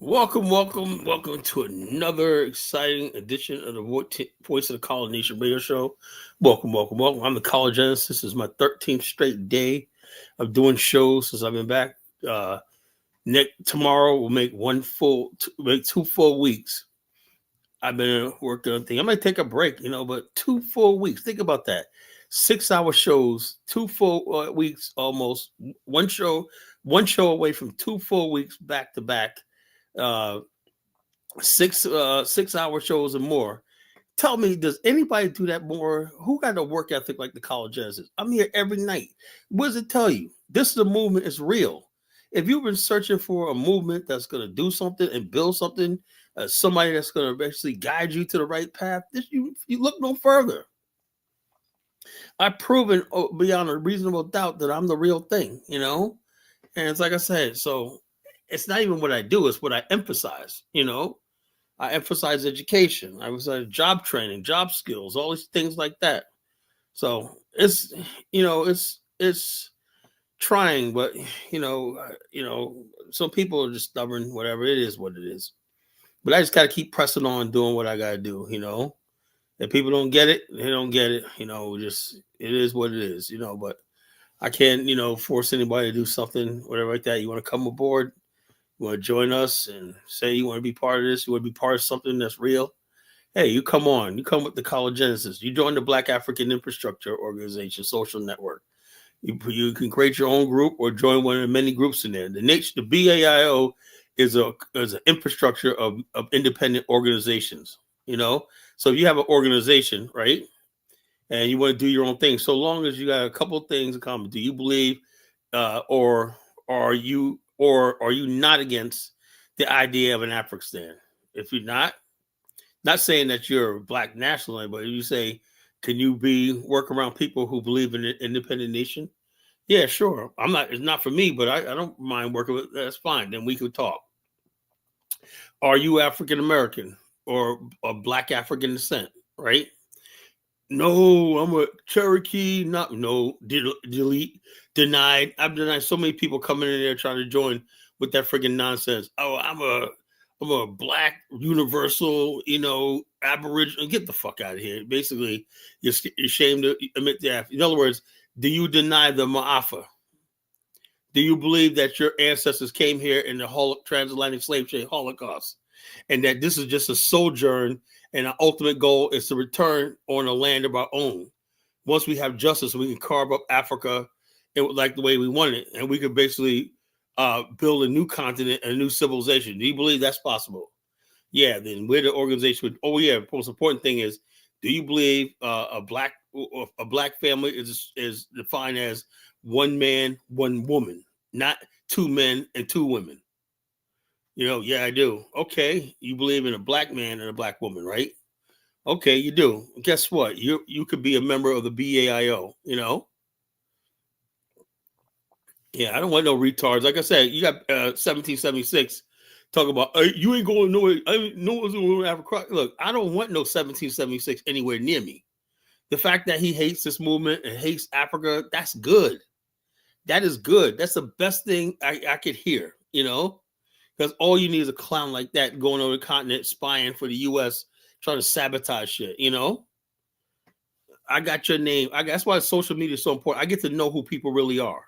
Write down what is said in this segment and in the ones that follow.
Welcome to another exciting edition of the Voice of the College Nation Radio Show. Welcome. I'm the Collegeist. This is my 13th straight day of doing shows since I've been back. Tomorrow will make make 2 full weeks. I've been working on things. I might take a break, but 2 full weeks. Think about that. 6-hour shows, 2 full weeks almost. One show away from 2 full weeks back to back. 6 hour shows or more. Tell me, does anybody do that more? Who got a work ethic like the Collegeist? I'm here every night. What does it tell you? This is a movement. It's real. If you've been searching for a movement that's going to do something and build something, somebody that's going to basically guide you to the right path, you look no further. I've proven beyond a reasonable doubt that I'm the real thing, and it's like I said, so it's not even what I do, it's what I emphasize, I emphasize education, I emphasize job training, job skills, all these things like that. So it's trying, but some people are just stubborn, whatever, it is what it is. But I just gotta keep pressing on doing what I gotta do, If people don't get it, they don't get it, just it is what it is, but I can't, force anybody to do something, whatever like that. You want to come aboard, you want to join us and say you want to be part of this, you want to be part of something that's real. Hey, you come on. You come with the Collegeist. You join the Black African Infrastructure Organization social network. You can create your own group or join one of the many groups in there. The BAIO is an infrastructure of independent organizations, So if you have an organization, right, and you want to do your own thing, so long as you got a couple of things in common. Do you believe or are you not against the idea of an Afghanistan? If you're not saying that you're a black national, but you say, can you work around people who believe in an independent nation? Yeah, sure. It's not for me, but I don't mind working with, that's fine. Then we could talk. Are you African American or a black African descent, right? No, I'm a Cherokee. Delete, denied. I've denied so many people coming in there trying to join with that freaking nonsense. Oh, I'm a black universal, Aboriginal. Get the fuck out of here. Basically, you're ashamed to admit that. In other words, do you deny the Ma'afa? Do you believe that your ancestors came here in the transatlantic slave trade Holocaust, and that this is just a sojourn? And our ultimate goal is to return on a land of our own. Once we have justice, we can carve up Africa like the way we want it. And we can basically build a new continent and a new civilization. Do you believe that's possible? Yeah, then we're the organization. The most important thing is, do you believe a black family is defined as one man, one woman, not two men and two women? Yeah, I do. Okay, you believe in a black man and a black woman, right? Okay, you do. Guess what? You could be a member of the BAIO, Yeah, I don't want no retards. Like I said, you got 1776 talk about, you ain't going nowhere. No one's going to Africa. Look, I don't want no 1776 anywhere near me. The fact that he hates this movement and hates Africa, that's good. That is good. That's the best thing I could hear, Because all you need is a clown like that going over the continent, spying for the U.S., trying to sabotage shit, I got your name. That's why social media is so important. I get to know who people really are.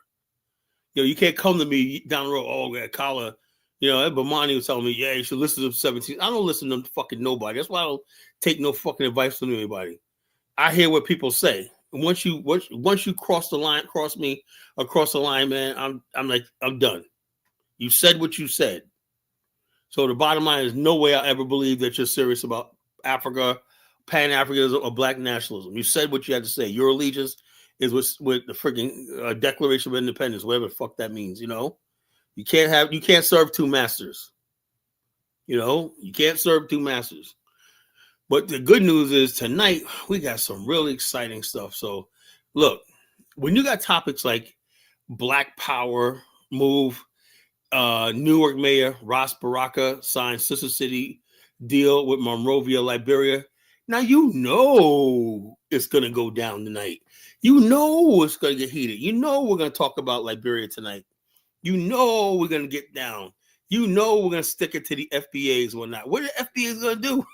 You can't come to me down the road, oh, yeah, Kala, Bomani was telling me, yeah, you should listen to 17. I don't listen to fucking nobody. That's why I don't take no fucking advice from anybody. I hear what people say. And once you cross the line, man, I'm done. You said what you said. So the bottom line is no way I ever believe that you're serious about Africa, Pan-Africanism, or black nationalism. You said what you had to say. Your allegiance is with the freaking Declaration of Independence, whatever the fuck that means, You can't serve two masters. You can't serve two masters. But the good news is tonight we got some really exciting stuff. So look, when you got topics like Black Power, Move, Newark Mayor Ras Baraka signed Sister City deal with Monrovia, Liberia. Now it's going to go down tonight. It's going to get heated. We're going to talk about Liberia tonight. We're going to get down. You know we're gonna stick it to the FBAs or not. What are the FBAs gonna do?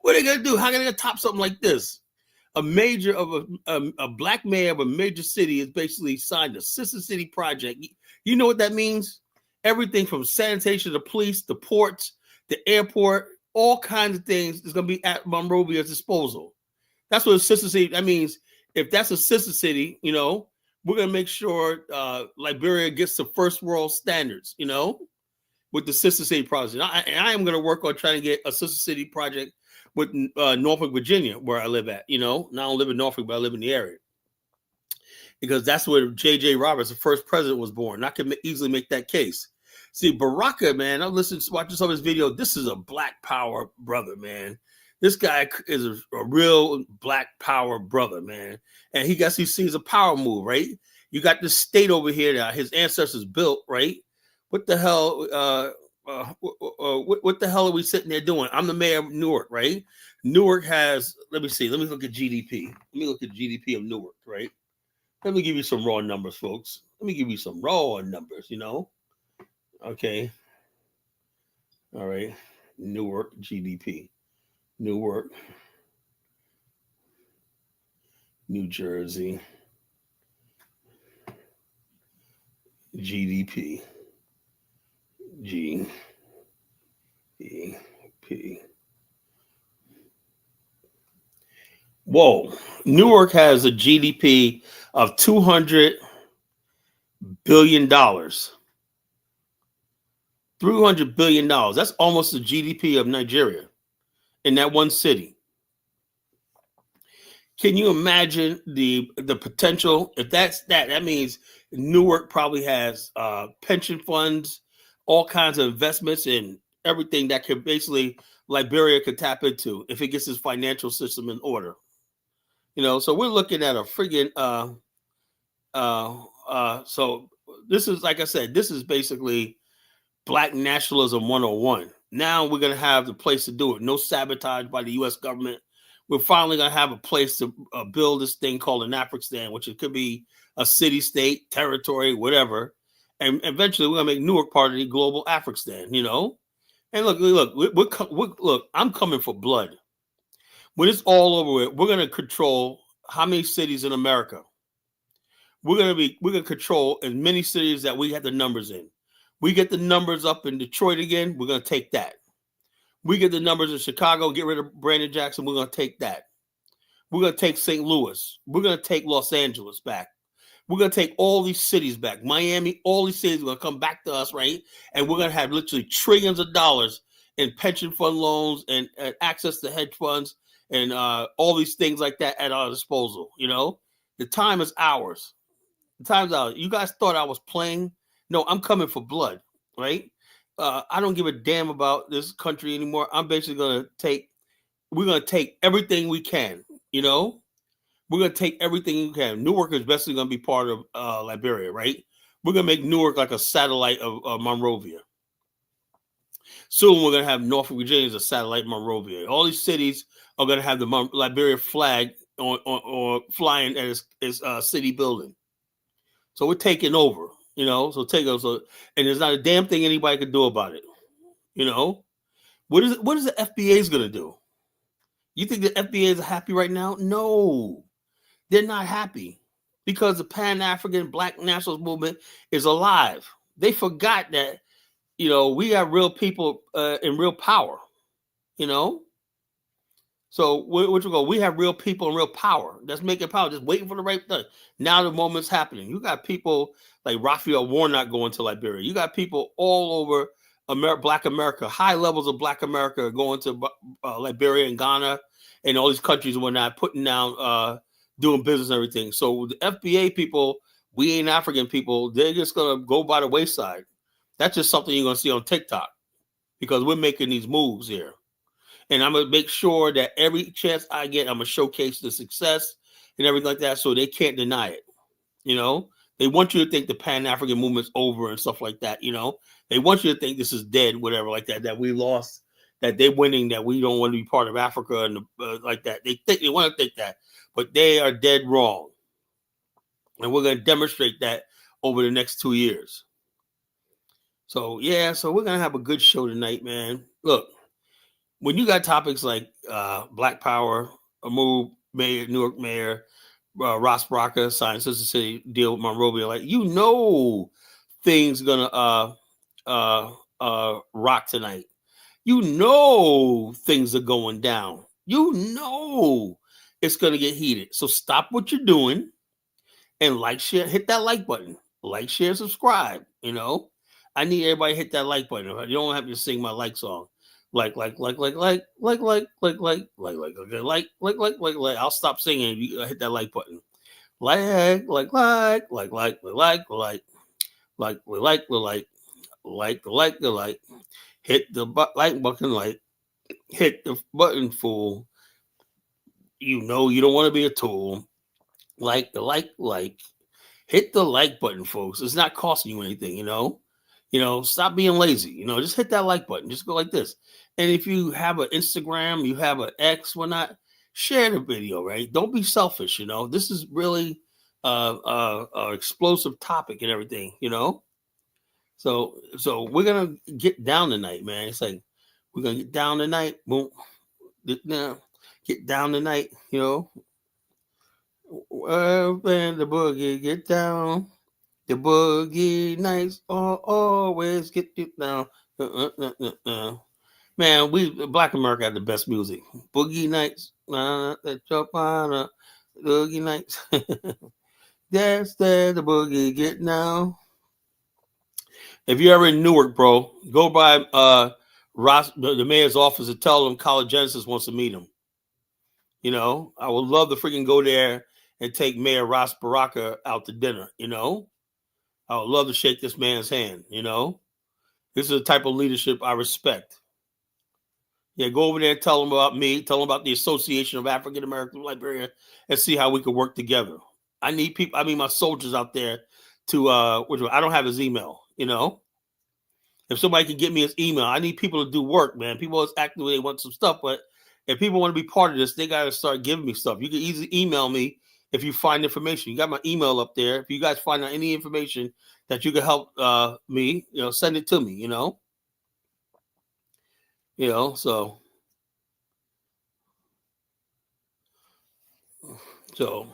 What are they gonna do? How are they gonna top something like this? A major of a black mayor of a major city is basically signed a sister city project. You know what that means? Everything from sanitation to police, the ports, the airport, all kinds of things is going to be at Monrovia's disposal. That's what a sister city. That means if that's a sister city, we're going to make sure Liberia gets the first world standards, with the sister city project. I am going to work on trying to get a sister city project with Norfolk, Virginia, where I live at. Now I don't live in Norfolk, but I live in the area. Because that's where J.J. Roberts, the first president, was born. I can easily make that case. See, Baraka, man, I'm watching some of his video. This is a black power brother, man. This guy is a real black power brother, man. And he sees a power move, right? You got this state over here that his ancestors built, right? What the hell? What the hell are we sitting there doing? I'm the mayor of Newark, right? Newark has, let me look at GDP. Let me look at GDP of Newark, right? Let me give you some raw numbers, folks. Let me give you some raw numbers, Okay. All right. Newark GDP. Newark, New Jersey. GDP. GDP. Whoa. Newark has a GDP of $200 billion. $300 billion. That's almost the GDP of Nigeria in that one city. Can you imagine the potential? If that means Newark probably has pension funds, all kinds of investments, and everything that could basically Liberia could tap into if it gets its financial system in order. So we're looking at a friggin' so this is, like I said, this is basically Black nationalism 101. Now we're going to have the place to do it. No sabotage by the U.S. government. We're finally going to have a place to build this thing called an African, which it could be a city, state, territory, whatever. And eventually we're going to make Newark part of the global African, And look, I'm coming for blood. When it's all over with, we're going to control how many cities in America. We're going to control as many cities that we have the numbers in. We get the numbers up in Detroit again, we're going to take that. We get the numbers in Chicago, get rid of Brandon Jackson, we're going to take that. We're going to take St. Louis. We're going to take Los Angeles back. We're going to take all these cities back. Miami, all these cities are going to come back to us, right? And we're going to have literally trillions of dollars in pension fund loans and access to hedge funds and all these things like that at our disposal, The time is ours. The time's ours. You guys thought I was playing? No, I'm coming for blood, right? I don't give a damn about this country anymore. I'm basically we're going to take everything we can, We're going to take everything we can. Newark is basically going to be part of Liberia, right? We're going to make Newark like a satellite of Monrovia. Soon we're going to have Norfolk, Virginia as a satellite Monrovia. All these cities are going to have the Liberia flag or flying at its city building. So we're taking over, So take over. And there's not a damn thing anybody can do about it, What is the FBA going to do? You think the FBA is happy right now? No, they're not happy because the Pan-African Black nationalist movement is alive. They forgot that, we have real people in real power, So we have real people and real power. That's making power, just waiting for the right thing. Now the moment's happening. You got people like Raphael Warnock going to Liberia. You got people all over Black America, high levels of Black America going to Liberia and Ghana and all these countries and whatnot, putting down, doing business and everything. So the FBA people, we ain't African people, they're just going to go by the wayside. That's just something you're going to see on TikTok because we're making these moves here. And I'm going to make sure that every chance I get, I'm going to showcase the success and everything like that so they can't deny it. They want you to think the Pan-African movement's over and stuff like that. They want you to think this is dead, whatever, like that we lost, that they're winning, that we don't want to be part of Africa and like that. They want to think that, but they are dead wrong. And we're going to demonstrate that over the next 2 years. So yeah, so we're gonna have a good show tonight, man. Look, when you got topics like Black Power, a move, Mayor, Newark Mayor, Ras Baraka, Science Sister City deal with Monrovia, like you know, things gonna rock tonight. You know, things are going down. You know, it's gonna get heated. So stop what you're doing and like, share, hit that like button. Like, share, subscribe. You know, I need everybody to hit that like button. You don't have to sing my like song. Like. I'll stop singing if you hit that like button. Like. Hit the like button, hit the button, fool. You know you don't want to be a tool. Like. Hit the like button, folks. It's not costing you anything, you know. Stop being lazy. Just hit that like button. Just go like this. And if you have an Instagram, you have an X, whatnot, share the video, right? Don't be selfish. This is really explosive topic and everything. So we're gonna get down tonight, man. It's like we're gonna get down tonight. Boom, now get down tonight. And the boogie get down. The boogie nights always get you down. Man, we Black America had the best music. Boogie nights, boogie nights. That's the boogie get now. If you're ever in Newark, bro, go by Ross, the mayor's office, and tell him College Genesis wants to meet him. I would love to freaking go there and take Mayor Ras Baraka out to dinner. I would love to shake this man's hand. This is the type of leadership I respect. Yeah, go over there and tell him about me, tell him about the Association of African American Liberia, and see how we can work together. I need people, my soldiers out there to which I don't have his email. If somebody can get me his email, I need people to do work, man. People always acting they want some stuff, but if people want to be part of this, they gotta start giving me stuff. You can easily email me if you find information. You got my email up there. If you guys find out any information that you can help me, send it to me, so so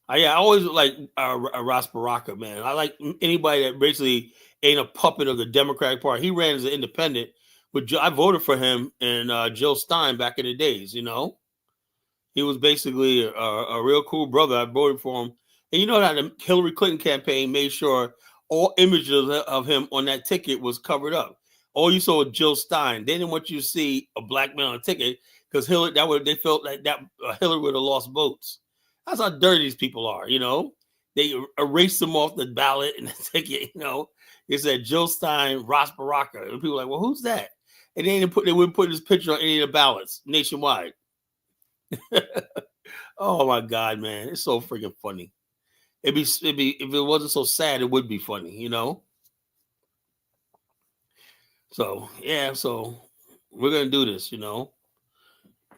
I always like Ras Baraka, man. I like anybody that basically ain't a puppet of the Democratic Party. He ran as an independent, but I voted for him and Jill Stein back in the days. He was basically a real cool brother. I voted for him. And you know that the Hillary Clinton campaign made sure all images of him on that ticket was covered up. All you saw was Jill Stein. They didn't want you to see a black man on a ticket because Hillary they felt like that Hillary would have lost votes. That's how dirty these people are. They erased them off the ballot and the ticket, It said Jill Stein, Ras Baraka. And people were like, well, who's that? And they wouldn't put his picture on any of the ballots nationwide. Oh my god, man, it's so freaking funny. It'd be if it wasn't so sad, it would be funny. So yeah, so we're gonna do this. You know,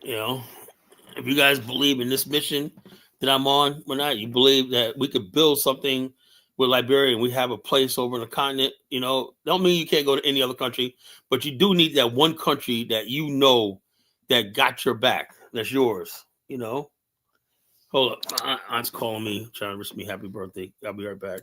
if you guys believe in this mission that I'm on, or not, you believe that we could build something with Liberia and we have a place over in the continent. Don't mean you can't go to any other country, but you do need that one country that got your back. That's yours. Hold up. My aunt's calling me, trying to wish me happy birthday. I'll be right back.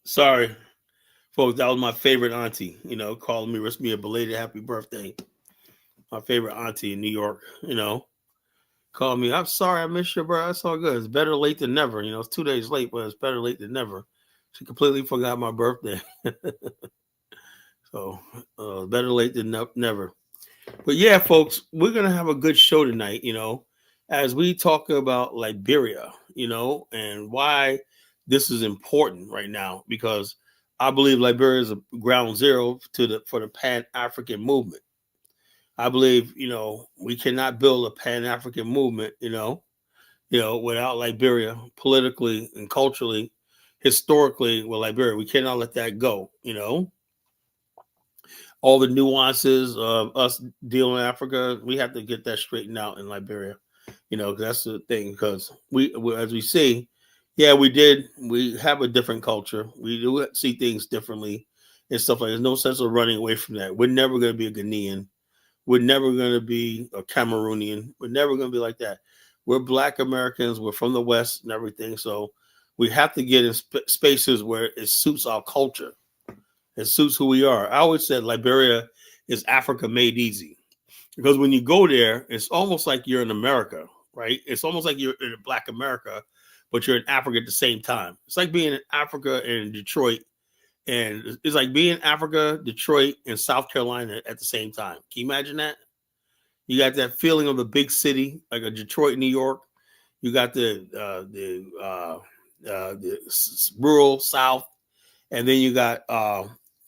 Sorry, folks. That was my favorite auntie. Calling me, wish me a belated happy birthday. My favorite auntie in New York. Called me. I'm sorry I missed your birthday. That's all good. It's better late than never. It's 2 days late, but it's better late than never. She completely forgot my birthday. So better late than never. But yeah, folks, we're gonna have a good show tonight. As we talk about Liberia. And why this is important right now, because I believe Liberia is a ground zero for the Pan African movement. I believe we cannot build a Pan African movement. Without Liberia, politically and culturally, historically, with Liberia, we cannot let that go. All the nuances of us dealing in Africa, we have to get that straightened out in Liberia. 'Cause that's the thing. Because as we see, yeah, we have a different culture. We do see things differently and stuff like. There's no sense of running away from that. We're never going to be a Ghanaian. We're never going to be a Cameroonian. We're never going to be like that. We're Black Americans. We're from the West and everything. So we have to get in spaces where it suits our culture. It suits who we are. I always said Liberia is Africa made easy, because when you go there, it's almost like you're in America, right? It's almost like you're in Black America, but you're in Africa at the same time. It's like being in Africa and Detroit, and it's like being in Africa, Detroit, and South Carolina at the same time. Can you imagine that? You got that feeling of a big city, like a Detroit, New York. You got the rural South, and then you got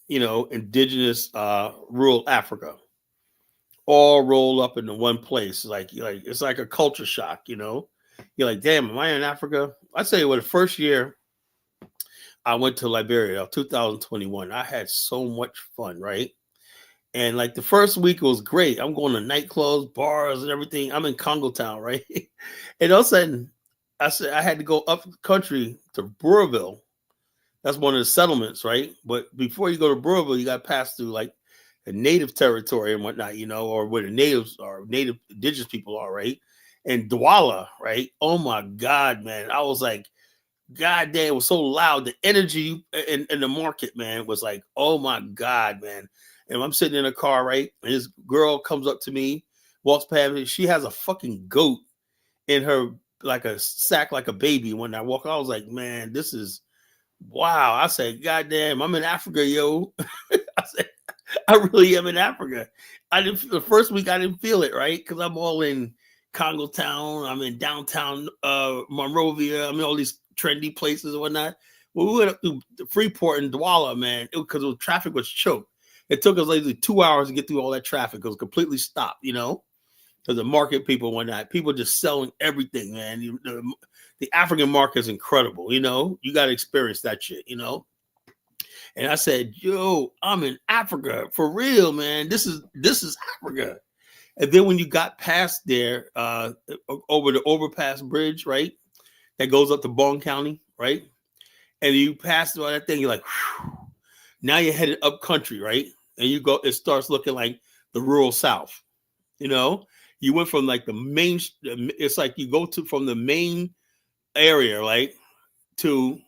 indigenous rural Africa, all rolled up into one place. Like it's like a culture shock. You're like, damn, am I in Africa? I tell you what, the first year I went to Liberia, 2021, I had so much fun, right? And like the first week was great. I'm going to nightclubs, bars, and everything. I'm in Congo Town, right? And all of a sudden, I said I had to go up country to Burrville. That's one of the settlements, right? But before you go to Burrville, you got to pass through like the native territory and whatnot, or where the natives are, native indigenous people are, right? And Douala, right? Oh my God, man. I was like, God damn, it was so loud. The energy in the market, man, was like, oh my God, man. And I'm sitting in a car, right? And this girl comes up to me, walks past me. She has a fucking goat in her, like a sack, like a baby. When I walk, I was like, man, this is wow. I said, God damn, I'm in Africa, yo. I said, I really am in Africa. I didn't the first week I didn't feel it, right? Because I'm all in Congo Town, I'm in downtown Monrovia, I'm in all these trendy places and whatnot. Well, we went up to Freeport and Douala, man, because the traffic was choked. It took us like 2 hours to get through all that traffic. It was completely stopped, because the market people and whatnot. People just selling everything, man. The African market is incredible, You got to experience that shit. And I said, yo, I'm in Africa for real, man. This is Africa. And then when you got past there, over the overpass bridge, right? That goes up to Bong County, right? And you pass through all that thing, you're like, whew. Now you're headed up country, right? And it starts looking like the rural South. You went from like the main, it's like you go from the main area, right? To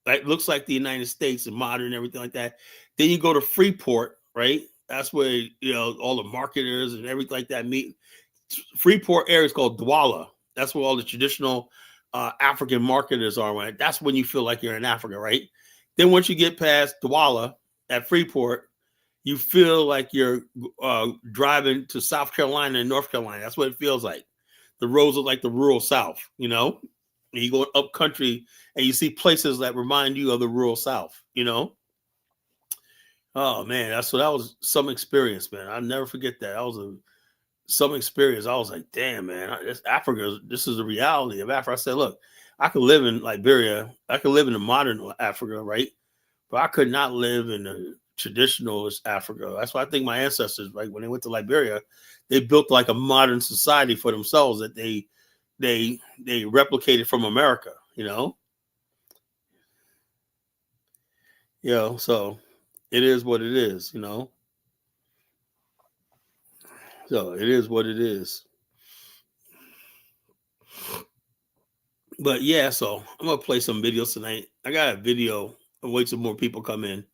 like looks like the United States and modern and everything like that. Then you go to Freeport, right? That's where all the marketers and everything like that meet. Freeport area is called Douala. That's where all the traditional African marketers are. Right? That's when you feel like you're in Africa, right? Then once you get past Douala at Freeport, you feel like you're driving to South Carolina and North Carolina. That's what it feels like. The roads look like the rural South, And you go up country and you see places that remind you of the rural South, Oh man, that was some experience, man. I'll never forget that. That was some experience. I was like, damn, man, Africa. This is the reality of Africa. I said, look, I could live in Liberia. I could live in the modern Africa, right? But I could not live in the traditional Africa. That's why I think my ancestors, right, when they went to Liberia, they built like a modern society for themselves that they replicated from America, so it is what it is, so it is what it is. But yeah, so I'm gonna play some videos tonight. I got a video and wait till more people come in.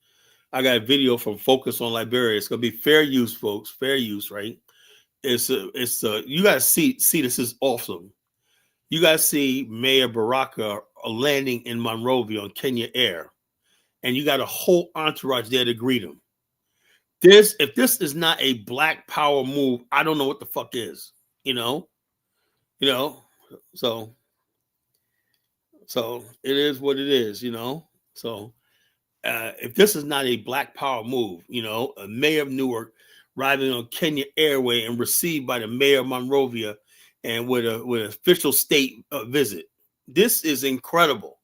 I got a video from Focus on Liberia. It's gonna be fair use, folks. Fair use, right? You guys see this is awesome. You guys see Mayor Baraka landing in Monrovia on Kenya Air, and you got a whole entourage there to greet him. If this is not a Black Power move, I don't know what the fuck is. You know, you know. So it is what it is. You know. So if this is not a Black Power move, a mayor of Newark arriving on Kenya Airway and received by the mayor of Monrovia and with an official state visit, this is incredible.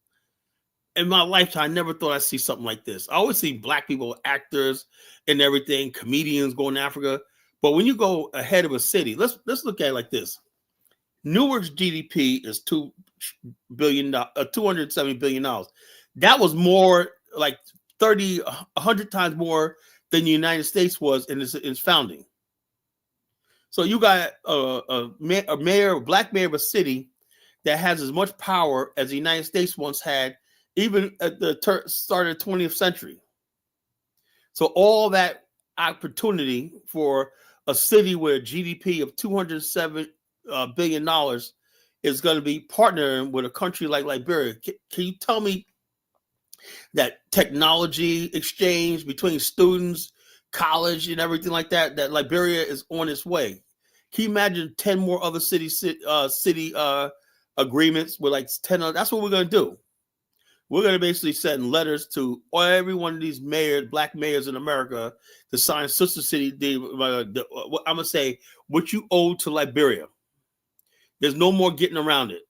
In my lifetime, I never thought I'd see something like this. I always see Black people, actors, and everything, comedians going to Africa. But when you go ahead of a city, let's look at it like this: Newark's GDP is $270 billion. That was more like 100 times more than the United States was in its founding. So you got a Black mayor of a city that has as much power as the United States once had, even at the start of the 20th century. So all that opportunity for a city with a GDP of $207 billion is going to be partnering with a country like Liberia. Can you tell me that technology exchange between students, college, and everything like that Liberia is on its way? Can you imagine 10 more other city agreements with like 10 other? That's what we're going to do. We're going to basically send letters to every one of these Black mayors in America to sign Sister City. I'm going to say what you owe to Liberia. There's no more getting around it.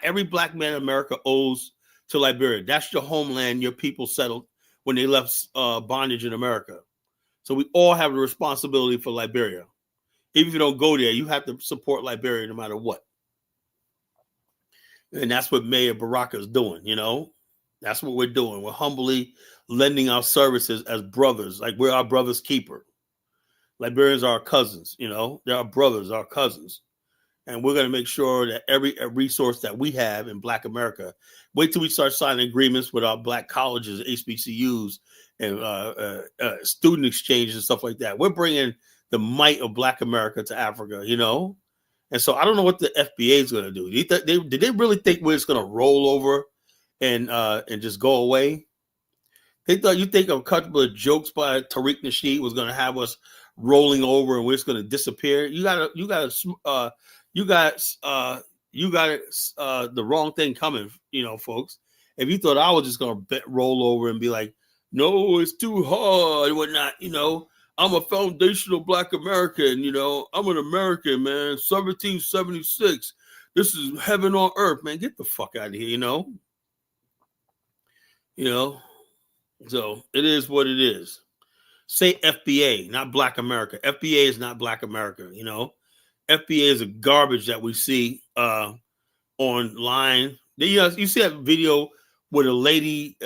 Every Black man in America owes to Liberia. That's your homeland. Your people settled when they left bondage in America. So we all have a responsibility for Liberia. Even if you don't go there, you have to support Liberia no matter what. And that's what Mayor Baraka is doing, That's what we're doing. We're humbly lending our services as brothers, like we're our brother's keeper. Liberians are our cousins, They're our brothers, our cousins. And we're going to make sure that every resource that we have in Black America, wait till we start signing agreements with our Black colleges, HBCUs, and student exchanges and stuff like that. We're bringing the might of Black America to Africa, And so I don't know what the FBA is going to do. Did they really think we're just going to roll over and just go away? You think a couple of jokes by Tariq Nasheed was going to have us rolling over and we're just going to disappear? You got the wrong thing coming, folks. If you thought I was just going to roll over and be like, no, it's too hard and whatnot, I'm a foundational Black American, I'm an American, man. 1776. This is heaven on earth, man. Get the fuck out of here, So it is what it is. Say FBA, not Black America. FBA is not Black America, FBA is a garbage that we see online. You see that video where the lady,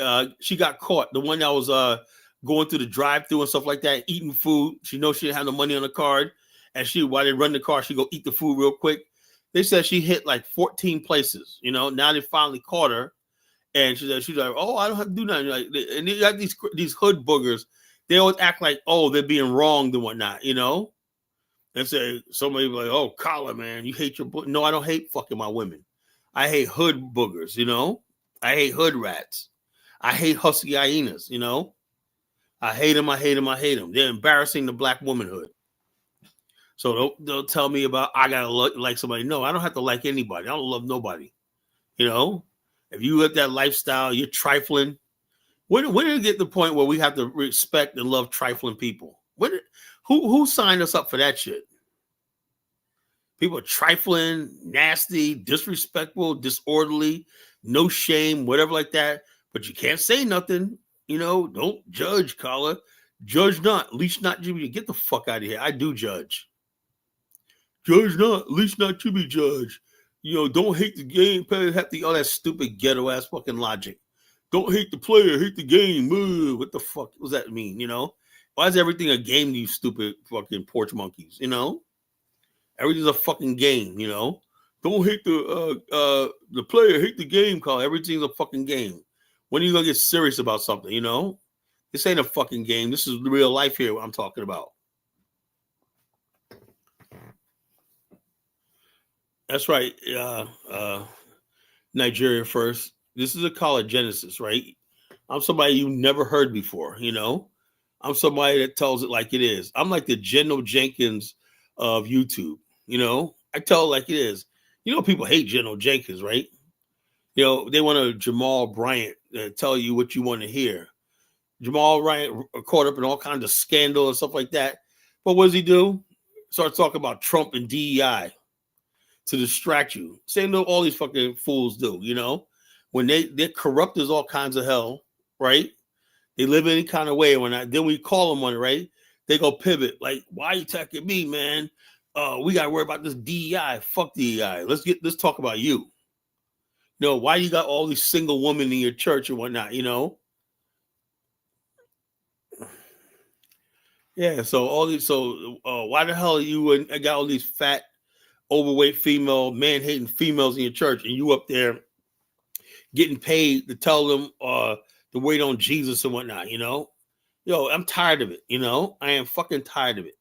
she got caught, the one that was going through the drive-thru and stuff like that, eating food. She knows she didn't have no money on the card, and while they run the car, she go eat the food real quick. They said she hit like 14 places. Now they finally caught her, and she's like, oh, I don't have to do nothing. And you got these hood boogers. They always act like, oh, they're being wronged and whatnot. And say somebody like, oh, Collar, man, you hate your book. No, I don't hate fucking my women. I hate hood boogers. I hate hood rats. I hate husky hyenas. I hate them. I hate them. I hate them. They're embarrassing the Black womanhood. So don't tell me about I gotta like somebody. No, I don't have to like anybody. I don't love nobody. If you live that lifestyle, you're trifling. When did it get to the point where we have to respect and love trifling people? Who signed us up for that shit? People are trifling, nasty, disrespectful, disorderly, no shame, whatever like that. But you can't say nothing. Don't judge, Collar. Judge not, least not to be. Get the fuck out of here. I do judge. Judge not, least not to be judged. Don't hate the game. All that stupid ghetto ass fucking logic. Don't hate the player, hate the game. What the fuck does that mean? Why is everything a game to you stupid fucking porch monkeys? Everything's a fucking game. Don't hate the player, hate the game, Collar. Everything's a fucking game. When are you gonna get serious about something? You know, this ain't a fucking game. This is real life here. What I'm talking about. That's right. Nigeria first. This is a college Genesis, right? I'm somebody you never heard before. You know, I'm somebody that tells it like it is. I'm like the Geno Jenkins of YouTube. You know, I tell it like it is. You know, people hate Geno Jenkins, right? You know, they want a Jamal Bryant tell you what you want to hear. Jamal Bryant caught up in all kinds of scandal and stuff like that. But what does he do? Start talking about Trump and DEI to distract you. Same thing all these fucking fools do, you know? When they're corrupt as all kinds of hell, right? They live any kind of way. Then we call them on it, right? They go pivot. Like, why are you attacking me, man? We gotta worry about this DEI. Fuck DEI. Let's talk about you. You know, why you got all these single women in your church and whatnot, you know? Yeah, so why the hell you got all these fat, overweight female, man-hating females in your church, and you up there getting paid to tell them to wait on Jesus and whatnot, you know? Yo, I'm tired of it, you know? I am fucking tired of it.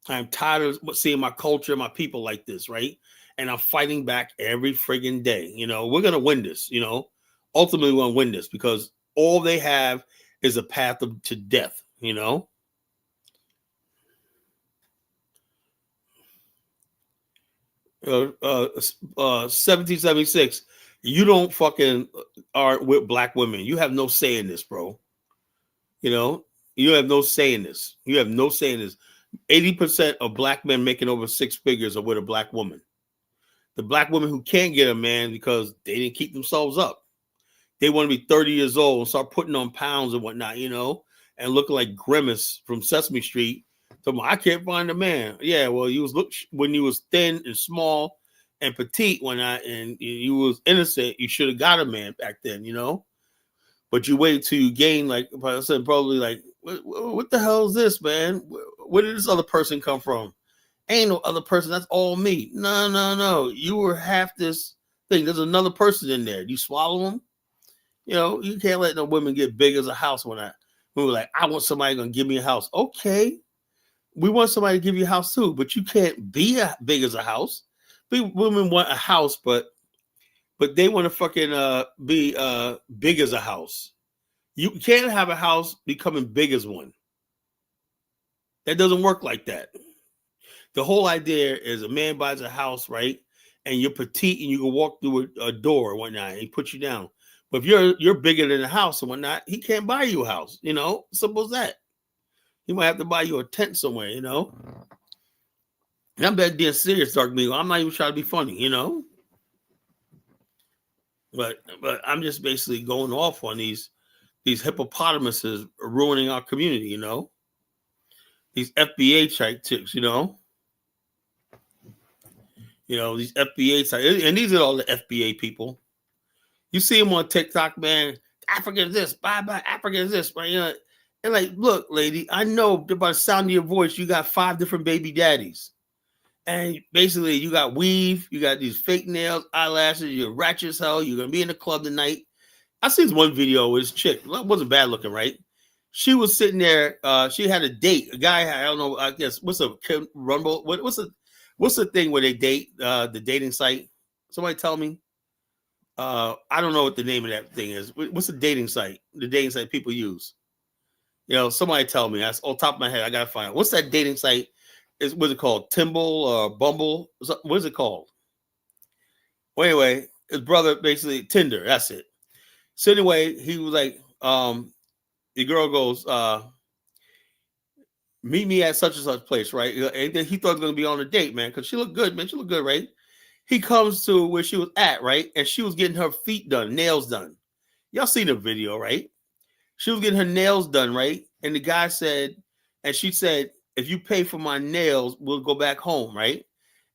I'm tired of seeing my culture, my people like this, right? And I'm fighting back every friggin' day. You know, we're going to win this, you know? Ultimately, we're going to win this because all they have is a path to death, you know? 1776, you don't fucking are with black women. You have no say in this, bro. You know, you have no say in this. You have no say in this. 80% of black men making over 6 figures are with a black woman. The black women who can't get a man because they didn't keep themselves up. They want to be 30 years old and start putting on pounds and whatnot, you know, and looking like Grimace from Sesame Street. So I can't find a man. Yeah, well, when you was thin and small and petite and you was innocent, you should have got a man back then, you know. But you wait till you gain, like I said, probably like, what the hell is this, man? Where did this other person come from? Ain't no other person. That's all me. No. You were half this thing. There's another person in there. You swallow them. You know, you can't let no women get big as a house we were like, I want somebody going to give me a house. Okay. We want somebody to give you a house too, but you can't be big as a house. Women want a house, but they want to fucking be big as a house. You can't have a house becoming big as one. That doesn't work like that. The whole idea is a man buys a house, right? And you're petite and you can walk through a door and whatnot, and he puts you down. But if you're bigger than a house and whatnot, he can't buy you a house, you know? Simple as that. He might have to buy you a tent somewhere, you know? And I'm being serious, Dark Meagle. I'm not even trying to be funny, you know? But I'm just basically going off on these hippopotamuses ruining our community, you know? These FBA type chicks, you know? You know, these FBA type, and these are all the FBA people. You see them on TikTok, man. Africa is this, bye, Africa is this, right? You know, and like, look, lady, I know by the sound of your voice, you got 5 different baby daddies. And basically, you got weave, you got these fake nails, eyelashes, you're ratchet as hell, you're going to be in the club tonight. I seen one video with this chick. It wasn't bad looking, right? She was sitting there. She had a date. A guy, I don't know, I guess, what's a Rumble? What's the thing where they date, the dating site? Somebody tell me. I don't know what the name of that thing is. What's the dating site? The dating site people use. You know, somebody tell me. That's on top of my head. I gotta find out. What's that dating site? What's it called? Timble or Bumble? What is it called? Well, anyway, his brother basically Tinder. That's it. So anyway, he was like, the girl goes, meet me at such and such place, right? And then he thought it was gonna be on a date, man, because she looked good, man. She looked good, right? He comes to where she was at, right? And she was getting her feet done, nails done. Y'all seen the video, right? She was getting her nails done, right? And the guy said, and she said, if you pay for my nails, we'll go back home, right?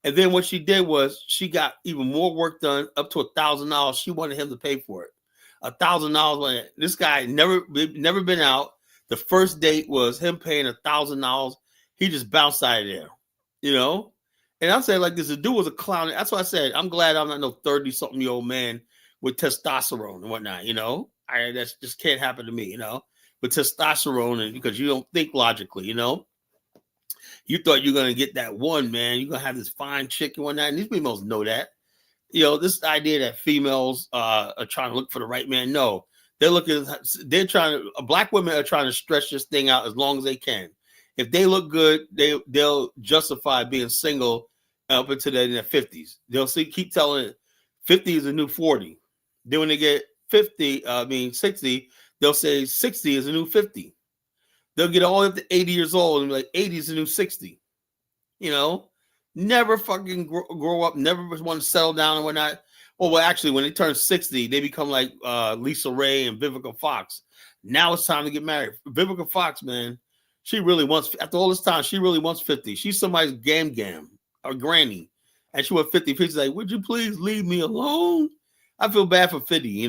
And then what she did was she got even more work done, up to $1,000. She wanted him to pay for it. $1,000. This guy never been out. The first date was him paying $1,000. He just bounced out of there, you know? And I'm saying like this, the dude was a clown. That's why I said, I'm glad I'm not no 30-something-year-old man with testosterone and whatnot. That just can't happen to me. With testosterone, and because you don't think logically. You thought you're gonna get that one, man. You're gonna have this fine chick and whatnot. And these females know that. This idea that females are trying to look for the right man. No, black women are trying to stretch this thing out as long as they can. If they look good, they'll justify being single up into their 50s. They'll keep telling it 50 is a new 40. Then when they get 60, they'll say 60 is a new 50. They'll get all up to 80 years old and be like 80 is a new 60. Never fucking grow up, never want to settle down and whatnot. Well, actually, when they turn 60, they become like Lisa Ray and Vivica Fox. Now it's time to get married. Vivica Fox, man, she really wants, after all this time, she really wants 50. She's somebody's gam or granny. And she went 50. She's like, would you please leave me alone? I feel bad for 50,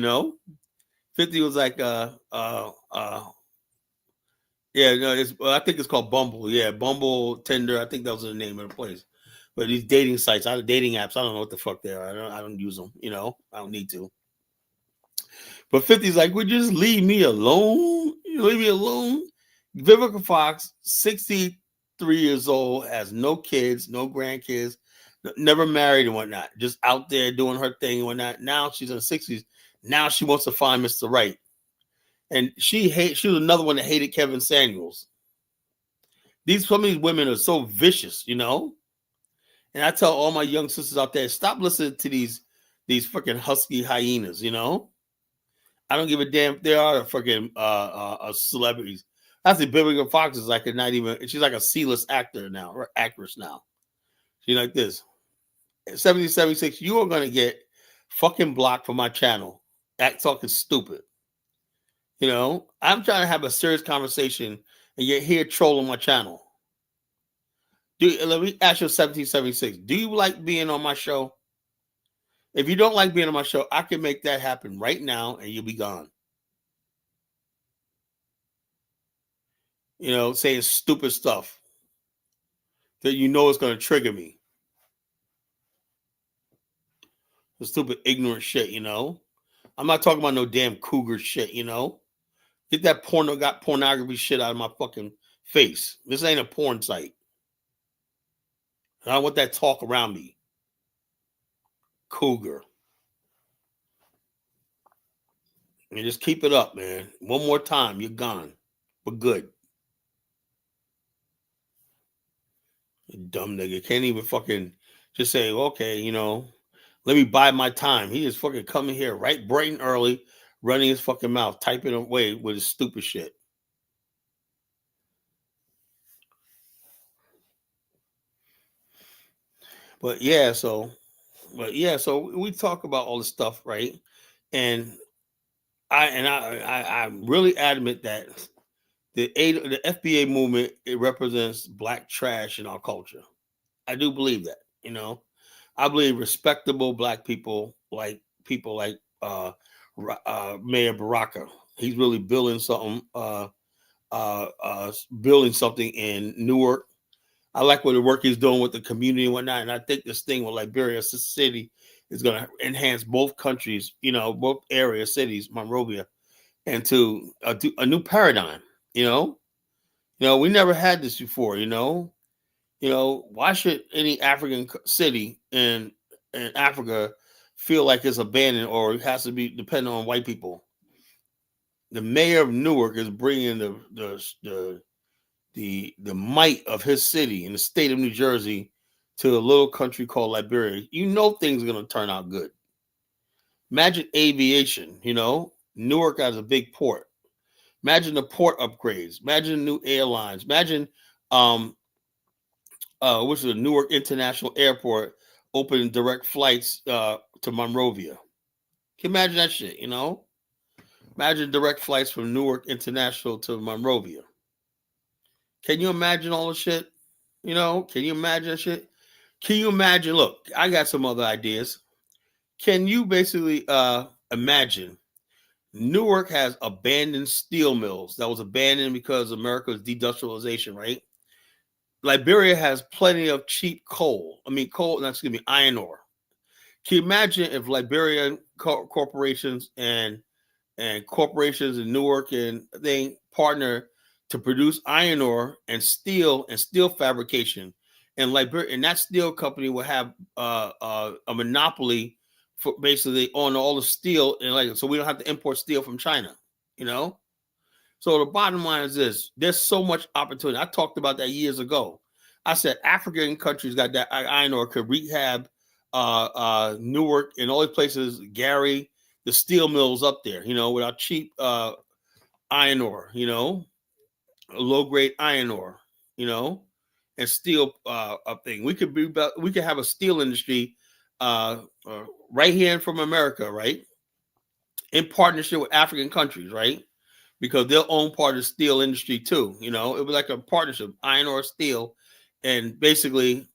50 was like, I think it's called Bumble. Yeah, Bumble, Tinder. I think that was the name of the place. But these dating sites, dating apps, I don't know what the fuck they are. I don't use them. I don't need to. But 50's like, would you just leave me alone? Leave me alone. Vivica Fox, 63 years old, has no kids, no grandkids, never married and whatnot. Just out there doing her thing and whatnot. Now she's in the 60s. Now she wants to find Mr. Right. And she was another one that hated Kevin Samuels. Some of these women are so vicious, And I tell all my young sisters out there, stop listening to these freaking husky hyenas, I don't give a damn if they are freaking celebrities. Actually, Vivica Fox is like she's like a C-list actor now, or actress now. She's like this. At 76, you are going to get fucking blocked from my channel. Talking stupid. I'm trying to have a serious conversation and you're here trolling my channel. Let me ask you 1776. Do you like being on my show? If you don't like being on my show, I can make that happen right now and you'll be gone. Saying stupid stuff that is going to trigger me. The stupid, ignorant shit, I'm not talking about no damn cougar shit, Get that pornography shit out of my fucking face. This ain't a porn site. I don't want that talk around me. Cougar. And just keep it up, man. One more time, you're gone. But good. You dumb nigga. Can't even fucking just say, okay, let me buy my time. He is fucking coming here right bright and early, running his fucking mouth, typing away with his stupid shit. But so we talk about all this stuff, right? And I'm really adamant that the FBA movement, it represents black trash in our culture. I do believe that, I believe respectable black people like Mayor Baraka. He's really building something in Newark. I like what the work he's doing with the community and whatnot. And I think this thing with Liberia City is going to enhance both countries, both area cities, Monrovia, into a new paradigm. We never had this before. Why should any African city in Africa feel like it's abandoned or it has to be dependent on white people? The mayor of Newark is bringing the might of his city in the state of New Jersey to a little country called Liberia. Things are going to turn out good. Imagine aviation, Newark has a big port. Imagine the port upgrades. Imagine new airlines. Imagine which is the Newark International Airport opening direct flights to Monrovia. Can you imagine that shit, Imagine direct flights from Newark International to Monrovia. Can you imagine all the shit? Can you imagine that shit? Can you imagine? Look, I got some other ideas. Can you basically imagine Newark has abandoned steel mills that was abandoned because of America's deindustrialization, right? Liberia has plenty of cheap iron ore. Can you imagine if Liberian corporations and corporations in Newark and they partner to produce iron ore and steel fabrication, and Liberia, and that steel company will have a monopoly for basically on all the steel, and like so we don't have to import steel from China, you know. So the bottom line is this: there's so much opportunity. I talked about that years ago. I said African countries got that iron ore could rehab Newark and all these places, Gary, the steel mills up there, you know, with our cheap iron ore, you know, low grade iron ore, you know, and steel up thing. We could have a steel industry right here from America, right, in partnership with African countries, right, because they'll own part of the steel industry too. You know, it was like a partnership, iron ore, steel, and basically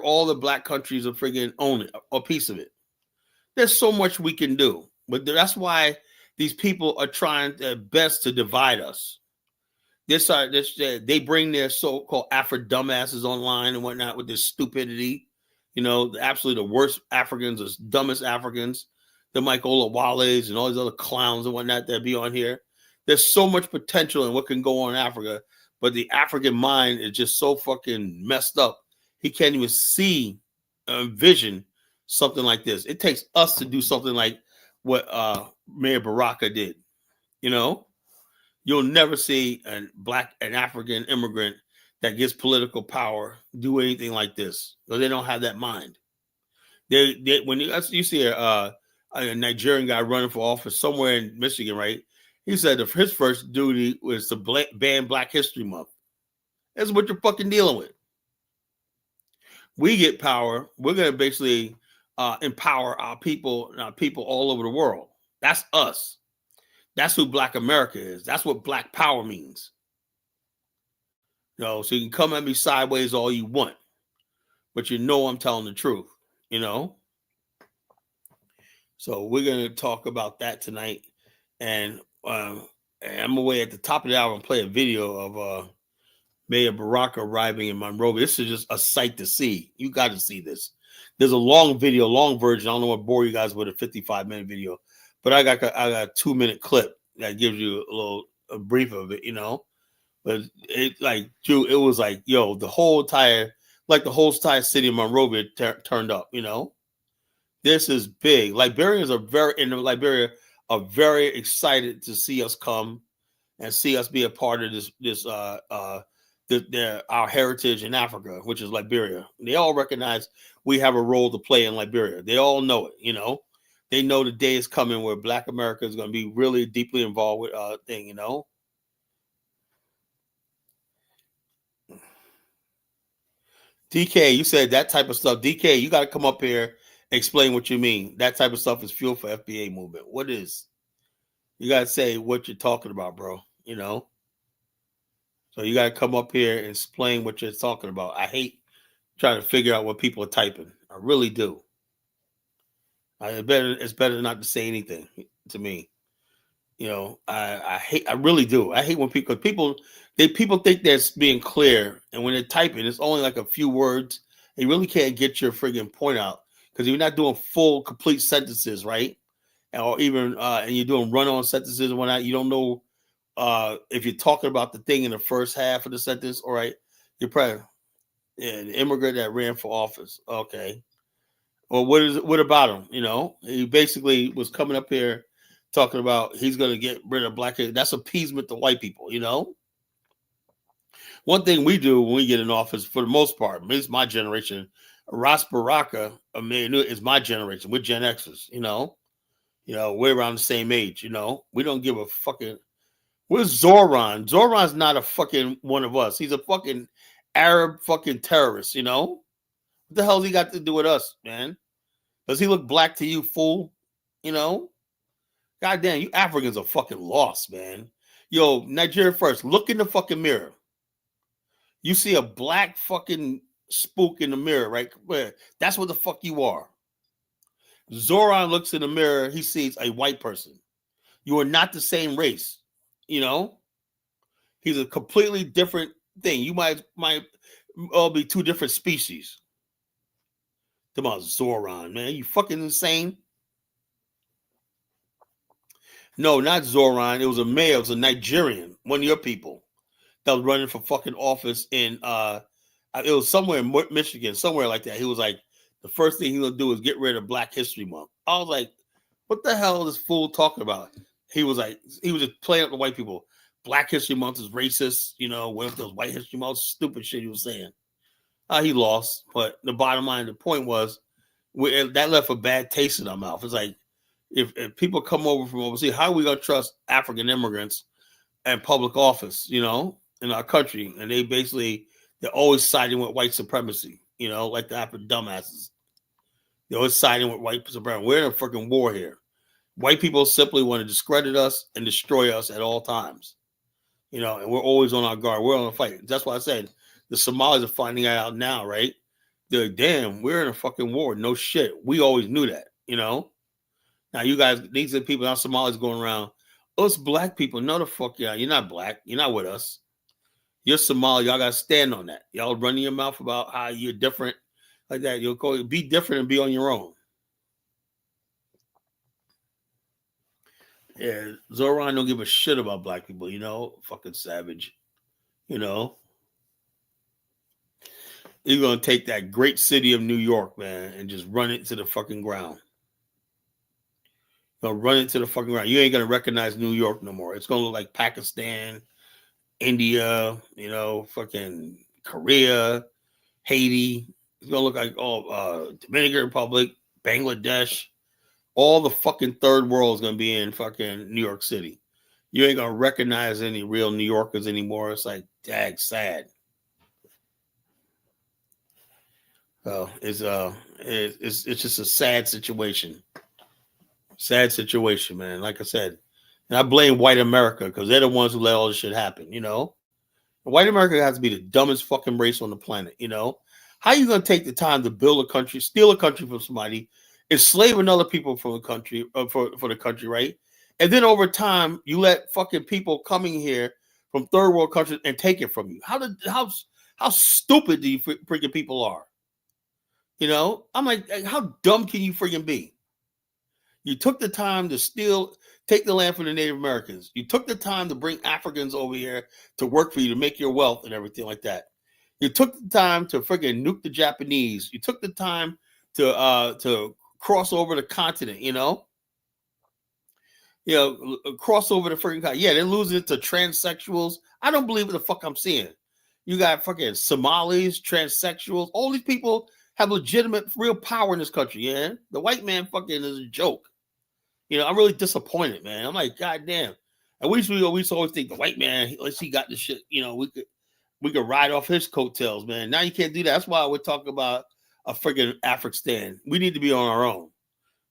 all the black countries will friggin' own it, a piece of it. There's so much we can do, but that's why these people are trying their best to divide us. They bring their so-called Afro dumbasses online and whatnot with this stupidity. You know, absolutely the worst Africans, the dumbest Africans, the Michael Wales and all these other clowns and whatnot that be on here. There's so much potential in what can go on in Africa, but the African mind is just so fucking messed up. He can't even see, vision something like this. It takes us to do something like what Mayor Baraka did. You know, you'll never see an African immigrant that gets political power do anything like this because they don't have that mind. When you see a Nigerian guy running for office somewhere in Michigan, right? He said his first duty was to ban Black History Month. That's what you're fucking dealing with. We get power. We're going to basically empower our people and our people all over the world. That's us. That's who Black America is. That's what Black power means. You know, so you can come at me sideways all you want, but you know I'm telling the truth, you know? So we're going to talk about that tonight. And I'm away at the top of the hour and play a video of Mayor Baraka arriving in Monrovia. This is just a sight to see. You got to see this. There's a long video, long version. I don't know what bore you guys with a 55-minute video, but I got a 2-minute clip that gives you a brief of it, you know. But it like, dude, it was like, yo, the whole entire city of Monrovia turned up, you know. This is big. Liberians are very excited to see us come and see us be a part of our heritage in Africa, which is Liberia. They all recognize we have a role to play in Liberia. They all know it, you know. They know the day is coming where Black America is going to be really deeply involved with thing, you know. DK, you said that type of stuff. DK, you got to come up here and explain what you mean. That type of stuff is fuel for FBA movement. What is? You got to say what you're talking about, bro. You know? So you got to come up here and explain what you're talking about. I hate trying to figure out what people are typing. I really do. It's better not to say anything to me. You know, I really do. I hate when people think that's being clear, and when they're typing, it's only like a few words. You really can't get your friggin' point out because you're not doing full, complete sentences, right? Or even and you're doing run-on sentences and whatnot. You don't know if you're talking about the thing in the first half of the sentence. All right, you're probably the immigrant that ran for office. Okay, well, what about him? You know, he basically was coming up here talking about he's going to get rid of black. That's appeasement to white people. You know, one thing we do when we get in office, for the most part, at least my generation, Ras Baraka, is my generation. We're Gen Xers. You know, we're around the same age. You know, we don't give a fucking. Where's Zoran? Zoran's not a fucking one of us. He's a fucking Arab fucking terrorist. You know, what the hell's he got to do with us, man? Does he look black to you, fool? You know? Goddamn, you Africans are fucking lost, man. Yo, Nigeria first, look in the fucking mirror. You see a black fucking spook in the mirror, right? That's what the fuck you are. Zoran looks in the mirror, he sees a white person. You are not the same race, you know? He's a completely different thing. You might all be two different species. Talking about Zoran, man. You fucking insane? No, not Zoran. It was a mayor. It was a Nigerian, one of your people that was running for fucking office in it was somewhere in Michigan, somewhere like that. He was like, the first thing he gonna do is get rid of Black History Month. I was like, what the hell is this fool talking about? He was just playing up the white people. Black History Month is racist, what if those White History Month, stupid shit he was saying. He lost, but the bottom line, the point was, that left a bad taste in our mouth. It's like, if people come over from overseas, how are we gonna trust African immigrants and public office, in our country? And they're always siding with white supremacy, like the African dumbasses. They're always siding with white supremacy. We're in a freaking war here. White people simply want to discredit us and destroy us at all times, and we're always on our guard. We're on a fight. That's why I said the Somalis are finding out now, right? They're like, damn, we're in a fucking war. No shit. We always knew that, Now you guys, these are people, now Somalis going around, us Black people, no the fuck yeah, you're not Black. You're not with us. You're Somali. Y'all got to stand on that. Y'all running your mouth about how you're different like that. You'll go be different and be on your own. Yeah, Zoran don't give a shit about Black people, fucking savage. He's going to take that great city of New York, man, and just run it to the fucking ground. Run it to the fucking ground. You ain't going to recognize New York no more. It's going to look like Pakistan, India, fucking Korea, Haiti. It's going to look like Dominican Republic, Bangladesh. All the fucking third world is going to be in fucking New York City. You ain't going to recognize any real New Yorkers anymore. It's like, dag sad. So it's just a sad situation. Sad situation, man. Like I said, and I blame white America because they're the ones who let all this shit happen, White America has to be the dumbest fucking race on the planet, How are you going to take the time to build a country, steal a country from somebody, enslave another people from the country, for the country, right? And then over time, you let fucking people coming here from third world countries and take it from you. How stupid do you freaking people are? I'm like, how dumb can you freaking be? You took the time to take the land from the Native Americans. You took the time to bring Africans over here to work for you, to make your wealth and everything like that. You took the time to freaking nuke the Japanese. You took the time to cross over the continent, cross over the freaking continent. Yeah, they're losing it to transsexuals. I don't believe what the fuck I'm seeing. You got fucking Somalis, transsexuals. All these people have legitimate, real power in this country, yeah? The white man fucking is a joke. I'm really disappointed, man. I'm like, God damn. And we used to always think the white man, unless he got the shit, we could ride off his coattails, man. Now you can't do that. That's why we're talking about a freaking Afghanistan. We need to be on our own.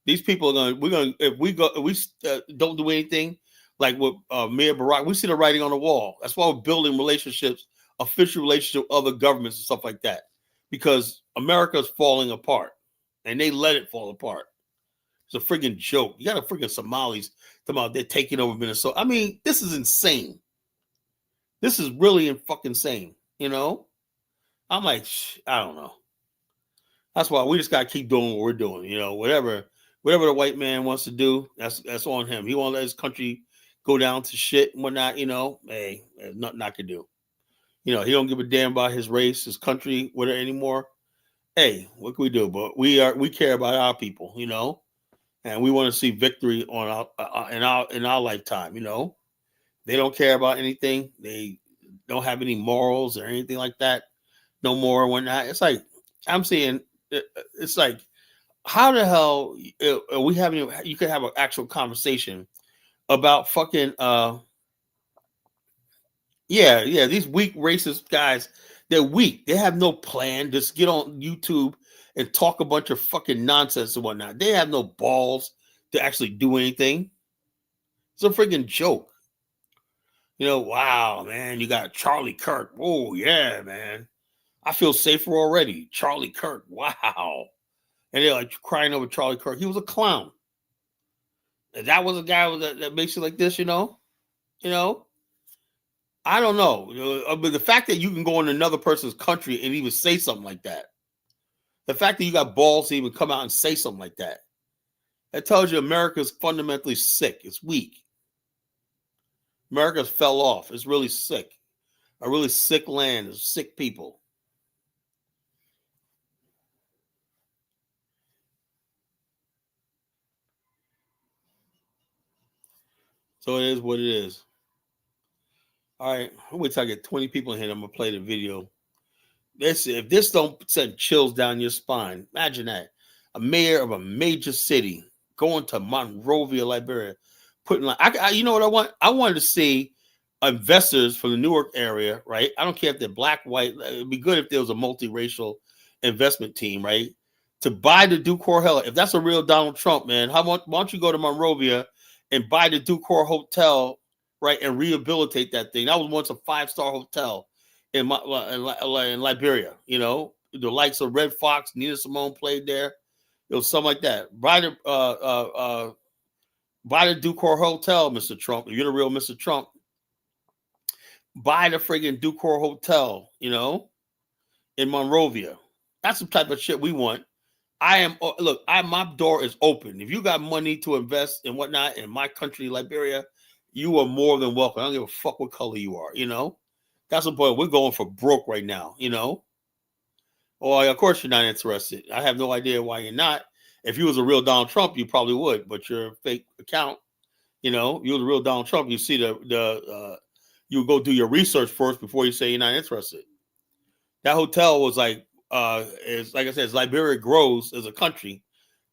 These people are if we don't do anything, like with Mayor Baraka, we see the writing on the wall. That's why we're building relationships, official relationships with other governments and stuff like that. Because America's falling apart, and they let it fall apart. It's a freaking joke. You got a freaking Somalis talking about they're taking over Minnesota. I mean, this is insane. This is really fucking insane. I'm like, I don't know. That's why we just gotta keep doing what we're doing. Whatever the white man wants to do, that's on him. He won't let his country go down to shit and whatnot. Hey, there's nothing I can do. He don't give a damn about his race, his country, whatever anymore. Hey, what can we do? But we care about our people, and we want to see victory on in our lifetime. They don't care about anything. They don't have any morals or anything like that. No more when that. It's like I'm saying. It's like, how the hell are we having? You could have an actual conversation about fucking. Yeah. These weak racist guys. They're weak. They have no plan. Just get on YouTube and talk a bunch of fucking nonsense and whatnot. They have no balls to actually do anything. It's a freaking joke. Wow, man, you got Charlie Kirk. Oh, yeah, man. I feel safer already. Charlie Kirk. Wow. And they're like crying over Charlie Kirk. He was a clown. And that was a guy that makes it like this, I don't know. But the fact that you can go in another person's country and even say something like that, The fact that you got balls to even come out and say something like that tells you America's fundamentally sick. It's weak. America's fell off. It's really sick. A really sick land. There's sick people. So it is what it is. All right. I'm wait till I get 20 people in here. I'm gonna play the video. If this don't send chills down your spine, imagine that. A mayor of a major city going to Monrovia, Liberia, putting like you know what I want? I wanted to see investors from the Newark area, right? I don't care if they're black, white. It'd be good if there was a multiracial investment team, right? To buy the Ducor Hotel. If that's a real Donald Trump, man, why don't you go to Monrovia and buy the Ducor Hotel, right, and rehabilitate that thing? That was once a 5-star hotel in Liberia, you know, the likes of Red Fox, Nina Simone played there. It was something like that. Buy the Ducor Hotel, Mr. Trump. If you're the real Mr. Trump, buy the friggin' Ducor Hotel, you know, in Monrovia. That's the type of shit we want. My door is open. If you got money to invest and whatnot in my country, Liberia, you are more than welcome. I don't give a fuck what color you are, you know. That's the point. We're going for broke right now, you know. Well, of course you're not interested. I have no idea why you're not. If you was a real Donald Trump, you probably would, but you're a fake account. You know, you was a real Donald Trump. You see you go do your research first before you say you're not interested. That hotel was like I said, as Liberia grows as a country,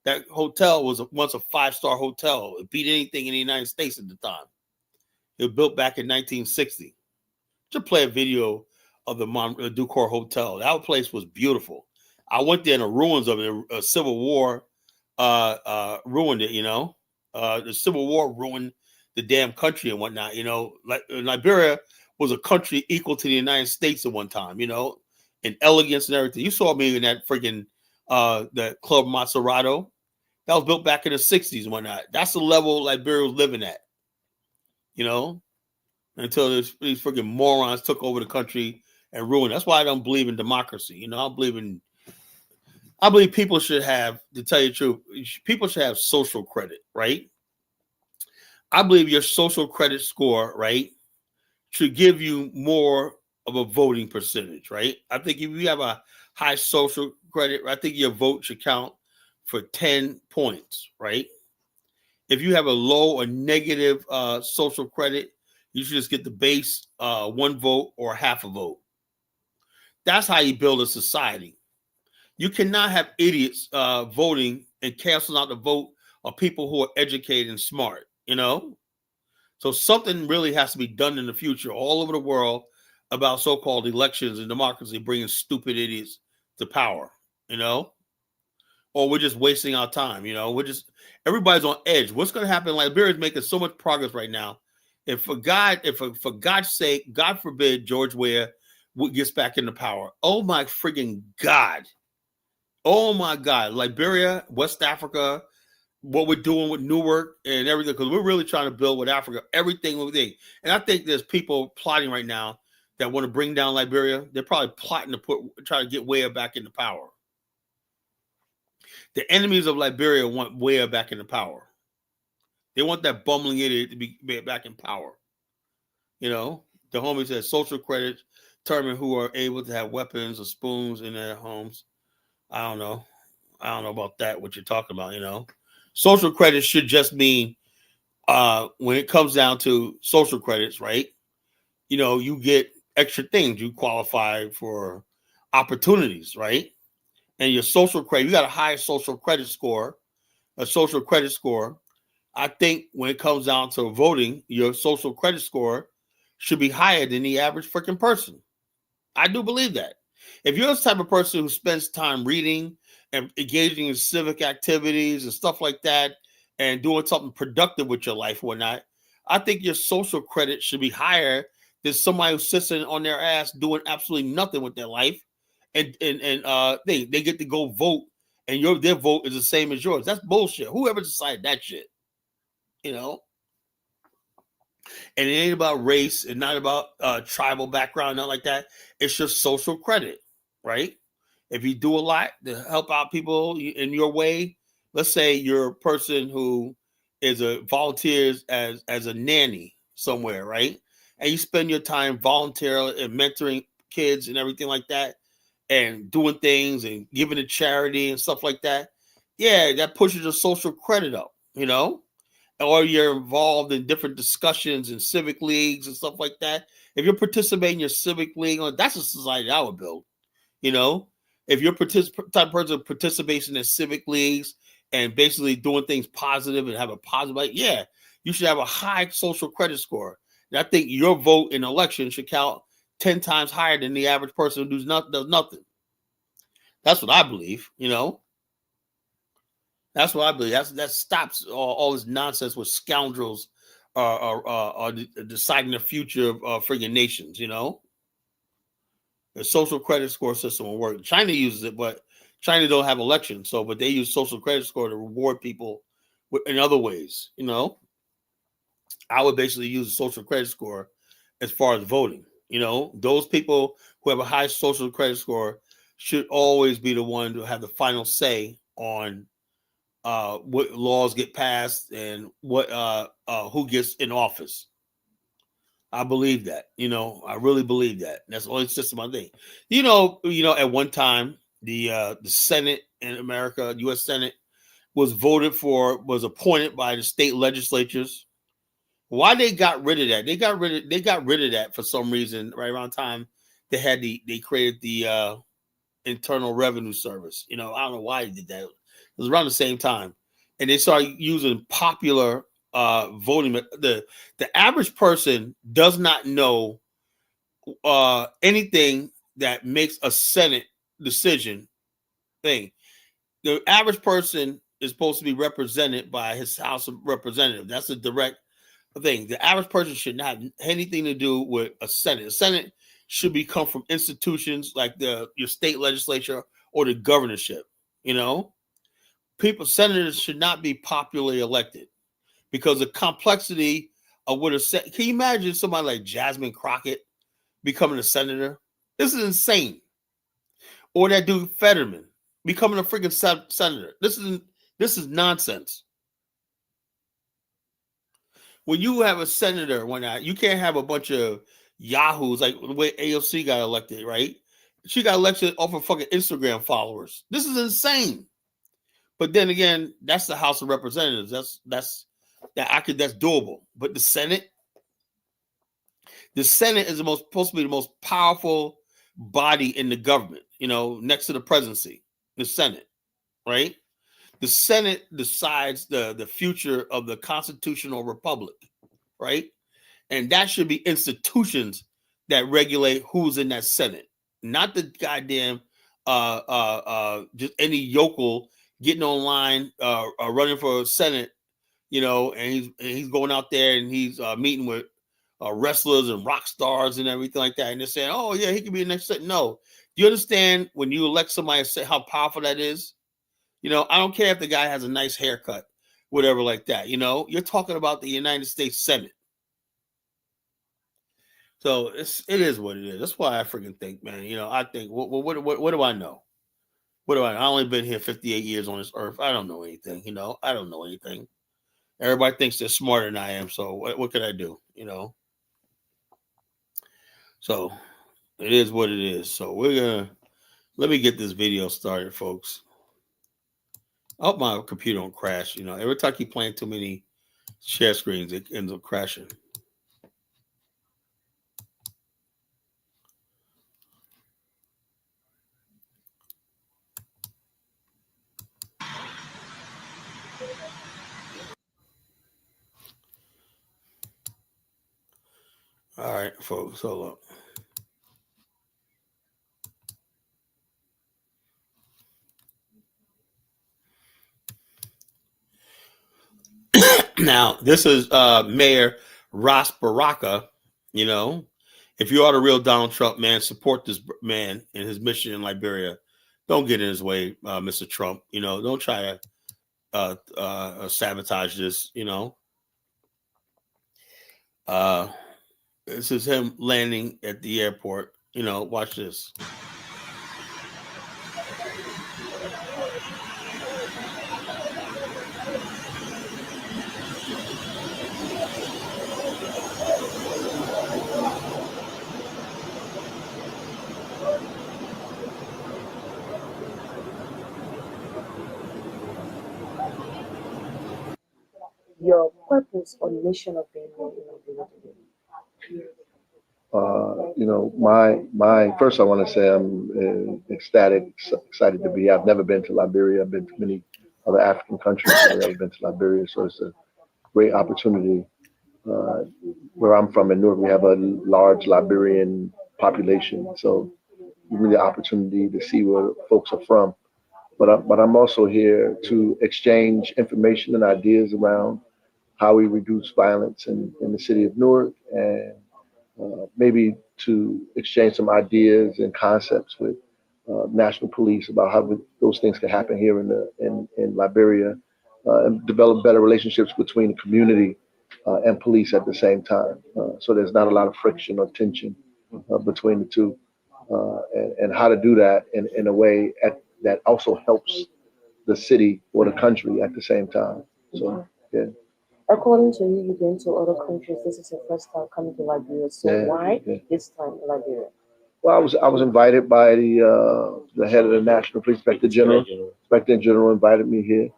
that hotel was once a 5-star hotel. It beat anything in the United States at the time. It was built back in 1960. To play a video of the Ducor Hotel. That place was beautiful. I went there in the ruins of it. A Civil War ruined it, you know. The Civil War ruined the damn country and whatnot, you know. Like Liberia was a country equal to the United States at one time, you know, in elegance and everything. You saw me in that freaking the Club Maserati. That was built back in the 60s and whatnot. That's the level Liberia was living at, you know, until these freaking morons took over the country and ruined. That's why I don't believe in democracy. You know, I believe people should have, to tell you the truth, people should have social credit, right? I believe your social credit score, right, should give you more of a voting percentage, right? I think if you have a high social credit, I think your vote should count for 10 points, right? If you have a low or negative social credit, you should just get the base 1 vote or half a vote. That's how you build a society. You cannot have idiots voting and canceling out the vote of people who are educated and smart, you know? So something really has to be done in the future all over the world about so-called elections and democracy bringing stupid idiots to power, you know? Or we're just wasting our time, you know? Everybody's on edge. What's going to happen? Liberia is making so much progress right now. For God's sake, God forbid George Weah gets back into power. Oh my friggin' God. Oh my God. Liberia, West Africa, what we're doing with Newark and everything, because we're really trying to build with Africa, everything. And I think there's people plotting right now that want to bring down Liberia. They're probably plotting to try to get Weah back into power. The enemies of Liberia want Weah back into power. They want that bumbling idiot to be back in power. You know, the homie says social credit determine who are able to have weapons or spoons in their homes. I don't know about that, what you're talking about, you know. Social credit should just mean when it comes down to social credits, right? You know, you get extra things. You qualify for opportunities, right? And your social credit, you got a high social credit score, a social credit score. I think when it comes down to voting, your social credit score should be higher than the average freaking person. I do believe that. If you're the type of person who spends time reading and engaging in civic activities and stuff like that, and doing something productive with your life or whatnot, I think your social credit should be higher than somebody who sits on their ass doing absolutely nothing with their life, and they get to go vote, and their vote is the same as yours. That's bullshit. Whoever decided that shit, you know. And it ain't about race and not about tribal background, not like that. It's just social credit, right? If you do a lot to help out people in your way, let's say you're a person who is a volunteers as a nanny somewhere, right? And you spend your time voluntarily and mentoring kids and everything like that, and doing things and giving to charity and stuff like that. Yeah, that pushes your social credit up, or you're involved in different discussions and civic leagues and stuff like that. If you're participating in your civic league, that's a society I would build. You know, if you're type of person who participates in the civic leagues and basically doing things positive and have a positive, yeah, you should have a high social credit score. And I think your vote in election should count 10 times higher than the average person who does nothing. That's what I believe. That's what I believe. That stops all this nonsense with scoundrels are deciding the future of friggin' nations. The social credit score system will work. China uses it, but China don't have elections, but they use social credit score to reward people in other ways. I would basically use a social credit score as far as voting. Those people who have a high social credit score should always be the one to have the final say on what laws get passed and what who gets in office. I believe that. I really believe that. That's the only system I think. At one time the Senate in America, U.S. Senate, was appointed by the state legislatures. Why they got rid of that? They got rid of that for some reason. Right around time they created the Internal Revenue Service. I don't know why they did that. It was around the same time, and they started using popular voting. The average person does not know anything that makes a Senate decision thing. The average person is supposed to be represented by his House of Representatives. That's a direct thing. The average person should not have anything to do with a Senate. A Senate should come from institutions like your state legislature or the governorship. Senators should not be popularly elected because the complexity of what can you imagine somebody like Jasmine Crockett becoming a senator? This is insane. Or that dude Fetterman becoming a freaking senator. This is nonsense. When you have a senator, you can't have a bunch of yahoos like the way AOC got elected, right? She got elected off of fucking Instagram followers. This is insane. But then again, that's the House of Representatives. That's doable. But the Senate is supposed to be the most powerful body in the government. Next to the presidency, the Senate, right? The Senate decides the future of the constitutional republic, right? And that should be institutions that regulate who's in that Senate, not the goddamn just any yokel getting online running for Senate, and he's going out there and he's meeting with wrestlers and rock stars and everything like that, and they're saying, "Oh yeah, he could be the next Senate." No, do you understand when you elect somebody, say how powerful that is? I don't care if the guy has a nice haircut, whatever like that. You're talking about the United States Senate. So it is what it is. That's why I freaking think, man. I think, what do I know? What do I? I only been here 58 years on this earth. I don't know anything. I don't know anything. Everybody thinks they're smarter than I am. So what can I do? So it is what it is. So let me get this video started, folks. I hope my computer don't crash. Every time I keep playing too many share screens, it ends up crashing. All right, folks, hold up. Now, this is Mayor Ras Baraka. If you are the real Donald Trump, man, support this man in his mission in Liberia. Don't get in his way, Mr. Trump. Don't try to sabotage this. This is him landing at the airport. Watch this. your purpose or mission of being here in Liberia today? My first, I want to say I'm ecstatic, excited to be here. I've never been to Liberia. I've been to many other African countries, but I've never been to Liberia. So it's a great opportunity. Uh, where I'm from in Newark, we have a large Liberian population. So really the opportunity to see where folks are from. But I'm also here to exchange information and ideas around how we reduce violence in the city of Newark, and maybe to exchange some ideas and concepts with national police about how those things can happen here in Liberia, and develop better relationships between the community and police at the same time. So there's not a lot of friction or tension between the two, and how to do that in a way that also helps the city or the country at the same time. So yeah. According to you, you've been to other countries. This is your first time coming to Liberia. So Yeah, why yeah. this time in Liberia? Well, I was invited by the head of the National Police, Inspector General. Inspector General invited me here.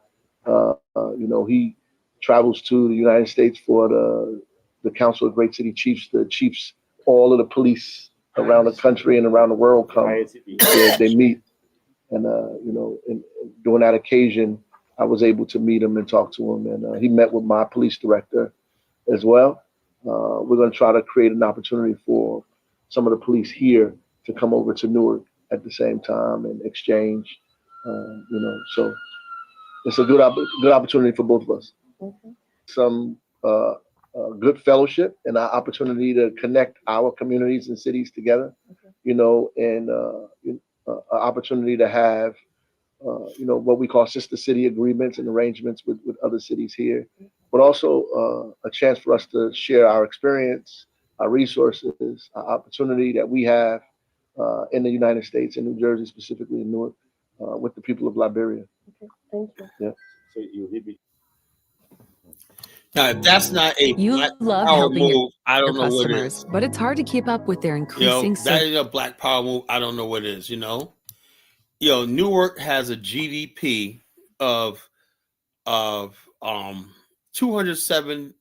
He travels to the United States for the Council of Great City Chiefs. The chiefs, all of the police around the country and around the world come. They meet, and during that occasion, I was able to meet him and talk to him, and he met with my police director as well. We're going to try to create an opportunity for some of the police here to come over to Newark at the same time and exchange. So it's a good opportunity for both of us. Okay. Some good fellowship and an opportunity to connect our communities and cities together. Okay. And an opportunity to have what we call sister city agreements and arrangements with other cities here, but also a chance for us to share our experience, our resources, our opportunity that we have in the United States, in New Jersey, specifically in Newark, with the people of Liberia. Okay. Thank you. Yeah. Now, if that's not a You black love power helping your move, I don't know what customers, is. but it's hard to keep up with their You know, increasing that search. is a black power move. I don't know what it is. Newark has a GDP of of $207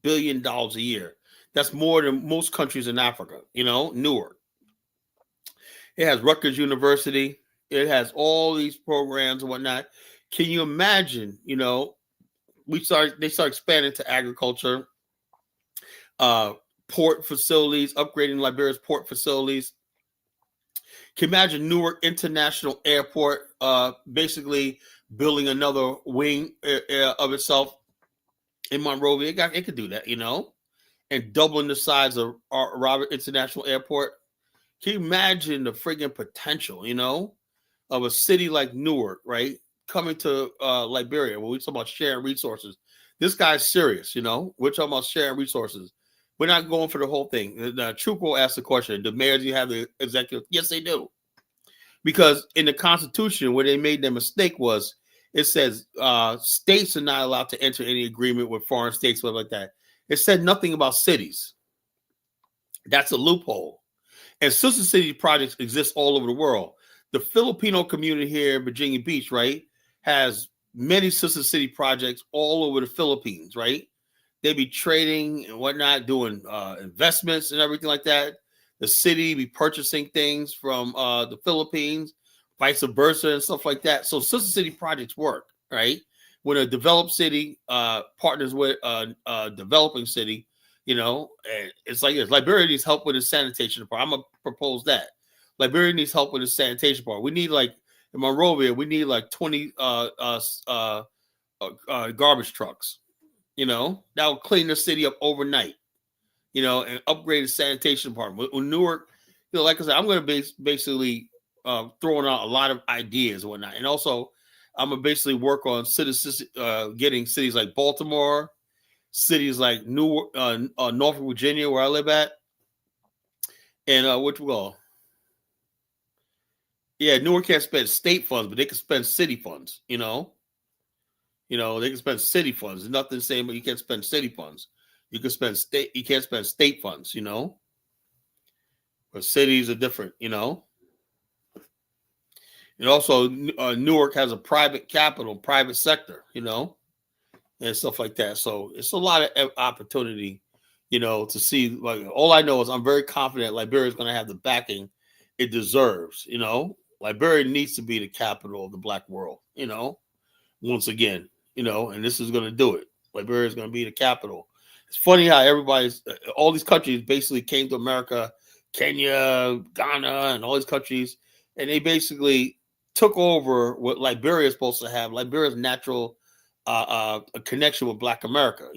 billion a year. That's more than most countries in Africa. Newark. It has Rutgers University. It has all these programs and whatnot. Can you imagine? They start expanding to agriculture, uh, port facilities, upgrading Liberia's port facilities. Can you imagine Newark International Airport, basically building another wing of itself in Monrovia? It could do that, and doubling the size of Robert International Airport. Can you imagine the friggin' potential, of a city like Newark, right? Coming to Liberia, when we talk about sharing resources. This guy's serious, We're talking about sharing resources. We're not going for the whole thing. The Trooper asked the question, do mayors have the executive? Yes, they do. Because in the Constitution, where they made their mistake was, it says states are not allowed to enter any agreement with foreign states, stuff like that. It said nothing about cities. That's a loophole. And sister city projects exist all over the world. The Filipino community here in Virginia Beach, right, has many sister city projects all over the Philippines, right? They be trading and whatnot, doing investments and everything like that. The city be purchasing things from the Philippines, vice versa, and stuff like that. So sister city projects work, right? When a developed city partners with a developing city, and it's like this. Liberia needs help with its sanitation part. I'm gonna propose that. Liberia needs help with its sanitation part. We need, like, in Monrovia, we need like 20 garbage trucks. That will clean the city up overnight. And upgrade the sanitation department. With Newark, like I said, I'm going to basically throwing out a lot of ideas and whatnot, and also I'm gonna basically work on getting cities like Baltimore, cities like Newark, Norfolk, Virginia, where I live at, and which will, yeah, Newark can't spend state funds, but they can spend city funds. They can spend city funds. There's nothing saying, but you can't spend city funds. You can spend state. You can't spend state funds. But cities are different. And also, Newark has a private capital, private sector. and stuff like that. So it's a lot of opportunity, to see. Like, all I know is I'm very confident Liberia is going to have the backing it deserves. Liberia needs to be the capital of the Black world. Once again, and this is going to do it. Liberia is going to be the capital. It's funny how all these countries basically came to America, Kenya, Ghana, and all these countries, and they basically took over what Liberia is supposed to have. Liberia's natural a connection with Black America,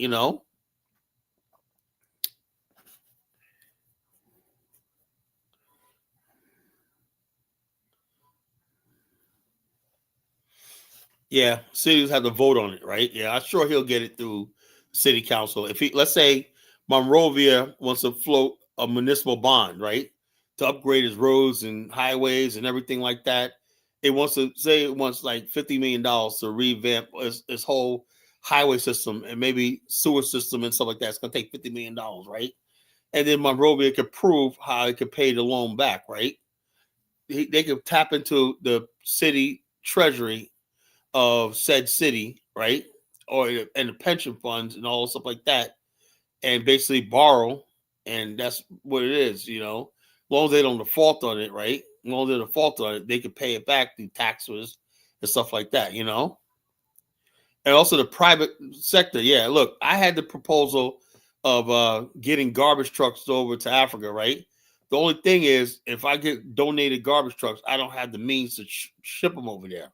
Yeah, cities have to vote on it, right? Yeah, I'm sure he'll get it through city council. If let's say Monrovia wants to float a municipal bond, right, to upgrade its roads and highways and everything like that. It wants like $50 million to revamp its whole highway system and maybe sewer system and stuff like that. It's going to take $50 million, right? And then Monrovia could prove how it could pay the loan back, right? They could tap into the city treasury of said city, right? And the pension funds and all stuff like that, and basically borrow, and that's what it is, As long as they don't default on it, right? As long as they default on it, they can pay it back through taxes and stuff like that, And also the private sector. Yeah, look, I had the proposal of getting garbage trucks over to Africa, right? The only thing is, if I get donated garbage trucks, I don't have the means to ship them over there.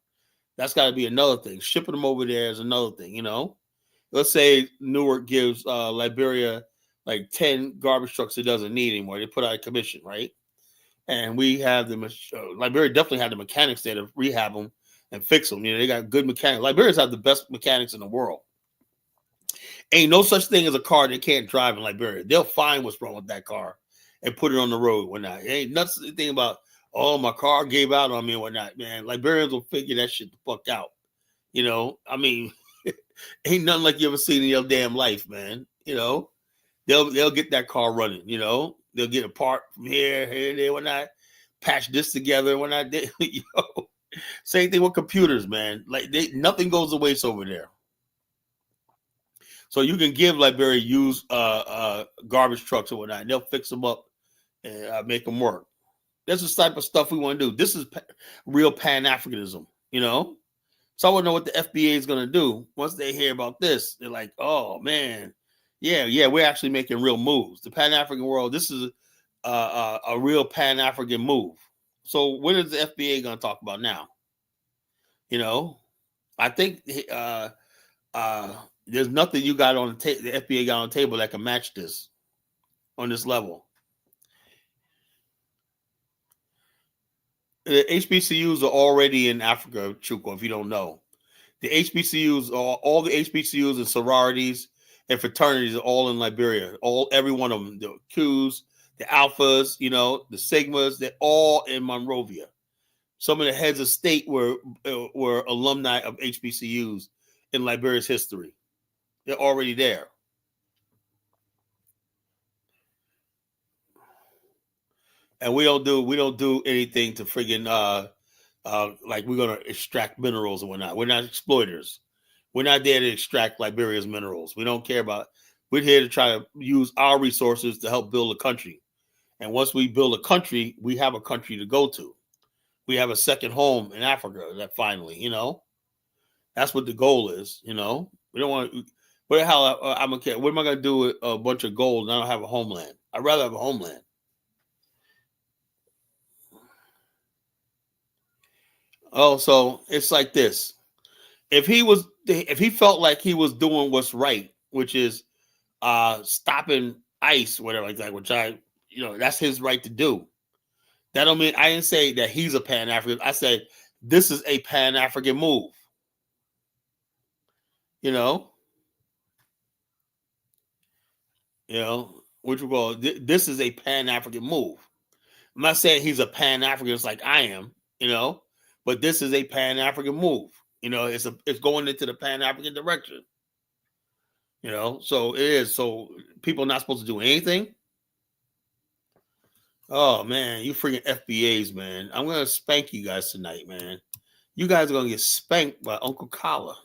That's got to be another thing. Shipping them over there is another thing, Let's say Newark gives Liberia like 10 garbage trucks it doesn't need anymore. They put out a commission, right? And we have Liberia definitely had the mechanics there to rehab them and fix them. They got good mechanics. Liberians have the best mechanics in the world. Ain't no such thing as a car they can't drive in Liberia. They'll find what's wrong with that car and put it on the road when not. It ain't nothing about, oh, my car gave out on me and whatnot, man. Liberians will figure that shit the fuck out. I mean, ain't nothing like you ever seen in your damn life, man. They'll get that car running, They'll get a part from here, there, whatnot, patch this together, whatnot. Same thing with computers, man. Like nothing goes to waste over there. So you can give Liberia used garbage trucks or whatnot, and they'll fix them up and make them work. That's the type of stuff we want to do. This is real Pan-Africanism, So I want to know what the FBA is going to do once they hear about this. They're like, oh, man, yeah, we're actually making real moves. The Pan-African world, this is a real Pan-African move. So what is the FBA going to talk about now? I think there's nothing you got on the FBA got on the table that can match this on this level. The HBCUs are already in Africa, Chuko, if you don't know. The HBCUs, all the HBCUs and sororities and fraternities are all in Liberia. Every one of them. The Qs, the Alphas, the Sigmas, they're all in Monrovia. Some of the heads of state were alumni of HBCUs in Liberia's history. They're already there. And we don't do anything to friggin' like we're gonna extract minerals and whatnot. We're not exploiters. We're not there to extract Liberia's minerals. We don't care about. We're here to try to use our resources to help build a country. And once we build a country, we have a country to go to. We have a second home in Africa. That finally, that's what the goal is. We don't want. What the hell? I'm okay. What am I gonna do with a bunch of gold and I don't have a homeland? I'd rather have a homeland. Oh, so it's like this. If he felt like he was doing what's right, which is stopping ICE, whatever like that, which that's his right to do. That don't mean I didn't say that he's a Pan-African. I said this is a Pan-African move. Which we call this is a Pan-African move. I'm not saying he's a Pan-Africanist like I am, but this is a Pan-African move. It's going into the Pan-African direction. So it is. So people are not supposed to do anything. Oh man, you freaking FBAs, man. I'm gonna spank you guys tonight, man. You guys are gonna get spanked by Uncle Kala,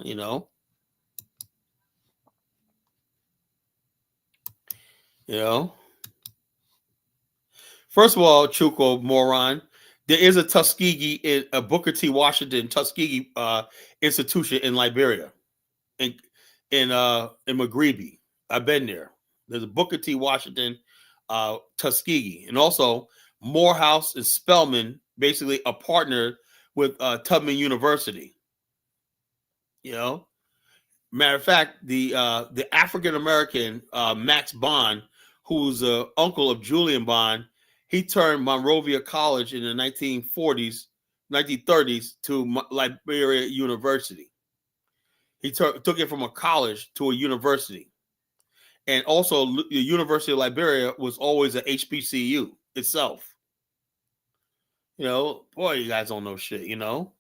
You know, first of all, Chuko moron, there is a Tuskegee in a Booker T. Washington Tuskegee institution in Liberia, in in Maghrebe. I've been there. There's a Booker T. Washington Tuskegee, and also Morehouse and Spelman basically are partnered with Tubman University. You know, matter of fact, the African American Max Bond, who's the uncle of Julian Bond, he turned Monrovia College in the 1940s, 1930s to Liberia University. He took it from a college to a university. And also, the University of Liberia was always an HBCU itself. You know, boy, you guys don't know shit, you know?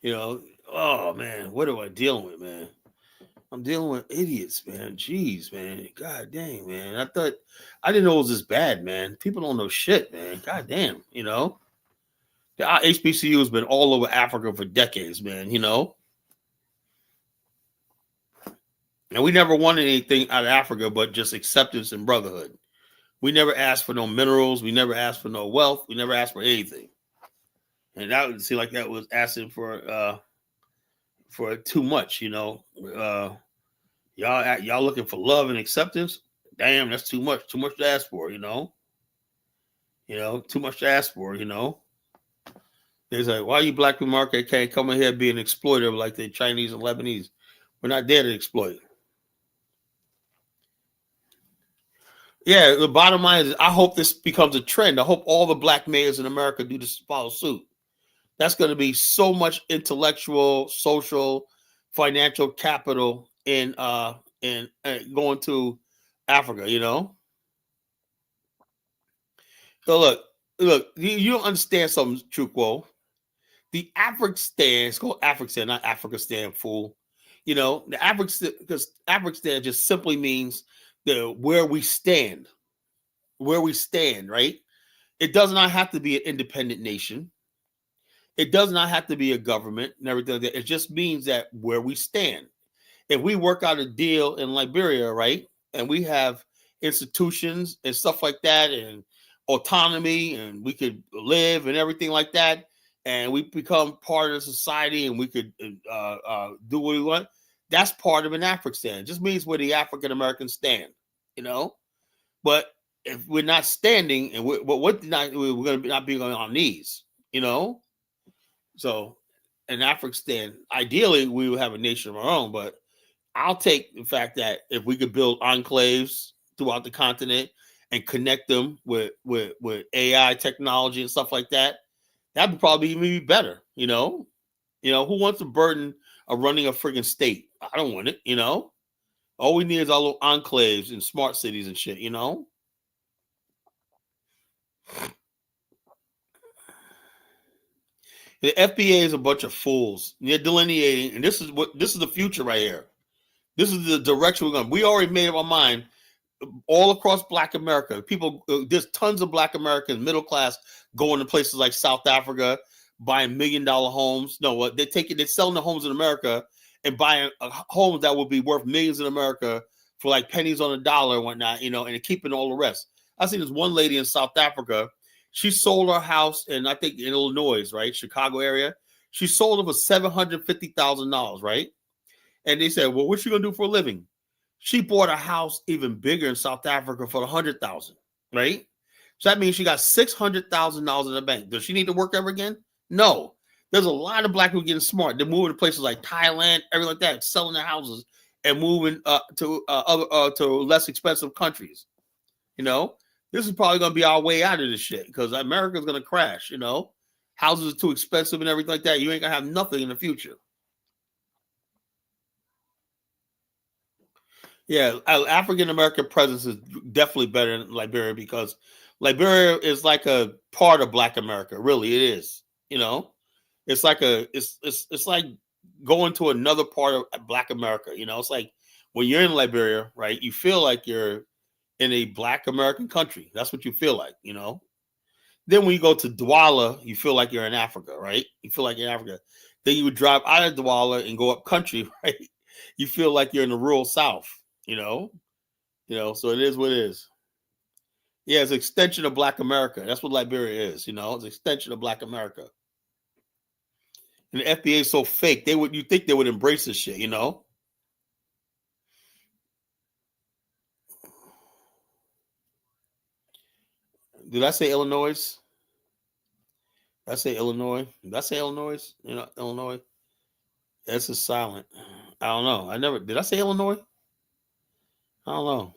You know, oh, man, what am I dealing with, man? I'm dealing with idiots, man. Jeez, man. God dang, man. I didn't know it was this bad, man. People don't know shit, man. God damn, you know? The HBCU has been all over Africa for decades, man, you know? And we never wanted anything out of Africa but just acceptance and brotherhood. We never asked for no minerals. We never asked for no wealth. We never asked for anything. And that would seem like that was asking for too much, you know. Y'all looking for love and acceptance? Damn, that's too much. Too much to ask for, you know. You know, too much to ask for, you know. It's like, why you black people market can't come in here being exploited like the Chinese and Lebanese? We're not there to exploit. Yeah, the bottom line is I hope this becomes a trend. I hope all the black mayors in America do this, follow suit. That's going to be so much intellectual, social, financial capital in going to Africa, you know. So look, you don't understand something, Chukwo. The African, it's called African, not Africanistan, fool. You know, the African, because African just simply means where we stand, right? It does not have to be an independent nation. It does not have to be a government and everything like that. It just means that where we stand. If we work out a deal in Liberia, right, and we have institutions and stuff like that and autonomy and we could live and everything like that, and we become part of society and we could do what we want, that's part of an African. It just means where the African Americans stand, you know. But if we're not standing and we're going to not be on our knees, you know. So in African, ideally we would have a nation of our own, but I'll take the fact that if we could build enclaves throughout the continent and connect them with AI technology and stuff like that, that would probably even be better, you know. You know, who wants the burden of running a friggin' state? I don't want it, you know. All we need is our little enclaves and smart cities and shit, you know. The FBA is a bunch of fools. They're delineating, and this is the future right here. This is the direction we're going. We already made up our mind. All across Black America, people, there's tons of Black Americans, middle class, going to places like South Africa, buying $1 million homes. No, they're selling the homes in America and buying homes that will be worth millions in America for like pennies on a dollar and whatnot, you know, and keeping all the rest. I see this one lady in South Africa. She sold her house, and I think in Illinois, right, Chicago area. She sold it for $750,000, right? And they said, "Well, what's she gonna do for a living?" She bought a house even bigger in South Africa for $100,000, right? So that means she got $600,000 in the bank. Does she need to work ever again? No. There's a lot of Black people getting smart. They're moving to places like Thailand, everything like that, selling their houses and moving to less expensive countries. You know, this is probably going to be our way out of this shit because America's going to crash. You know, houses are too expensive and everything like that. You ain't gonna have nothing in the future. Yeah, African American presence is definitely better in Liberia because Liberia is like a part of Black America. Really, it is. You know, it's like it's like going to another part of Black America. You know, it's like when you're in Liberia, right? You feel like you're in a Black American country. That's what you feel like. You know. Then when you go to Douala, you feel like you're in Africa, right? You feel like you're in Africa. Then you would drive out of Douala and go up country, right? You feel like you're in the rural South. You know. So it is what it is. Yeah, it's an extension of Black America. That's what Liberia is. You know, it's an extension of Black America. And the FBA is so fake. You think they would embrace this shit. You know. Did I say Illinois? Did I say Illinois? Did I say Illinois? You know, Illinois. That's a silent. I don't know. I never did. I say Illinois? I don't know.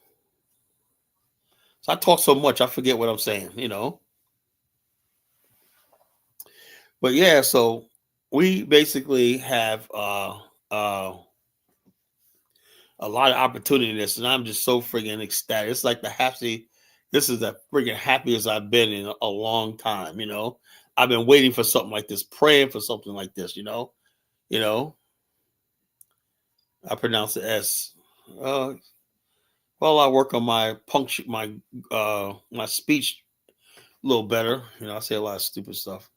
So I talk so much, I forget what I'm saying. You know. But yeah, so we basically have a lot of opportunity in this, and I'm just so friggin' ecstatic. It's like this is the friggin' happiest I've been in a long time. You know, I've been waiting for something like this, praying for something like this. You know. I pronounce the S. Well, I work on my my speech a little better. You know, I say a lot of stupid stuff.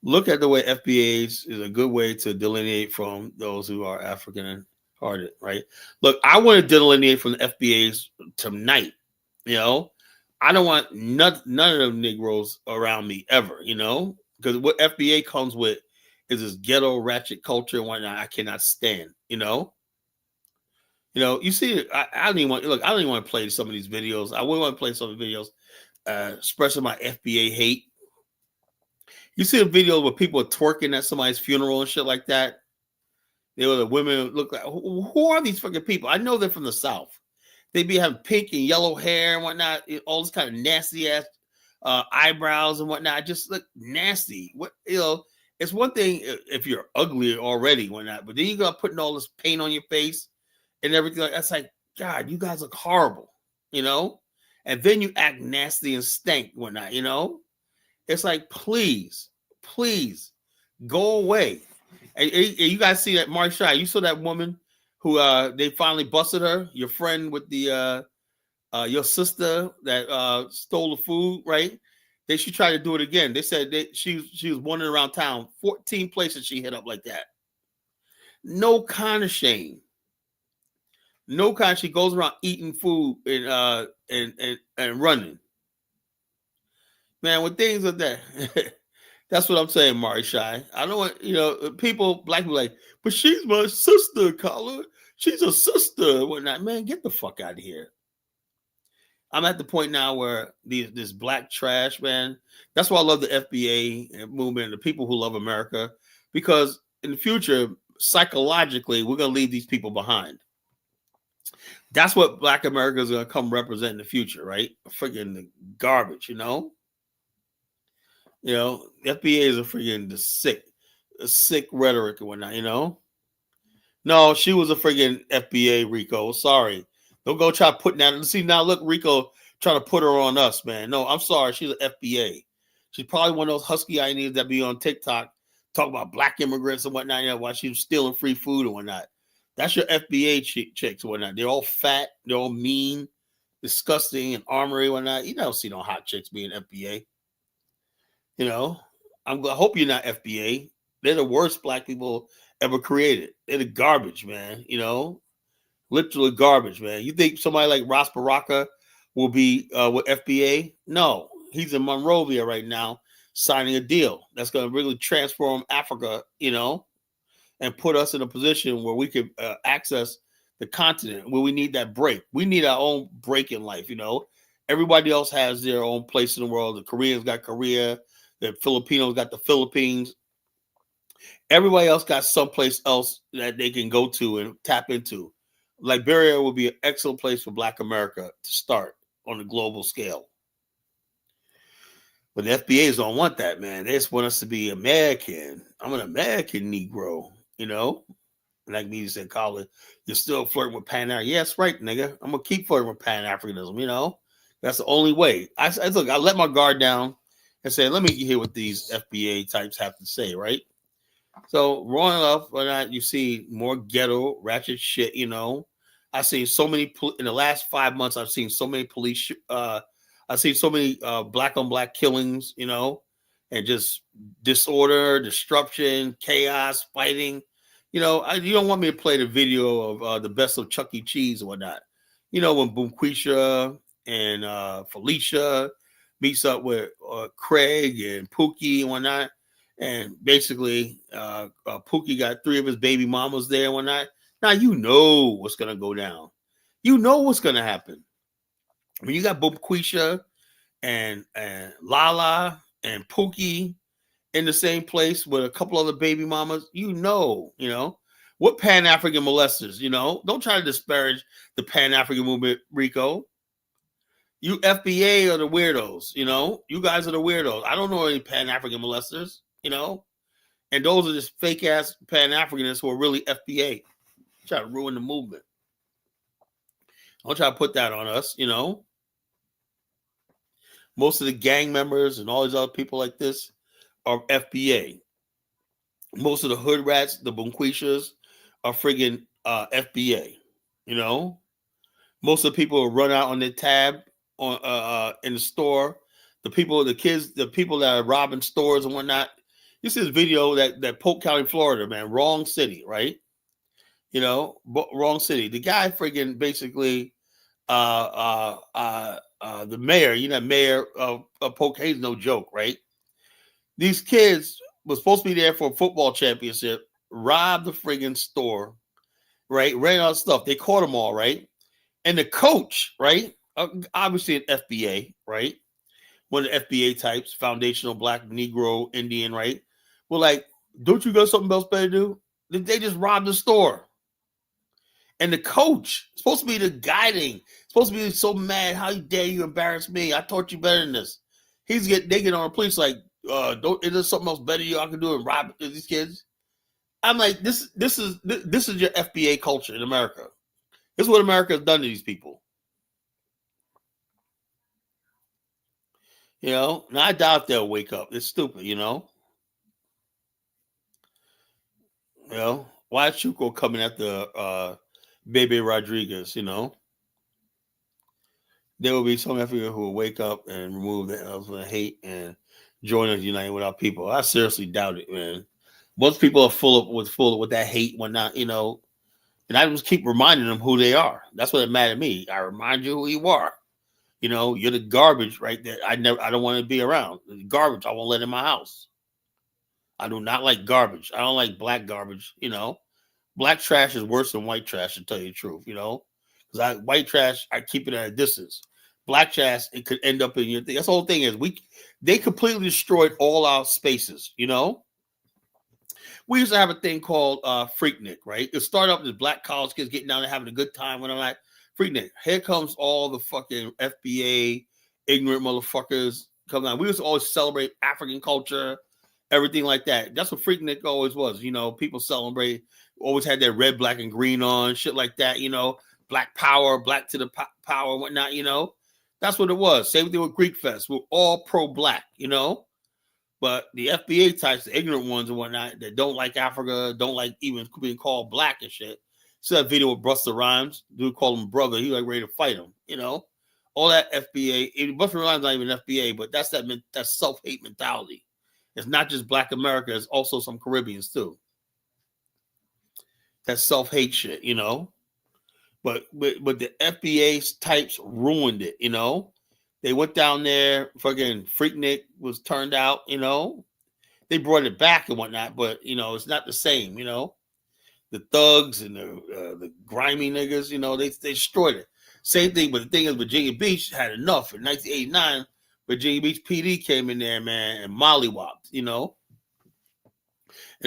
Look at the way FBAs is a good way to delineate from those who are African hearted, right? Look, I want to delineate from the FBAs tonight. You know, I don't want none of them Negroes around me ever. You know, because what FBA comes with is this ghetto ratchet culture and whatnot. I cannot stand. You see, I don't even want look. I don't even want to play some of these videos. I wouldn't want to play some of the videos expressing my FBA hate. You see the videos where people are twerking at somebody's funeral and shit like that. The women look like, who are these fucking people? I know they're from the South. They be having pink and yellow hair and whatnot, all this kind of nasty ass eyebrows and whatnot. Just look nasty. It's one thing if you're ugly already, whatnot, but then you got putting all this paint on your face and everything. That's like, God, you guys look horrible, and then you act nasty and stink, whatnot, It's like, please go away. And you guys see that Marsha? You saw that woman who they finally busted her. Your friend with the your sister that stole the food, right? They should try to do it again. They said she was wandering around town, 14 places she hit up like that. No kind of shame. No kind. She goes around eating food and running. Man, with things like that. That's what I'm saying, Mari Shy. I don't want, black people like, but she's my sister, Carla. She's a sister. Whatnot. Man, get the fuck out of here. I'm at the point now where this black trash, man. That's why I love the FBA movement, the people who love America, because in the future, psychologically, we're gonna leave these people behind. That's what Black America is gonna come represent in the future, right? Freaking garbage, FBA is a freaking sick rhetoric and whatnot, No, she was a freaking FBA, Rico. Sorry. Don't go try putting that. See, now look, Rico trying to put her on us, man. No, I'm sorry. She's an FBA. She's probably one of those husky ideas that be on TikTok, talk about black immigrants and whatnot, while she was stealing free food and whatnot. That's your FBA chicks and whatnot. They're all fat. They're all mean, disgusting, and armory and whatnot. You don't see no hot chicks being FBA. I hope you're not FBA. They're the worst black people ever created. They're the garbage, man. Literally garbage, man. You think somebody like Ras Baraka will be with FBA? No, he's in Monrovia right now signing a deal that's going to really transform Africa, and put us in a position where we can access the continent where we need that break. We need our own break in life, Everybody else has their own place in the world. The Koreans got Korea. The Filipinos got the Philippines. Everybody else got someplace else that they can go to and tap into. Liberia will be an excellent place for Black America to start on a global scale. But the FBAs don't want that, man. They just want us to be American. I'm an American Negro, Like me said, Colin, you're still flirting with Pan-Africanism. Yes, right, nigga. I'm going to keep flirting with Pan-Africanism, That's the only way. I let my guard down and say, let me hear what these FBA types have to say, right? So, wrong enough or not, you see more ghetto, ratchet shit, I've seen so many, in the last 5 months, I've seen so many police, I've seen so many black on black killings, and just disorder, disruption, chaos, fighting. You don't want me to play the video of the best of Chuck E. Cheese or whatnot. You know, when Boomquisha and Felicia meets up with Craig and Pookie and whatnot, and basically Pookie got 3 of his baby mamas there and whatnot. Now you know what's gonna go down. You know what's gonna happen. When you got Boomquisha and Lala and Pookie in the same place with a couple other baby mamas, you know, what Pan-African molesters, don't try to disparage the Pan-African movement, Rico. You FBA are the weirdos, you guys are the weirdos. I don't know any Pan-African molesters, and those are just fake ass Pan-Africanists who are really FBA. Try to ruin the movement. Don't try to put that on us, Most of the gang members and all these other people like this are FBA. Most of the hood rats, the Bonquishas, are friggin' FBA. Most of the people who run out on their tab on in the store, the kids, the people that are robbing stores and whatnot. This is video that Polk County, Florida, man, wrong city, right? Wrong city. The guy friggin' basically the mayor, mayor of Polk County is no joke, right? These kids was supposed to be there for a football championship, robbed the friggin' store, right? Ran out of stuff. They caught them all, right? And the coach, right? Obviously an FBA, right? One of the FBA types, foundational black, Negro, Indian, right? Well, like, don't you got something else better to do? They just robbed the store. And the coach, supposed to be the guiding, supposed to be so mad. How dare you embarrass me? I taught you better than this. They get on the police like, is there something else better I can do and rob these kids? I'm like, this is your FBA culture in America. This is what America has done to these people. Now I doubt they'll wake up. It's stupid, why is Chuco coming after Bebe Rodriguez, There will be some African who will wake up and remove the hate and join us united with our people. I seriously doubt it, man. Most people are full of that hate when not, and I just keep reminding them who they are. That's what it matters to me. I remind you who you are. You're the garbage right there. I don't want to be around. The garbage I won't let in my house. I do not like garbage. I don't like black garbage, Black trash is worse than white trash, to tell you the truth, Because white trash, I keep it at a distance. Black trash, it could end up in your thing. That's the whole thing is they completely destroyed all our spaces, We used to have a thing called Freaknik, right? It started off as black college kids getting down and having a good time when I'm like, Freaknik, here comes all the fucking FBA ignorant motherfuckers coming out. We used to always celebrate African culture, everything like that. That's what Freaknik always was. People celebrate, always had their red, black, and green on, shit like that, Black power, black to the power, whatnot, That's what it was. Same thing with Greek Fest. We're all pro-black, But the FBA types, the ignorant ones and whatnot, that don't like Africa, don't like even being called black and shit. So that video with Busta Rhymes, dude called him brother. He like ready to fight him, All that FBA. Busta Rhymes not even FBA, but that's that self-hate mentality. It's not just Black America. It's also some Caribbeans too. That self-hate shit, But the FBA types ruined it, They went down there, fucking Freaknik was turned out, They brought it back and whatnot, but it's not the same, The thugs and the grimy niggas, they destroyed it. Same thing, but the thing is, Virginia Beach had enough in 1989. Virginia Beach PD came in there, man, and mollywopped, They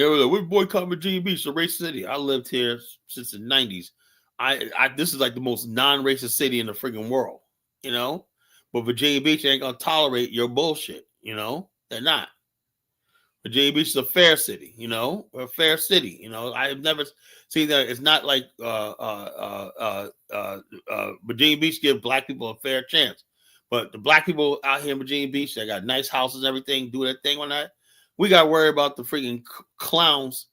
were like, we're boycotting Virginia Beach, the racist city. I lived here since the 90s. This is like the most non-racist city in the freaking world, But Virginia Beach ain't gonna tolerate your bullshit, They're not. Virginia Beach is a fair city, a fair city, I've never seen that. It's not like Virginia Beach give black people a fair chance, but the black people out here in Virginia Beach, they got nice houses and everything, do that thing on that. We got to worry about the freaking clowns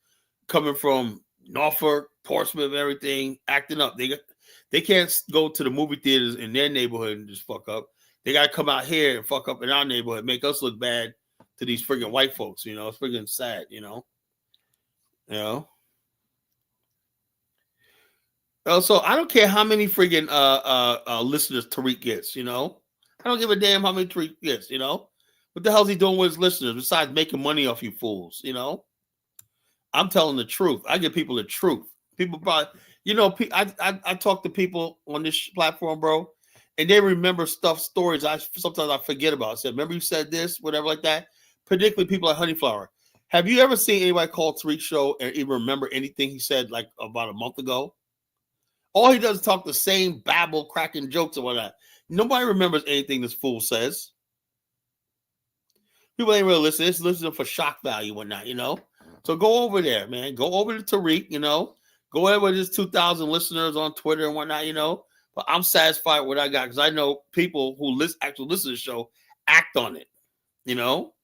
coming from Norfolk, Portsmouth, and everything, acting up. They can't go to the movie theaters in their neighborhood and just fuck up. They got to come out here and fuck up in our neighborhood, make us look bad to these freaking white folks. It's freaking sad. So I don't care how many friggin' listeners Tariq gets, you know? I don't give a damn how many Tariq gets, you know? What the hell's he doing with his listeners besides making money off you fools, you know? I'm telling the truth. I give people the truth. People probably, you know, I talk to people on this platform, bro, and they remember stories sometimes I forget about. I said, remember you said this, whatever like that. Particularly people like Honeyflower. Have you ever seen anybody call Tariq show and even remember anything he said like about a month ago? All he does is talk the same babble, cracking jokes and whatnot. Nobody remembers anything this fool says. People ain't really listening. It's listening for shock value and whatnot, you know? So go over there, man. Go over to Tariq, you know? Go ahead with his 2,000 listeners on Twitter and whatnot, you know? But I'm satisfied with what I got because I know people who actually listen to the show act on it, you know?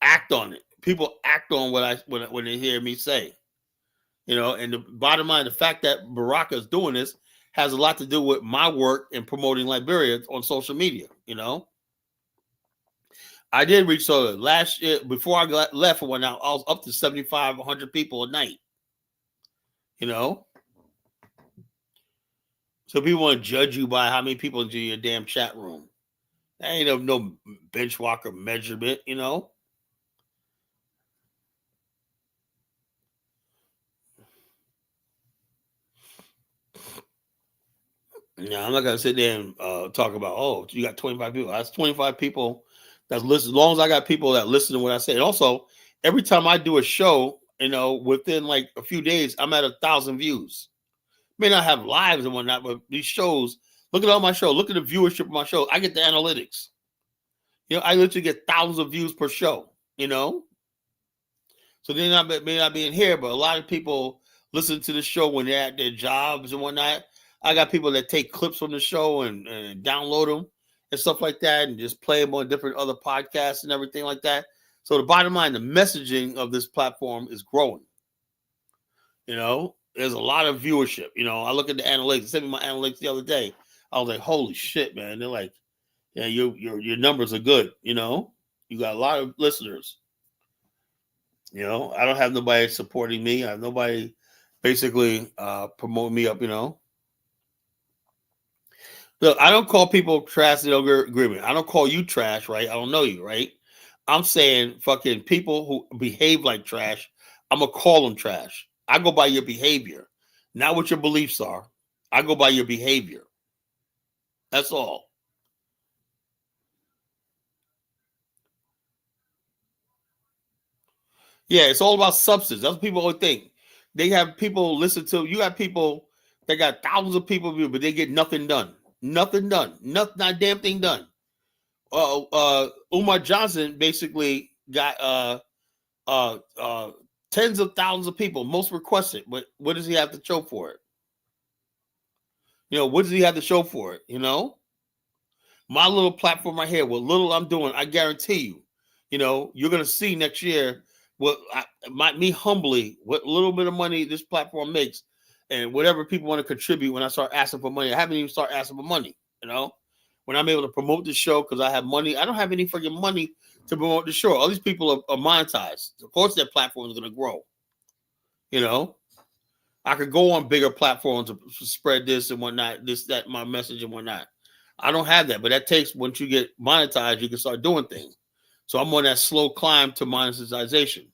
Act on it. People act on when they hear me say. You know, and the bottom line, the fact that Baraka is doing this has a lot to do with my work in promoting Liberia on social media. You know, I did reach last year before I left and whatnot. I was up to 75, 100 people a night. You know, so people want to judge you by how many people into your damn chat room. That ain't no benchmark measurement. You know. No, I'm not gonna sit there and talk about, oh, you got 25 people. That's 25 people that's listen. As long as I got people that listen to what I say. And also, every time I do a show, you know, within like a few days, I'm at 1,000 views. May not have lives and whatnot, but these shows, look at all my show, look at the viewership of my show. I get the analytics. You know, I literally get thousands of views per show, you know. So they may not be in here, but a lot of people listen to the show when they're at their jobs and whatnot. I got people that take clips from the show and download them and stuff like that and just play them on different other podcasts and everything like that. So the bottom line, the messaging of this platform is growing. You know, there's a lot of viewership. You know, I look at the analytics. They sent me my analytics the other day. I was like, holy shit, man. They're like, yeah, your numbers are good. You know, you got a lot of listeners. You know, I don't have nobody supporting me. I have nobody basically promoting me up, you know. Look, I don't call people trash in agreement. I don't call you trash, right? I don't know you, right? I'm saying fucking people who behave like trash, I'm going to call them trash. I go by your behavior, not what your beliefs are. I go by your behavior. That's all. Yeah, it's all about substance. That's what people always think. They have people listen to, you got people that got thousands of people view, but they get nothing done. Nothing done. Not a damn thing done. Umar Johnson basically got tens of thousands of people, most requested, but what does he have to show for it? You know, what does he have to show for it? You know, my little platform right here, what little I'm doing, I guarantee you, you know, you're gonna see next year me humbly, what little bit of money this platform makes, and whatever people want to contribute when I start asking for money. I haven't even started asking for money, you know. When I'm able to promote the show because I have money, I don't have any freaking money to promote the show. All these people are monetized. Of course, their platform is going to grow. You know, I could go on bigger platforms to spread this and whatnot, this, that, my message and whatnot. I don't have that, but that takes, once you get monetized, you can start doing things. So I'm on that slow climb to monetization.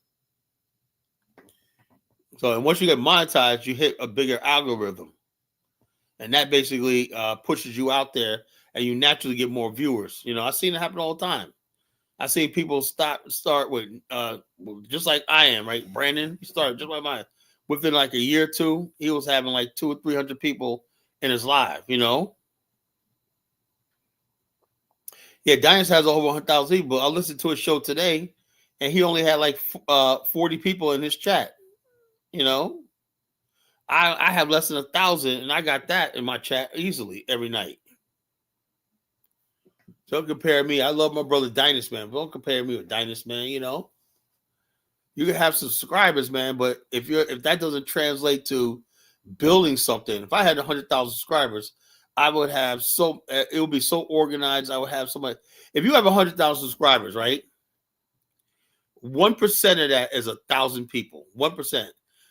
So, and once you get monetized, you hit a bigger algorithm. And that basically pushes you out there and you naturally get more viewers. You know, I've seen it happen all the time. I see people start with just like I am, right? Brandon, he started just like mine. Within like a year or two, he was having like 200 or 300 people in his live, you know? Yeah, Dinas has over 100,000 people. I listened to his show today and he only had like 40 people in his chat, you know? I have less than 1,000 and I got that in my chat easily every night. Don't compare me. I love my brother Dynas, man. Don't compare me with Dynas, man. You know, you can have some subscribers, man, but if that doesn't translate to building something, if I had 100,000 subscribers, I would have it would be so organized. I would have somebody. If you have 100,000 subscribers, right? 1% of that is 1,000 people. 1%.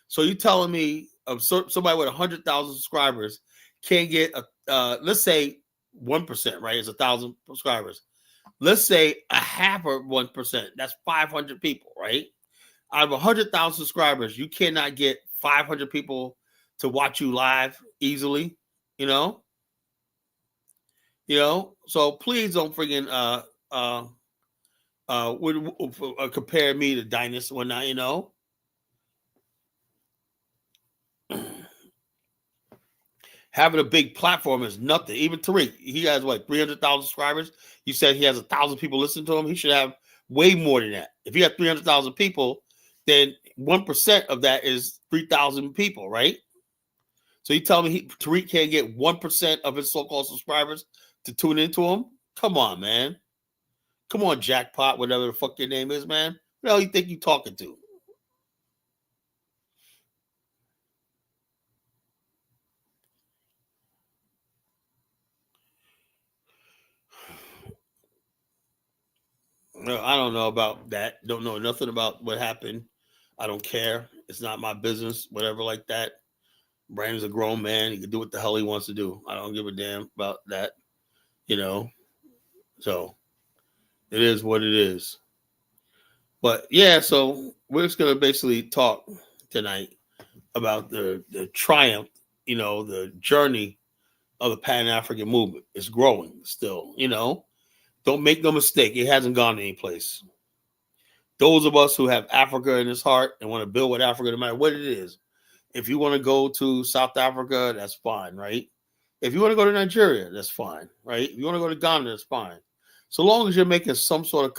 So you telling me somebody with 100,000 subscribers can't get let's say 1%, right? It's 1,000 subscribers. Let's say a half of 1%. That's 500 people, right? Out of 100,000 subscribers, you cannot get 500 people to watch you live easily. You know. So please don't friggin' compare me to Dynas or not. Having a big platform is nothing. Even Tariq, he has what, 300,000 subscribers. You said he has 1,000 people listening to him. He should have way more than that. If he has 300,000 people, then 1% of that is 3,000 people, right? So you tell me Tariq can't get 1% of his so-called subscribers to tune into him? Come on, man. Come on, Jackpot, whatever the fuck your name is, man. Who the hell you think you talking to? No, I don't know about that. Don't know nothing about what happened. I don't care. It's not my business, whatever like that. Brandon's a grown man. He can do what the hell he wants to do. I don't give a damn about that, So it is what it is. But yeah, so we're just gonna basically talk tonight about the triumph, the journey of the Pan-African movement. It's growing still, Don't make no mistake, it hasn't gone anyplace. Those of us who have Africa in his heart and want to build with Africa, no matter what it is. If you want to go to South Africa, that's fine, right? If you want to go to Nigeria, that's fine, right? If you want to go to Ghana, that's fine. So long as you're making some sort of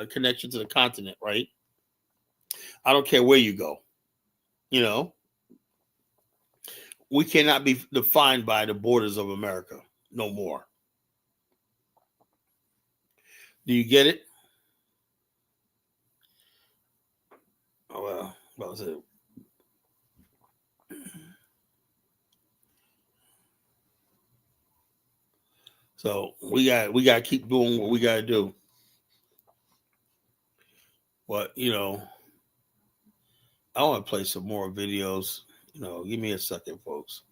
connection to the continent, right? I don't care where you go. We cannot be defined by the borders of America no more. Do you get it? Oh, well, that was it. So we got to keep doing what we got to do. But I want to play some more videos. Give me a second, folks.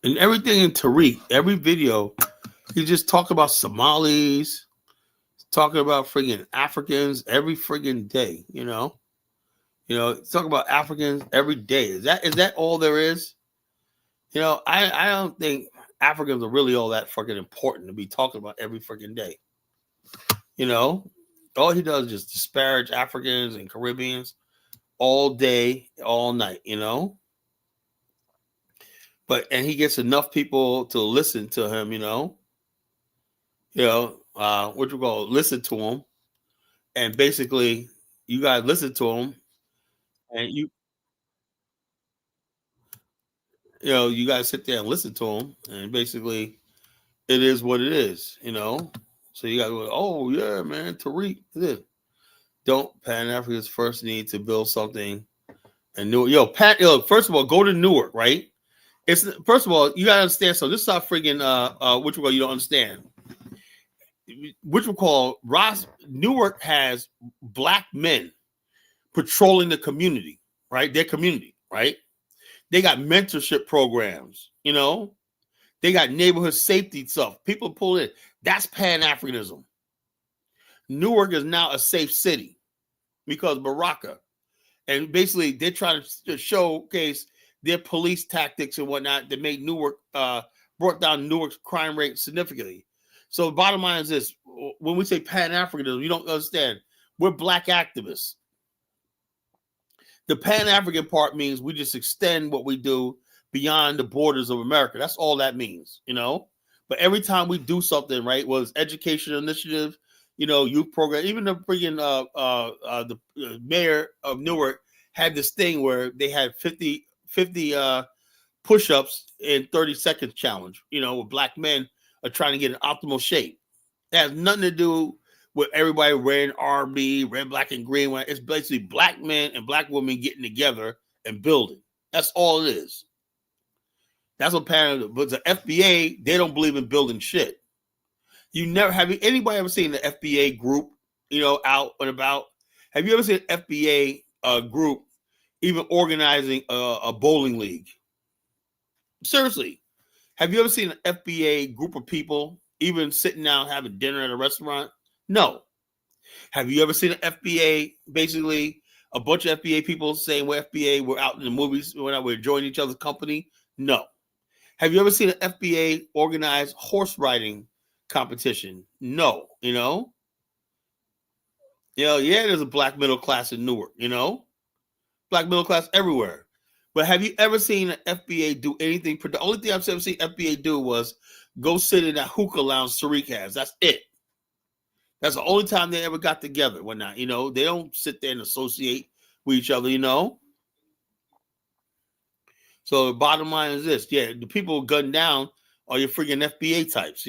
And everything in Tariq, every video, he just talk about Somalis, talking about friggin' Africans every friggin' day, talk about Africans every day. Is that all there is? I don't think Africans are really all that fucking important to be talking about every friggin' day. All he does is just disparage Africans and Caribbeans all day, all night, and he gets enough people to listen to him, listen to him. And basically you guys listen to him and you guys sit there and listen to him, and basically it is what it is, So you guys go, oh yeah, man, Tariq, don't Pan-Africans first need to build something and Newark. First of all, go to Newark, right? It's first of all, you gotta understand. So this is how friggin' you don't understand. Newark has black men patrolling the community, right? Their community, right? They got mentorship programs, They got neighborhood safety stuff. People pull in. That's Pan-Africanism. Newark is now a safe city because Baraka. And basically, they're trying to showcase their police tactics and whatnot that made Newark, brought down Newark's crime rate significantly. So the bottom line is this. When we say Pan-Africanism, you don't understand. We're black activists. The Pan-African part means we just extend what we do beyond the borders of America. That's all that means, But every time we do something, right, was education initiative, youth program, even the freaking the mayor of Newark had this thing where they had 50 push-ups in 30 seconds challenge, where black men are trying to get in optimal shape. It has nothing to do with everybody wearing R&B, red, black, and green. It's basically black men and black women getting together and building. That's all it is. That's what but the FBA, they don't believe in building shit. You never anybody ever seen the FBA group, out and about? Have you ever seen an FBA group even organizing a bowling league? Seriously, have you ever seen an FBA group of people even sitting down having dinner at a restaurant? No. Have you ever seen an FBA, basically a bunch of FBA people saying we're FBA, we're out in the movies, we're enjoying each other's company? No. Have you ever seen an FBA organize horse riding competition? No. Yeah, there's a black middle class in Newark, black middle class everywhere. But have you ever seen an FBA do anything? The only thing I've ever seen FBA do was go sit in that hookah lounge Tariq has. That's it. That's the only time they ever got together. Whatnot, they don't sit there and associate with each other, So the bottom line is this: the people gunned down are your freaking FBA types,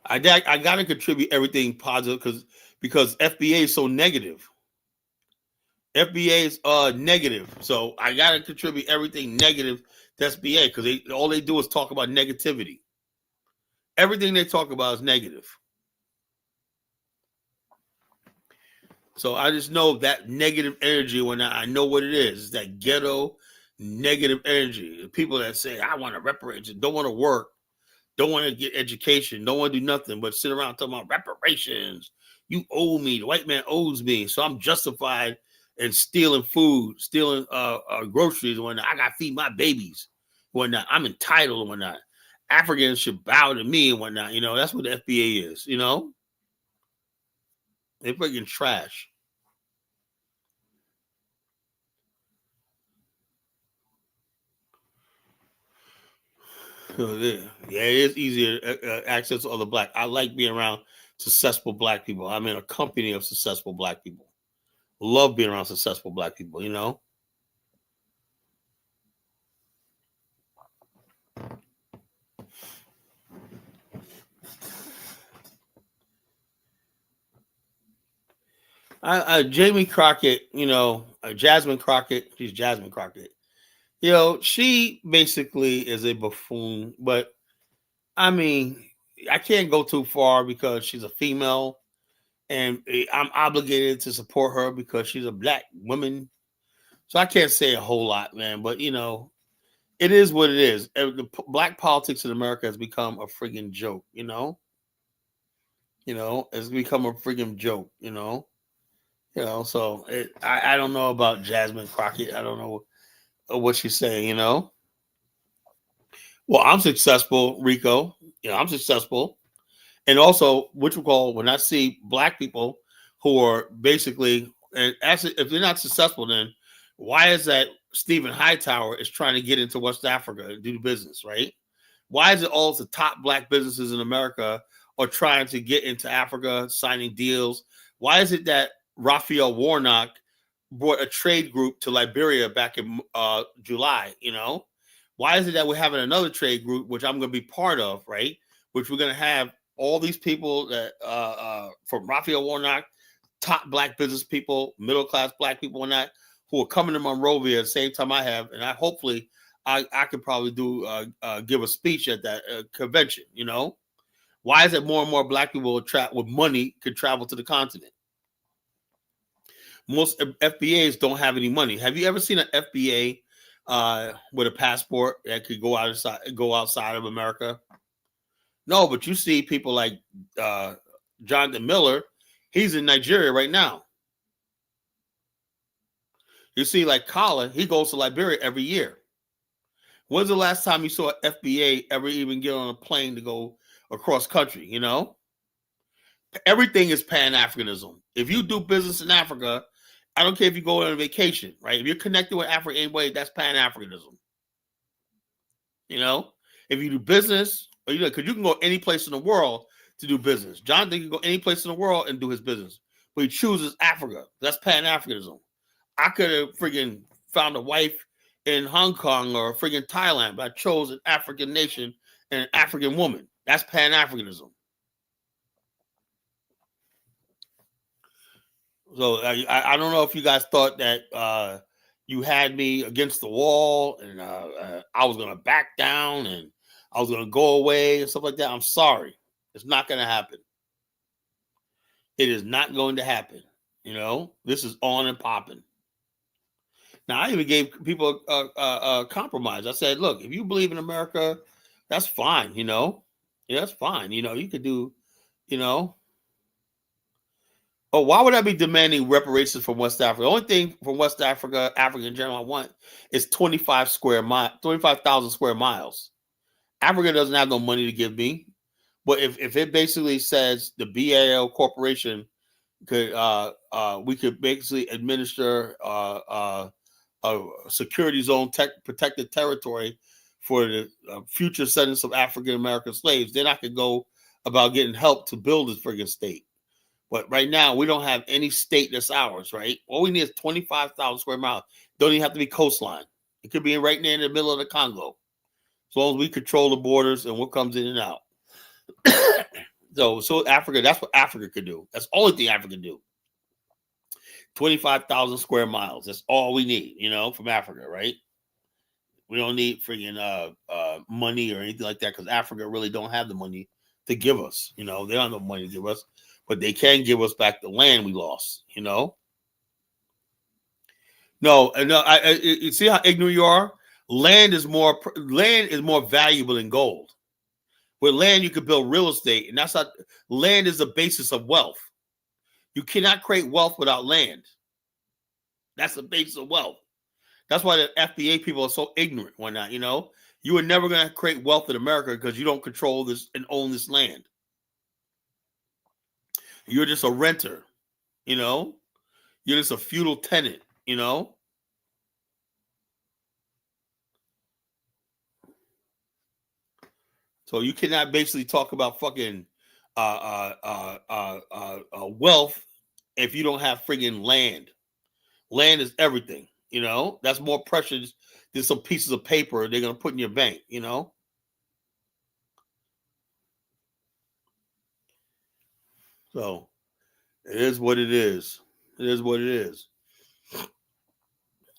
I gotta contribute everything positive because FBA is so negative. FBA is negative, so I gotta contribute everything negative to SBA because all they do is talk about negativity. Everything they talk about is negative. So I just know that negative energy when I know what it is. It's that ghetto negative energy. The people that say I want to reparation, don't want to work, don't want to get education, don't want to do nothing but sit around talking about reparations. You owe me. The white man owes me, so I'm justified in stealing food, stealing groceries and whatnot. I got to feed my babies and whatnot. I'm entitled and whatnot. Africans should bow to me and whatnot. That's what the FBA is, They're freaking trash. Yeah, it is easier access to other black. I like being around successful black people. I'm in a company of successful black people. Love being around successful black people, Jamie Crockett, Jasmine Crockett. She's Jasmine Crockett. She basically is a buffoon, but I mean, I can't go too far because she's a female and I'm obligated to support her because she's a black woman. So I can't say a whole lot, man, but it is what it is. The black politics in America has become a friggin' joke, it's become a friggin' joke, so I don't know about Jasmine Crockett. I don't know what she's saying, Well, I'm successful, Rico. I'm successful. And also, when I see black people who are basically, and actually, if they're not successful, then why is that Stephen Hightower is trying to get into West Africa and do business, right? Why is it all the top black businesses in America are trying to get into Africa, signing deals? Why is it that Raphael Warnock brought a trade group to Liberia back in July, Why is it that we're having another trade group, which I'm going to be part of, right? Which we're going to have all these people that from Raphael Warnock, top black business people, middle class black people, and that who are coming to Monrovia at the same time I have, and hopefully I could probably give a speech at that convention. Why is it more and more black people with money could travel to the continent? Most FBAs don't have any money. Have you ever seen an FBA with a passport that could go outside of America? No, but you see people like Jonathan Miller. He's in Nigeria right now. You see, like Colin, he goes to Liberia every year. When's the last time you saw an FBA ever even get on a plane to go across country? Everything is Pan-Africanism. If you do business in Africa, I don't care if you go on a vacation, right? If you're connected with Africa anyway, that's Pan-Africanism. If you do business, because you can go any place in the world to do business. Jonathan can go any place in the world and do his business, but he chooses Africa. That's Pan-Africanism. I could have friggin' found a wife in Hong Kong or friggin' Thailand, but I chose an African nation and an African woman. That's Pan-Africanism. So I don't know if you guys thought that you had me against the wall and I was going to back down and I was going to go away and stuff like that. I'm sorry. It's not going to happen. It is not going to happen. This is on and popping. Now, I even gave people a compromise. I said, look, if you believe in America, that's fine, Yeah, that's fine. You could do, Oh, why would I be demanding reparations from West Africa? The only thing from West Africa, Africa in general, I want is 25,000 square miles. Africa doesn't have no money to give me. But if it basically says the BAL Corporation could we could basically administer a security zone protected territory for the future descendants of African American slaves, then I could go about getting help to build this friggin' state. But right now, we don't have any state that's ours, right? All we need is 25,000 square miles. Don't even have to be coastline. It could be right there in the middle of the Congo. As long as we control the borders and what comes in and out. So Africa, that's what Africa could do. That's the only thing Africa can do. 25,000 square miles. That's all we need, from Africa, right? We don't need friggin' money or anything like that because Africa really don't have the money to give us. They don't have the money to give us. But they can give us back the land we lost, No, you see how ignorant you are? Land is more valuable than gold. With land, you could build real estate, and that's not land is the basis of wealth. You cannot create wealth without land. That's the basis of wealth. That's why the FBA people are so ignorant. Why not? You are never going to create wealth in America because you don't control this and own this land. You're just a renter, You're just a feudal tenant, So you cannot basically talk about fucking wealth if you don't have friggin' land. Land is everything, That's more precious than some pieces of paper they're gonna put in your bank, So it is what it is. It is what it is.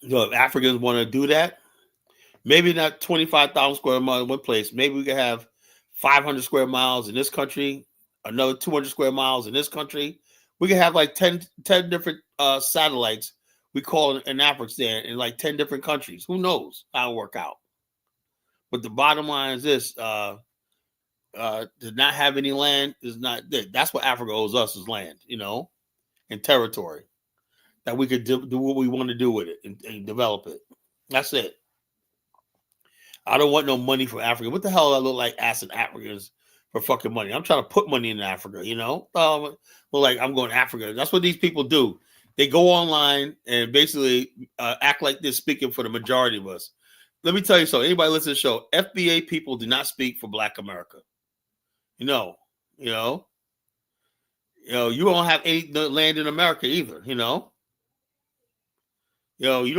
So if Africans want to do that, maybe not 25,000 square miles in one place. Maybe we could have 500 square miles in this country, another 200 square miles in this country. We could have like 10 different satellites. We call it an African in like 10 different countries. Who knows how it'll work out? But the bottom line is this: to not have any land is not. That's what Africa owes us is land, and territory that we could do what we want to do with it and develop it. That's it. I don't want no money from Africa. What the hell do I look like asking Africans for fucking money? I'm trying to put money in Africa, Well, like I'm going to Africa. That's what these people do. They go online and basically act like they're speaking for the majority of us. Let me tell you something. Anybody listen to the show, FBA people do not speak for Black America. You don't have any land in America either, you don't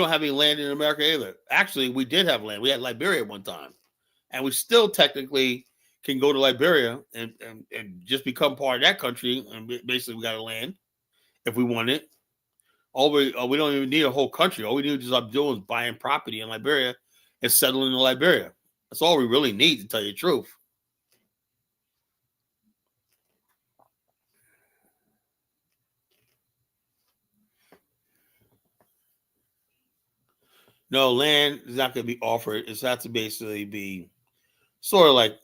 have any land in America either. Actually, we did have land. We had Liberia one time. And we still technically can go to Liberia and just become part of that country. And basically, we got a land if we want it. We don't even need a whole country. All we need to stop doing is buying property in Liberia and settling in Liberia. That's all we really need, to tell you the truth. No, land is not going to be offered. It's not to basically be sort of like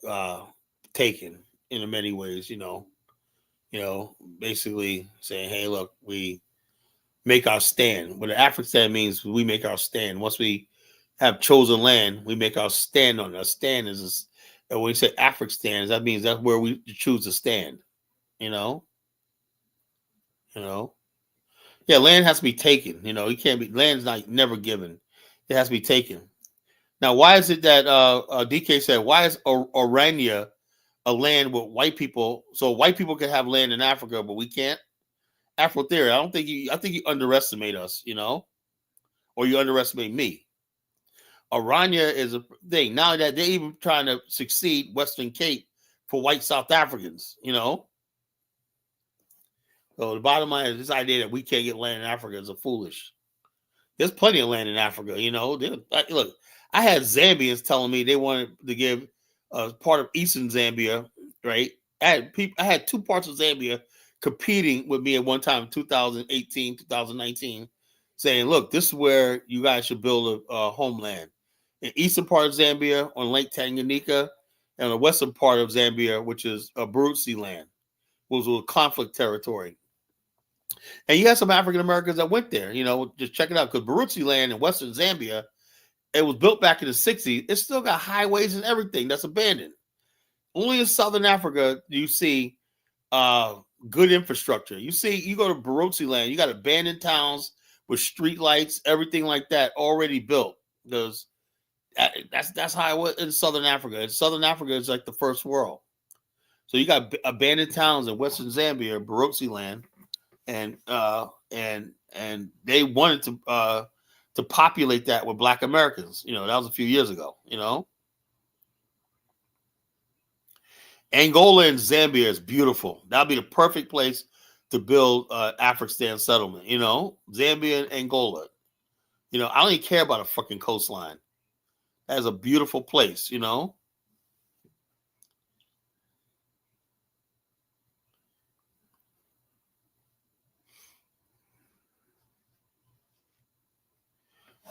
taken in many ways, basically saying, hey, look, we make our stand. What an African stand means, we make our stand. Once we have chosen land, we make our stand on it. A stand is, and when we say African stands, that means that's where we choose to stand, Yeah, land has to be taken. You can't be, land's not never given. It has to be taken. Now, why is it that DK said, why is Orania a land with white people? So white people can have land in Africa, but we can't? Afro theory. I think you underestimate us, or you underestimate me. Orania is a thing. Now that they're even trying to succeed Western Cape for white South Africans, So the bottom line is this idea that we can't get land in Africa is a foolish. There's plenty of land in Africa, you know. Look, I had Zambians telling me they wanted to give part of Eastern Zambia, right? I had two parts of Zambia competing with me at one time in 2018, 2019, saying, look, this is where you guys should build a homeland. In eastern part of Zambia on Lake Tanganyika, and the western part of Zambia, which is a Barutsi land, was a conflict territory. And you had some African Americans that went there, you know, just check it out. Because Barutsi land in Western Zambia, it was built back in the 60s. It still got highways and everything that's abandoned. Only in Southern Africa do you see good infrastructure. You go to Barutsi land, you got abandoned towns with street lights, everything like that already built. That's how it was in Southern Africa. In Southern Africa, it's like the first world. So you got abandoned towns in Western Zambia, Barutsi land, and they wanted to populate that with Black Americans. You know, that was a few years ago. You know, Angola and Zambia is beautiful. That'd be the perfect place to build African settlement. You know, Zambia and Angola. You know, I don't even care about a fucking coastline. That's a beautiful place. You know.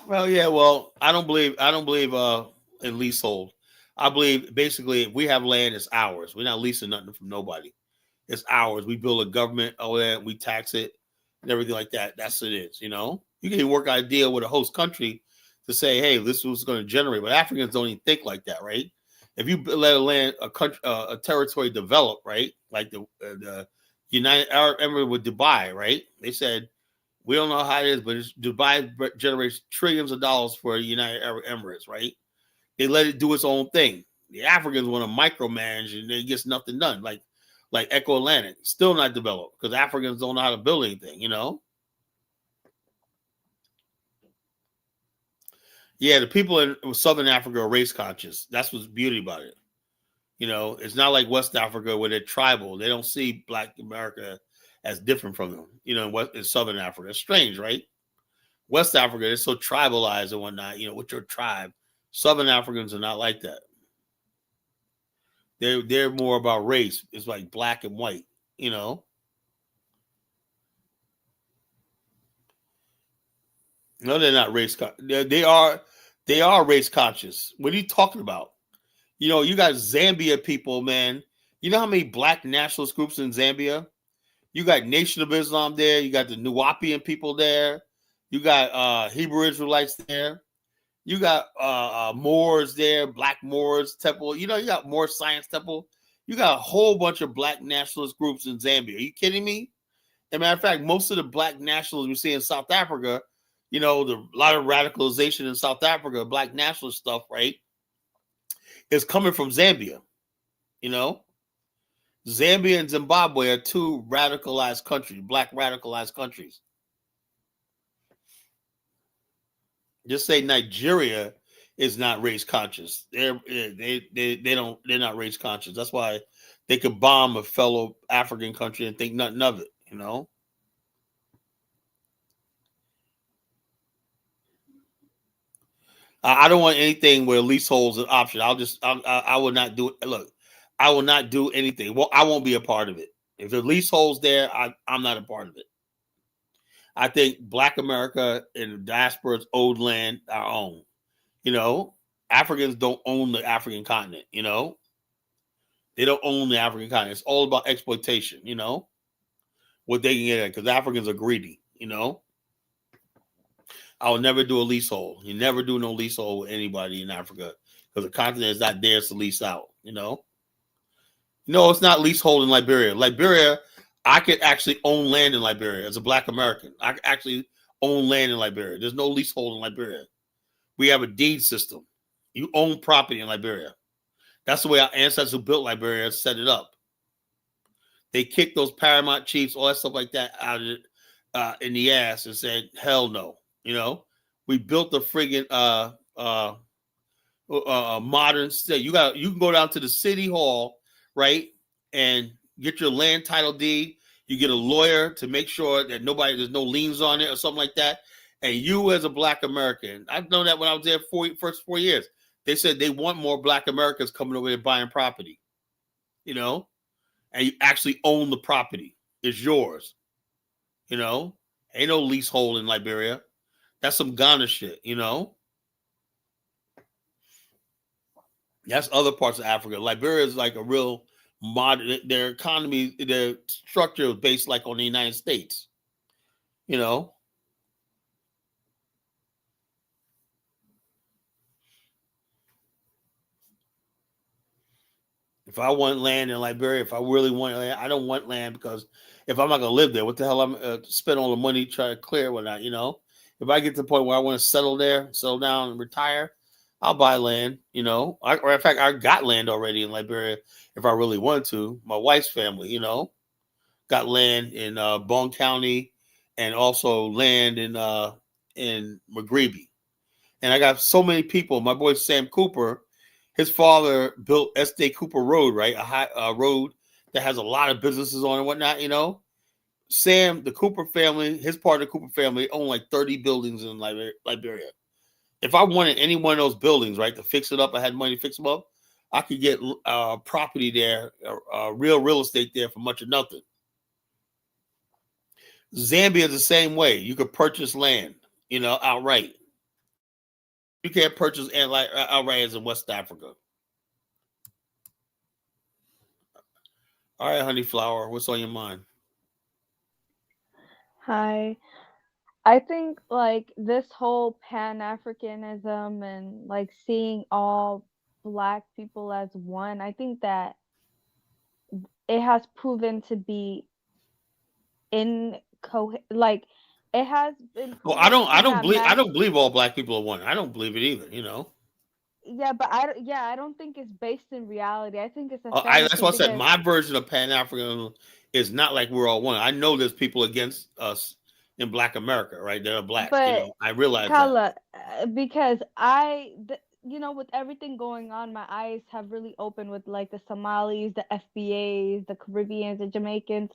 Well, yeah. Well, I don't believe in leasehold. I believe basically if we have land, it's ours. We're not leasing nothing from nobody. It's ours. We build a government over there, we tax it and everything like that. That's what it is. You know, you can work out a deal with a host country to say, hey, this is what's going to generate. But Africans don't even think like that, right? If you let a country, a territory develop, right, like the United Arab Emirates with Dubai, right? They said we don't know how it is, but Dubai generates trillions of dollars for United Arab Emirates, right? They let it do its own thing. The Africans want to micromanage and it gets nothing done. Like Echo Atlantic, still not developed because Africans don't know how to build anything, you know? Yeah, the people in Southern Africa are race conscious. That's what's beauty about it. You know, it's not like West Africa where they're tribal. They don't see Black America as different from them, you know, in Southern Africa. It's strange, right? West Africa is so tribalized and whatnot, you know, with your tribe. Southern Africans are not like that. They're more about race. It's like black and white, you know. No, they're not race. They are race conscious. What are you talking about? You know, you got Zambia people, man. You know how many Black nationalist groups in Zambia? You got Nation of Islam there. You got the Nuwapian people there. You got Hebrew Israelites there. You got Moors there, Black Moors Temple. You know, you got Moor Science Temple. You got a whole bunch of Black nationalist groups in Zambia. Are you kidding me? As a matter of fact, most of the Black nationalists we see in South Africa, you know, a lot of radicalization in South Africa, Black nationalist stuff, right, is coming from Zambia. You know, Zambia and Zimbabwe are two radicalized countries, Black radicalized countries. Just say Nigeria is not race conscious. They're not race conscious. That's why they could bomb a fellow African country and think nothing of it, you know. I don't want anything where leaseholds an option. I will not do it. Look, I will not do anything. Well, I won't be a part of it. If the leasehold's there, I'm not a part of it. I think Black America and the diaspora's owed land our own. You know, Africans don't own the African continent, you know. They don't own the African continent. It's all about exploitation, you know, what they can get at because Africans are greedy, you know. I will never do a leasehold. You never do no leasehold with anybody in Africa because the continent is not theirs to lease out, you know. No, it's not leasehold in Liberia. Liberia, I could actually own land in Liberia as a Black American. I could actually own land in Liberia. There's no leasehold in Liberia. We have a deed system. You own property in Liberia. That's the way our ancestors who built Liberia set it up. They kicked those paramount chiefs, all that stuff like that, out of it in the ass and said, "Hell no!" You know, we built the friggin' modern state. You can go down to the city hall, right, and get your land title deed. You get a lawyer to make sure that there's no liens on it or something like that. And you, as a Black American, I've known that when I was there first 4 years, they said they want more Black Americans coming over there buying property, you know, and you actually own the property. It's yours, you know. Ain't no leasehold in Liberia. That's some Ghana shit, you know. That's other parts of Africa. Liberia is like a real modern. Their economy, their structure is based like on the United States, you know. If I want land in Liberia, if I really want land, I don't want land because if I'm not gonna live there, what the hell I'm spend all the money trying to clear whatnot, you know? If I get to the point where I want to settle there, settle down, and retire, I'll buy land, you know. Or in fact, I got land already in Liberia if I really want to. My wife's family, you know, got land in Bone County and also land in McGreevy. And I got so many people. My boy Sam Cooper, his father built S.J. Cooper Road, right? A road that has a lot of businesses on it and whatnot, you know. Sam, the Cooper family, his part of the Cooper family owned like 30 buildings in Liberia. If I wanted any one of those buildings, right, to fix it up, I had money to fix them up, I could get property there, real estate there for much of nothing. Zambia is the same way. You could purchase land, you know, outright. You can't purchase outright as in West Africa. All right, honey flower, what's on your mind? Hi. I think like this whole Pan-Africanism and like seeing all black people as one, I think that it has proven to be like it has been Well, I proven don't, to I be don't that believe, I mass. don't believe all black people are one. I don't believe it either. You know, Yeah, but I don't think it's based in reality. I think it's a that's fantasy why I said because my version of Pan African is not like we're all one. I know there's people against us in Black America, right? That are black. You but know, I realize that. Kala, because you know, with everything going on, my eyes have really opened with like the Somalis, the FBAs, the Caribbeans, the Jamaicans.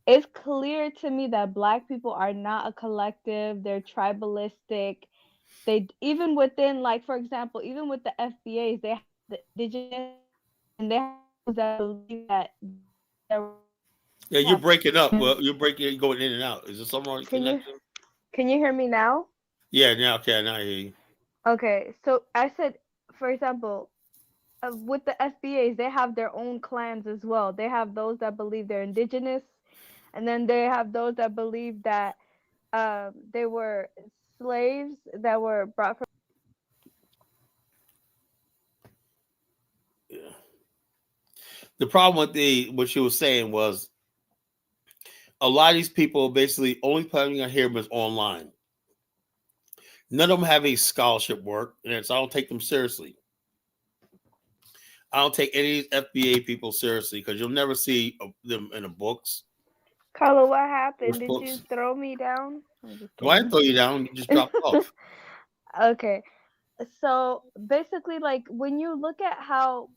It's clear to me that black people are not a collective. They're tribalistic. They even within, like for example, even with the FBAs, they have the indigenous and they have those that believe that they're Yeah, they you're have breaking up. clans. Well, you're breaking, going in and out. Is there some wrong Can you connection? can you hear me now? Yeah, now okay, now I hear you. Okay, so I said, for example, with the FBAs, they have their own clans as well. They have those that believe they're indigenous, and then they have those that believe that they were slaves that were brought from. Yeah. The problem with what she was saying was a lot of these people basically only time you're gonna hear them is online. None of them have any scholarship work, and so I don't take them seriously. I don't take any FBA people seriously because you'll never see them in the books. Carla, what happened? Most Did you books. throw me down? I'm just Why didn't kidding. throw you down? You just dropped off. Okay, so basically, like when you look at how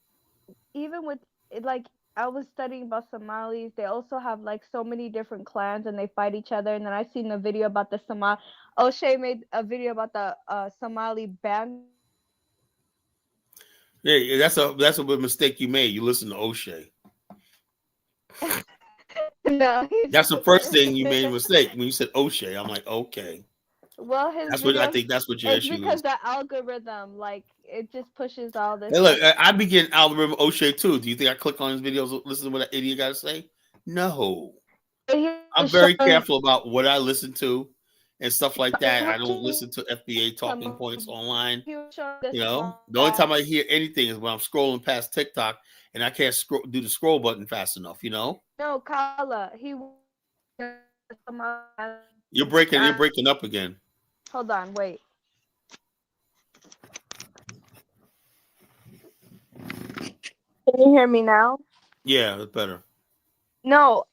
even with like I was studying about Somalis, they also have like so many different clans and they fight each other. And then I seen a video about the Somali. O'Shea made a video about the Somali band. Yeah, that's a big mistake you made. You listen to O'Shea. No, he's That's the first thing you made a mistake when you said O'Shea. I'm like, okay, well, his that's what I videos. think. That's what your It's issue because is. the algorithm, like it just pushes all this Hey, look, stuff. I be getting algorithm O'Shea too. Do you think I click on his videos, listen to what that idiot got to say? No, He I'm was very showing. careful about what I listen to and stuff like He that. I was don't showing listen to FBA talking points online. He was showing the You know, the only Somali. time I hear anything is when I'm scrolling past TikTok and I can't do the scroll button fast enough. You know, No, Kala. He was the Somali. you're Uh, breaking up again. hold on, wait. Can you hear me now? Yeah, it's better. No,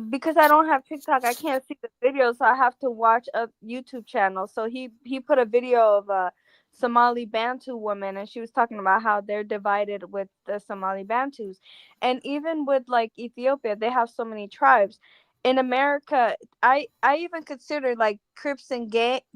because I don't have TikTok, I can't see the video, so I have to watch a YouTube channel. So he put a video of a Somali Bantu woman, and she was talking about how they're divided with the Somali Bantus, and even with like Ethiopia, they have so many tribes. in America, I even consider like Crips and No, I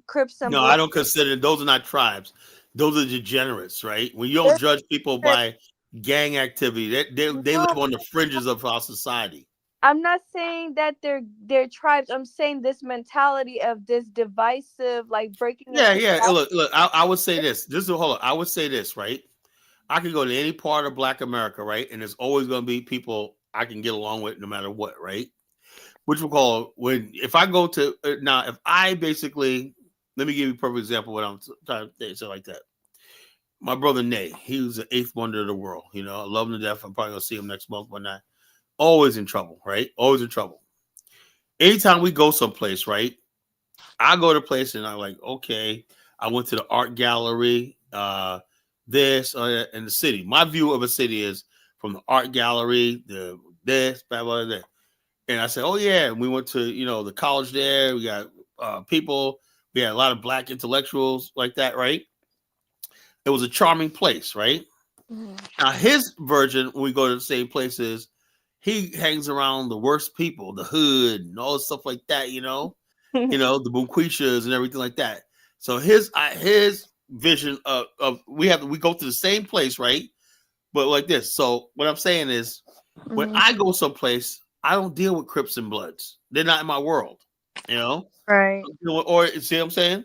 Blood. don't consider those are not tribes. Those are degenerates, right? When you don't judge people by gang activity, they No, live on the fringes of our society. I'm not saying that they're tribes. I'm saying this mentality of this divisive, like breaking Yeah, into yeah. Look. I would say this. This is hold on. I would say this, right? I can go to any part of Black America, right? And there's always going to be people I can get along with, no matter what, right? Which we call when if I go to now, if I basically let me give you a perfect example of what I'm trying to say like that. My brother Nay, he was the eighth wonder of the world. You know, I love him to death. I'm probably gonna see him next month, but not always in trouble, right? Always in trouble. Anytime we go someplace, right? I go to a place and I'm like, okay, I went to the art gallery, this in the city. My view of a city is from the art gallery, the this, blah, blah, blah. And I said, oh yeah, we went to the college there. We got people. We had a lot of Black intellectuals like that, right? It was a charming place, right? Mhm. Now his version, when we go to the same places, he hangs around the worst people, the hood, and all this stuff like that. The Bunquishas and everything like that. So his vision of we go to the same place, right? But like this. So what I'm saying is, when Mhm. I go someplace, I don't deal with Crips and Bloods. They're not in my world, you know. Right. Or see what I'm saying?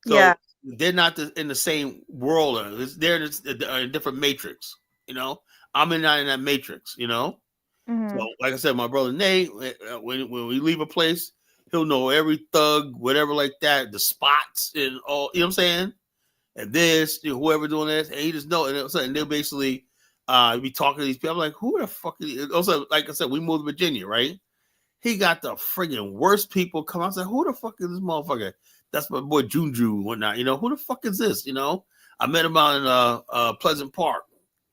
Yeah. So they're not in the same world. They're in a different matrix, you know. I'm not in that matrix, you know. So, Mhm. like I said, my brother Nate, when we leave a place, he'll know every thug, whatever like that, the spots and all. You know what I'm saying? And this, whoever doing this, and he just know. And they'll basically be talking to these people. I'm like, who the fuck is he? Also, like I said, we moved to Virginia, right? He got the friggin' worst people come out and say, who the fuck is this motherfucker? That's my boy Junju and whatnot. Who the fuck is this? I met him out in Pleasant Park.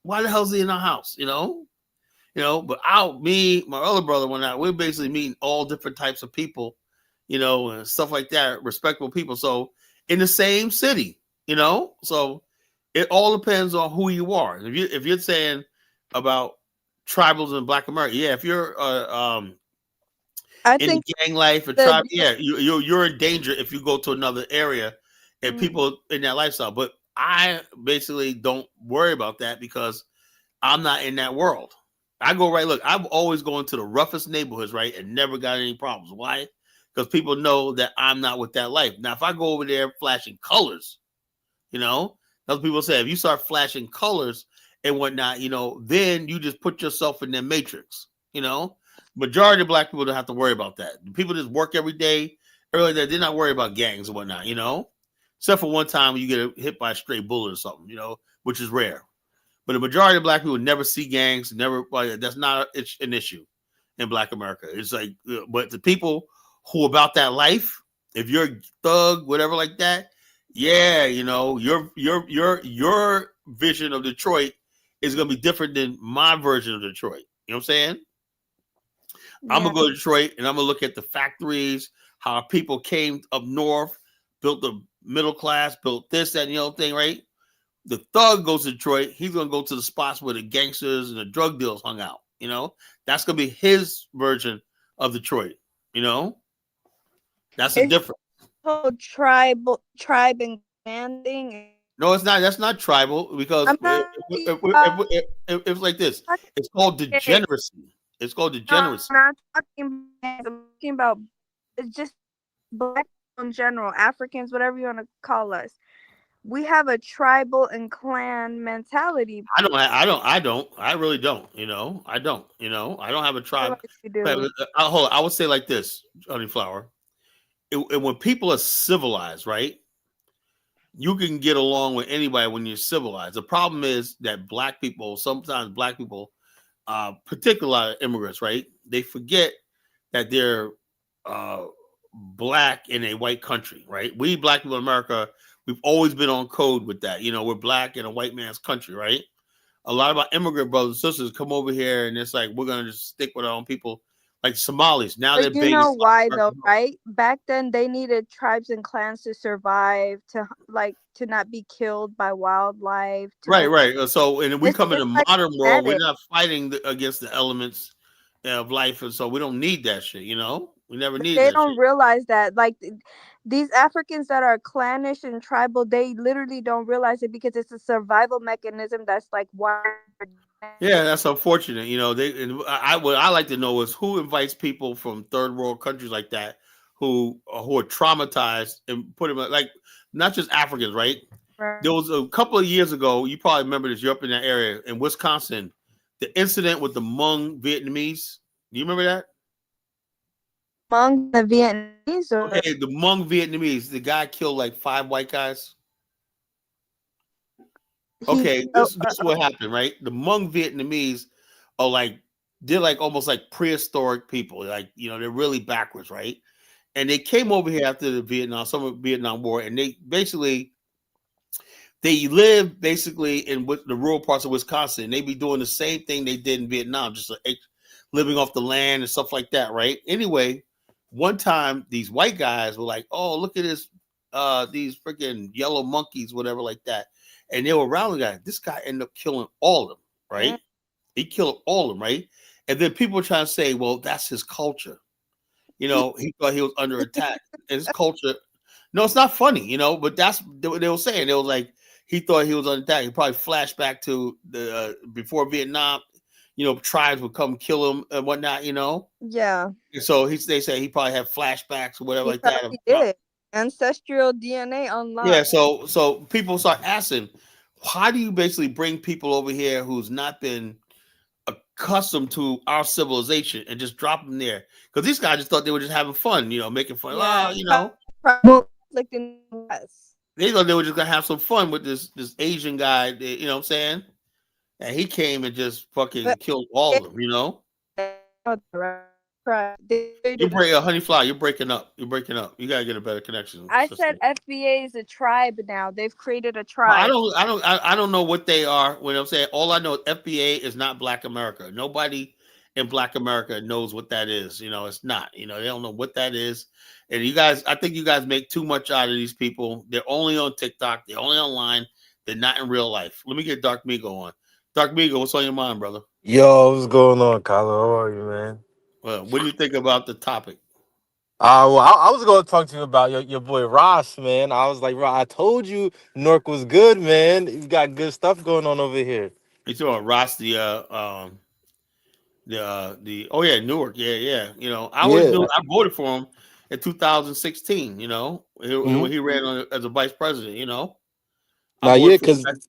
Why the hell is he in our house? But my other brother went out. We're basically meeting all different types of people, and stuff like that, respectable people. So in the same city, so it all depends on who you are. If you're saying about tribals in Black America, yeah, if you're I in the think gang life or the tribe, yeah, you're in danger if you go to another area and Mhm. people in that lifestyle. But I basically don't worry about that because I'm not in that world. I go right. Look, I'm always going to the roughest neighborhoods, right, and never got any problems. Why? Because people know that I'm not with that life. Now, if I go over there flashing colors, those people say if you start flashing colors and whatnot, then you just put yourself in their matrix. Majority of Black people don't have to worry about that. People just work every day. Early that they're not worried about gangs and whatnot. Except for one time when you get hit by a stray bullet or something. Which is rare. But the majority of Black people never see gangs, never. That's not an issue in Black America. It's like, but the people who about that life, if you're a thug, whatever like that, yeah, your vision of Detroit is gonna be different than my version of Detroit. You know what I'm saying? I'm Yeah. gonna go to Detroit and I'm gonna look at the factories, how people came up north, built the middle class, built this, that, and the other thing, right? The thug goes to Detroit, he's gonna go to the spots where the gangsters and the drug dealers hung out. That's gonna be his version of Detroit. You know, that's a It's different. whole tribe and clan thing. No, it's not. That's not tribal because I'm not it's like this. talking It's called about degeneracy. It's called no, I'm degeneracy. not talking about I'm talking about it's just black in general, Africans, whatever you want to call us. We have a tribal and clan mentality. I don't. I don't. I don't. I really don't. I don't. I don't have a I feel tribe. like you do. Hold on. I would say like this, Honey Flower. When people are civilized, right? You can get along with anybody when you're civilized. The problem is that sometimes black people, particularly immigrants, right? They forget that they're uh, black in a white country, right? We black people in America, we've always been on code with that. We're black in a white man's country, right? A lot of our immigrant brothers and sisters come over here and it's like, we're going to just stick with our own people, like Somalis. Now they're But you begging know South why though, American help. right? Back then they needed tribes and clans to survive, to not be killed by wildlife, to Right, like right. So, and we come in it's the like modern world, we're genetic. not fighting against the elements of life, and so we don't need that shit. You know, we never But need they that don't shit. realize that. Like these Africans that are clannish and tribal, they literally don't realize it because it's a survival mechanism that's like wired in their Yeah, DNA. that's unfortunate. You know, what I like to know is who invites people from third world countries like that who are traumatized and put them like not just Africans, right? Right. There was a couple of years ago. You probably remember this. You're up in that area in Wisconsin. The incident with the Hmong Vietnamese. Do you remember that? Among the Vietnamese, or Okay, the Hmong Vietnamese. The guy killed like 5 white guys. he Okay, this is what happened, right? The Hmong Vietnamese are like they're like almost like prehistoric people. Like, you know, they're really backwards, right? And they came over here after the Vietnam War, and they live basically in the rural parts of Wisconsin. They be doing the same thing they did in Vietnam, just like living off the land and stuff like that, right? Anyway, one time these white guys were like, "Oh, look at this, these freaking yellow monkeys, whatever, like that," and they were around the guy. This guy ended up killing all of them, yeah, right? He killed all of them, right? And then people were trying to say, "Well, that's his culture." You he, know, he thought he was under attack. And his culture, no, it's not funny, you know, but that's what they were saying. They were like, he thought he was under attack. He probably flashed back to the before Vietnam, you know, tribes would come kill him and whatnot, you know. yeah, And so they say he probably had flashbacks or whatever he like that. probably did. Ancestral DNA Yeah, unlocked. so people start asking, how do you basically bring people over here who's not been accustomed to our civilization and just drop them there? Because these guys just thought they were just having fun, you know, making fun. Yeah, Oh, you know, conflict in the West. they thought they were just gonna have some fun with this Asian guy. You know what I'm saying? And he came and just fucking But killed all of them. You know, they you did. break a honey fly. You're breaking up. You're breaking up. You gotta get a better connection, I sister. said FBA is a tribe now. They've created a Well, I tribe. don't, I don't, I don't know what they are. When I'm saying all I know, is FBA is not Black America. Nobody in Black America knows what that is. You know, it's not. You know, they don't know what that is. And you guys, I think you guys make too much out of these people. They're only on TikTok. They're only online. They're not in real life. Let me get Dark Migo on. Dark Migo, what's on your mind, brother? Yo, what's going on, Kylo? How are you, man? Well, what do you think about the topic? Well, I was going to talk to you about your boy Ross, man. I was like, Ross, I told you Newark was good, man. You got good stuff going on over here. You talking about Ross, oh yeah, Newark, yeah, yeah. You know, I always knew Yeah. I voted for him in 2016. You know, Hmm. when he ran as a vice president. You know, I Now, yeah, voted for because him.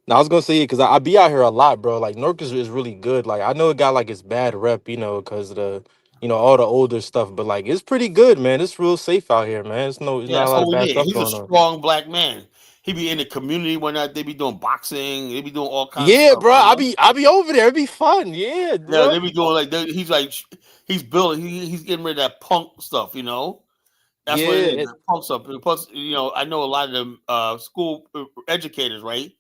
now I was going to say, yeah, because I be out here a lot, bro. Like, Newark is really good. Like, I know it got, like, its bad rep, because of all the older stuff, but, like, it's pretty good, man. It's real safe out here, man. It's Yeah, not a that's lot all of we bad need. stuff He's a going on. strong black man. He be in the community when they be doing boxing. They be doing all kinds of Yeah, stuff. bro. You I know. be I be over there. It be fun. Yeah, Yeah, bro. they be doing he's like he's building. He's getting rid of that punk stuff. You know. That's what it is. Yeah. That punk stuff. And plus, you know, I know a lot of them school educators, right?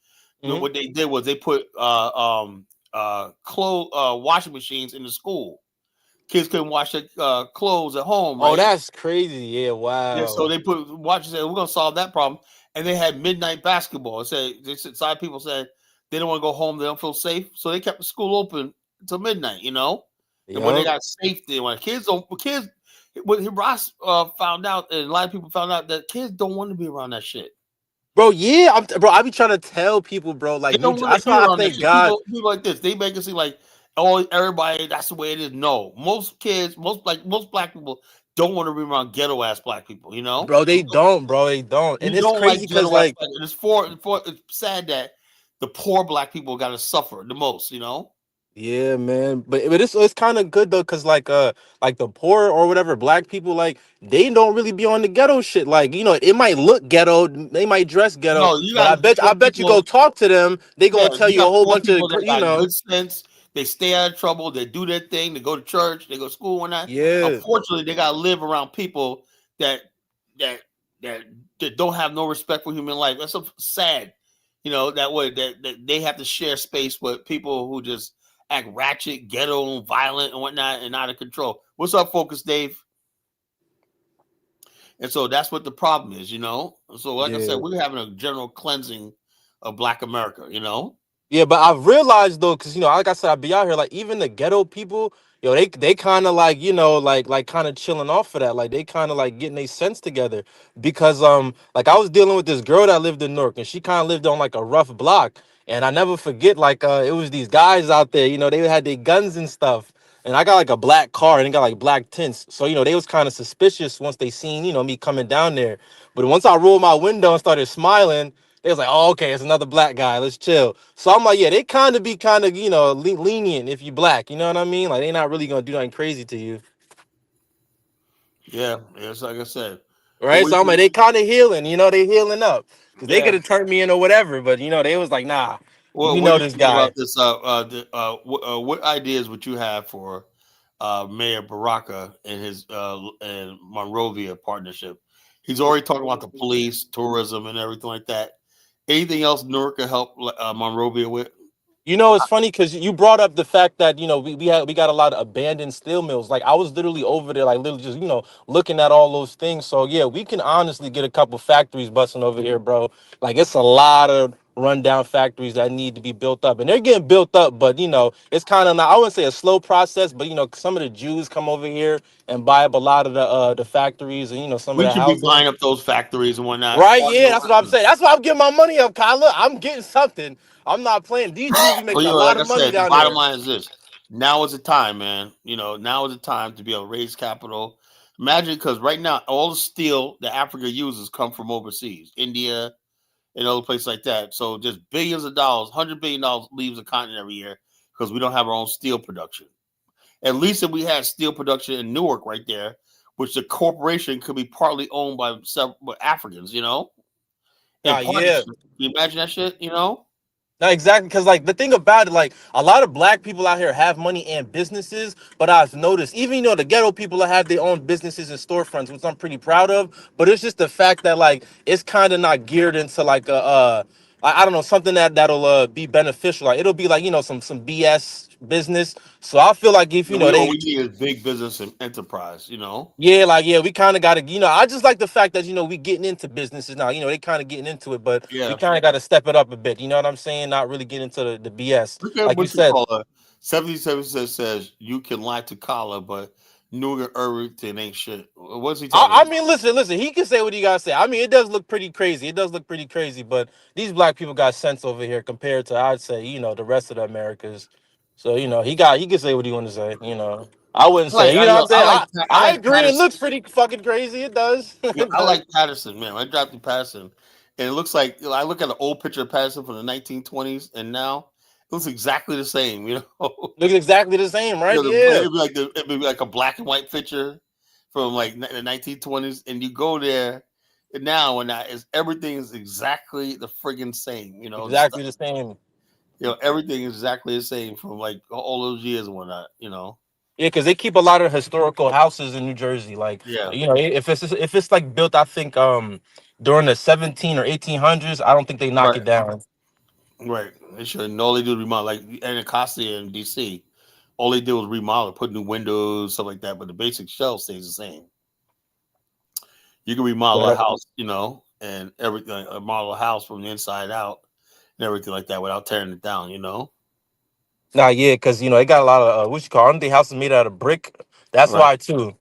Mhm. What they did was they put clothes washing machines in the school. Kids couldn't wash their clothes at home, Oh, right? that's crazy. Yeah, Yeah, so wow. they put watch said we're gonna solve that problem, and they had midnight basketball. They said side people said they don't want to go home, they don't feel safe, so they kept the school open until midnight. You know, and when they Yup. got safety, when kids, when Ross found out, and a lot of people found out that kids don't want to be around that shit. Bro, yeah, bro, I be trying to tell people, bro, They like don't want to that's be why I around that thank shit. God, People like this, they make it seem like everybody that's the way it is. No, most kids, most black people don't want to be around ghetto ass black people. You know. bro, they don't, bro, they don't. You And it's don't crazy like because ghetto ass like, black. And it's sad that the poor black people got to suffer the most. You know. yeah, man. But it's kind of good though, cause like the poor or whatever black people, like they don't really be on the ghetto shit. Like, it might look ghetto, they might dress ghetto, No, you but got I poor bet you go people. talk to them, they Yeah, gonna tell you you a got whole poor bunch of people that you got know, good sense. They stay out of trouble. They do their thing. They go to church. They go to school and that. yeah. Unfortunately, they got to live around people that that that that don't have no respect for human life. That's so sad. You know that way that they have to share space with people who just act ratchet, ghetto, and violent, and whatnot, and out of control. What's up, Focus Dave? And so that's what the problem is, you know. So, like I said, Yeah. we're having a general cleansing of Black America, you know. Yeah, but I've realized though, because like I said, I be out here, like even the ghetto people, they kind of like, like kind of chilling off for that. Like they kind of like getting their sense together. Because like I was dealing with this girl that lived in Newark, and she kind of lived on like a rough block. And I never forget, like it was these guys out there, they had their guns and stuff. And I got like a black car and it got like black tints. So, they was kind of suspicious once they seen, me coming down there. But once I rolled my window and started smiling, they was like, oh, okay, it's another black guy. Let's chill. So I'm like, yeah, they kind of be kind of, lenient if you black. You know what I mean? Like, they not really going to do nothing crazy to you. Yeah, it's like I said. But Right? So I'm like, they kind of healing. They healing up. Because they could yeah. have turned me in or whatever. But, they was like, nah, we What know do you this think about guy. this? What ideas would you have for Mayor Baraka and his and Monrovia partnership? He's already talking about the police, tourism, and everything like that. Anything else Newark can help Monrovia with? It's funny because you brought up the fact that we got a lot of abandoned steel mills. Like I was literally over there, like literally just looking at all those things. So yeah, we can honestly get a couple factories busting over here, bro. Like it's a lot of rundown factories that need to be built up, and they're getting built up. But it's kind of not. I wouldn't say a slow process, but some of the Jews come over here and buy up a lot of the factories and some of We the should be housing. buying up those factories and whatnot. Right? Yeah, that's what I'm saying. That's why I'm getting my money up, Kyla. I'm getting something. I'm not playing. These Jews be Well, making a lot like of I money said, the down bottom there. line is this: now is the time, man. Now is the time to be able to raise capital. Imagine, because right now all the steel that Africa uses come from overseas, India and other places like that. So just billions of dollars, $100 billion leaves the continent every year because we don't have our own steel production. At least if we had steel production in Newark right there, which the corporation could be partly owned by several Africans, in Nah, yeah. partnership. Can you imagine that shit? No, exactly. Because, like, the thing about it, like, a lot of black people out here have money and businesses, but I've noticed, even, the ghetto people that have their own businesses and storefronts, which I'm pretty proud of, but it's just the fact that, like, it's kind of not geared into, like, I don't know, something that'll be beneficial. Like, it'll be, like, some BS business. So I feel like if, All they we need is big business and enterprise. yeah, like yeah, we kind of got to, I just like the fact that we getting into businesses now. They kind of getting into it, but we Yeah. kind of got to step it up a bit. You know what I'm saying? Not really get into the BS, Look at like you what you said. call a 77 says you can lie to Kala, but Nougat everything ain't shit. What's he talking I about? mean, listen. He can say what he gotta say. I mean, it does look pretty crazy. It does look pretty crazy, but these black people got sense over here compared to, I'd say, the rest of the Americas. So he can say what he want to say. I wouldn't I like say. You know what I'm I saying? like I I like agree. It Patterson. looks pretty fucking crazy. It does. It I does. like Patterson, man. I dropped in Patterson, and it looks like I look at an old picture of Patterson from the 1920s, and now it looks exactly the same. Looks exactly the same, right? Yeah. It'd be like a black and white picture from like the 1920s, and you go there and now and that is everything is exactly the friggin' same. The stuff, Exactly the same. everything is exactly the same from like all those years and whatnot. Yeah, because they keep a lot of historical houses in New Jersey. Like, Yeah, if it's like built, I think during the 17 or 1800s, I don't think they knock right, it down. right. They should. And all they do is remodel, like Anacostia in DC. All they did was remodel, put new windows, stuff like that. But the basic shell stays the same. You can remodel a Yeah. house, and everything, model a house from the inside out and everything like that without tearing it down. Nah, yeah, because they got a lot of what you call, aren't they houses made out of brick? That's Right. why too.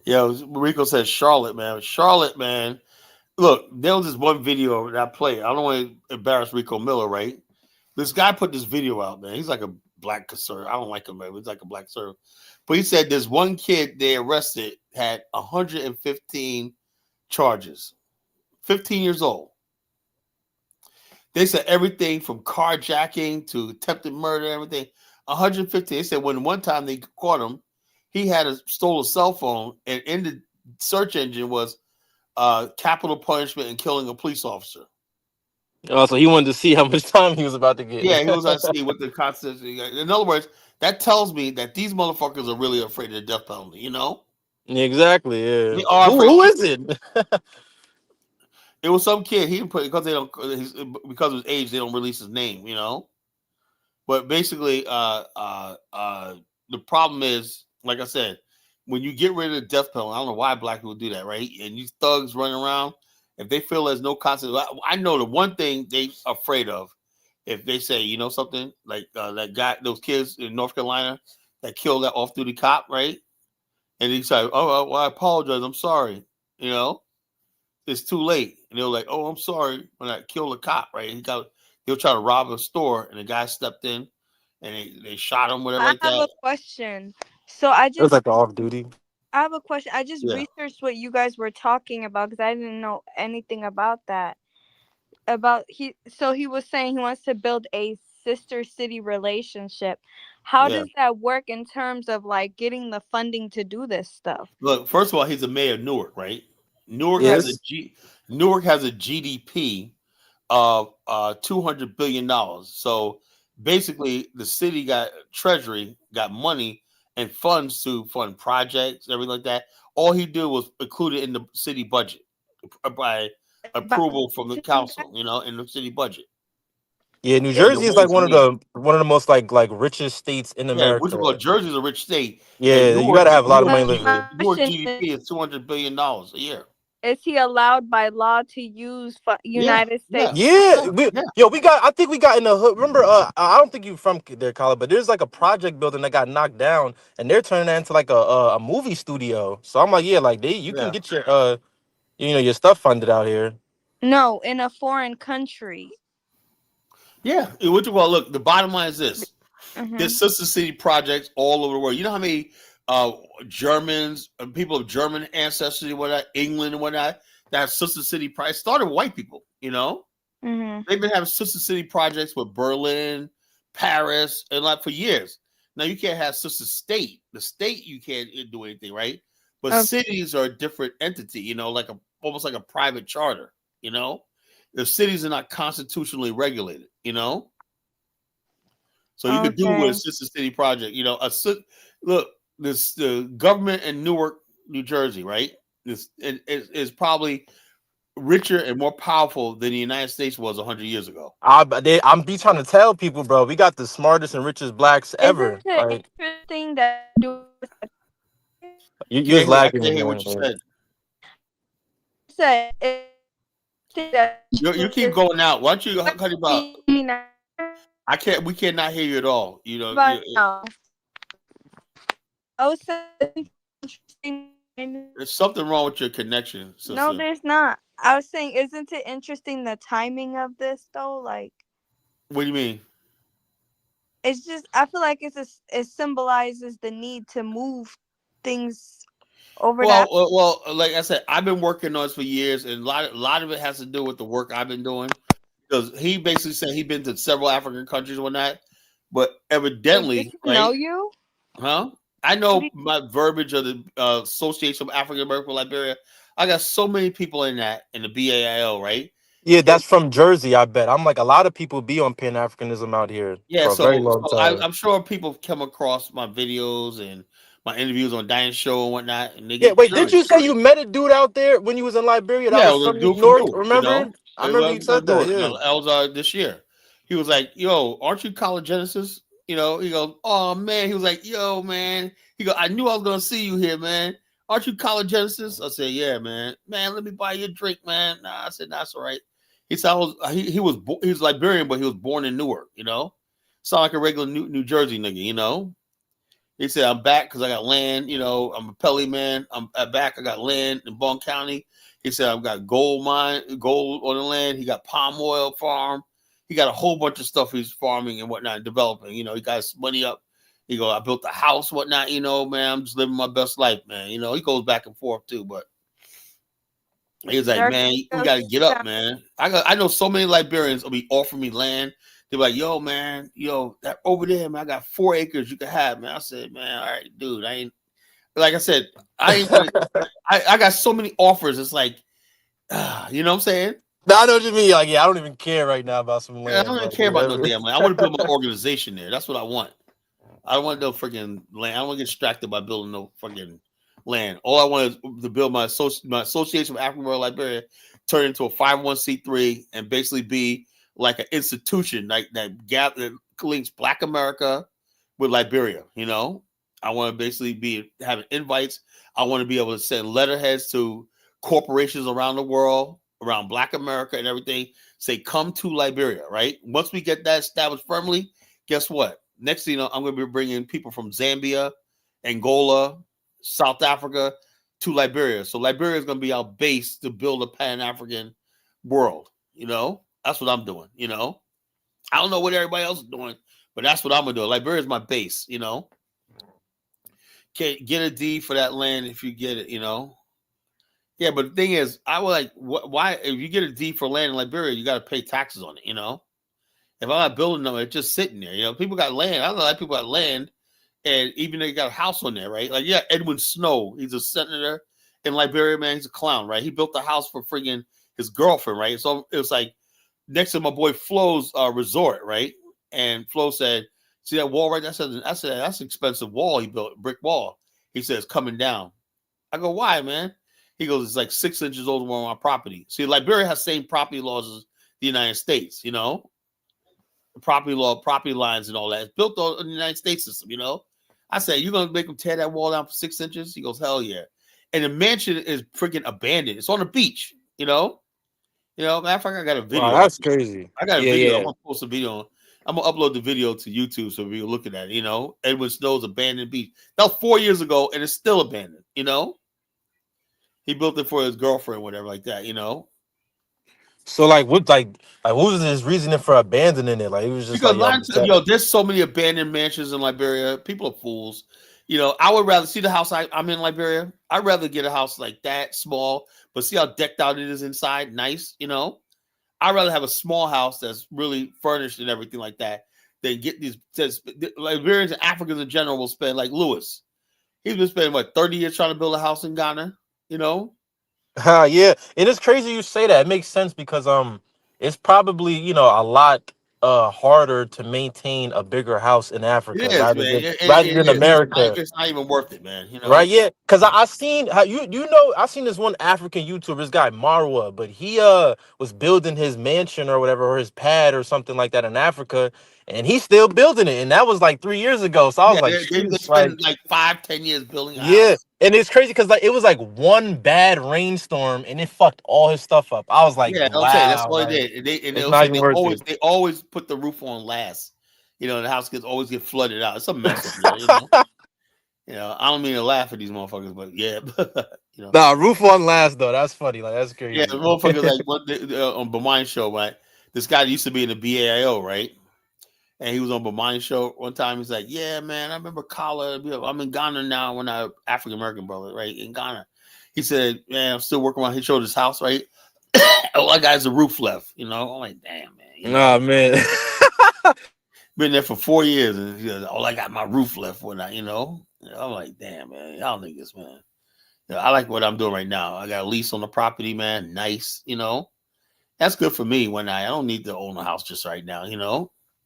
Yeah, Rico says Charlotte, man. Charlotte, man. Look, there was this one video that I played. I don't want to embarrass Rico Miller, right? This guy put this video out, man. He's like a black conservative. I don't like him, man. He's like a black conservative. But he said this one kid they arrested had 115 charges. 15 years old. They said everything from carjacking to attempted murder, everything. 150. They said when one time they caught him, he stole a cell phone, and in the search engine was capital punishment and killing a police officer. Oh, so he wanted to see how much time he was about to Yeah, get. he was on see what the Constitution. In other words, that tells me that these motherfuckers are really afraid of the death penalty. Yeah, exactly. Yeah. They are Who afraid. who is it? It was some kid. He didn't put because they don't because of his age. They don't release his name. But basically, the problem is, like I said, when you get rid of the death penalty, I don't know why black people do that, right? And these thugs running around, if they feel there's no consequence, I know the one thing they afraid of if they say, you know, something like that guy, those kids in North Carolina that killed that off-duty cop, right? And he's like, "Oh, well, I apologize. I'm sorry." You know, it's too late. And they're like, "Oh, I'm sorry when I killed a cop." Right? He'll try to rob a store, and the guy stepped in, and they shot him, whatever, I like have that. a question. So I It was just like the off duty. I have a question. I just Yeah, researched what you guys were talking about because I didn't know anything about that. About he was saying he wants to build a sister city relationship. How yeah. does that work in terms of like getting the funding to do this stuff? Look, first of all, he's the mayor of Newark, right? Newark has a Yes. Newark has a GDP of $200 billion. So basically, the city got treasury, got money and funds to fund projects, everything like that. All he did was include it in the city budget by By approval from the to you guys? council, you know, in the city budget. Yeah, New And the Jersey is way like it's made. one of the most like richest states in Yeah, which America. well, Jersey's a rich state, and Yeah, you gotta have a lot of money living My here. Newark question GDP is $200 billion a year. is he allowed by law to use Yeah, United yeah, States for Yeah, sure. Yeah, we got. I think we got in the hood. Remember, I don't think you from there, Colin, but there's like a project building that got knocked down, and they're turning that into like a movie studio. So I'm like, yeah, like you can yeah. get your your stuff funded out here. No, in a foreign country. Yeah, which well, look. The bottom line is this: Mm-hmm. there's sister city projects all over the world. You know how many uh, Germans, people of German ancestry, and whatnot, England and whatnot, that have sister city projects. Started with white people. You know, Mm-hmm. they've been having sister city projects with Berlin, Paris, and like for years. Now you can't have sister state. The state you can't do anything, right? But Okay. cities are a different entity. You know, like almost like a private charter. You know, the cities are not constitutionally regulated. You know. So you could do with a Okay. sister city project. You know, look, this the government in Newark, New Jersey, right? This is probably richer and more powerful than the United States was 100 years ago. I'm be trying to tell people, bro. We got the smartest and richest blacks ever. Isn't it Like interesting that do you was I lagging can't in hear there. what you Man. said. said it's that You keep going out. Why don't you cut it about? now? I can't. We cannot hear you at all. You know, But no. I was saying it's interesting. there's something wrong with your connection, No, sister. there's not. I was saying, isn't it interesting the timing of this though? Like, What do you mean? it's just I feel like it symbolizes the need to move things over to. Well, like I said, I've been working on this for years, and a lot of it has to do with the work I've been doing. Because he basically said he'd been to several African countries and whatnot, but Wait, does evidently, he right? know you? Huh? I Did know he- my verbiage of the Association of African American Liberia. I got so many people in the BAIO, right? Yeah, And that's from Jersey. I bet. I'm like a lot of people be on Pan Africanism out here yeah, for a very long time. I'm sure people come across my videos and my interviews on Diane's show and whatnot, and they Yeah, get wait, did curious. you say you met a dude out there when you was in Liberia that Yeah, it was was a from New dude from York? Newark, you Remember? know. I remember you said that. Newark. Yeah. That was this year. He was like, "Yo, aren't you College Genesis?" You know, he goes, "Oh man," he was like, "Yo, man," he go, "I knew I was gonna see you here, man. Aren't you College Genesis?" I said, "Yeah, man. Man, let me buy you a drink, man." Nah, I said, "That's all right." He said, he was Liberian, but he was born in Newark. You know, sound like a regular New Jersey nigga. You know, he said, "I'm back because I got land. You know, I'm a Pelly man. I'm back. I got land in Bond County." He said, "I've got gold on the land. He got palm oil farm. He got a whole bunch of stuff he's farming and whatnot, developing. You know, he got his money up. He go, I built a house, whatnot. You know, man, I'm just living my best life, man. You know, he goes back and forth too, but." He's like, There man, we goes got to get up, that. man. I know so many Liberians will be offering me land. They're like, yo, man, that over there, man, I got 4 acres you can have, man. I said, man, all right, dude, I ain't, like I said, I ain't gonna, I got so many offers. It's like, you know what I'm saying? Now I know what you mean. Like, yeah, I don't even care right now about some I land, don't even bro. care about no Whatever. damn land. I want to build my organization there. That's what I want. I don't want no freaking land. I don't want to get distracted by building no freaking land. All I want is to build my Association of African American Liberia, turn into a 501c3 and basically be like an institution like that links Black America with Liberia. You know, I want to basically be having invites. I want to be able to send letterheads to corporations around the world. around Black America and everything. Say, come to Liberia, right? Once we get that established firmly, guess what? Next thing you know, I'm going to be bringing people from Zambia, Angola, South Africa to Liberia. So Liberia is going to be our base to build a Pan-African world. That's what I'm doing. I don't know what everybody else is doing, but that's what I'm going to do. Liberia is my base. Can't get a deed for that land if you get it. Yeah, but the thing is, I would like why if you get a deed for land in Liberia, you got to pay taxes on it. If I'm not building them, it's just sitting there. People got land. I don't know like people got land, and even they got a house on there, right? Like, yeah, Edwin Snow, he's a senator in Liberia, man. He's a clown, right? He built a house for friggin' his girlfriend, right? So it was like next to my boy Flo's resort, right? And Flo said, "See that wall right there?" I said, "That's an expensive wall he built, brick wall." He says, "Coming down." I go, "Why, man?" He goes, "It's like 6 inches older than my property." See, Liberia has same property laws as the United States, property law, property lines, and all that. It's built on the United States system, I said, "You're gonna make them tear that wall down for 6 inches?" He goes, "Hell yeah!" And the mansion is freaking abandoned. It's on the beach, Matter of fact, I got a Wow, video. that's crazy. I got a Yeah, video. I'm yeah. gonna post a video. I'm gonna upload the video to YouTube so we can look at that. Edwin Snow's abandoned beach. That was 4 years ago, and it's still abandoned. He built it for his girlfriend, whatever, like that. So what was his reasoning for abandoning it? Like he was just Because like, yo, I'm upset. there's so many abandoned mansions in Liberia. People are fools. I would rather see the house I'm in Liberia. I'd rather get a house like that, small, but see how decked out it is inside, nice. I'd rather have a small house that's really furnished and everything like that than get these. Liberians and Africans in general will spend like Lewis. He's been spending 30 years trying to build a house in Ghana. Yeah, and it's crazy you say that. It makes sense because it's probably a lot harder to maintain a bigger house in It Africa is, man. rather It than is. America. It's not even worth it, man. Right, yeah, because I seen how I seen this one African YouTuber, this guy Marwa, but he was building his mansion or whatever, or his pad or something like that in Africa, and he's still building it, and that was like 3 years ago. So I was Yeah, like, they sheesh, spend like, like 5, 10 years building a yeah, house. and it's crazy because like it was like one bad rainstorm and it fucked all his stuff up. I was like, Yeah, I'm saying that's wow, all they like did. And it's they'll not say even worth it. they always put the roof on last. The house always get flooded out. It's a mess up there. I don't mean to laugh at these motherfuckers, but yeah, Nah, roof on last though. That's funny. Like that's yeah, the crazy. motherfuckers like what on Bamine show, right? This guy used to be in the BAO, right? And he was on Bamine show one time. He's like, "Yeah, man, I remember Kala. I'm in Ghana now. When I African American brother, right in Ghana." He said, "Man, I'm still working on." He showed his house, right? All I got is a roof left. I'm like, "Damn, man." Nah, man. Been there for 4 years, and he goes, "All I got my roof left when I'm like, "Damn, man, y'all niggas, man." I like what I'm doing right now. I got a lease on the property, man. Nice, That's good for me when I don't need to own a house just right now,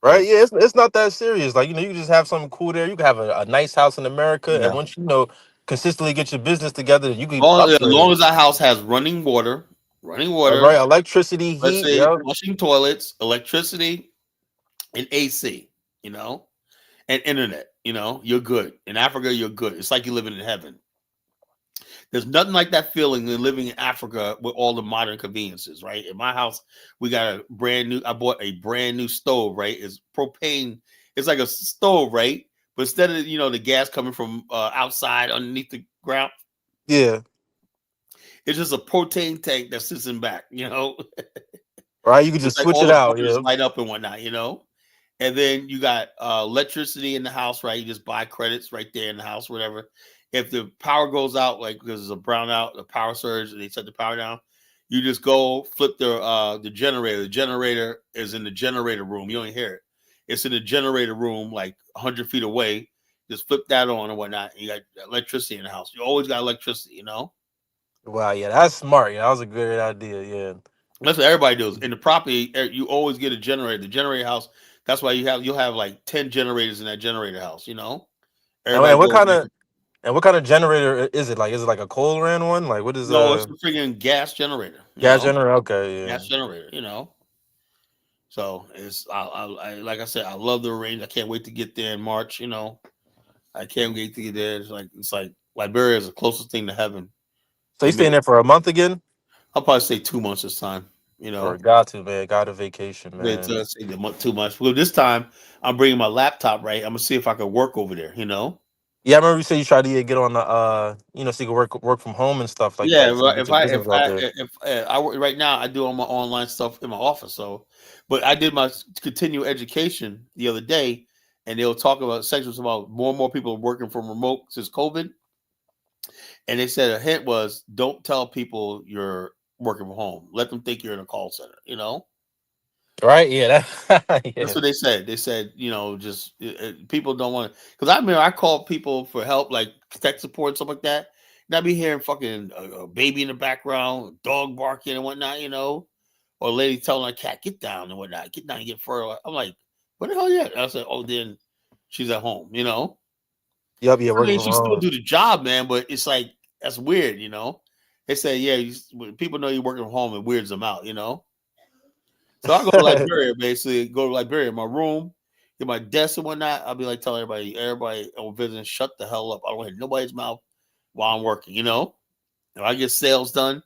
Right? Yeah, it's not that serious. Like, you can just have something cool there. You can have a nice house in America, and Yeah. once consistently get your business together, you can As upgrade long it. as that house has running All water, right, electricity, let's heat, say yeah. flushing toilets, electricity, and AC, and internet, you're good. In Africa, you're good. It's like you're living in heaven. There's nothing like that feeling than living in Africa with all the modern conveniences, right? In my house, we got I bought a brand new stove, right? It's propane. It's like a stove, right? But instead of, the gas coming from outside underneath the ground, Yeah. it's just a propane tank that sits in back, Right, you can It's just like switch all it the out, functions yeah. light up and whatnot. And then you got electricity in the house, right? You just buy credits right there in the house, whatever. If the power goes out, like because there's a brownout, a power surge, and they shut the power down, you just go flip the generator. The generator is in the generator room. You don't hear it. It's in the generator room, like 100 feet away. Just flip that on and whatnot. And you got electricity in the house. You always got electricity, Wow, yeah, that's smart. Yeah, that was a great idea. Yeah. That's what everybody does. In the property, you always get a generator. The generator house. That's why you'll have like 10 generators in that generator house. And, Everybody and what goes kind there. of and what kind of generator is it? Like, is it like a coal ran one? Like, what is No, it's a freaking gas generator. gas generator? Okay, yeah. Gas generator. So it's I like I said, I love the range. I can't wait to get there in March. I can't wait to get there. It's like Liberia is the closest thing to heaven So to you staying me. there for a month again? I'll probably say 2 months this time. You Or know, got to, man. Got a vacation, yeah, man. so say the month 2 months. Well, this time I'm bringing my laptop. Right, I'm gonna see if I can work over there. You know. Yeah, I remember you said you tried to get on the so you can work from home and stuff like Yeah, that. So you right. get your business out there. If I work right now, I do all my online stuff in my office. So, but I did my continuing education the other day, and they were talking about sections about more and more people working from remote since COVID. And they said a hint was don't tell people you're working from home. Let them think you're in a call center. You know, Right? Yeah, that that's yeah. what they said. They said just people don't want to. Because I remember I called people for help, like tech support and stuff like that. And I be hearing fucking a baby in the background, dog barking and whatnot. Or a lady telling her cat get down and whatnot, get down and get further. I'm like, what the hell? Yeah, I said, oh, then she's at home. Yup, yeah, I working mean, from she still home. do the job, man, but it's like that's weird. They say, yeah, when people know you're working from home, it weirds them out. So I go to Liberia, basically, go to Liberia, in my room, get my desk and whatnot. I'll be like telling everybody I'm visiting, shut the hell up. I don't hit nobody's mouth while I'm working. If I get sales done,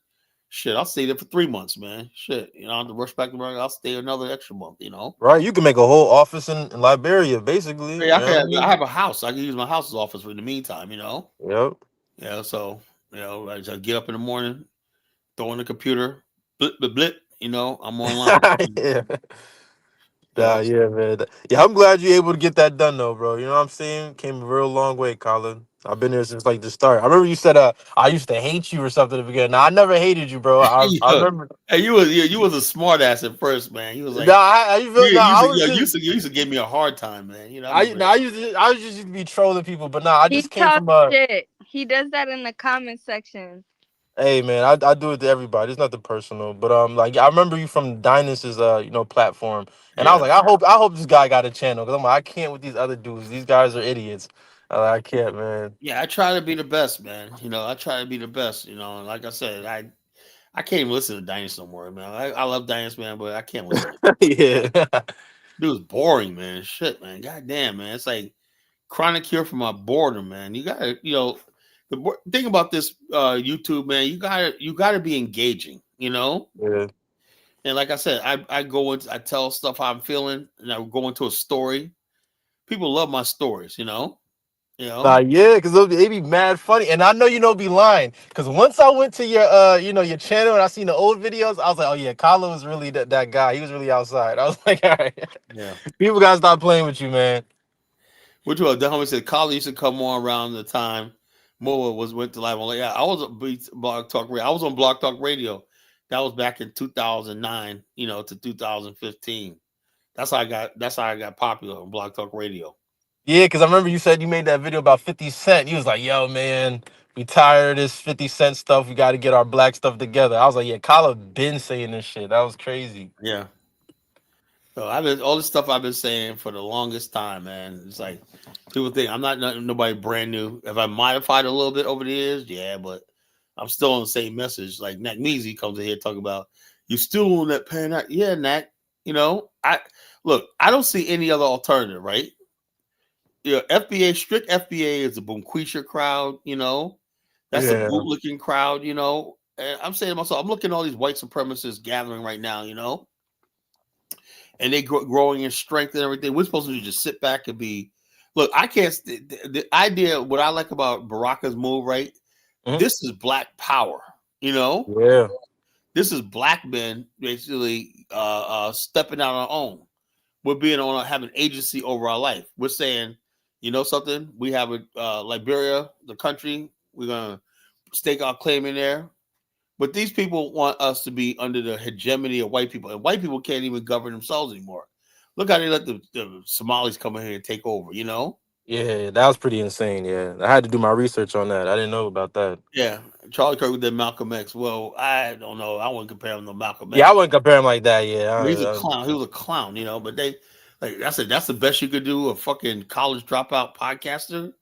shit, I'll stay there for 3 months, man. Shit, I don't have to rush back to work. I'll stay another extra month. Right? You can make a whole office in Liberia, basically. You Hey, know what I I mean? have a house. I can use my house's office for in the meantime. Yep. So, I just get up in the morning, throw in the computer, blip, blip, blip, I'm online. Yeah. Nah, Yeah. yeah, man. Yeah, I'm glad you're able to get that done though, bro. You know what I'm saying? Came a real long way, Colin. I've been there since like the start. I remember you said I used to hate you or something at the beginning. Nah, I never hated you, bro. I Yeah. remember. Hey, you was a smart ass at first, man. You was Nah, like I feel nah, I was just you used to give me a hard time, man. I I remember nah, that. I was just used to be trolling people, but nah, I He just came from talks shit. He does that in the comment section. hey man, I do it to everybody. It's nothing personal. But like I remember you from Dynas's platform. And I was Yeah. like, I hope this guy got a channel. Because I'm like, I can't with these other dudes. These guys are idiots. I can't, man. Yeah, I try to be the best, man. I try to be the best, and like I said, I can't even listen to Dynasty no more, man. I love Dynasty, man, but I can't listen to Yeah. Dude's boring, man. Shit, man. God damn, man. It's like chronic cure for my boredom, man. You gotta, the thing about this YouTube, man, you gotta be engaging. Yeah. And like I said, I tell stuff how I'm feeling, and I go into a story. People love my stories, you Nah, know. yeah, because they be mad funny. And I know be lying. Because once I went to your your channel and I seen the old videos, I was like, oh yeah, Kylo was really that guy. He was really outside. I was like, all right. Yeah. People gotta stop playing with you, man. Which was the homie said Colin used to come on around the time Moa went to live. I'm like, yeah, I was on Blog Talk Radio. I was on Blog Talk Radio. That was back in 2009, to 2015. That's how I got popular on Blog Talk Radio. Yeah, because I remember you said you made that video about 50 Cent. You was like, yo, man, we tired of this 50 Cent stuff. We got to get our black stuff together. I was like, yeah, Kylo been saying this shit. That was crazy. Yeah. So I've been all the stuff I've been saying for the longest time, man. It's like people think I'm not nobody brand new. Have I modified a little bit over the years? Yeah, but I'm still on the same message. Like Nat Measy comes in here talking about you still on that pan out. Yeah, Nat. I look, I don't see any other alternative, right? FBA, strict FBA is the Bunquisha crowd. That's the Yeah. bootlicking crowd. And I'm saying to myself, I'm looking at all these white supremacists gathering right now. And they growing in strength and everything. We're supposed to just sit back and be. Look, I can't. The idea, what I like about Baraka's move, right? Mhm. This is black power. Yeah. This is black men basically stepping out on our own. We're being on having agency over our life. We're saying, something. We have a Liberia, the country. We're gonna stake our claim in there. But these people want us to be under the hegemony of white people, and white people can't even govern themselves anymore. Look how they let the Somalis come in here and take over. Yeah, that was pretty insane. Yeah. I had to do my research on that. I didn't know about that. Yeah, Charlie Kirk did Malcolm X. Well, I don't know. I wouldn't compare him to Malcolm Yeah, I X. wouldn't compare him like that. Yeah. He's a clown. He was a clown. But they, like I said, that's the best you could do. A fucking college dropout podcaster.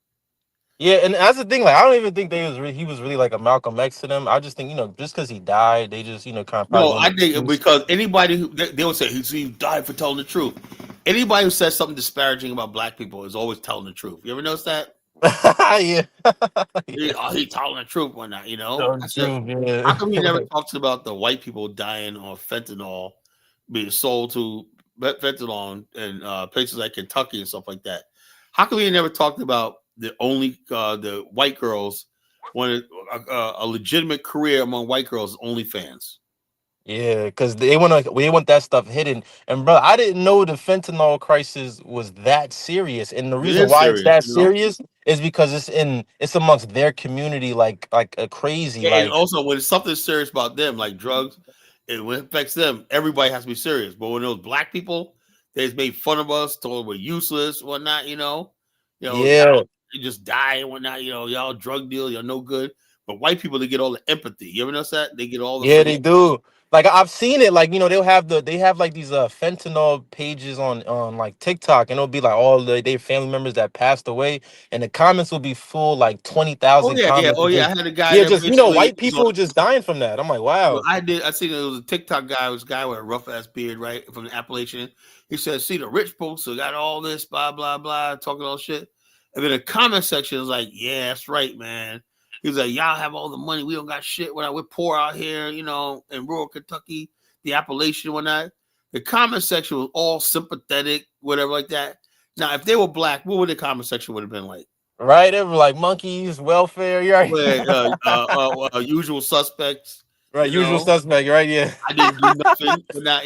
Yeah, and that's the thing. Like, I don't even think he was really like a Malcolm X to them. I just think just because he died, they just kind of probably No, want I to think excuse. because anybody who they would say he died for telling the truth. Anybody who says something disparaging about black people is always telling the truth. You ever notice that? Yeah. He, Yeah. he telling the truth or not, you know? So I said, true, how yeah. come he never talks about the white people dying on fentanyl being sold to fentanyl in places like Kentucky and stuff like that? How come he never talked about the white girls wanted a legitimate career among white girls, OnlyFans? Yeah, because they want that stuff hidden. And bro, I didn't know the fentanyl crisis was that serious. And the It reason is why it's serious, that you know. serious is because it's amongst their community, like a crazy, And like also, when it's something serious about them, like drugs, and when it affects them, everybody has to be serious. But when those black people, they just made fun of us, told we're useless, whatnot, y'all yeah, you just die and whatnot, y'all drug deal, you're no good. But white people, they get all the empathy. You ever notice that? They get all the yeah, freaking they do. Like I've seen it, like they have like these fentanyl pages on like TikTok, and it'll be like all their family members that passed away, and the comments will be full like twenty oh thousand yeah, yeah, comments. oh Of yeah. just I had a guy yeah, that just basically white was on. people just dying from that. I'm like, Well, wow. I seen it was a TikTok guy. It was a guy with a rough ass beard, right, from the Appalachian. He said, "See the rich folks who got all this, blah blah blah, talking all shit." And then the comment section is like, "Yeah, that's right, man." He was like, "Y'all have all the money, we don't got shit. We're poor out here, in rural Kentucky, the Appalachian, and whatnot." The comment section was all sympathetic, whatever, like that. Now, if they were black, what would the comment section would have been like? Right? They were like monkeys, welfare. You're right. Where usual suspects, Right, you usual know. suspect, right? Yeah. I didn't do nothing, but not,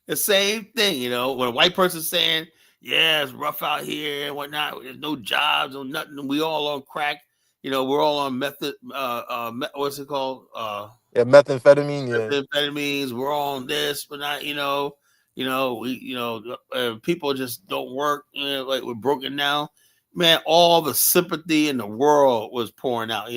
the same thing, when a white person's saying, yeah, it's rough out here and whatnot, there's no jobs or nothing, we all on crack, we're all on method, what's it called? Yeah, methamphetamine, yeah. Methamphetamines, we're all on this, but not, people just don't work, like we're broken down. Man, all the sympathy in the world was pouring out,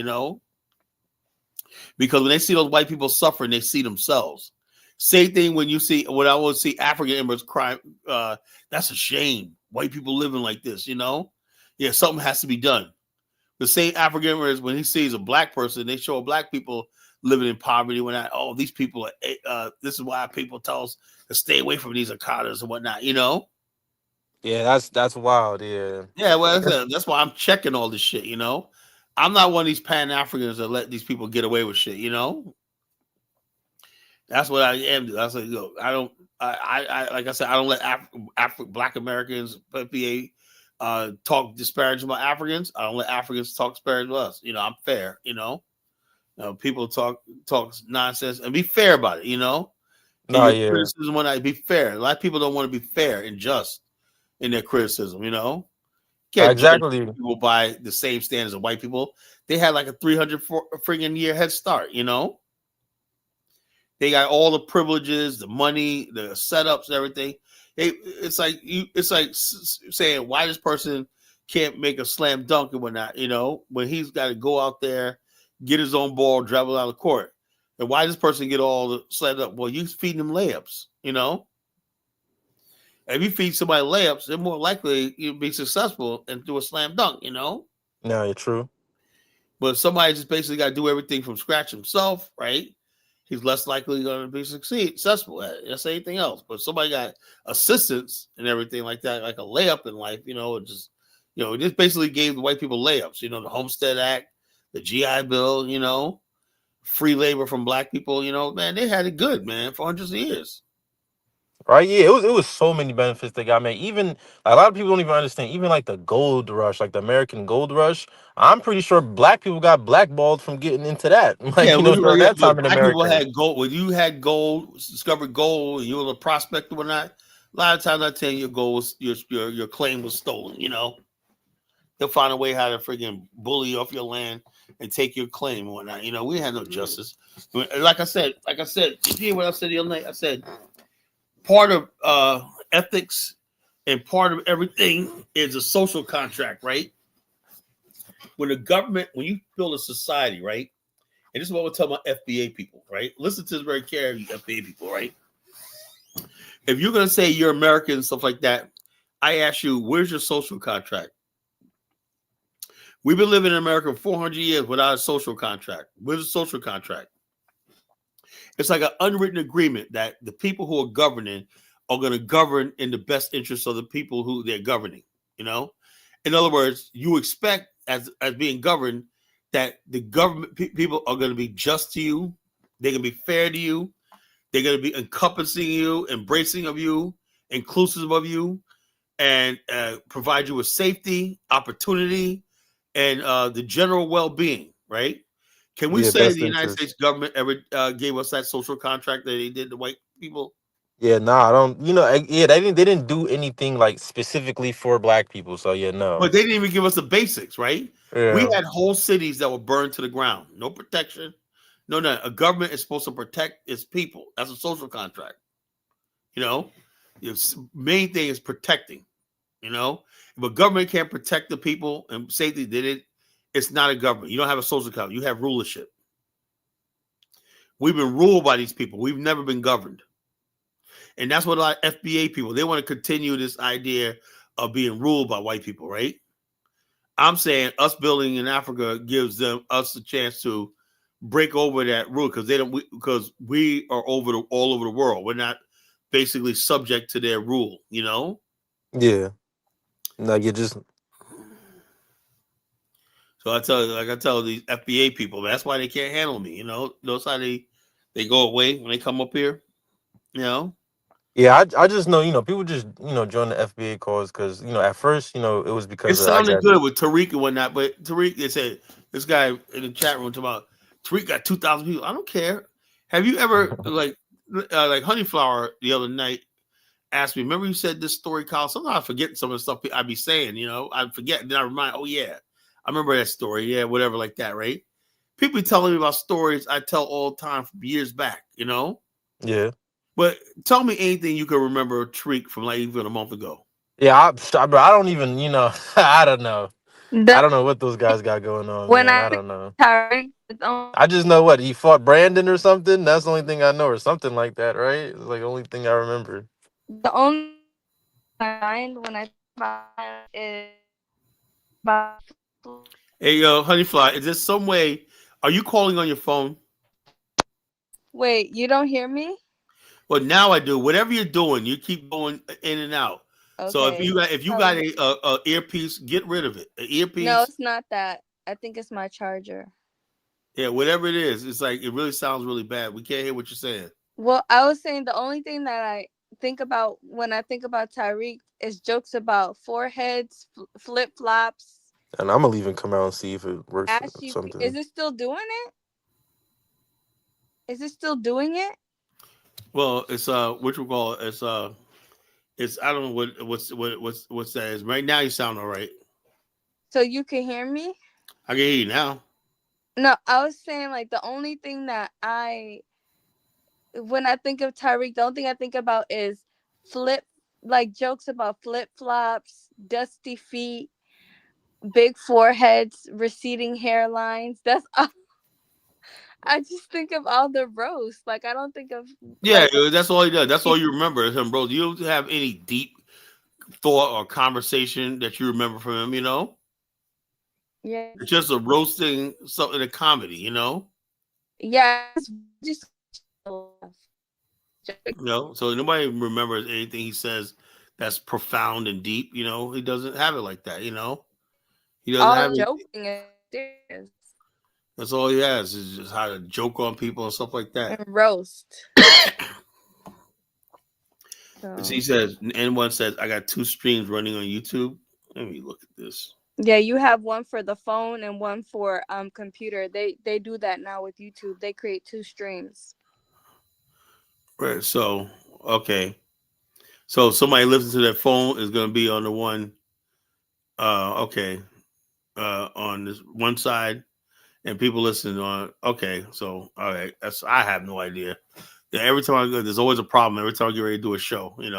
because when they see those white people suffering, they see themselves. Same thing when I would see African immigrants cry, that's a shame. White people living like this, Yeah, something has to be done. The same African immigrants, when he sees a black person, they show black people living in poverty. These people this is why people tell us to stay away from these Akatas and whatnot. Yeah, that's wild, yeah. Yeah, well, that's why I'm checking all this shit, I'm not one of these Pan Africans that let these people get away with shit. That's what I am. I say, I don't. I like I said, I don't let Black Americans, PA, talk disparaging about Africans. I don't let Africans talk disparaging about us. I'm fair. People talk nonsense and be fair about it. In No, your yeah. criticism, when I be fair, a lot of people don't want to be fair and just in their criticism. Can't judge Exactly. people by the same standards of white people. They had like a 300 friggin' year head start. They got all the privileges, the money, the setups, everything. It's like saying why this person can't make a slam dunk and whatnot. When he's got to go out there, get his own ball, travel out of the court. And why this person get all the slammed up? Well, you feeding them layups. If you feed somebody layups, they're more likely you'll be successful and do a slam dunk. No, you're true. But somebody just basically got to do everything from scratch himself, right? He's less likely going to be successful at it. That's anything else. But somebody got assistance and everything like that, like a layup in life, it just basically gave the white people layups. The Homestead Act, the GI Bill, free labor from black people. Man, they had it good, man, for hundreds of years. Right? Yeah, it was so many benefits they got, man. Even a lot of people don't even understand, even like the gold rush, like the American gold rush. I'm pretty sure black people got blackballed from getting into that. Yeah, Like, during that time in black people America. had gold. When you had gold, discovered gold, and you were a prospector or not, a lot of times I tell you your gold was your claim was stolen. They'll find a way how to freaking bully you off your land and take your claim and whatnot. We had no justice. Like I said, you hear what I said the other night? I said part of ethics and part of everything is a social contract, right? When you build a society, right? And this is what we're talking about FBA people, right? Listen to this very carefully, FBA people, right? If you're going to say you're American and stuff like that, I ask you, where's your social contract? We've been living in America for 400 years without a social contract. Where's the social contract? It's like an unwritten agreement that the people who are governing are going to govern in the best interest of the people who they're governing, In other words, you expect as being governed that the government people are going to be just to you. They're going to be fair to you. They're going to be encompassing you, embracing of you, inclusive of you, and provide you with safety, opportunity, and the general well-being. Right? Can we Yeah, say best the United interest. States government ever gave us that social contract that they did to white people? Yeah, nah, I don't. Yeah, they didn't do anything like specifically for black people. So yeah, no. But they didn't even give us the basics, right? We Yeah, had whole cities that were burned to the ground. No protection. No. A government is supposed to protect its people. That's a social contract. You know, the main thing is protecting. You know, if a government can't protect the people and safety, did it? It's not a government. You don't have a social contract. You have rulership. We've been ruled by these people. We've never been governed, and that's what a lot of FBA people they want to continue this idea of being ruled by white people, right? I'm saying us building in Africa gives them us a chance to break over that rule because they don't because we are all over the world. We're not basically subject to their rule, you know. yeah. No, you just So I tell these FBA people that's why they can't handle me. You know, notice how they go away when they come up here. You know, yeah. I just know people just join the FBA cause because at first it was it because I sounded got good with Tariq and whatnot, but Tariq they said this guy in the chat room talking about Tariq got 2,000 people. I don't care. Have you ever like Honeyflower the other night? Asked me, remember you said this story, Kyle? Sometimes I forget some of the stuff I be saying, I forget, and then I remind, oh yeah, I remember that story, yeah, whatever like that, right? People be telling me about stories I tell all the time from years back. yeah. But tell me anything you can remember Tariq from like even a month ago. Yeah, bro, I don't even, I don't know. I The don't know what those guys got going on, when man. I I think don't know. Tyreek, it's only I just know what he fought Brandon or something. That's the only thing I know, or something like that, right? It's like the only thing I remember. the only my mind when I think about him is about Hey, yo, Honeyfly, is there some way? Are you calling on your phone? wait, you don't hear me? Well, now I do. Whatever you're doing, you keep going in and out. So if Okay. you got a earpiece, get rid of it. An No, earpiece, it's not that. I think it's my charger. yeah, whatever it is, it's like it really sounds really bad. We can't hear what you're saying. Well, I was saying the only thing that I think about when I think about Tyreek is jokes about foreheads, flip flops, And I'm gonna leave and come out and see if it works or ashy. Is something. it still doing it? Is it still doing it? Well, it's what you call it? It's I don't know what's that is. Right now, you sound all right. So you can hear me? I can hear you now. No, I was saying like the only thing that when I think of Tyreek, the only thing I think about is flip, like jokes about flip flops, dusty feet, big foreheads, receding hairlines. That's all. I just think of all the roast. Like I don't think of Yeah, like that's all he does. That's all you remember is him, bro. You don't have any deep thought or conversation that you remember from him. yeah, It's just a roasting something a comedy. yeah. It's just So nobody remembers anything he says that's profound and deep. He doesn't have it like that. He doesn't all have it. joking and serious That's all he has is just how to joke on people and stuff like that. and roast. He So says, N1 says, I got 2 streams running on YouTube. Let me look at this. yeah, you have one for the phone and one for computer. They do that now with YouTube. They create 2 streams. Right. So, okay. So somebody listening to their phone is going to be on the one, okay, on this one side, and people listening on, okay. So, all right. I have no idea. Yeah, every time I go, there's always a problem. Every time I get ready to do a show. They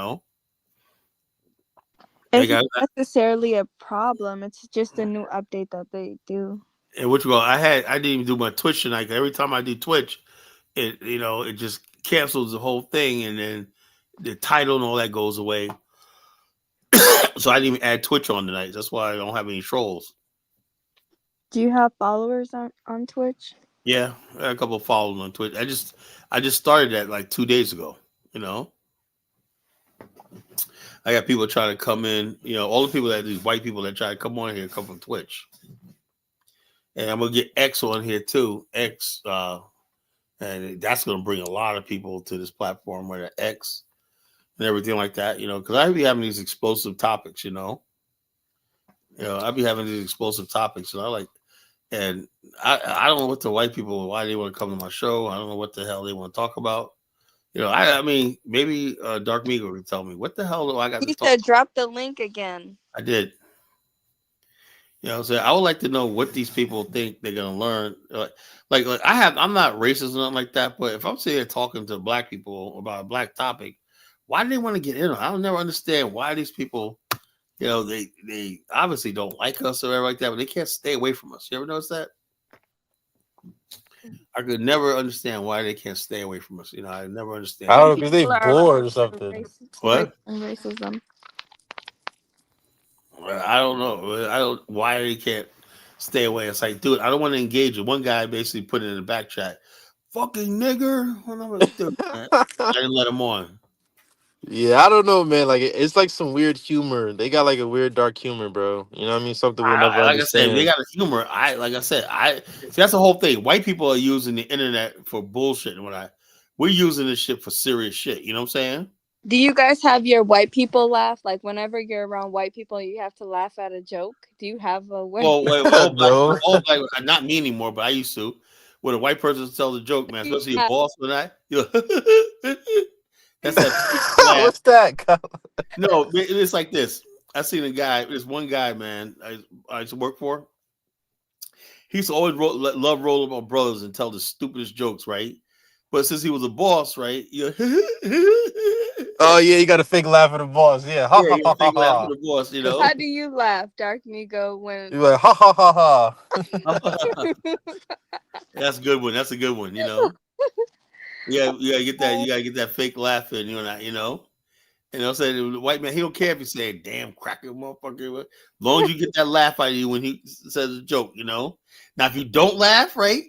It's got not necessarily a problem. It's just a new update that they do. and which go. I didn't even do my Twitch tonight. 'Cause every time I do Twitch, it just cancels the whole thing, and then the title and all that goes away. So I didn't even add Twitch on tonight. That's why I don't have any trolls. Do you have followers on Twitch? Yeah, I got a couple of followers on Twitch. I just started that like 2 days ago. I got people trying to come in. You know, all the people that these white people that try to come on here come from Twitch, and I'm gonna get X on here too. X, and that's gonna bring a lot of people to this platform where the X and everything like that. You know, because I be having these explosive topics. I be having these explosive topics, and and I don't know what the white people why they want to come to my show. I don't know what the hell they want to talk about. I mean, maybe Dark Migo can tell me what the hell do I got to He talk said about? drop the link again. I did. I would like to know what these people think they're gonna learn. I'm not racist or nothing like that, but if I'm sitting here talking to black people about a black topic, why do they want to get in? I'll never understand why these people, they obviously don't like us or whatever like that, but they can't stay away from us. You ever notice that? I could never understand why they can't stay away from us. I never understand I that. don't know because they People are bored or something. What? racism. I don't know. I don't why they can't stay away. It's like, dude, I don't want to engage with one guy basically put it in the back chat. Fucking nigger. What am I doing, man? I didn't let him on. Yeah, I don't know, man. Like it's like some weird humor. They got like a weird dark humor, bro. You know what I mean? Something we'll never Like I said, they understand. got a humor. See, that's the whole thing. White people are using the internet for bullshit. And we're using this shit for serious shit. You know what I'm saying? Do you guys have your white people laugh? Like whenever you're around white people, you have to laugh at a joke. Do you have a way? Well, wait, all No. black, not me anymore, but I used to. When a white person tells a joke, man, especially a boss, that's that fake laugh. What's that? No, it's like this. I seen a guy. There's one guy, man. I used to work for. He used to always love roll up on brothers and tell the stupidest jokes, right? But since he was a boss, right? Oh yeah, you got a fake laugh at the boss. Yeah, ha Yeah, ha you ha ha think laugh for ha. the boss, How do you laugh, Dark Migo, when You like ha ha ha ha. That's a good one. That's a good one. You gotta get that. You gotta get that fake laugh in. And I'm saying the white man, he don't care if you say "damn cracker, motherfucker." As long as you get that laugh out of you when he says a joke. Now if you don't laugh, right,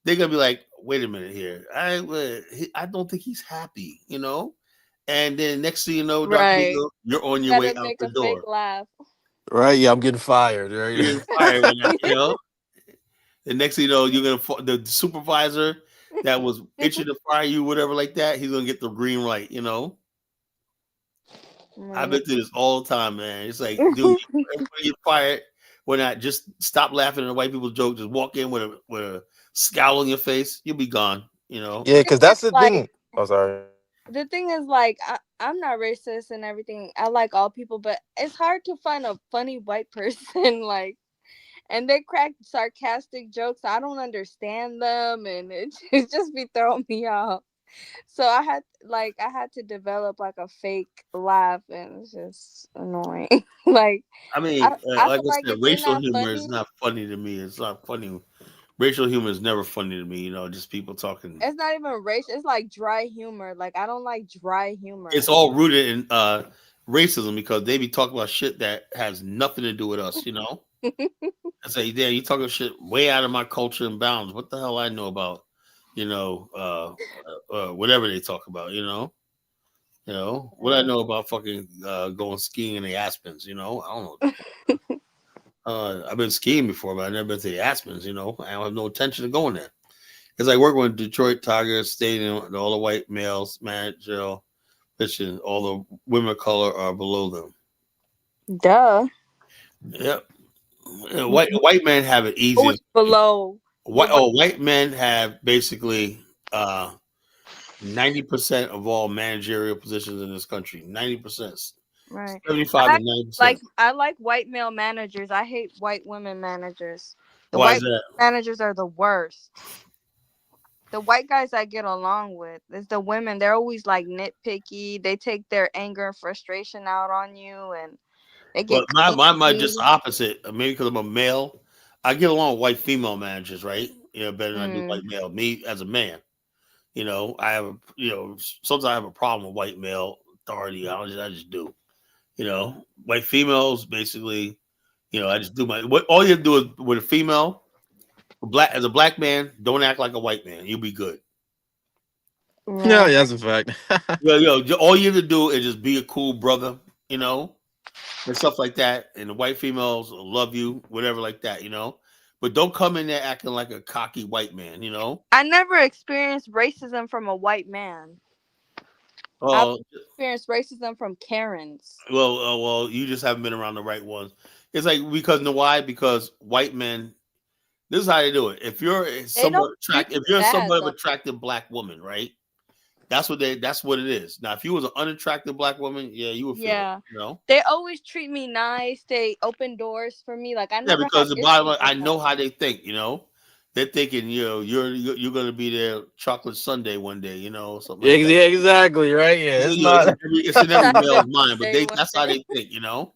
they're gonna be like, "Wait a minute here. I don't think he's happy." And then next thing you know, Dr. right? Migo, you're on your way Gotta out make the a fake door. laugh. Right? Yeah, I'm getting fired. You're Right? getting fired when that. The next thing you know, you're gonna the supervisor that was itching to fire you, whatever like that. He's gonna get the green light. I've been through this all the time, man. It's like, dude, everybody get fired. Why not just stop laughing at the white people joke? Just walk in with a scowl on your face. You'll be gone. Yeah, because that's the Like thing. Oh, sorry. the thing is, like, I'm not racist and everything. I like all people, but it's hard to find a funny white person, like, and they crack sarcastic jokes. I don't understand them, and it just be throwing me off. So I had to develop like a fake laugh, and it's just annoying. Like I mean, I like feel I like said, if you're racial not humor is funny, not funny to me. It's not funny. Racial humor is never funny to me. Just people talking. it's not even race. It's like dry humor. Like I don't like dry humor. It's all rooted in racism because they be talking about shit that has nothing to do with us. I say, damn, you talking shit way out of my culture and bounds. What the hell I know about, whatever they talk about, what I know about fucking going skiing in the Aspens, I don't know. I've been skiing before, but I've never been to the Aspens, I don't have no intention of going there. It's like working with Detroit Tigers Stadium, all the white males, manager, pitching, all the women of color are below them. Duh. Yep. White men have it easier. Below. White men have basically 90% of all managerial positions in this country. 90%, Right. 75 to 90%. I like white male managers. I hate white women managers. The Why is white that? managers are the worst. The white guys I get along with is the women. They're always like nitpicky. They take their anger and frustration out on you, and they Well, get my just clingy. opposite. Maybe because I'm a male, I get along with white female managers, right? Better than I do white male. Me as a man, I have sometimes I have a problem with white male authority. I just do. White females basically, I just do what all you have to do is with a female, as a black man, don't act like a white man. You'll be good. Yeah, Right. that's a fact. All you have to do is just be a cool brother. you know, and stuff like that. And the white females will love you, whatever, like that, you know. But don't come in there acting like a cocky white man, you know. I never experienced racism from a white man. I've Oh, experienced racism from Karens. well, you just haven't been around the right ones. It's like because know why? Because white men. This is how they do it. If you're They don't somewhat treat attractive, me if you're bad somewhat of though. attractive black woman, right? That's what it is. Now, if you was an unattractive black woman, yeah, you would feel it, Yeah. you know. They always treat me nice. They open doors for me. Like I Yeah, never had because the bottom issues line, with I that. know how they think, you know. They're thinking, you know, you're gonna be their chocolate sundae one day, you know, something like that. Yeah, exactly, right? Yeah, it's You know, not. it's in every Chocolate male's mind, but day one that's how day. they think, you know.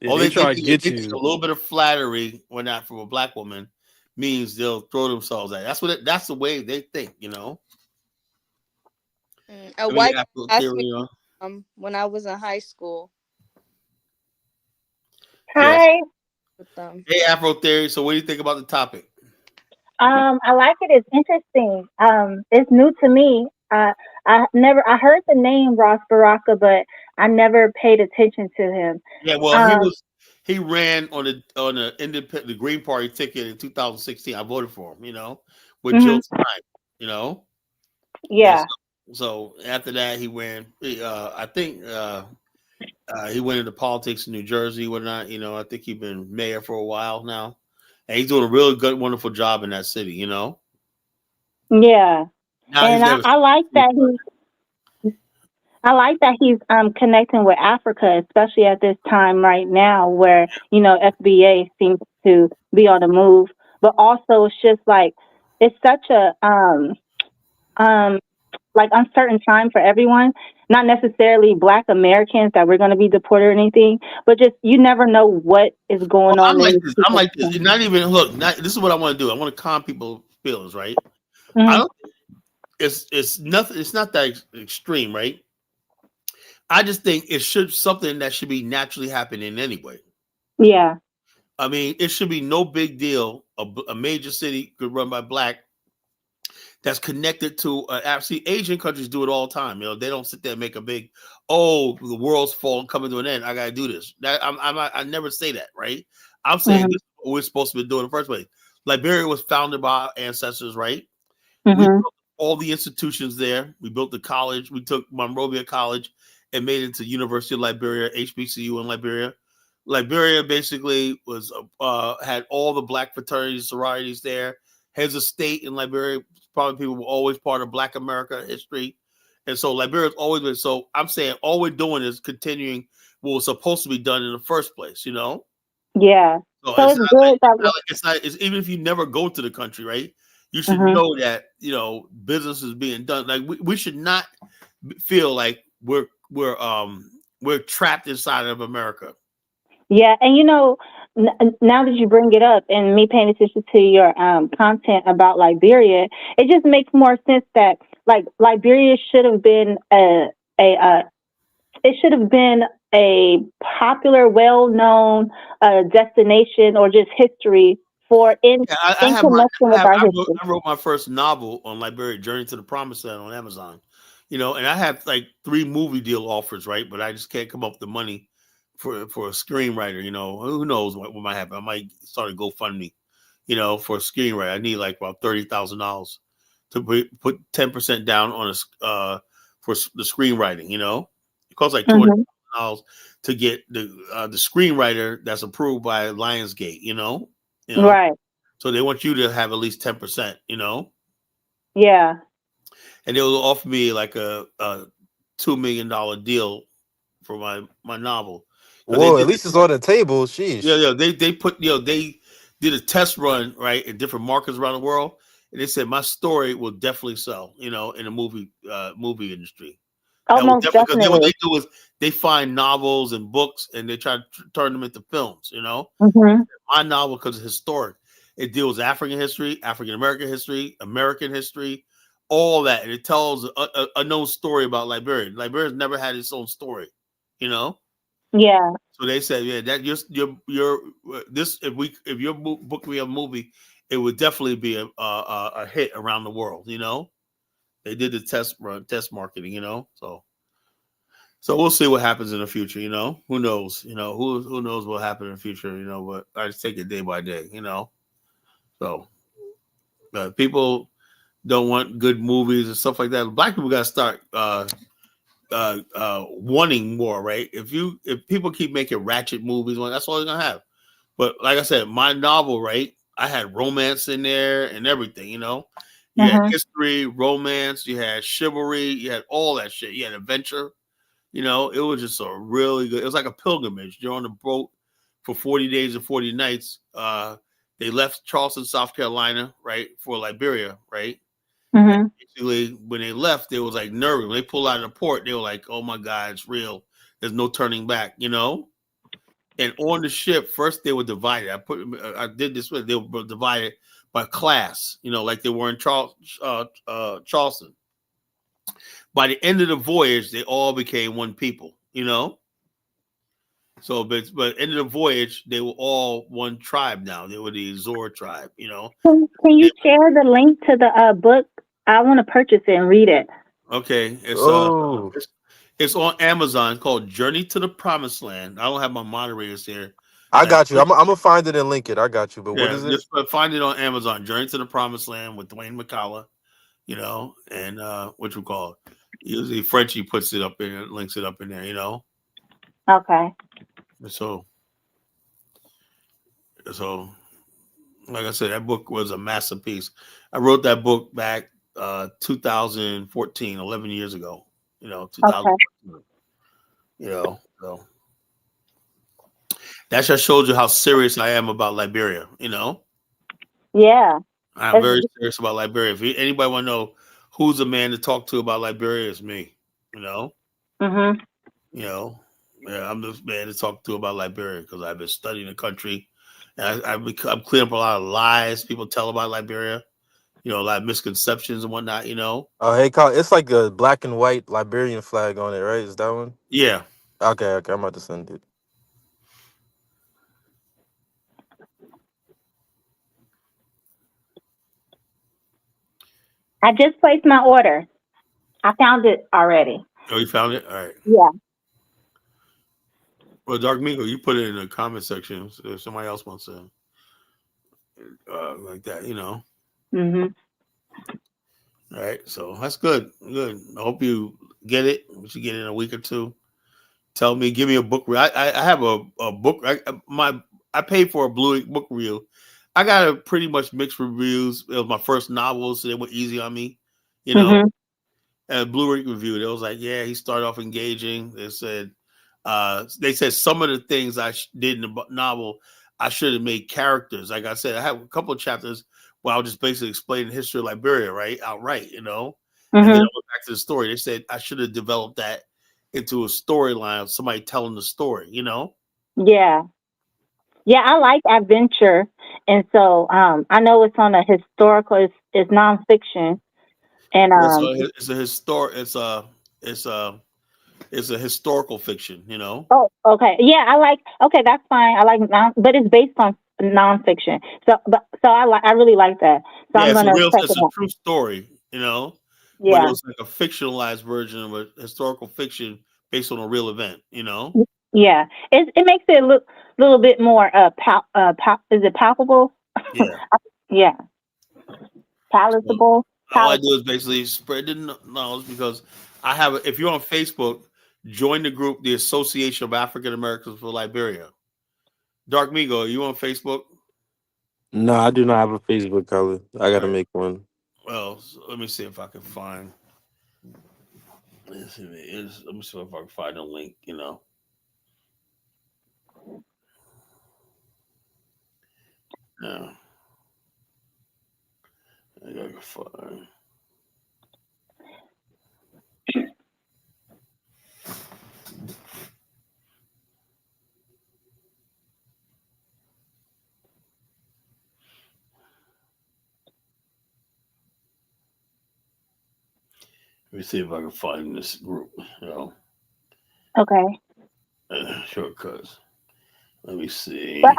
Yeah, All they try to they get think a you. little bit of flattery when not from a black woman means they'll throw themselves at. That's the way they think, you know. A I mean, white Afro man asked me theory, when I was in high school yes. Hi. with them. Hey, Afro theory. So, what do you think about the topic? I like it. It's interesting. It's new to me. I heard the name Ras Baraka, but I never paid attention to him. Yeah, well, Um, he ran on the independent the Green Party ticket in 2016. I voted for him, you know, with Jill mhm, Stein, you know, and yeah, so after that he ran. I think he went into politics in New Jersey, whatnot. You know, I think he's been mayor for a while now, and he's doing a really good, wonderful job in that city. You know, yeah, now his and name is. I like that he's connecting with Africa, especially at this time right now, where FBA seems to be on the move, but also it's just like it's such a um like uncertain time for everyone. Not necessarily Black Americans that we're going to be deported or anything, but just you never know what is Well, going on in these I'm people's like this. lives. Not even look. This is what I want to do. I want to calm people's feelings, right? I Mhm. don't. It's nothing. It's not that extreme, right? I just think it should something that should be naturally happening anyway. Yeah. I mean, it should be no big deal. A major city could run by black that's connected to actually Asian countries do it all the time. You know, they don't sit there and make a big, oh, the world's falling coming to an end. I got to do this. I never say that, right? I'm saying Mhm. this is what we're supposed to be doing in the first place. Liberia was founded by our ancestors, right? We Mhm. built all the institutions there. We built the college. We took Monrovia College and made it into University of Liberia, HBCU in Liberia. Liberia basically was had all the black fraternities, sororities there. Heads of state in Liberia, probably people were always part of Black America history, and so Liberia's always been. So I'm saying all we're doing is continuing what was supposed to be done in the first place. You know, Yeah. so So it's it's not like good that. it's even if you never go to the country, right? You should Mhm. know that business is being done. Like we should not feel like we're trapped inside of America. Yeah, and now that you bring it up and me paying attention to your content about Liberia, it just makes more sense that like Liberia should have been a it should have been a popular, well-known destination or just history for Yeah, in connection with our history. I wrote my first novel on Liberia, Journey to the Promised Land on Amazon. You know, and I have like 3 movie deal offers, right? But I just can't come up with the money for a screenwriter. You know, who knows what might happen? I might start a GoFundMe. You know, for a screenwriter, I need like about $30,000 to put 10% down on for the screenwriting. You know, it costs like Hmm. $200,000 to get the screenwriter that's approved by Lionsgate. You know. Right. So they want you to have at least 10%, you know, Yeah. and they will offer me like a $2 million deal for my novel because they Whoa, at did least it's on the table. Sheesh. they put they did a test run right in different markets around the world, and they said my story will definitely sell, in the movie industry. That will Almost definitely because what definitely. they do is they find novels and books and they try to turn them into films, you know. Hmm. My novel because it's historic. It deals African history, African American history, all that, and it tells a known story about Liberia. Liberia's never had its own story, you know. Yeah. So they said, yeah, that your this if your book be a movie, it would definitely be a hit around the world, you know. They did the test marketing, you know. So So we'll see what happens in the future. Who knows? Who knows what happens in the future. But I just take it day by day. So people don't want good movies and stuff like that. Black people got to start wanting more, right? If people keep making ratchet movies, well, that's all they're gonna have. But like I said, my novel, right? I had romance in there and everything. You had history, romance, you had chivalry, you had all that shit. You had adventure. It was just a really good. It was like a pilgrimage. You're on the boat for 40 days and 40 nights. They left Charleston, South Carolina, right, for Liberia, right? And Mm-hmm. basically, when they left, they was like nervous. When they pulled out of the port, they were like, "Oh my God, it's real. There's no turning back." And on the ship, first they were divided. I did this with they were divided by class. Like they were in Charleston. By the end of the voyage, they all became one people. So, but end of the voyage, they were all one tribe now. They were the Azor tribe. Can you share the link to the book? I want to purchase it and read it. Okay, Oh, it's on Amazon. It's called Journey to the Promised Land. I don't have my moderators here. I got you. I'm gonna find it and link it. I got you. But what Yeah, is it? just find it on Amazon. Journey to the Promised Land with Dwayne McCullough. And what you call it. Usually Frenchie puts it up in, links it up in there. Okay. So like I said, that book was a masterpiece. I wrote that book back 2014, 11 years ago. 2014. So that just shows you how serious I am about Liberia. Yeah. I'm very serious about Liberia. If anybody want to know who's the man to talk to about Liberia, it's me. Mm-hmm. Yeah, I'm the man to talk to about Liberia because I've been studying the country, and I'm cleaning up a lot of lies people tell about Liberia. A lot of misconceptions and whatnot. Oh, hey, Kyle, it's like a black and white Liberian flag on it, right? Is that one? Yeah. Okay, I'm about to send it. I just placed my order. I found it already. Oh, you found it? All right. Yeah. Well, Dark Mingo, you put it in the comment section if somebody else wants to, like that. Mm-hmm. All right. So that's good. Good. I hope you get it. We should get it in a week or two. Tell me, give me a book. I have a book. I paid for a blue book review. I got a pretty much mixed reviews. It was my first novel, so they were easy on me, Mm-hmm. And Blue Ink review, it was like, yeah, he started off engaging. They said some of the things I did in the novel, I should have made characters. Like I said, I have a couple of chapters where I'll just basically explain the history of Liberia, right, outright, and then I Mm-hmm. went back to the story. They said I should have developed that into a storyline of somebody telling the story, Yeah. Yeah, I like adventure, and so I know it's on a historical. It's nonfiction, and So it's a historical fiction, Oh, okay. Yeah, I like. Okay, that's fine. I like but it's based on nonfiction. So I really like that. So Yeah, I'm gonna check it's it a out. true story, but it Yeah. was like a fictionalized version of a historical fiction based on a real event, Yeah. It makes it look a little bit more is it palpable? Yeah. Yeah. So Palatable. all I do is basically spread the knowledge because if you're on Facebook, join the group, the Association of African Americans for Liberia. Dark Migo, are you on Facebook? No, I do not have a Facebook color. I All gotta right. make one. Well, let me see if I can find. Let me see if I can find a link. Yeah, I gotta find. Let me see if I can find this group. Okay. Shortcuts. Let me see. But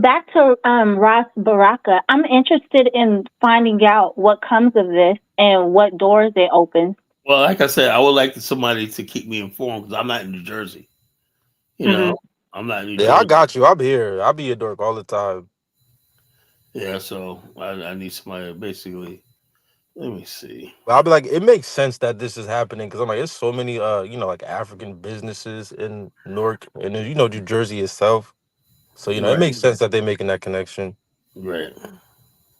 back to Ras Baraka. I'm interested in finding out what comes of this and what doors it opens. Well, like I said, I would like somebody to keep me informed because I'm not in New Jersey. You Hmm. know, I'm not in New Yeah, I Jersey. got you. I'm here. I'll be at Dork all the time. Yeah, so I need somebody to basically. Let me see. But I'll be like, it makes sense that this is happening because I'm like, there's so many, like African businesses in Newark and then, New Jersey itself. So it Right, makes sense that they're making that connection. right.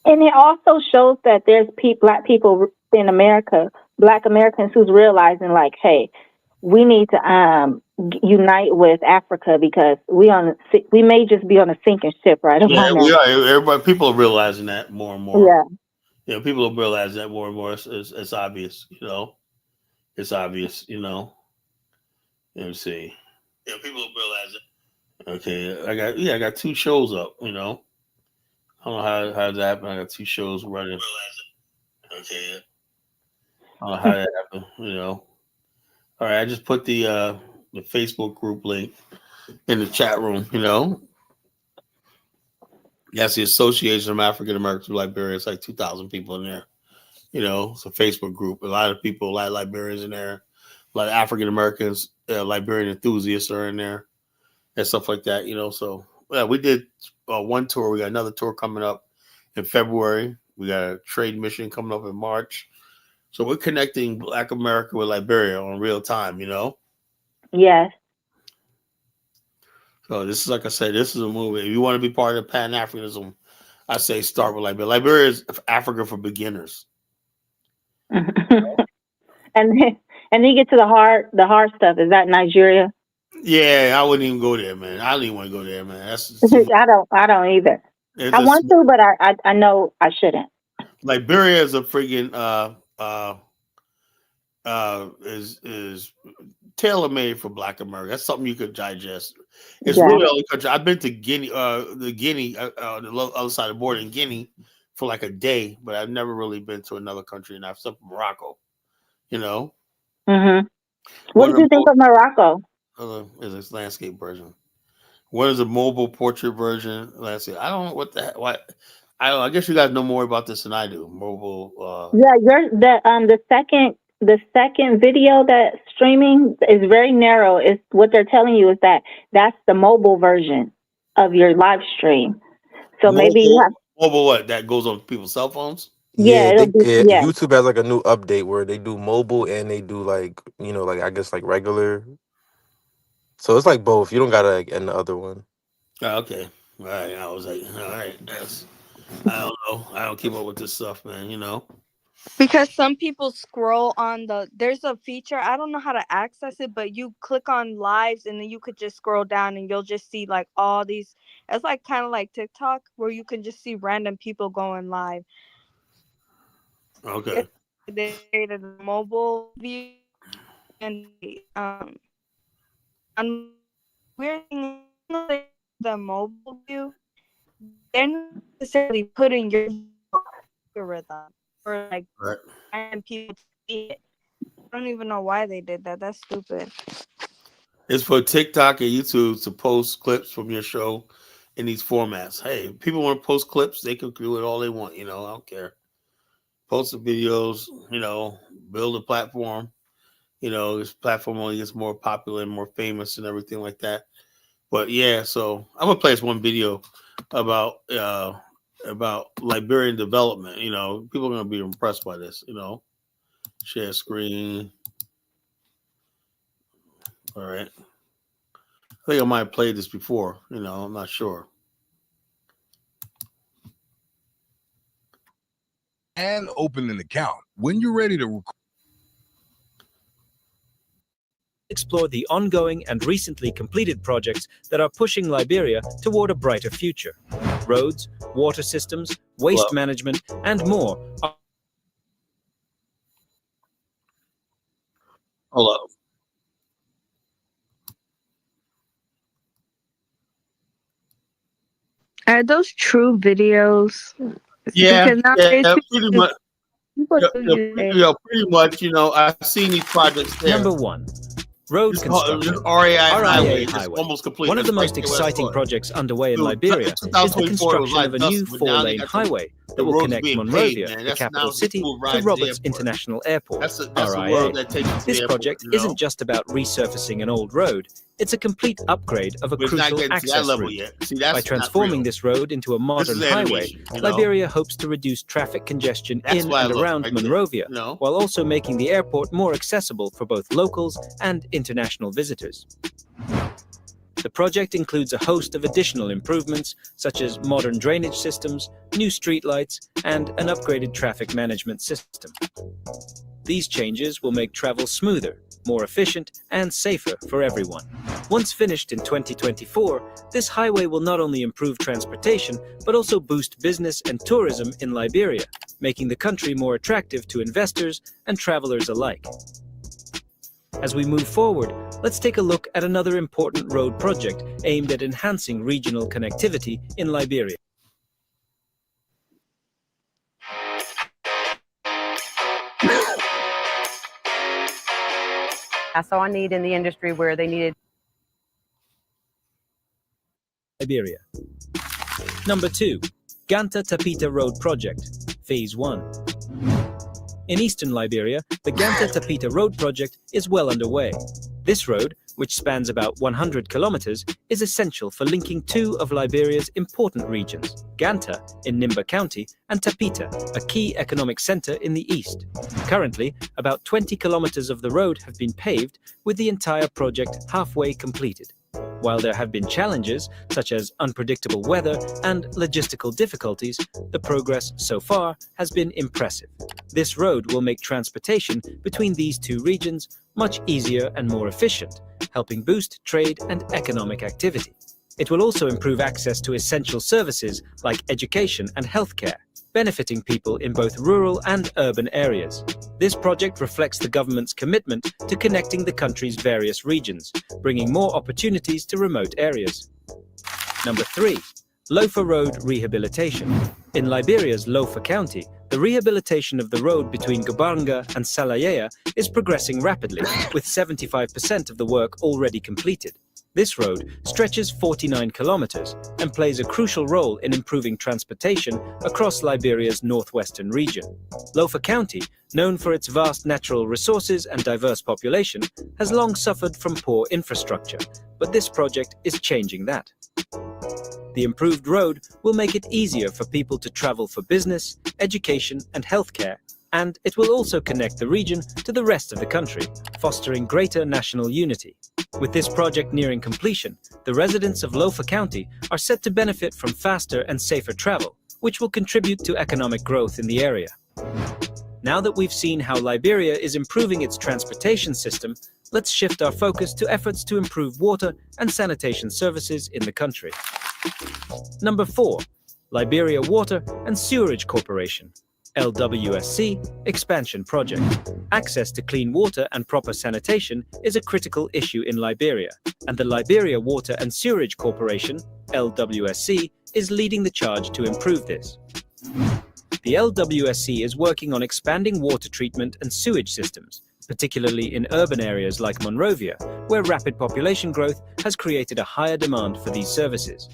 And it also shows that there's Black people in America, Black Americans who's realizing like, hey, we need to unite with Africa because we may just be on a sinking ship right Yeah, about we now. are. Everybody, people are realizing that more and more. Yeah. People are realizing that more and more. It's obvious. It's obvious. Let me see. Yeah, people are realizing. Okay, I got two shows up. I don't know how that happened. I got two shows running. Okay, I don't know how that happened. All right, I just put the Facebook group link in the chat room. That's the Association of African Americans of Liberia. It's like 2,000 people in there. It's a Facebook group. A lot of people, a lot of Liberians in there. A lot of African Americans, Liberian enthusiasts are in there and stuff like that. So yeah, we did one tour. We got another tour coming up in February. We got a trade mission coming up in March. So we're connecting Black America with Liberia on real time. Yes. So this is, like I said, this is a movie. If you want to be part of Pan Africanism, I say start with Liberia. Liberia is Africa for beginners. and then, and then you get to the hard stuff. Is that Nigeria? Yeah, I wouldn't even go there, man. I don't even want to go there, man. That's just too much. I don't either. It's I just, want to, but I know I shouldn't. Liberia is a freaking is tailor made for Black America. That's something you could digest. It's Yeah. really the only country. I've been to Guinea, the other side of the border in Guinea for like a day, but I've never really been to another country, and I've except Morocco. Hmm. What One did of you think of Morocco? is a landscape version. One is a mobile portrait version. Landscape. I don't know what the heck. Why? I don't know. I guess you guys know more about this than I do. Mobile. Yeah, the second video that's streaming is very narrow. It's what they're telling you is that that's the mobile version of your live stream. So maybe you have Mobile what? That goes on people's cell phones? yeah, Yeah, it'll be yeah. YouTube has like a new update where they do mobile and they do like, like I guess like regular. So it's like both. You don't gotta like end the other one. Oh, okay. All right. I was like, all right. I don't know. I don't keep up with this stuff, man. Because some people scroll on there's a feature, I don't know how to access it, but you click on lives and then you could just scroll down and you'll just see like all these, it's like kind of like TikTok where you can just see random people going live. Okay. They created a mobile view and on weird thing is, the mobile view, they're not necessarily putting your algorithm or like Right. random people to see it. I don't even know why they did that. That's stupid. It's for TikTok and YouTube to post clips from your show in these formats. Hey, people want to post clips, they can do it all they want. I don't care. Post the videos, build a platform. This platform only gets more popular and more famous and everything like that. But yeah, so I'm gonna play this one video about Liberian development. People are gonna be impressed by this. Share screen. All right. I think I might have played this before. I'm not sure. And open an account. When you're ready to explore the ongoing and recently completed projects that are pushing Liberia toward a brighter future. Roads, water systems, waste management, and more. Hello. Are those true videos? Yeah, Because nowadays pretty much. people do use it. Pretty much. I've seen these projects there. Number 1. Road This construction. RAI highway RIA is highway. almost complete. One of the That's most right there where I exciting saw it. projects underway in Dude, Liberia is the 2024 was construction like of a dust, new but now they four-lane got some- highway the that will roads connect being Monrovia, paved, man. the That's capital now some city, cool to rides to the Roberts airport. International Airport, That's a RIA. road that takes you to This the airport, project you know? isn't just about resurfacing an old road, it's a complete upgrade of a But it's not crucial getting to that access level route. yet. See, that's By not transforming real. this road into a This modern is highway, animation, you know? Liberia hopes to reduce traffic congestion That's in why I and love it around right there, Monrovia, you know? while also making the airport more accessible for both locals and international visitors. The project includes a host of additional improvements, such as modern drainage systems, new streetlights, and an upgraded traffic management system. These changes will make travel smoother, more efficient, and safer for everyone. Once finished in 2024, this highway will not only improve transportation, but also boost business and tourism in Liberia, making the country more attractive to investors and travelers alike. As we move forward, let's take a look at another important road project aimed at enhancing regional connectivity in Liberia. I saw a need in the industry where they needed. Liberia. Number 2. Ganta-Tapita Road Project, Phase 1. In eastern Liberia, the Ganta-Tapita Road Project is well underway. This road, which spans about 100 kilometers, is essential for linking two of Liberia's important regions, Ganta in Nimba County and Tapita, a key economic center in the east. Currently, about 20 kilometers of the road have been paved, with the entire project halfway completed. While there have been challenges, such as unpredictable weather and logistical difficulties, the progress so far has been impressive. This road will make transportation between these two regions much easier and more efficient, helping boost trade and economic activity. It will also improve access to essential services like education and healthcare, benefiting people in both rural and urban areas. This project reflects the government's commitment to connecting the country's various regions, bringing more opportunities to remote areas. Number 3. Lofa Road Rehabilitation. In Liberia's Lofa County, the rehabilitation of the road between Gabanga and Salayea is progressing rapidly, with 75% of the work already completed. This road stretches 49 kilometers and plays a crucial role in improving transportation across Liberia's northwestern region. Lofa County, known for its vast natural resources and diverse population, has long suffered from poor infrastructure, but this project is changing that. The improved road will make it easier for people to travel for business, education, and healthcare, and it will also connect the region to the rest of the country, fostering greater national unity. With this project nearing completion, the residents of Lofa County are set to benefit from faster and safer travel, which will contribute to economic growth in the area. Now that we've seen how Liberia is improving its transportation system, let's shift our focus to efforts to improve water and sanitation services in the country. Number 4. Liberia Water and Sewerage Corporation, LWSC, Expansion Project. Access to clean water and proper sanitation is a critical issue in Liberia, and the Liberia Water and Sewerage Corporation, LWSC, is leading the charge to improve this. The LWSC is working on expanding water treatment and sewage systems, particularly in urban areas like Monrovia, where rapid population growth has created a higher demand for these services.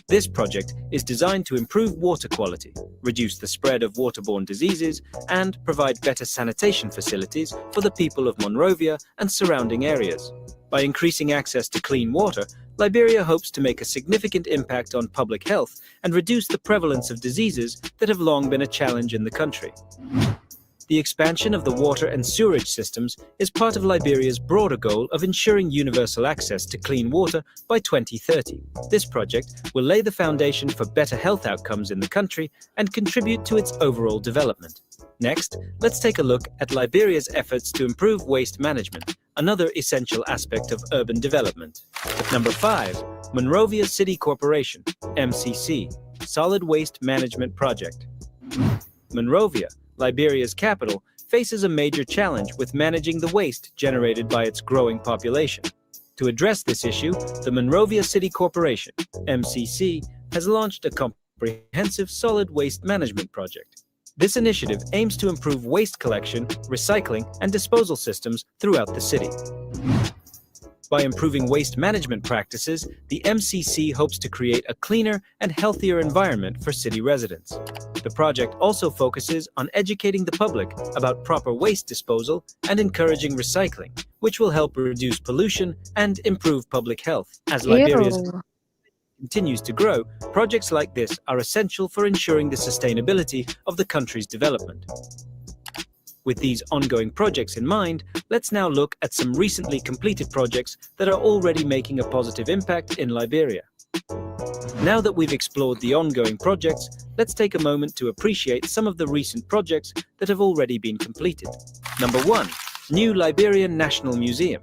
This project is designed to improve water quality, reduce the spread of waterborne diseases, and provide better sanitation facilities for the people of Monrovia and surrounding areas. By increasing access to clean water, Liberia hopes to make a significant impact on public health and reduce the prevalence of diseases that have long been a challenge in the country. The expansion of the water and sewerage systems is part of Liberia's broader goal of ensuring universal access to clean water by 2030. This project will lay the foundation for better health outcomes in the country and contribute to its overall development. Next, let's take a look at Liberia's efforts to improve waste management, another essential aspect of urban development. Number 5. Monrovia City Corporation, MCC, Solid Waste Management Project. Monrovia, Liberia's capital, faces a major challenge with managing the waste generated by its growing population. To address this issue, the Monrovia City Corporation, MCC, has launched a comprehensive solid waste management project. This initiative aims to improve waste collection, recycling, and disposal systems throughout the city. By improving waste management practices, the MCC hopes to create a cleaner and healthier environment for city residents. The project also focuses on educating the public about proper waste disposal and encouraging recycling, which will help reduce pollution and improve public health. As Liberia's Ew. continues to grow, projects like this are essential for ensuring the sustainability of the country's development. With these ongoing projects in mind, let's now look at some recently completed projects that are already making a positive impact in Liberia. Now that we've explored the ongoing projects, let's take a moment to appreciate some of the recent projects that have already been completed. Number 1. New Liberian National Museum.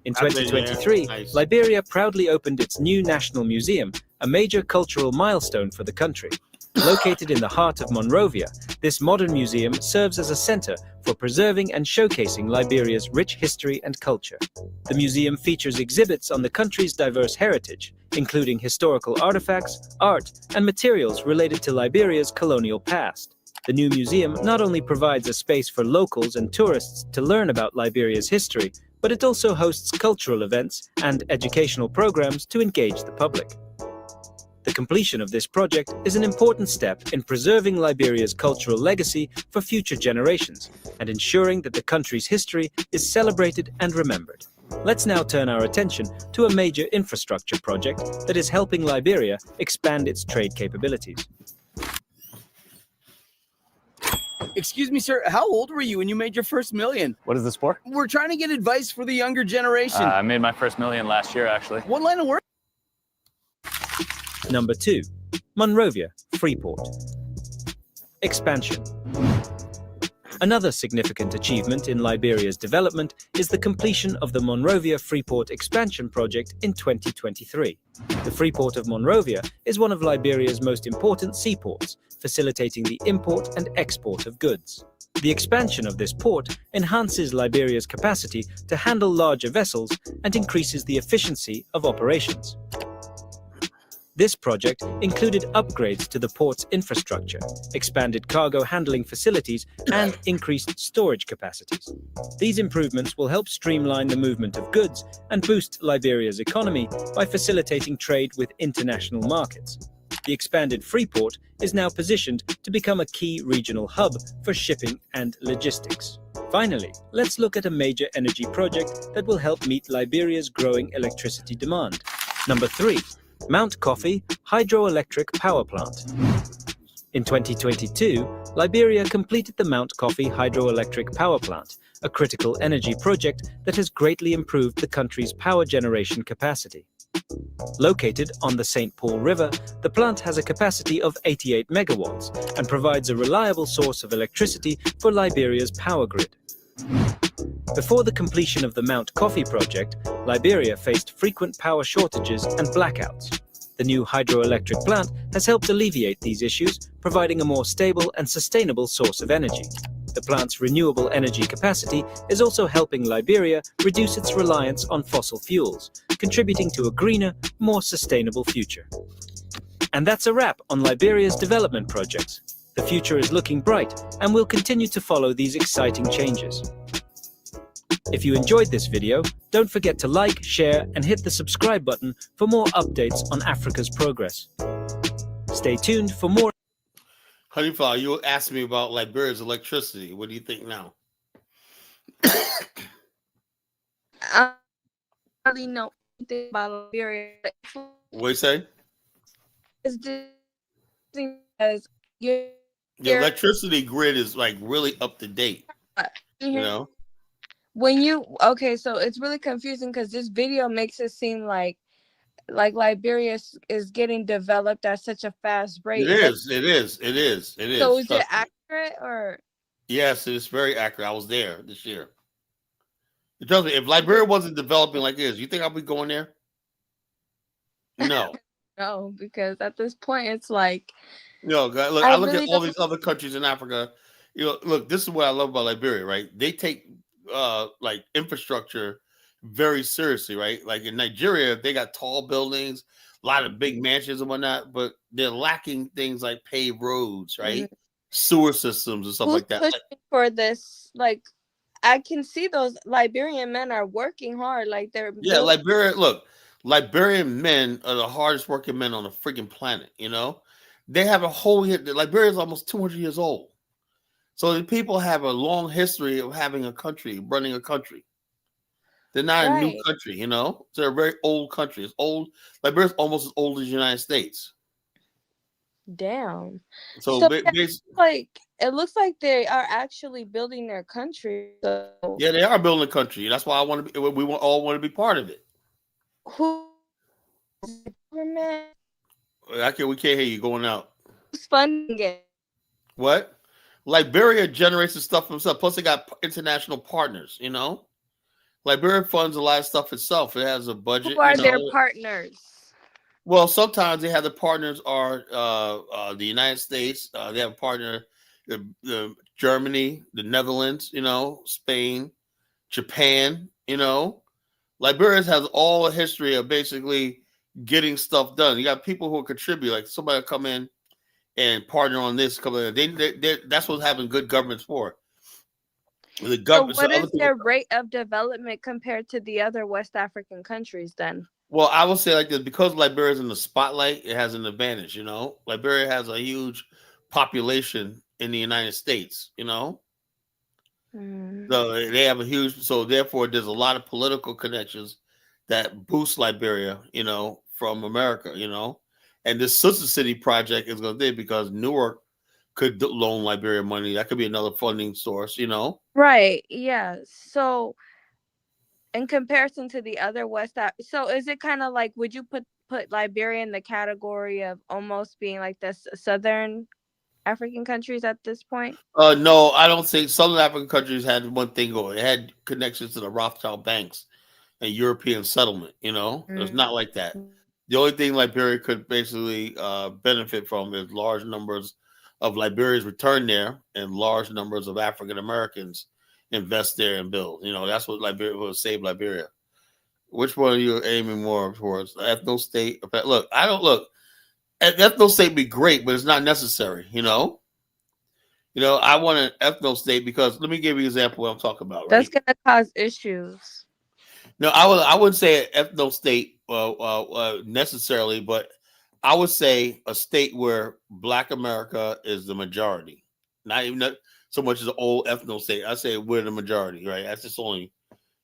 In 2023, Nice. Liberia proudly opened its new National Museum, a major cultural milestone for the country. Located in the heart of Monrovia, this modern museum serves as a center for preserving and showcasing Liberia's rich history and culture. The museum features exhibits on the country's diverse heritage, including historical artifacts, art, and materials related to Liberia's colonial past. The new museum not only provides a space for locals and tourists to learn about Liberia's history, but it also hosts cultural events and educational programs to engage the public. The completion of this project is an important step in preserving Liberia's cultural legacy for future generations and ensuring that the country's history is celebrated and remembered. Let's now turn our attention to a major infrastructure project that is helping Liberia expand its trade capabilities. Excuse me, sir. How old were you when you made your first million? What is this for? We're trying to get advice for the younger generation. I made my first million last year, actually. What line of work? Number 2. Monrovia, Freeport. Expansion. Another significant achievement in Liberia's development is the completion of the Monrovia Freeport expansion project in 2023. The Freeport of Monrovia is one of Liberia's most important seaports, facilitating the import and export of goods. The expansion of this port enhances Liberia's capacity to handle larger vessels and increases the efficiency of operations. This project included upgrades to the port's infrastructure, expanded cargo handling facilities, and increased storage capacities. These improvements will help streamline the movement of goods and boost Liberia's economy by facilitating trade with international markets. The expanded Freeport is now positioned to become a key regional hub for shipping and logistics. Finally, let's look at a major energy project that will help meet Liberia's growing electricity demand. Number 3. Mount Coffee Hydroelectric Power Plant. In 2022, Liberia completed the Mount Coffee Hydroelectric Power Plant, a critical energy project that has greatly improved the country's power generation capacity. Located on the St. Paul River, the plant has a capacity of 88 megawatts and provides a reliable source of electricity for Liberia's power grid. Before the completion of the Mount Coffee project, Liberia faced frequent power shortages and blackouts. The new hydroelectric plant has helped alleviate these issues, providing a more stable and sustainable source of energy. The plant's renewable energy capacity is also helping Liberia reduce its reliance on fossil fuels, contributing to a greener, more sustainable future. And that's a wrap on Liberia's development projects. The future is looking bright, and we'll continue to follow these exciting changes. If you enjoyed this video, don't forget to like, share, and hit the subscribe button for more updates on Africa's progress. Stay tuned for more. Honeyflower, you asked me about Liberia's electricity. What do you think now? I don't really know anything about Liberia. What do you say? It's just because The electricity grid is like really up to date. You know? Okay, so it's really confusing because this video makes it seem like Liberia is getting developed at such a fast rate. It is. So is it accurate or? Yes, it is very accurate. I was there this year. Trust me, if Liberia wasn't developing like this, you think I'll be going there? No. No, because at this point it's like. No, look, I look at all these other countries in Africa. You know, look, this is what I love about Liberia, right? They take like infrastructure very seriously, right? Like in Nigeria, they got tall buildings, a lot of big mansions and whatnot, but they're lacking things like paved roads, right? sewer systems and stuff Who's like that. pushing for this? Like, I can see those Liberian men are working hard. Like they're Yeah, Liberia. Look, Liberian men are the hardest working men on the freaking planet. You know, they have a whole. Liberia is almost 200 years old, so the people have a long history of having a country, running a country. They're not a new right. country, you know. They're a very old country. It's old. Liberia's almost as old as the United States. Damn. So So yeah, like it looks like they are actually building their country. So yeah, they are building a country. That's why I want to be. All want to be part of it. who government? We can't hear you going out. Who's funding it? What? Liberia generates the stuff themselves. Plus, they got international partners. You know, Liberia funds a lot of stuff itself. It has a budget. Who are You their know? partners? Well, sometimes they have the partners are the United States. They have a partner, the Germany, the Netherlands. You know, Spain, Japan. You know, Liberia has all a history of basically getting stuff done. You got people who contribute, like somebody will come in and partner on this. That's what's having good governments for. The So government. what is their rate of development compared to the other West African countries then? Well, I would say like this, because Liberia is in the spotlight, it has an advantage, you know. Liberia has a huge population in the United States, you know. So they have a huge, so therefore there's a lot of political connections that boost Liberia, you know, from America, you know. And this Sister City project is going to do because Newark could loan Liberia money. That could be another funding source, you know. Right. Yeah. So in comparison to the other so is it kind of like, would you put Liberia in the category of almost being like the southern African countries at this point? No, I don't think Southern African countries had one thing going. It had connections to the Rothschild banks and European settlement. You know, it's not like that. The only thing Liberia could basically benefit from is large numbers of Liberians return there and large numbers of African Americans invest there and build. You know, that's what Liberia will save Liberia. Which one are you aiming more towards? Ethno state? Look, I don't look. Ethno state be great, but it's not necessary. You know. You know, I want an ethno state because let me give you an example of what I'm talking about. Right? That's going to cause issues. No, I wouldn't say an ethno state necessarily, but I would say a state where Black America is the majority. Not even so much as an old ethno state. I say we're the majority, right? That's just only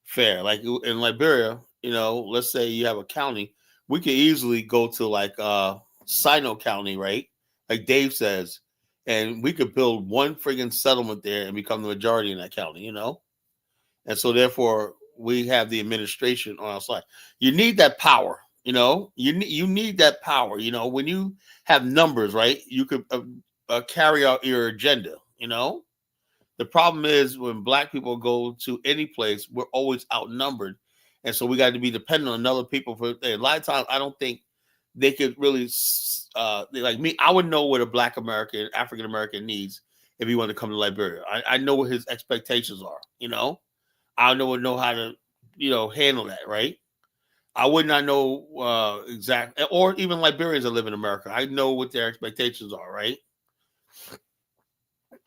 fair. Like in Liberia, you know, let's say you have a county, we could easily go to like Sino County, right? Like Dave says. And we could build one friggin' settlement there and become the majority in that county, you know? And so therefore we have the administration on our side. You need that power, you know? You need that power, you know? When you have numbers, right? You could carry out your agenda, you know? The problem is when Black people go to any place, we're always outnumbered. And so we got to be dependent on other people for a lot of times. I don't think they could really like me. I would know what a Black American, African American needs if he wanted to come to Liberia. I know what his expectations are. You know, I know how to, you know, handle that. Right. I would not know exactly, or even Liberians that live in America. I know what their expectations are. Right.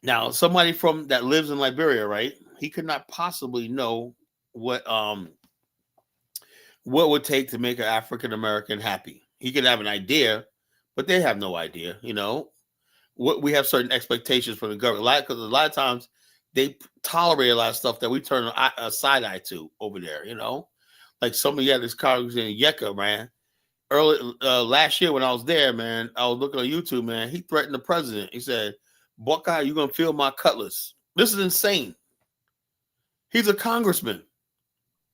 Now, somebody from that lives in Liberia, right? He could not possibly know what would take to make an African American happy. He could have an idea, but they have no idea. You know, what we have certain expectations from the government, because a lot of times they tolerate a lot of stuff that we turn a side eye to over there. You know, like somebody had this college in Yeka, man. Early last year when I was there, man, I was looking on YouTube, man. He threatened the president. He said, "Buckeye, you're gonna feel my cutlass." This is insane. He's a congressman.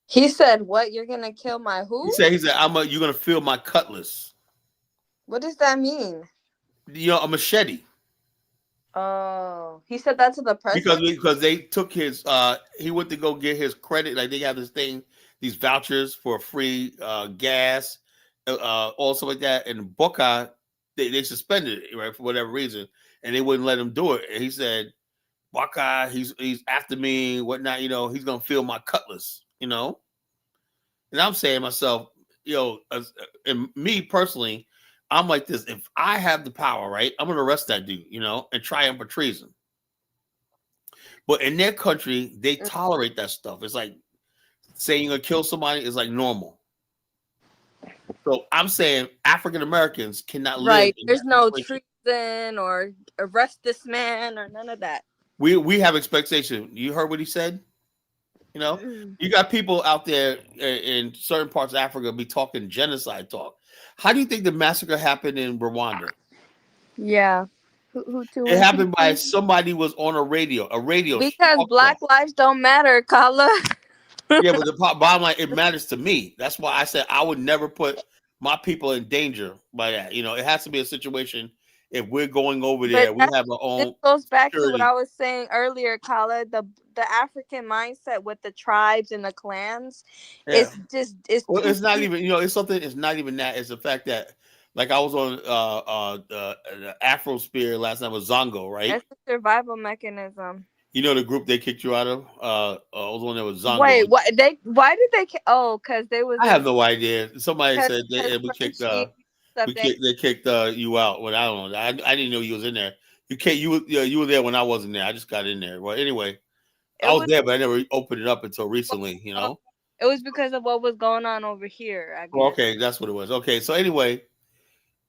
He said, "What? You're gonna kill my who?" He said, you're gonna feel my cutlass." What does that mean? You know, a machete. Oh, he said that to the president Because they took his he went to go get his credit. Like they have this thing, these vouchers for free gas, all stuff like that. And Buckeye, they suspended it, right, for whatever reason, and they wouldn't let him do it. And he said, "Buckeye, he's after me, whatnot. You know, he's gonna feel my cutlass." You know, and I'm saying to myself, you know, and me personally, I'm like this. If I have the power, right, I'm gonna arrest that dude, and try him for treason. But in their country, they tolerate that stuff. It's like saying you're gonna kill somebody is like normal. So I'm saying African Americans cannot live Right. in There's that no situation. treason or arrest this man or none of that. We have expectation. You heard what he said? You got people out there in certain parts of Africa be talking genocide talk. How do you think the massacre happened in Rwanda? Yeah. Hutu It and happened by Tutsi. somebody was on a radio Because talk black show. lives don't matter, Kala. Yeah, but the bottom line, it matters to me. That's why I said I would never put my people in danger by that. It has to be a situation. If we're going over there, But we have our this own goes back to what security. I was saying earlier, Kala. The African mindset with the tribes and the clans, Yeah. it's Well, too it's not deep. even, it's something, it's not even that. It's the fact that, like, I was on the Afro Spear last night with Zongo, right? It's a survival mechanism. You know the group they kicked you out of? I was on there with Zongo. Wait, what why did they oh, because they was I have in no idea. Somebody said we kicked Frenchie stuff they kicked you out. When I don't know. I didn't know you was in there. You were there when I wasn't there. I just got in there. Well, anyway, I was there, but I never opened it up until recently. It was because of what was going on over here, I guess. Well, okay, that's what it was. Okay, so anyway,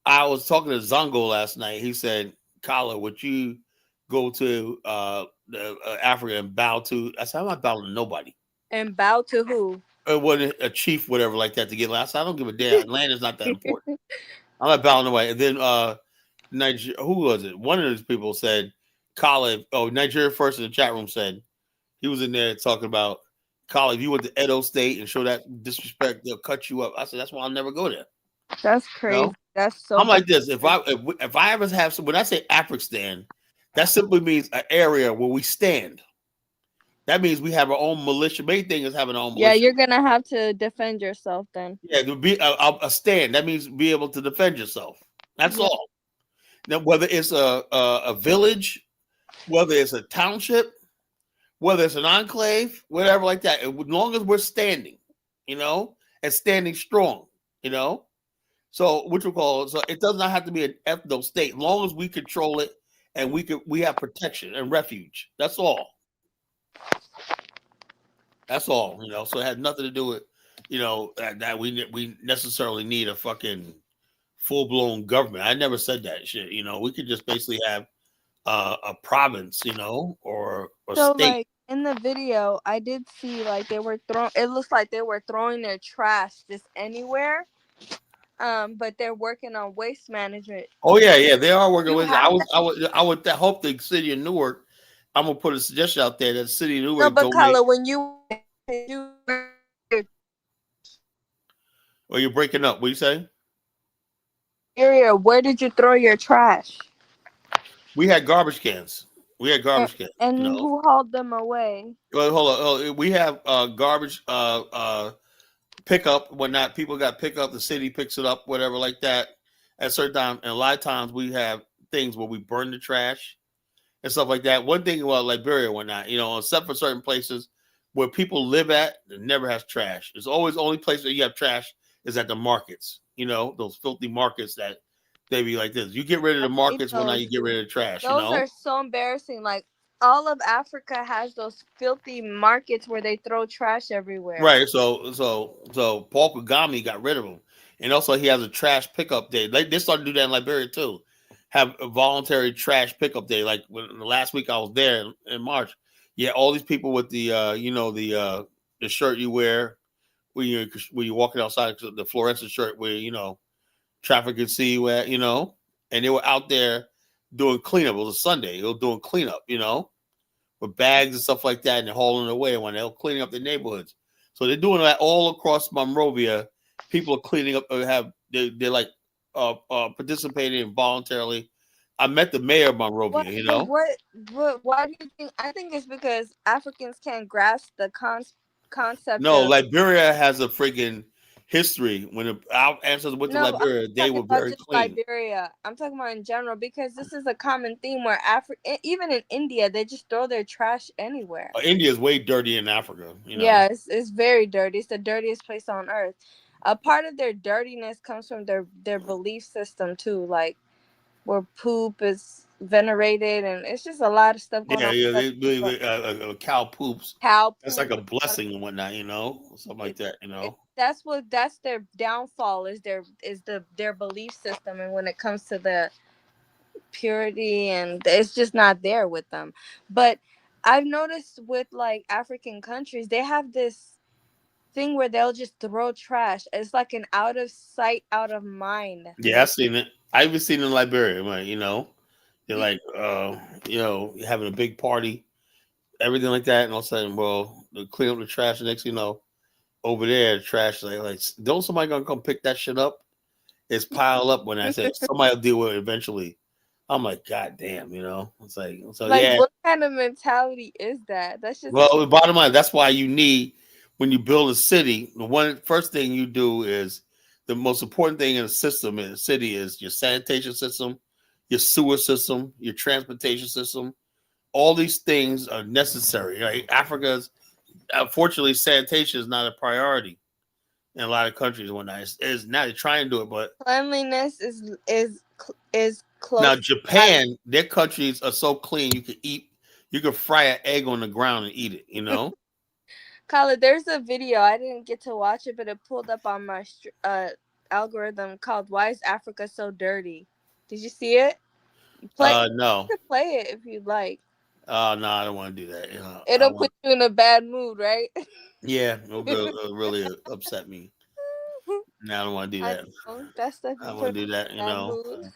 I was talking to Zongo last night. He said, "Kala, would you go to Africa and bow to?" I said, "I'm not bowing to nobody." And bow to who? It wasn't a chief, whatever, like that to get last. I don't give a damn. Land is not that important. I'm not bowing away. And then who was it? One of those people said, Kala, Nigeria First in the chat room said, he was in there talking about, Kala, if you went to Edo State and show that disrespect, they'll cut you up. I said, that's why I'll never go there. That's crazy. That's so I'm like this. If I ever have when I say Afghanistan, that simply means an area where we stand. That means we have our own militia. Main thing is having our own militia. Yeah, you're gonna have to defend yourself then. Yeah, to be a stand. That means be able to defend yourself. That's all. Now, whether it's a village, whether it's a township, whether it's an enclave, whatever like that, as long as we're standing, and standing strong, So so it does not have to be an ethno state, as long as we control it and we have protection and refuge. That's all. That's all, So it has nothing to do with, that we necessarily need a fucking full-blown government. I never said that shit. We could just basically have a province, or So state. like in the video, I did see like they were throwing. It looks like they were throwing their trash just anywhere. But they're working on waste management. Oh yeah, they are working with. I would hope the city of Newark. I'm gonna put a suggestion out there that the city of Newark. No, but Kala, when you Oh, you're breaking up. What you say? area, where did you throw your trash? We had garbage cans. cans. And who hauled them away? Well, hold on. We have garbage pickup, whatnot. People got pickup. The city picks it up, whatever, like that. At certain time, and a lot of times we have things where we burn the trash and stuff like that. One thing about Liberia, whatnot, except for certain places where people live at, it never has trash. It's always the only place that you have trash is at the markets. Those filthy markets that they be like this. You get rid of the markets, well, now you get rid of the trash. Those are so embarrassing. Like all of Africa has those filthy markets where they throw trash everywhere. Right. So Paul Kagame got rid of them, and also he has a trash pickup day. They started to do that in Liberia too. Have a voluntary trash pickup day. Like the last week I was there in March. Yeah, all these people with the the shirt you wear when you're walking outside, the fluorescent shirt where traffic can see you at, and they were out there doing cleanup. It was a Sunday. They were doing cleanup, with bags and stuff like that, and they're hauling it away when they're cleaning up the neighborhoods. So they're doing that all across Monrovia. People are cleaning up. They're like participating voluntarily. I met the mayor of Monrovia. Why do you think? I think it's because Africans can't grasp the concept. No, Liberia has a freaking history. When our ancestors went to Liberia, they were very clean. Liberia. I'm talking about in general because this is a common theme where even in India, they just throw their trash anywhere. India is way dirty in Africa. Yeah, it's very dirty. It's the dirtiest place on earth. a part of their dirtiness comes from their belief system too, like where poop is venerated, and it's just a lot of stuff going Yeah, on. yeah, But they believe a cow poops. cow That's like a poop, blessing and whatnot, something like that, that's their downfall is their belief system, and when it comes to the purity, and it's just not there with them. But I've noticed with like African countries, they have this thing where they'll just throw trash. It's like an out of sight, out of mind Yeah, thing. I've seen it. I even seen it in Liberia, like, they're Be- like, having a big party, everything like that, and all of a sudden, well, they clean up the trash. The next thing you know, over there, the trash like, don't somebody gonna come pick that shit up? It's piled up. When I said somebody will deal with it eventually, I'm like, God damn, It's like, so like, yeah. what kind of mentality is that? That's just Well, the bottom line, that's why you need, when you build a city, the first thing you do is, the most important thing in a system in a city is your sanitation system, your sewer system, your transportation system. All these things are necessary. Right? Africa's, unfortunately, sanitation is not a priority in a lot of countries. It's now they're trying to do it, but cleanliness is now close. Japan, their countries are so clean you can fry an egg on the ground and eat it. Khaled, there's a video. I didn't get to watch it, but it pulled up on my algorithm called "Why is Africa So Dirty?" Did you see it? No. Play it if you'd like. No, I don't want to do that. It'll put you in a bad mood, right? Yeah, it'll really upset me. No, I don't want to do I that. know that stuff I don't put want to do that. bad mood.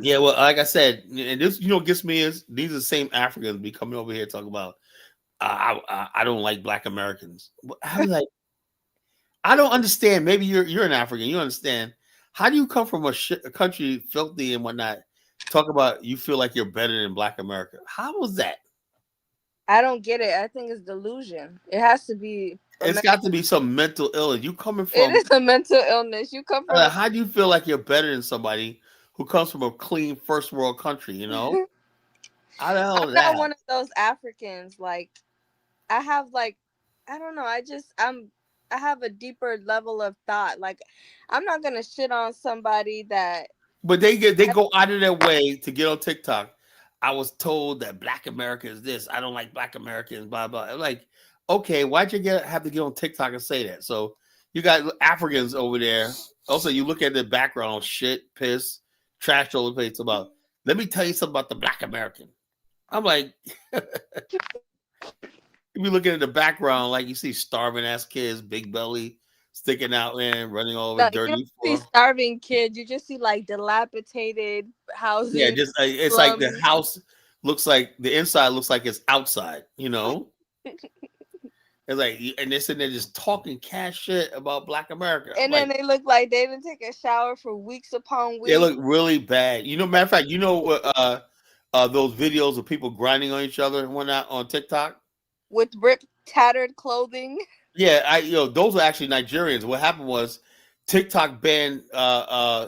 Yeah, well, like I said, and this, gets me is these are the same Africans be coming over here talking about. I don't like Black Americans. I was like, I don't understand. Maybe you're an African. You understand? How do you come from a country filthy and whatnot? Talk about you feel like you're better than Black America. How was that? I don't get it. I think it's delusion. It has to be. It's got to be some mental illness. You coming It from? is a mental illness. You come from. How do you feel like you're better than somebody who comes from a clean first world country? How the hell I'm is not that? one of those Africans. Like, I have like, I don't know. I have a deeper level of thought. Like, I'm not gonna shit on somebody that. But they go out of their way to get on TikTok. I was told that Black America is this. I don't like Black Americans. Blah blah. I'm like, okay, why'd you have to get on TikTok and say that? So you got Africans over there. Also, you look at the background, shit, piss, trash all the place. About, let me tell you something about the Black American. I'm like, you be looking at the background, like you see starving ass kids, big belly sticking out there, running all over No, you don't dirty see floor. starving kids. You just see like dilapidated houses. Yeah, just it's like the house looks like the inside looks like it's outside. It's like, and they're sitting there just talking cash shit about Black America. I'm And like, then they look like they didn't take a shower for weeks upon they weeks look really bad. Matter of fact, those videos of people grinding on each other and whatnot on TikTok with ripped, tattered clothing. Yeah, those are actually Nigerians. What happened was TikTok banned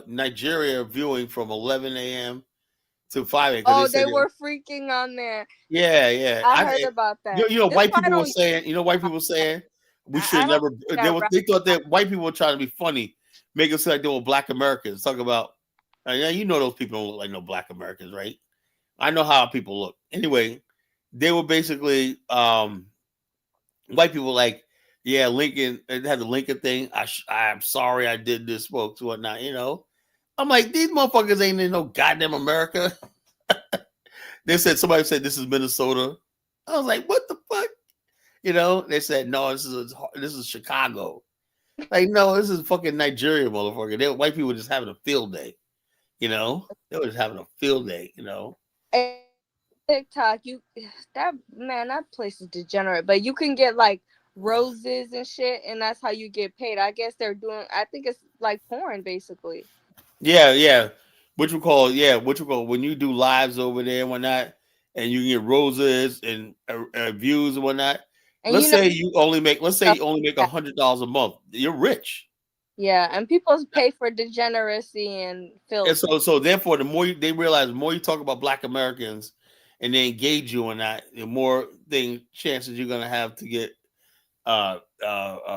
Nigeria viewing from 11 a.m. to 5 a.m. Oh, they were freaking on there. Yeah. I heard about that. White people were saying, we should never. They thought that white people were trying to be funny, make it seem like they were Black Americans. Talk about, those people don't look like no Black Americans, right? I know how people look. Anyway, they were basically white people like, yeah, Lincoln. It had the Lincoln thing. I'm sorry I did this, folks, whatnot. I'm like, these motherfuckers ain't in no goddamn America. Somebody said this is Minnesota. I was like, what the fuck? They said no, this is Chicago. Like, no, this is fucking Nigeria, motherfucker. White people were just having a field day. They were just having a field day. And TikTok, that place is degenerate. But you can get like roses and shit, and that's how you get paid. I guess they're doing. I think it's like porn, basically. Yeah. What you call when you do lives over there and whatnot, and you get roses and views and whatnot. And let's say you only make $100 a month. You're rich. Yeah, and people pay for degeneracy and filth. And so therefore, the more they realize, the more you talk about Black Americans, and they engage you in that, the more chances you're gonna have to get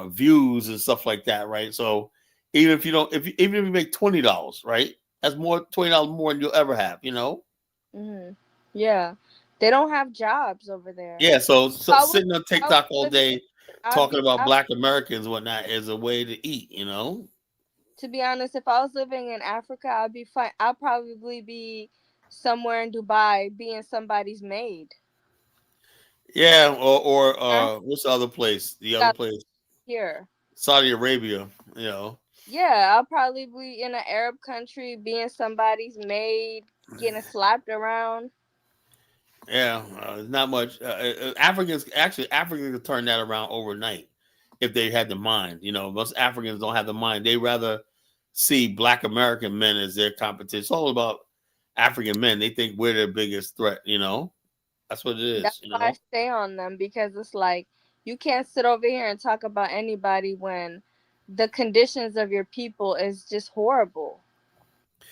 views and stuff like that, right? So even if you don't, even if you make $20, right, that's more $20 more than you'll ever have, you know. Yeah, they don't have jobs over there. Yeah, so I was, sitting on I was TikTok all living, day talking about Black Americans and whatnot is a way to eat, you know. to be honest, if I was living in Africa, I'd be fine. I'd probably be somewhere in Dubai being somebody's maid. Yeah, or Huh? what's the other place? The other Got place, here. Saudi Arabia, you know. Yeah, I'll probably be in an Arab country being somebody's maid, getting slapped around. Yeah, not much. Africans could turn that around overnight if they had the mind. You know, most Africans don't have the mind. They rather see Black American men as their competition. It's all about African men. They think we're their biggest threat. You know, that's what it That's is. You why I know. stay on them, because it's like you can't sit over here and talk about anybody when the conditions of your people is just horrible.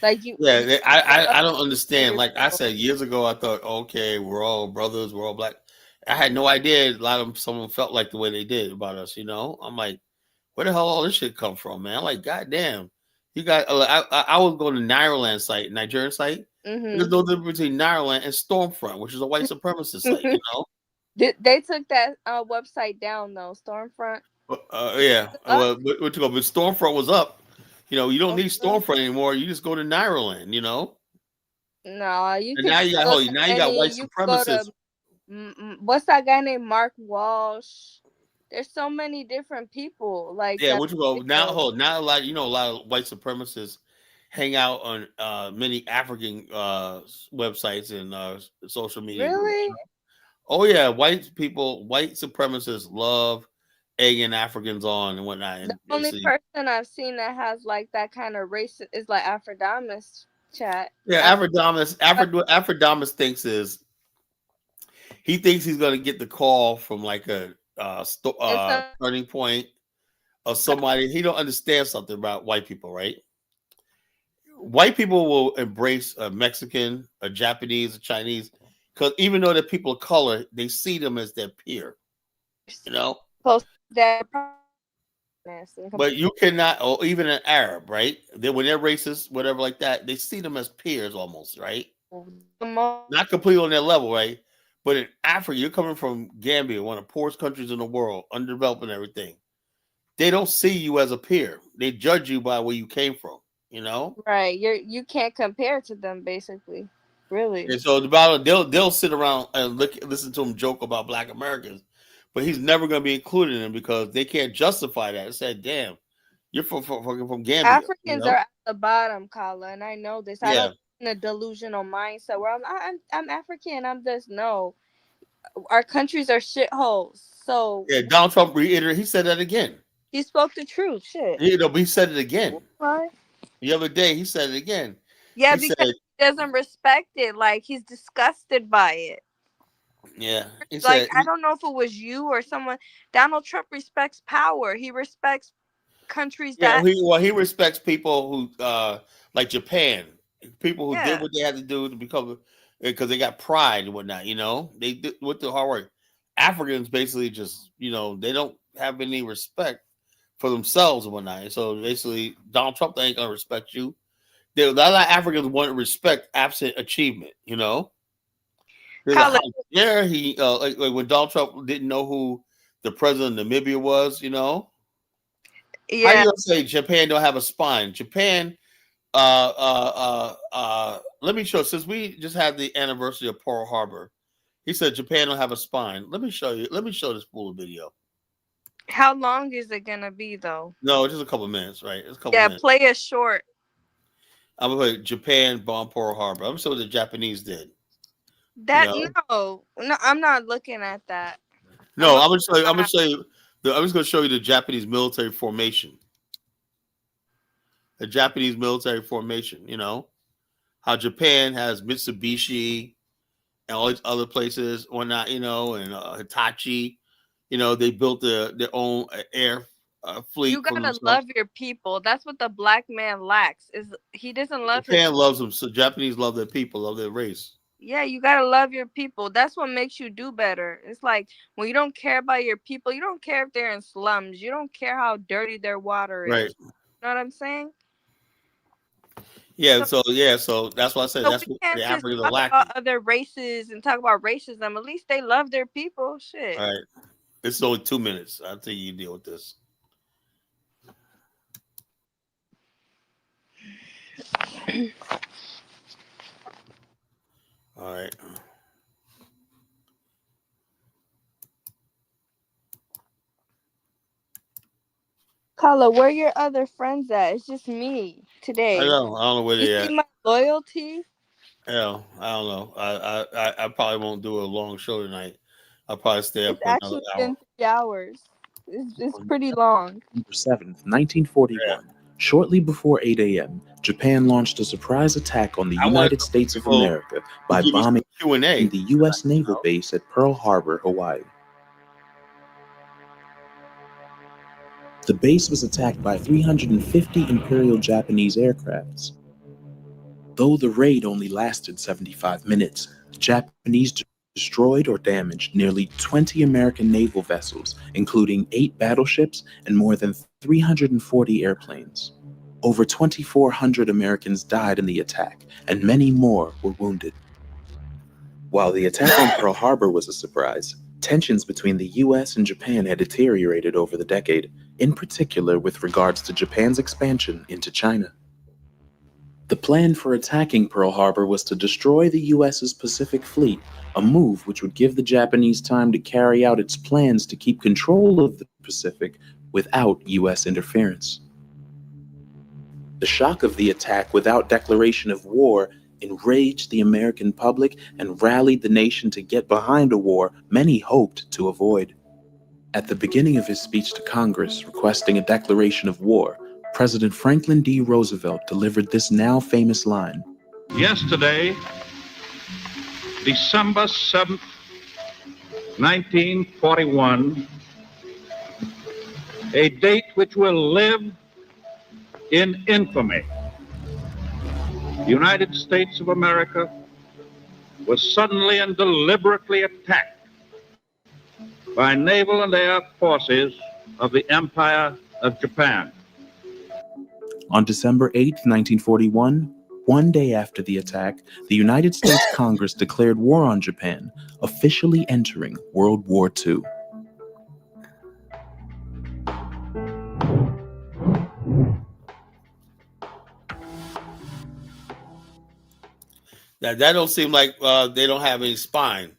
Like Yeah, you I don't understand. Like I said years ago, I thought, okay, we're all brothers, we're all black. I had no idea a lot of someone felt like the way they did about us. You know, I'm like, where the hell all this shit come from, man? I'm like, goddamn, you got. I was going to Nigerian site, Nigerian site. There's no difference between Nigerian and Stormfront, which is a white supremacist site. You know. They took that website down though, Stormfront. Yeah. Up? What you go? But Stormfront was up. You know, you don't need Stormfront anymore. You just go to Nigerian. You know. No, you And could now just you got go to now you got any. white You could go supremacists. to what's that guy named Mark Walsh? There's so many different people like Yeah, that. which go now hold now a lot a lot of white supremacists hang out on many African websites and social media groups. Really? Oh yeah, white supremacists love egging Africans on and whatnot, The and only basically, person I've seen that has like that kind of race is like Afrodamus chat. yeah, Afrodamus thinks he's gonna get the call from like a And some turning point or somebody. He don't understand something about white people, right? White people will embrace a Mexican, a Japanese, a Chinese, because even though they're people of color, they see them as their peer. You know, close that. but you cannot, or even an Arab, right? When they're racist, whatever like that, they see them as peers almost, right? Not completely on their level, right? But in Africa, you're coming from Gambia, one of the poorest countries in the world, underdeveloped and everything. They don't see you as a peer. They judge you by where you came from. You know, Right, you can't compare to them basically, really. and so they'll sit around and listen to him joke about Black Americans, but he's never going to be included in them because they can't justify that. It said, "Damn, you're from Gambia," you Africans are know? at the bottom, Kala, and I know this. I Yeah, don't in a delusional mindset where I'm African. I'm just no. Our countries are shitholes. So yeah. Donald Trump reiterated. He said that again. he spoke the truth. Shit. You know, but he said it again Right. the other day. He said it again. Yeah, He because said, he doesn't respect it. Like he's disgusted by it. "Yeah." He Like said, I don't know if it was you or someone. Donald Trump respects power. He respects countries "Yeah." that He respects people who like Japan, people who did yeah. what they had to do to become because they got pride and whatnot. You know, they did with the hard work. Africans basically just they don't have any respect for themselves and whatnot. And so basically, Donald Trump ain't gonna respect you. A lot of Africans want respect absent achievement. You know, there's a Kala, how dare he like when Donald Trump didn't know who the president of Namibia was. You know, how you yeah. gonna say Japan don't have a spine? Japan. Let me show. Since we just had the anniversary of Pearl Harbor, he said Japan don't have a spine. Let me show you. Let me show this full video. How long is it gonna be though? No, just a couple minutes, right? It's a couple Yeah, minutes. play a short. I'm gonna put Japan bomb Pearl Harbor. I'm sure what the Japanese did. You That know, no, I'm not looking at that. I'm no, looking I'm gonna show you. I'm gonna at show you. I'm just gonna show you the Japanese military formation. The Japanese military formation. You know how Japan has Mitsubishi and all these other places, or not. You know, and Hitachi. You know, they built their own air you fleet for gotta themselves. love your people. That's what the black man lacks. Is he doesn't love his Japan loves them. So Japanese love their people, love their race. Yeah, you gotta love your people. That's what makes you do better. It's like when you don't care about your people, you don't care if they're in slums. You don't care how dirty their water Right. is. You know what I'm saying? Yeah. So, So that's why I said so that's we what can't the just Africans are talk about lacking. other races and talk about racism. At least they love their people. All Shit. right. This is only 2 minutes. I'll tell you deal with this. All right. Carla, where your other friends at? It's just me I today. know. I don't know where You they see at. my loyalty? Hell, I don't know. I probably won't do a long show tonight. I'll probably stay up It's for another actually hour. been 3 hours. It's pretty long. November 7th, 1941, shortly before 8 a.m., Japan launched a surprise attack on the I want United some States of people America to by give me bombing some Q&A. the U.S. Naval Base at Pearl Harbor, Hawaii. The base was attacked by 350 Imperial Japanese aircrafts. Though the raid only lasted 75 minutes, the Japanese destroyed or damaged nearly 20 American naval vessels, including 8 battleships and more than 340 airplanes. Over 2,400 Americans died in the attack, and many more were wounded. While the attack on Pearl Harbor was a surprise, tensions between the US and Japan had deteriorated over the decade, in particular with regards to Japan's expansion into China. The plan for attacking Pearl Harbor was to destroy the US's Pacific Fleet, a move which would give the Japanese time to carry out its plans to keep control of the Pacific without US interference. The shock of the attack without declaration of war enraged the American public and rallied the nation to get behind a war many hoped to avoid. At the beginning of his speech to Congress requesting a declaration of war, President Franklin D. Roosevelt delivered this now famous line. Yesterday, December 7th, 1941, a date which will live in infamy. The United States of America was suddenly and deliberately attacked by naval and air forces of the Empire of Japan. On December 8, 1941, one day after the attack, the United States Congress declared war on Japan, officially entering World War II. That don't seem like they don't have any spine.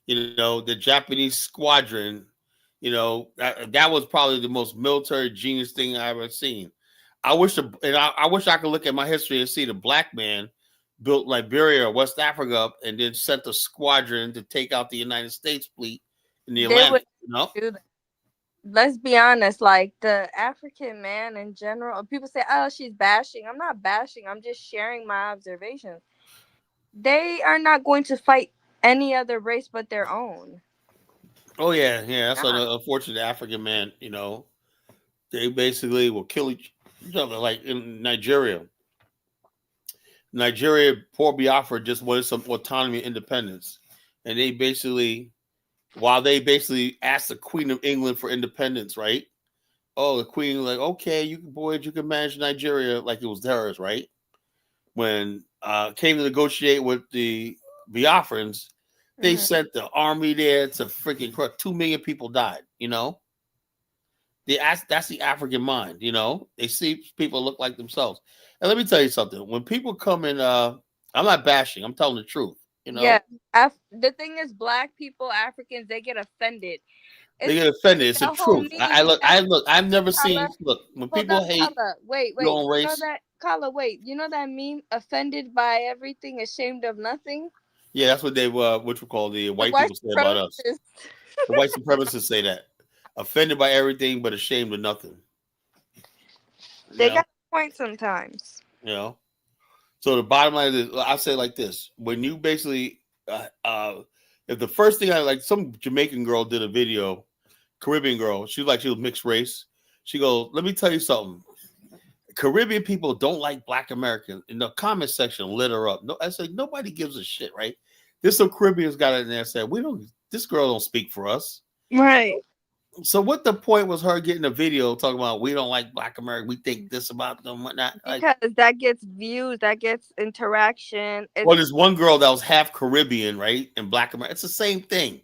You know, the Japanese squadron, you know, that was probably the most military genius thing I ever seen. I wish I could look at my history and see the black man built Liberia or West Africa up and then sent a squadron to take out the United States fleet in the They would Atlantic, you know? do that. Let's be honest, like the African man in general, people say, oh, she's bashing. I'm not bashing. I'm just sharing my observations. They are not going to fight any other race but their own. Oh yeah, that's an Not. unfortunate African man, you know. They basically will kill each other like in Nigeria. Poor Biafra just wanted some autonomy and independence. And they basically, while they basically asked the Queen of England for independence, right? Oh, the Queen, like, okay, you can manage Nigeria like it was theirs, right? When came to negotiate with the Biafrans, they sent the army there to freaking 2 million people died, you know? That's the African mind, you know. They see people look like themselves. And let me tell you something. When people come in, I'm not bashing. I'm telling the truth. You know, Yeah. The thing is, black people, Africans, they get offended. they It's get offended. It's the that whole truth. meme. I look. I've never Carla, seen. Look, when hold on, people hate Carla. Wait. your own You know race, that, Carla? Wait. You know that meme? Offended by everything, ashamed of nothing. yeah, that's what they which we call the The white white people say about us. supremacists. The white supremacists say that offended by everything but ashamed of nothing. They got a point sometimes. You know. So the bottom line is, I say like this: when you basically, if the first thing I like, some Jamaican girl did a video, Caribbean girl, she was mixed race. She goes, "Let me tell you something. Caribbean people don't like Black Americans." In the comment section, lit her up. No, I said nobody gives a shit, right? There's some Caribbeans got in there and said, this girl don't speak for us. Right. So what the point was her getting a video talking about we don't like Black America, we think this about them, whatnot? Because that gets views, that gets interaction. Well, there's one girl that was half Caribbean, right? And Black America. It's the same thing.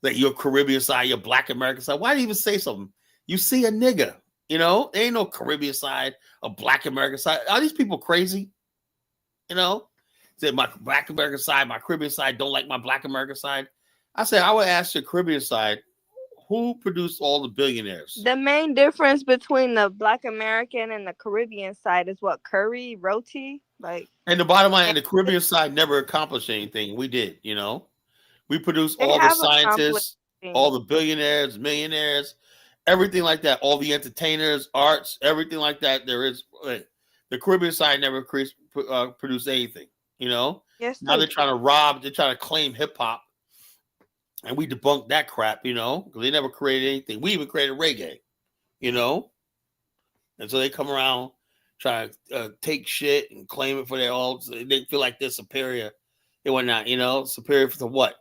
Like your Caribbean side, your Black American side. Why do you even say something? You see a nigga, there ain't no Caribbean side, a Black American side. Are these people crazy? Say my Black American side, my Caribbean side don't like my Black American side. I said I would ask the Caribbean side, who produced all the billionaires? The main difference between the Black American and the Caribbean side is what? Curry, roti? And the bottom line, the Caribbean side never accomplished anything. We did, We produced all the scientists, all the billionaires, millionaires, everything like that, all the entertainers, arts, everything like that. There is the Caribbean side never produced anything, Yes. Now they're trying to claim hip hop. And we debunked that crap, because they never created anything. We even created reggae, And so they come around trying to take shit and claim it for their own. They feel like they're superior. They were not, superior to what,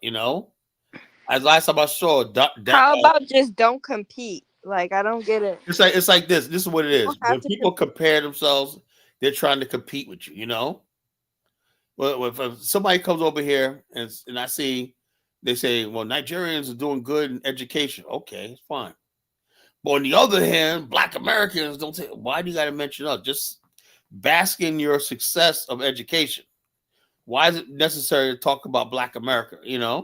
As last time I saw, how about just don't compete? I don't get it. It's like this. This is what it is. When people compare themselves, they're trying to compete with you, Well, if somebody comes over here and I see. They say, well, Nigerians are doing good in education. Okay, it's fine. But on the other hand, Black Americans don't say, why do you got to mention us? Just bask in your success of education. Why is it necessary to talk about Black America? Yeah.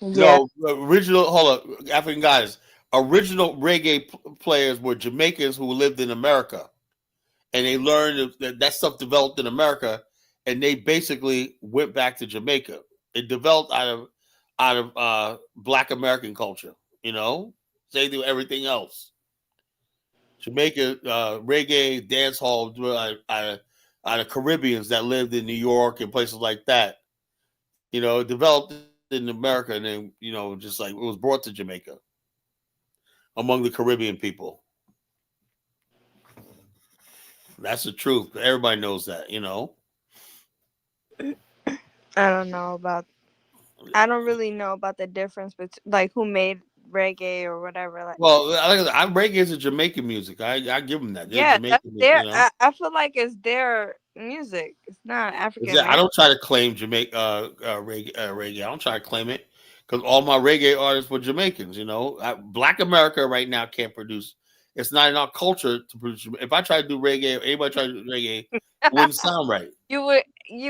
No, African guys, original reggae players were Jamaicans who lived in America. And they learned that stuff developed in America. And they basically went back to Jamaica. It developed out of Black American culture, They do everything else. Jamaica reggae dance hall out of Caribbeans that lived in New York and places like that. It developed in America, and then just like it was brought to Jamaica among the Caribbean people. That's the truth. Everybody knows that, I don't really know about the difference between who made reggae or whatever. Well, reggae is a Jamaican music. I give them that. They're Jamaican their. music, I feel like it's their music. It's not African. I don't try to claim Jamaica reggae. I don't try to claim it because all my reggae artists were Jamaicans. Black America right now can't produce. It's not in our culture to produce. If I try to do reggae, or anybody try to do reggae, it wouldn't sound right. You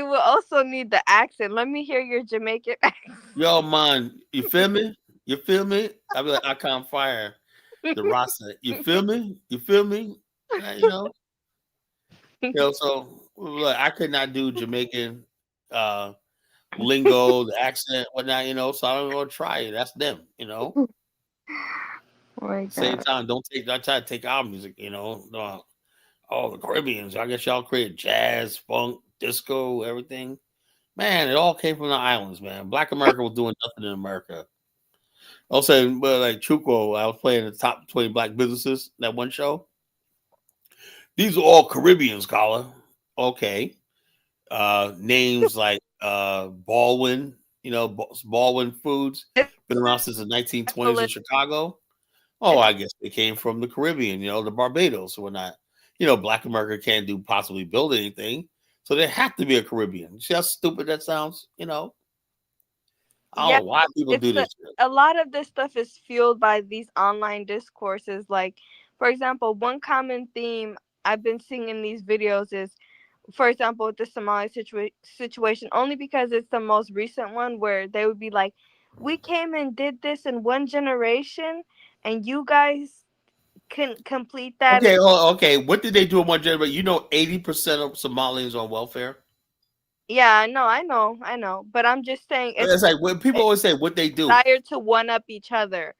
would also need the accent. Let me hear your Jamaican accent. Yo, man, you feel me? You feel me? I be like, I can't fire the Rasta. You feel me? You feel me? So look, I could not do Jamaican lingo, the accent, whatnot, so I'm gonna try it. That's them, Oh Same time, don't try to take our music, all the Caribbeans. I guess y'all created jazz, funk, disco, everything. Man, it all came from the islands, man. Black America was doing nothing in America. Also, like Chuco, I was playing the top 20 black businesses, that one show. These are all Caribbeans, Collar. Okay. Names like Baldwin, Baldwin Foods. Been around since the 1920s in Chicago. Oh, I guess they came from the Caribbean, the Barbados or whatnot. Black America can't possibly build anything. So they have to be a Caribbean. See how stupid that sounds? I don't know why people do this. A lot of this stuff is fueled by these online discourses. Like, for example, one common theme I've been seeing in these videos is, for example, with the Somali situation, only because it's the most recent one where they would be like, we came and did this in one generation and you guys couldn't complete that. Okay. What did they do in one generation? 80% of Somalians on welfare. Yeah, I know. But I'm just saying, it's like when people always say what they do. Desire to one up each other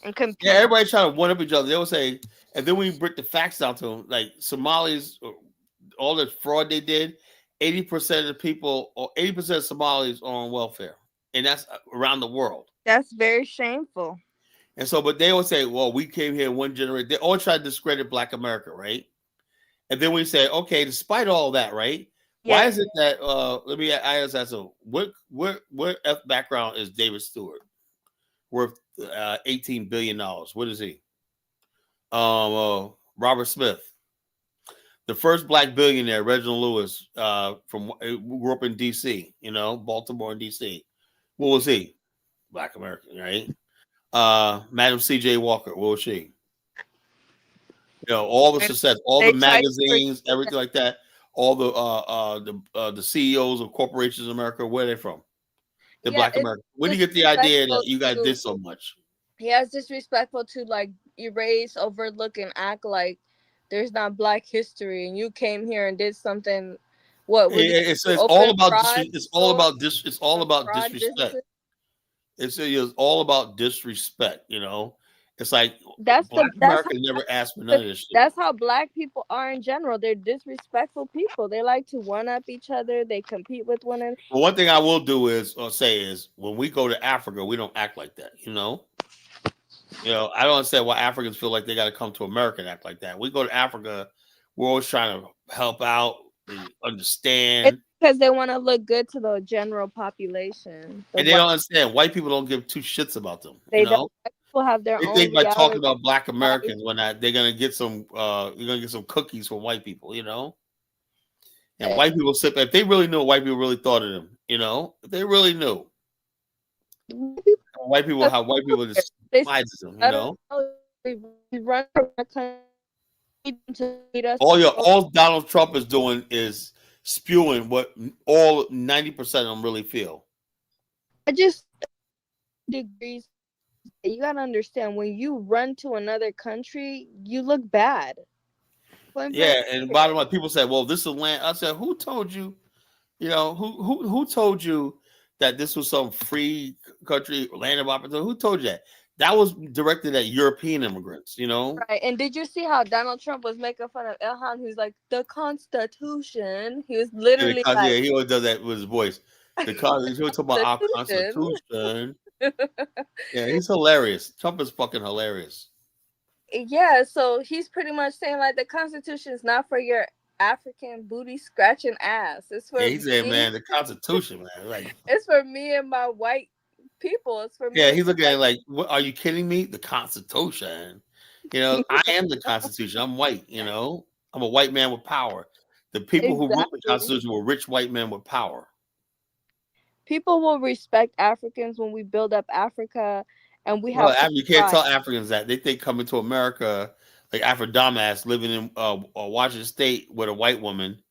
and compete. Yeah, everybody trying to one up each other. They will say, and then when you break the facts down to them, like Somalis, all the fraud they did, 80% of the people, or 80% of Somalis are on welfare, and that's around the world. That's very shameful. And so, but they always say, well, we came here one generation. They always try to discredit Black America, right? And then we say, okay, despite all that, right? Why is it that let me ask that, so what F background is David Stewart worth $18 billion? What is he? Robert Smith, the first black billionaire, Reginald Lewis, grew up in DC, Baltimore and DC. What was he? Black American, right? Madam C.J. Walker, what was she? All the success, all the magazines, everything like that. All the CEOs of corporations in America, where are they from? They're Black American. Where do you get the idea that you guys did so much? Yeah, it's disrespectful to like erase, overlook, and act like there's not Black history, and you came here and did something. What it's all about it's all about disrespect. It's all about disrespect. It's like Black America never asked for none of this shit. That's how Black people are in general. They're disrespectful people. They like to one up each other. They compete with one another. Well, one thing I will do is when we go to Africa, we don't act like that. I don't understand why Africans feel like they got to come to America and act like that. We go to Africa, we're always trying to help out, understand. It's because they want to look good to the general population. And they don't understand. White people don't give two shits about them. They don't. People have their they own. Think by talking about Black Americans, when they're gonna get some, you're gonna get some cookies from white people. And white people sit there. If they really knew what white people really thought of them, if they really knew. White people just despises them, All Donald Trump is doing is spewing what all 90% of them really feel. I just degrees. You gotta understand, when you run to another country, you look bad. Yeah, and bottom line, people say, "Well, this is land." I said, "Who told you? Who told you that this was some free country, land of opportunity? Who told you that? That was directed at European immigrants, Right. And did you see how Donald Trump was making fun of Ilhan, who's like, the Constitution? He was literally yeah, he always does that with his voice. He was talking about our Constitution. Yeah, he's hilarious. Trump is fucking hilarious. Yeah, so he's pretty much saying like the Constitution is not for your African booty scratching ass. It's for he's saying, man, the Constitution, man. Like, it's for me and my white people. It's for me. Yeah, he's looking at it like, what, are you kidding me? The Constitution. I am the Constitution. I'm white, I'm a white man with power. The people who wrote the Constitution were rich white men with power. People will respect Africans when we build up Africa, and we have. You can't tell Africans that. They think coming to America, like Afro dumbass living in Washington State with a white woman,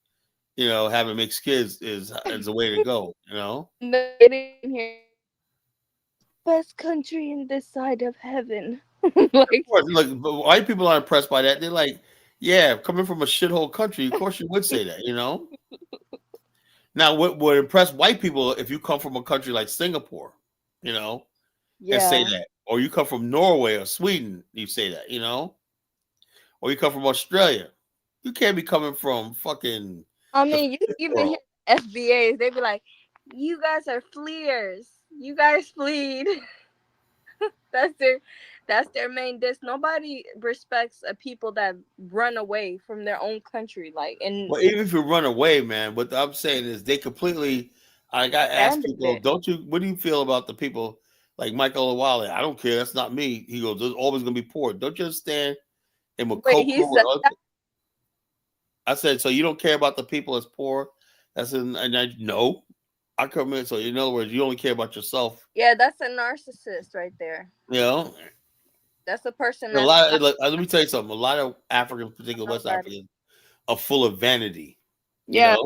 having mixed kids is the way to go. Best country in this side of heaven. Of course, look, but white people are impressed by that. They're like, yeah, coming from a shithole country, of course you would say that, Now, what would impress white people if you come from a country like Singapore, and say that, or you come from Norway or Sweden, you say that, or you come from Australia. You can't be coming from fucking. I mean, you even hear FBAs, they be like, "You guys are fleers. You guys fleed." That's their main diss. Nobody respects a people that run away from their own country. Well, even if you run away, man, what I'm saying is they completely. I got to ask people, what do you feel about the people like Michael Owale? I don't care. That's not me. He goes, there's always going to be poor. Don't you understand? And I said, so you don't care about the people as poor? No. I come in. So in other words, you only care about yourself. Yeah, that's a narcissist right there. That's a person. Let me tell you something. A lot of Africans, particularly West Africans, are full of vanity. Yeah.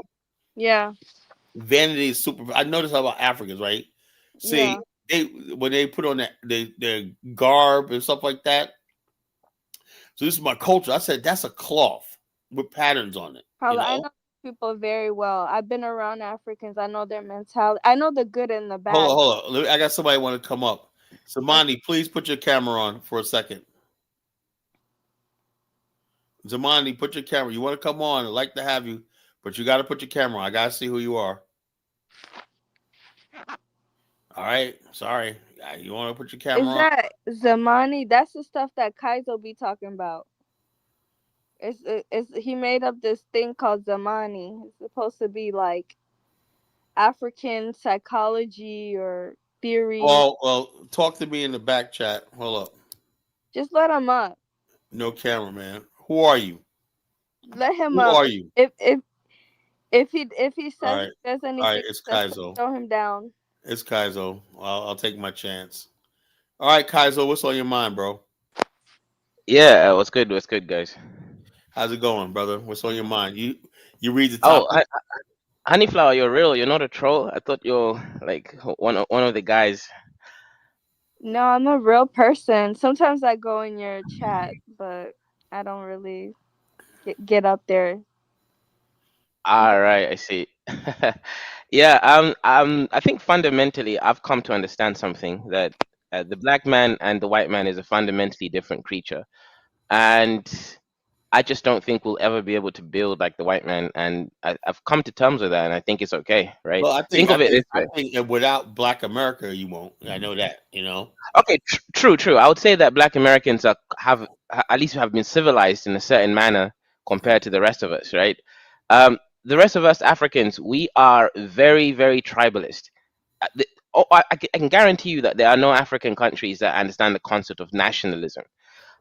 Vanity is super. I notice how about Africans, right? See, when they put on their garb and stuff like that. So this is my culture. I said that's a cloth with patterns on it. I know people very well. I've been around Africans. I know their mentality. I know the good and the bad. Hold on. I got somebody want to come up. Zamani, please put your camera on for a second. Zamani, put your camera. You want to come on? I'd like to have you, but you got to put your camera on. I got to see who you are. All right. Sorry. You want to put your camera on? Is that Zamani? That's the stuff that Kaizo be talking about. It's he made up this thing called Zamani. It's supposed to be like African psychology or theory. Well, talk to me in the back chat. Hold up. Just let him up. No camera, man. Who are you? Let him Who up. are you? If he All says right. he does All right. anything It's successful, Kaizo. throw him down. It's Kaizo. I'll take my chance. All right, Kaizo, what's on your mind, bro? Yeah, what's good? What's good, guys? How's it going, brother? What's on your mind? You read the Oh, topic? Honeyflower, you're real. You're not a troll. I thought you're like one of the guys. No, I'm a real person. Sometimes I go in your chat, but I don't really get up there. All right, I see. Yeah, I think fundamentally, I've come to understand something that the black man and the white man is a fundamentally different creature, and I just don't think we'll ever be able to build like the white man. And I've come to terms with that, and I think it's okay, right? Well, Think of it this I way. think that without Black America, you won't. I know that. You know. Okay, true. I would say that Black Americans at least have been civilized in a certain manner compared to the rest of us, right? The rest of us Africans, we are very, very tribalist. I can guarantee you that there are no African countries that understand the concept of nationalism.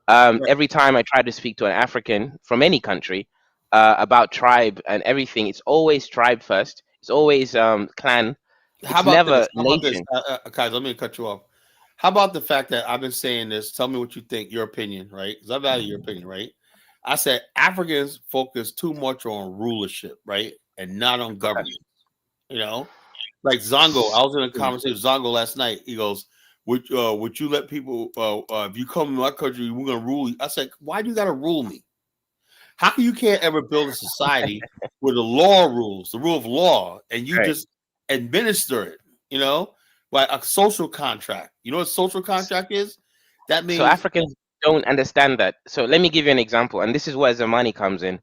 Right. Every time I try to speak to an African from any country about tribe and everything, it's always tribe first. It's always clan. How It's about this? never How about this, nation. guys? Let me cut you off. How about the fact that I've been saying this? Tell me what you think. Your opinion, right? Because I value your opinion, right? I said Africans focus too much on rulership, right, and not on government. You know, like Zongo. I was in a conversation with Zongo last night. He goes, would you let people? If you come to my country, we're gonna rule you." I said, "Why do you gotta rule me? How come you can't ever build a society where the law rules, the rule of law, and you Right. just administer it? You know, like a social contract. You know what a social contract is? That So means Africans don't understand that. So let me give you an example, and this is where Zamani comes in.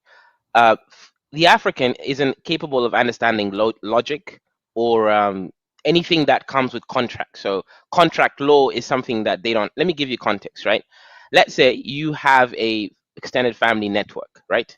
The African isn't capable of understanding logic or anything that comes with contract. So contract law is something that they don't. Let me give you context, right? Let's say you have a extended family network, right?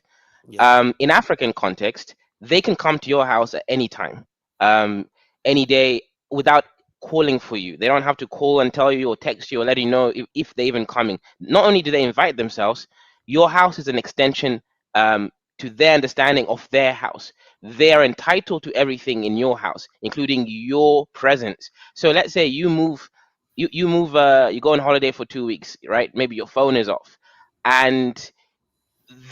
yes. In African context, they can come to your house at any time, um, any day without calling for you. They don't have to call and tell you or text you or let you know if they're even coming. Not only do they invite themselves, your house is an extension to their understanding of their house. They are entitled to everything in your house, including your presence. So let's say you move, you go on holiday for 2 weeks, right? Maybe your phone is off, and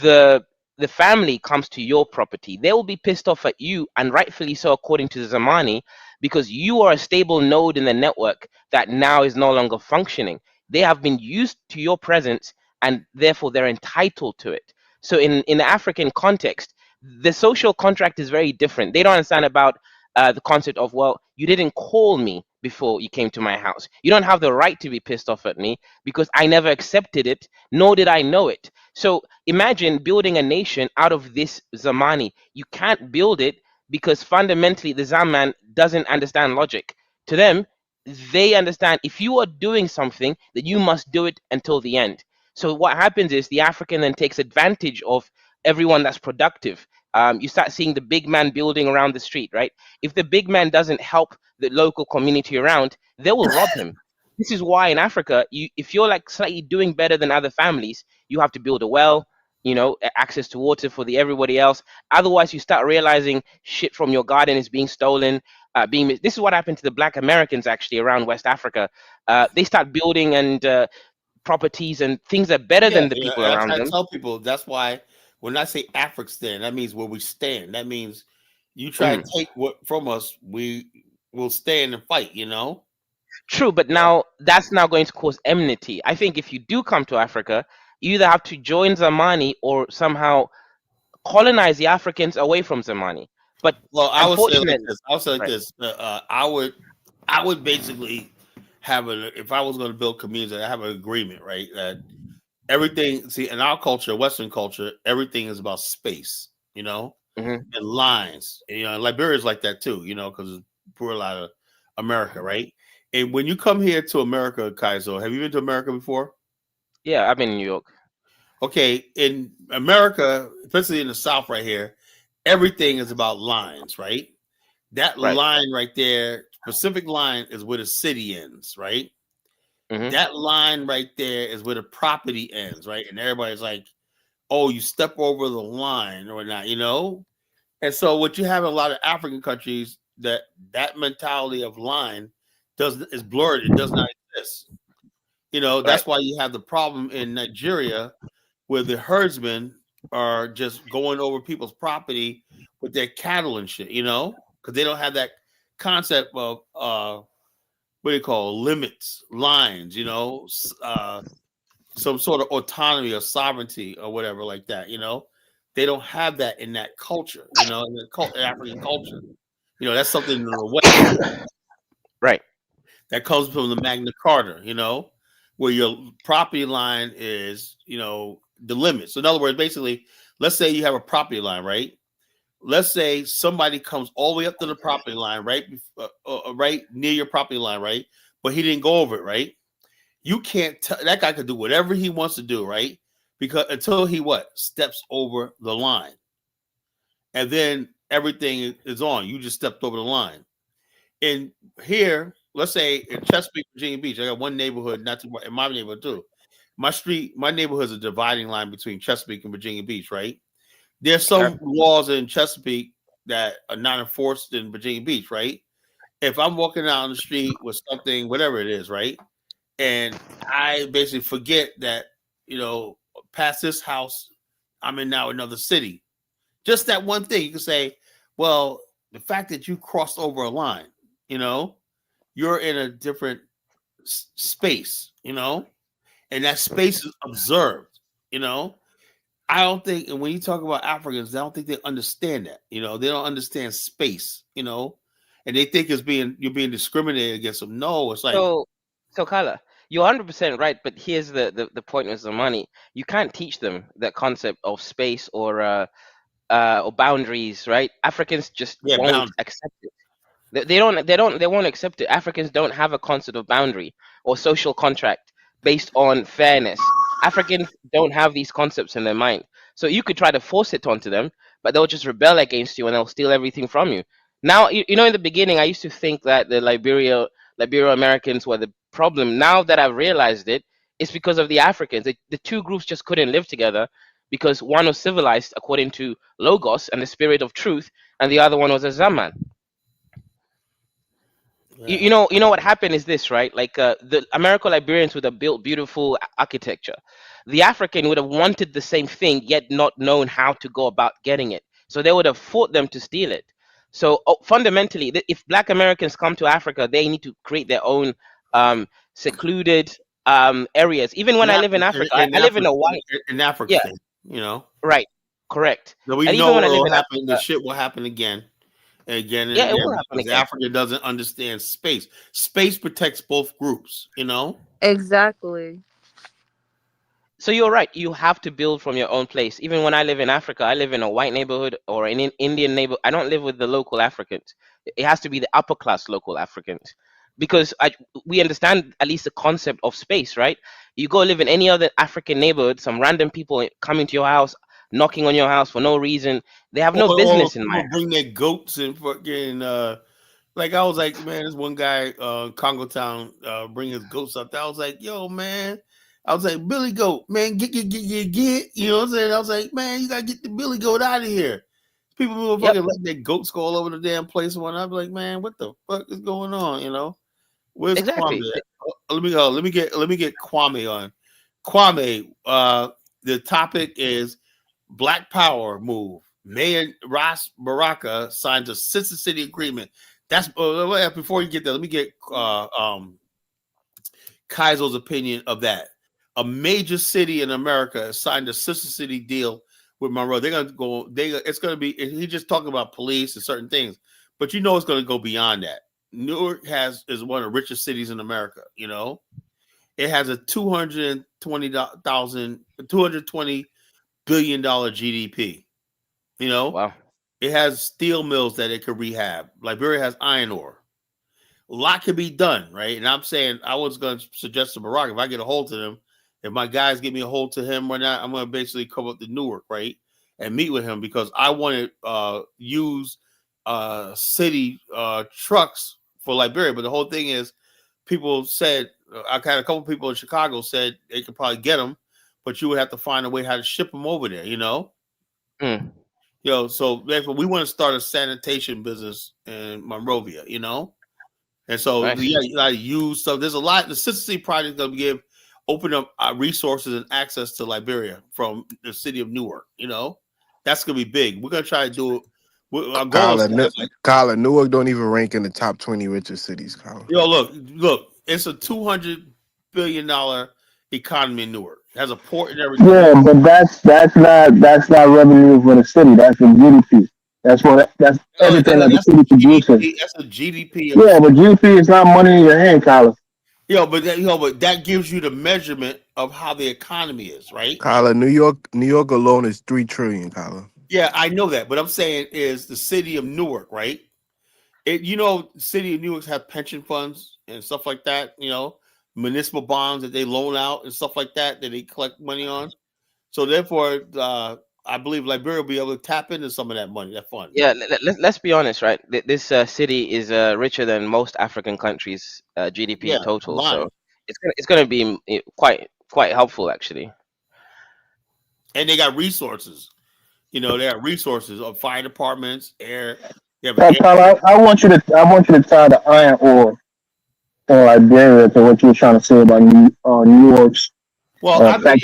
the the family comes to your property, they will be pissed off at you, and rightfully so, according to Zamani, because you are a stable node in the network that now is no longer functioning. They have been used to your presence, and therefore they're entitled to it. So in the African context, the social contract is very different. They don't understand about the concept of, well, you didn't call me before you came to my house. You don't have the right to be pissed off at me because I never accepted it, nor did I know it. So imagine building a nation out of this Zamani. You can't build it because fundamentally the Zaman doesn't understand logic. To them, they understand if you are doing something, that you must do it until the end. So what happens is the African then takes advantage of everyone that's productive. You start seeing the big man building around the street, right? If the big man doesn't help the local community around, they will rob him. This is why in Africa, if you're like slightly doing better than other families, you have to build a well, access to water for the everybody else. Otherwise, you start realizing shit from your garden is being stolen. This is what happened to the Black Americans actually around West Africa. They start building and properties and things are better Yeah, than the yeah. people around I them. tell people that's why when I say Africa stand, that means where we stand. That means you try to Mhm. take what from us, we will stand and fight. You know. True, but now that's now going to cause enmity. I think if you do come to Africa, you either have to join Zamani or somehow colonize the Africans away from Zamani. But Well, I would say like unfortunately, this. I'll say like right. this. I would basically have if I was going to build community, I have an agreement, right? That everything, see, in our culture, Western culture, everything is about space, Hmm. and lines. And Liberia is like that too, because it's poor a lot of America, right? And when you come here to America, Kaizo, have you been to America before? Yeah, I've been in New York. Okay, in America, especially in the South right here, everything is about lines, right? That Right. line right there, Pacific line, is where the city ends, right? That line right there is where the property ends, right? And everybody's like, oh, you step over the line or not, you know? And so what you have in a lot of African countries, that mentality of line is blurred. It does not exist. You know, Right. that's why you have the problem in Nigeria where the herdsmen are just going over people's property with their cattle and shit, you know, because they don't have that concept of what do you call limits, lines, you know, some sort of autonomy or sovereignty or whatever like that, you know. They don't have that in that culture, you know, in the African culture. You know, that's something in the West Right. that comes from the Magna Carta, you know, where your property line is, you know, the limit. So in other words, basically, let's say you have a property line, right? Let's say somebody comes all the way up to the property line, right, right near your property line, right? But he didn't go over it, right? You can't tell that guy could do whatever he wants to do, right? Because until he steps over the line, and then everything is on. You just stepped over the line. And here, let's say in Chesapeake, Virginia Beach, I got one neighborhood, not too in my neighborhood too. My neighborhood is a dividing line between Chesapeake and Virginia Beach, right? There's some laws in Chesapeake that are not enforced in Virginia Beach, right? If I'm walking out on the street with something, whatever it is, right? And I basically forget that, you know, past this house, I'm in now another city. Just that one thing, you can say, well, the fact that you crossed over a line, you know, you're in a different space, you know, and that space is observed, you know. I don't think, and when you talk about Africans, I don't think they understand that, you know, they don't understand space, you know, and they think you're being discriminated against them. No, it's like, So Kala, you're 100% right, but here's the point with the money. You can't teach them that concept of space or boundaries, right? Africans just yeah, won't bound. accept it. They won't accept it. Africans don't have a concept of boundary or social contract based on fairness. Africans don't have these concepts in their mind. So you could try to force it onto them, but they'll just rebel against you and they'll steal everything from you. Now, you know, in the beginning, I used to think that the Liberia Americans were the problem. Now that I've realized it, it's because of the Africans. The two groups just couldn't live together because one was civilized according to Logos and the spirit of truth, and the other one was a Zaman. Yeah. You know what happened is this, right? Like the American Liberians would have built beautiful architecture. The African would have wanted the same thing, yet not known how to go about getting it. So they would have fought them to steal it. So fundamentally, if Black Americans come to Africa, they need to create their own secluded areas. Even when I live in Africa, I live in a white. In Africa, Yeah, you know. right, correct. So we And even know when I live it'll in happen. The Africa, shit will happen again and again and yeah, it again will happen because again. Africa doesn't understand space. Space protects both groups, you know. Exactly. So you're right. You have to build from your own place. Even when I live in Africa, I live in a white neighborhood or an Indian neighbor. I don't live with the local Africans. It has to be the upper class local Africans, because we understand at least the concept of space, right? You go live in any other African neighborhood, some random people coming to your house, knocking on your house for no reason. They have no Or business in my people bring their goats and fucking like I was like, man, this one guy Congo Town bring his goats up there. I was like, yo, man. I was like, Billy Goat, man, get. You know what I'm saying? I was like, man, you gotta get the Billy Goat out of here. People were fucking letting their goats go all over the damn place. And I'd be like, man, what the fuck is going on? You know, where's Kwame exactly. at? Let me get Kwame on. Kwame, the topic is Black Power move. Mayor Ras Baraka signs a Sister City agreement. That's before you get there. Let me get Kaizo's opinion of that. A major city in America signed a Sister City deal with Monroe. They're gonna go. It's gonna be. He just talking about police and certain things, but you know it's gonna go beyond that. Newark is one of the richest cities in America. You know, it has a $220 billion GDP. You know, Wow. it has steel mills that it could rehab. Liberia has iron ore. A lot could be done, right? And I'm saying I was going to suggest to Barack if I get a hold of them, if my guys give me a hold to him right now, I'm gonna basically come up to Newark, right, and meet with him because I want to use city trucks for Liberia. But the whole thing is, people said I had a couple people in Chicago said they could probably get them, but you would have to find a way how to ship them over there. So therefore we want to start a sanitation business in Monrovia. And so Nice. you got to use stuff. There's a lot. The Sister City project is going to open up resources and access to Liberia from the city of Newark. That's going to be big. We're going to try to do it. Our goal is Colin, Newark don't even rank in the top 20 richest cities, Colin. Look, it's a $200 billion economy in Newark. It has a port and everything. Yeah, but that's not revenue for the city. That's the GDP. That's everything that the city produces. That's a GDP. Yeah, but GDP is not money in your hand, Colin. But that gives you the measurement of how the economy is, right? Colin, New York alone is $3 trillion, Colin. Yeah, I know that, but I'm saying is the city of Newark, right? The city of Newark have pension funds and stuff like that. Municipal bonds that they loan out and stuff like that they collect money on. So therefore, I believe Liberia will be able to tap into some of that money, that fund. Yeah, let's be honest, right? This city is richer than most African countries' GDP total, so it's gonna be quite helpful actually. And they got resources. They have resources of fire departments, air. I want you to tie the iron ore in Liberia to what you were trying to say about New York's. Well, I had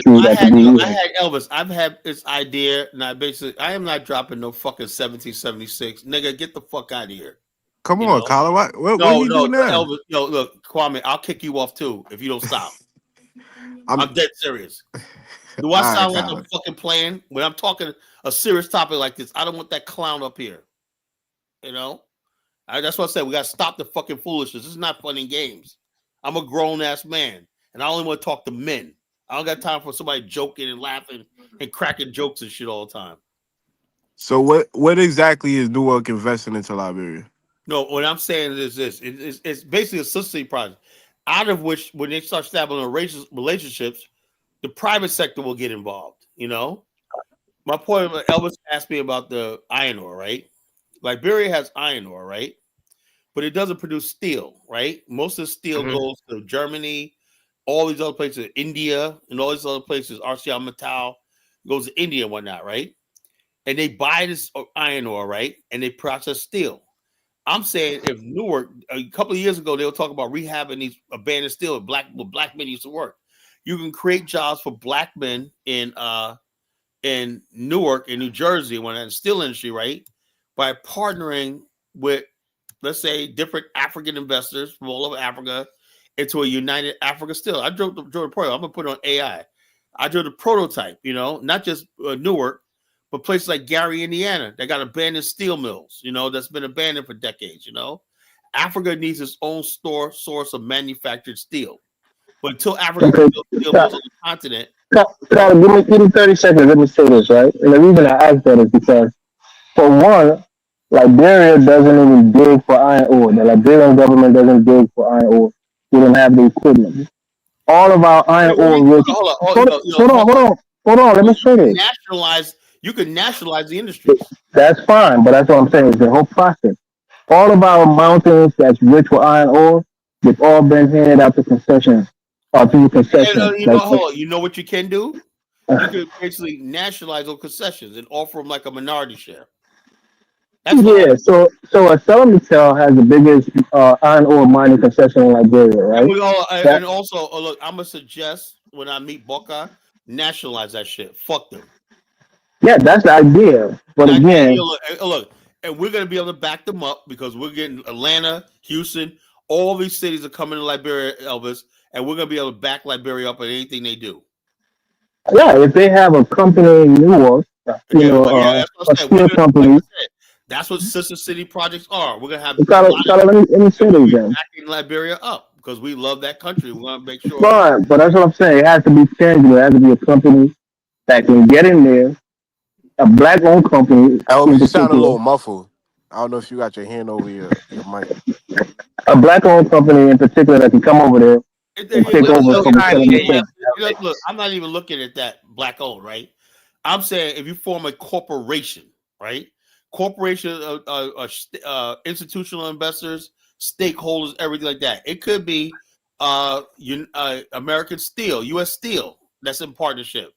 Elvis. I've had this idea, and I am not dropping no fucking 1776, nigga. Get the fuck out of here. Come on, Colin. What do you do now? Elvis, look, Kwame, I'll kick you off too if you don't stop. I'm dead serious. Do I sound like I'm fucking playing when I'm talking a serious topic like this? I don't want that clown up here. That's what I said. We got to stop the fucking foolishness. This is not fun and games. I'm a grown ass man, and I only want to talk to men. I don't got time for somebody joking and laughing and cracking jokes and shit all the time. So what exactly is Newark investing into Liberia? No, what I'm saying is this. It's basically a Sister City project, out of which when they start establishing relationships, the private sector will get involved. My point, Elvis asked me about the iron ore, right? Liberia has iron ore, right? But it doesn't produce steel, right? Most of the steel goes to Germany, all these other places, India, and all these other places, RCL Metal goes to India and whatnot, right? And they buy this iron ore, right? And they process steel. I'm saying if Newark, a couple of years ago, they were talking about rehabbing these abandoned steel where black men used to work. You can create jobs for black men in Newark, in New Jersey, when in the steel industry, right? By partnering with, let's say, different African investors from all over Africa into a united Africa steel. I drove the prototype. I'm going to put it on AI. I drove the prototype, not just Newark, but places like Gary, Indiana, that got abandoned steel mills, that's been abandoned for decades, Africa needs its own source of manufactured steel. But until Africa builds steel mills on the continent. Give me 30 seconds. Let me say this, right? And the reason I ask that is because, for one, Liberia doesn't even dig for iron ore. The Liberian government doesn't dig for iron ore. We don't have the equipment. All of our iron ore. Hold on. Let me say this. You can nationalize the industries. That's fine, but that's what I'm saying. It's the whole process. All of our mountains that's rich with iron ore, they've all been handed out to concessions. Through concessions. You know what you can do? You can basically nationalize those concessions and offer them like a minority share. So ArcelorMittal has the biggest iron ore mining concession in Liberia, right? And also, look, I'm gonna suggest when I meet Boca, nationalize that shit. Fuck them. Yeah, that's the idea. But again, look, and we're gonna be able to back them up because we're getting Atlanta, Houston, all these cities are coming to Liberia, Elvis, and we're gonna be able to back Liberia up at anything they do. Yeah, if they have a company in Newark, a steel company. That's what Sister City projects are. We're gonna have let me say this again. Backing Liberia up because we love that country. We want to make sure. Fine, but that's what I'm saying. It has to be tangible. It has to be a company that can get in there, a black-owned company. Elvis, you sound a little muffled. I don't know if you got your hand over your mic. A black-owned company in particular that can come over there and took We're over still from trying to Saddam hear you. Hussein. Look, I'm not even looking at that black owned, right? I'm saying if you form a corporation, right? Corporation, institutional investors, stakeholders, everything like that. It could be American Steel, U.S. Steel, that's in partnership.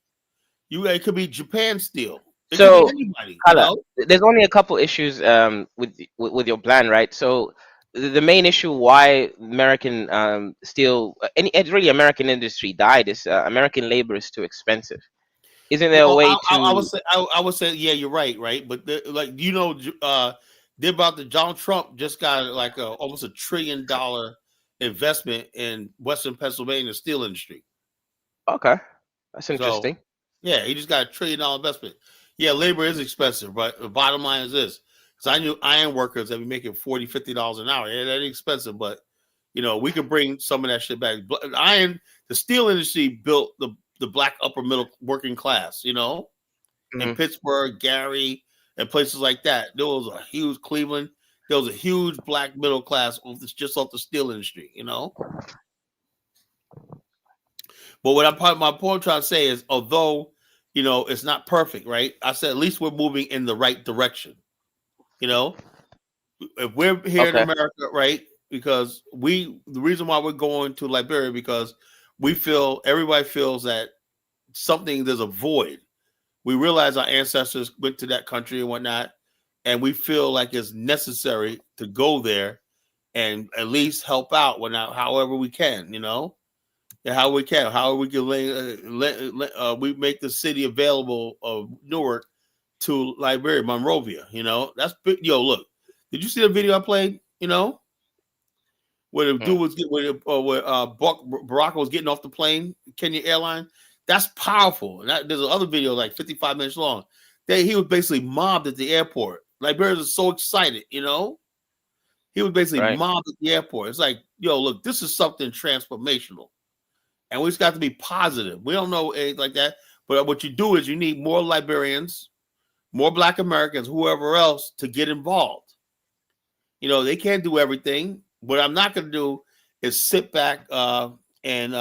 It could be Japan Steel. It could be So, anybody, Kala, there's only a couple issues with your plan, right? So the main issue why American steel, it's really American industry died is American labor is too expensive. Isn't there a Well, way I would to? say, I would say, yeah, you're right. But like they're about the Donald Trump just got like almost $1 trillion investment in Western Pennsylvania steel industry. Okay, that's So interesting. yeah, he just got $1 trillion investment. Yeah, labor is expensive, but the bottom line is this: because I knew iron workers that be making $40-$50 an hour. Yeah, that's expensive, but we could bring some of that shit back. The steel industry built the black upper middle working class. In Pittsburgh, Gary, and places like that. There was a huge Cleveland. There was a huge black middle class just off the steel industry. But my point I'm trying to say is, although it's not perfect, right? I said at least we're moving in the right direction. If we're here in Okay. America, right? Because the reason why we're going to Liberia because everybody feels that there's a void. We realize our ancestors went to that country and whatnot, and we feel like it's necessary to go there and at least help out however we can, and how we can we make the city available of Newark to Liberia, Monrovia. That's big. Look, did you see the video I played? Where the dude was where Baraka was getting off the plane, Kenya Airline. That's powerful. And there's another video like 55 minutes long. He was basically mobbed at the airport. Liberians are so excited, He was basically mobbed at the airport. It's like, look, this is something transformational. And we just got to be positive. We don't know anything like that. But what you do is you need more Liberians, more Black Americans, whoever else to get involved. They can't do everything. What I'm not going to do is sit back and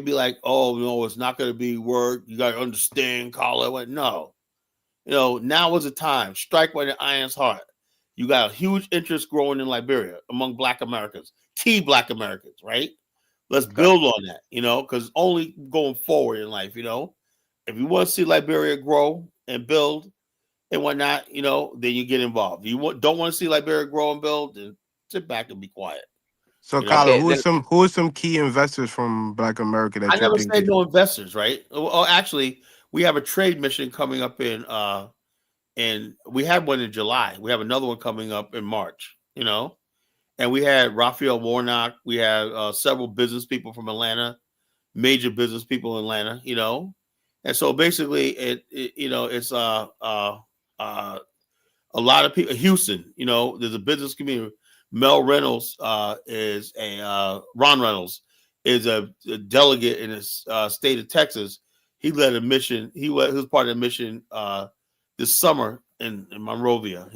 be like, oh, no, it's not going to be work. You got to understand, call it. No. Now is the time. Strike while the iron's hot. You got a huge interest growing in Liberia among Black Americans, key Black Americans, right? Let's build on that, because only going forward in life, if you want to see Liberia grow and build and whatnot, then you get involved. If you don't want to see Liberia grow and build, then sit back and be quiet. So, Kyler, who are some key investors from Black America that I you never think? said no investors, right? Well, actually, we have a trade mission coming up and we had one in July. We have another one coming up in March, and we had Raphael Warnock. We had several business people from Atlanta, major business people in Atlanta, and so basically it's a lot of people. Houston, there's a business community. Ron Reynolds is a delegate in the state of Texas. He led a mission. He was part of the mission this summer in Monrovia,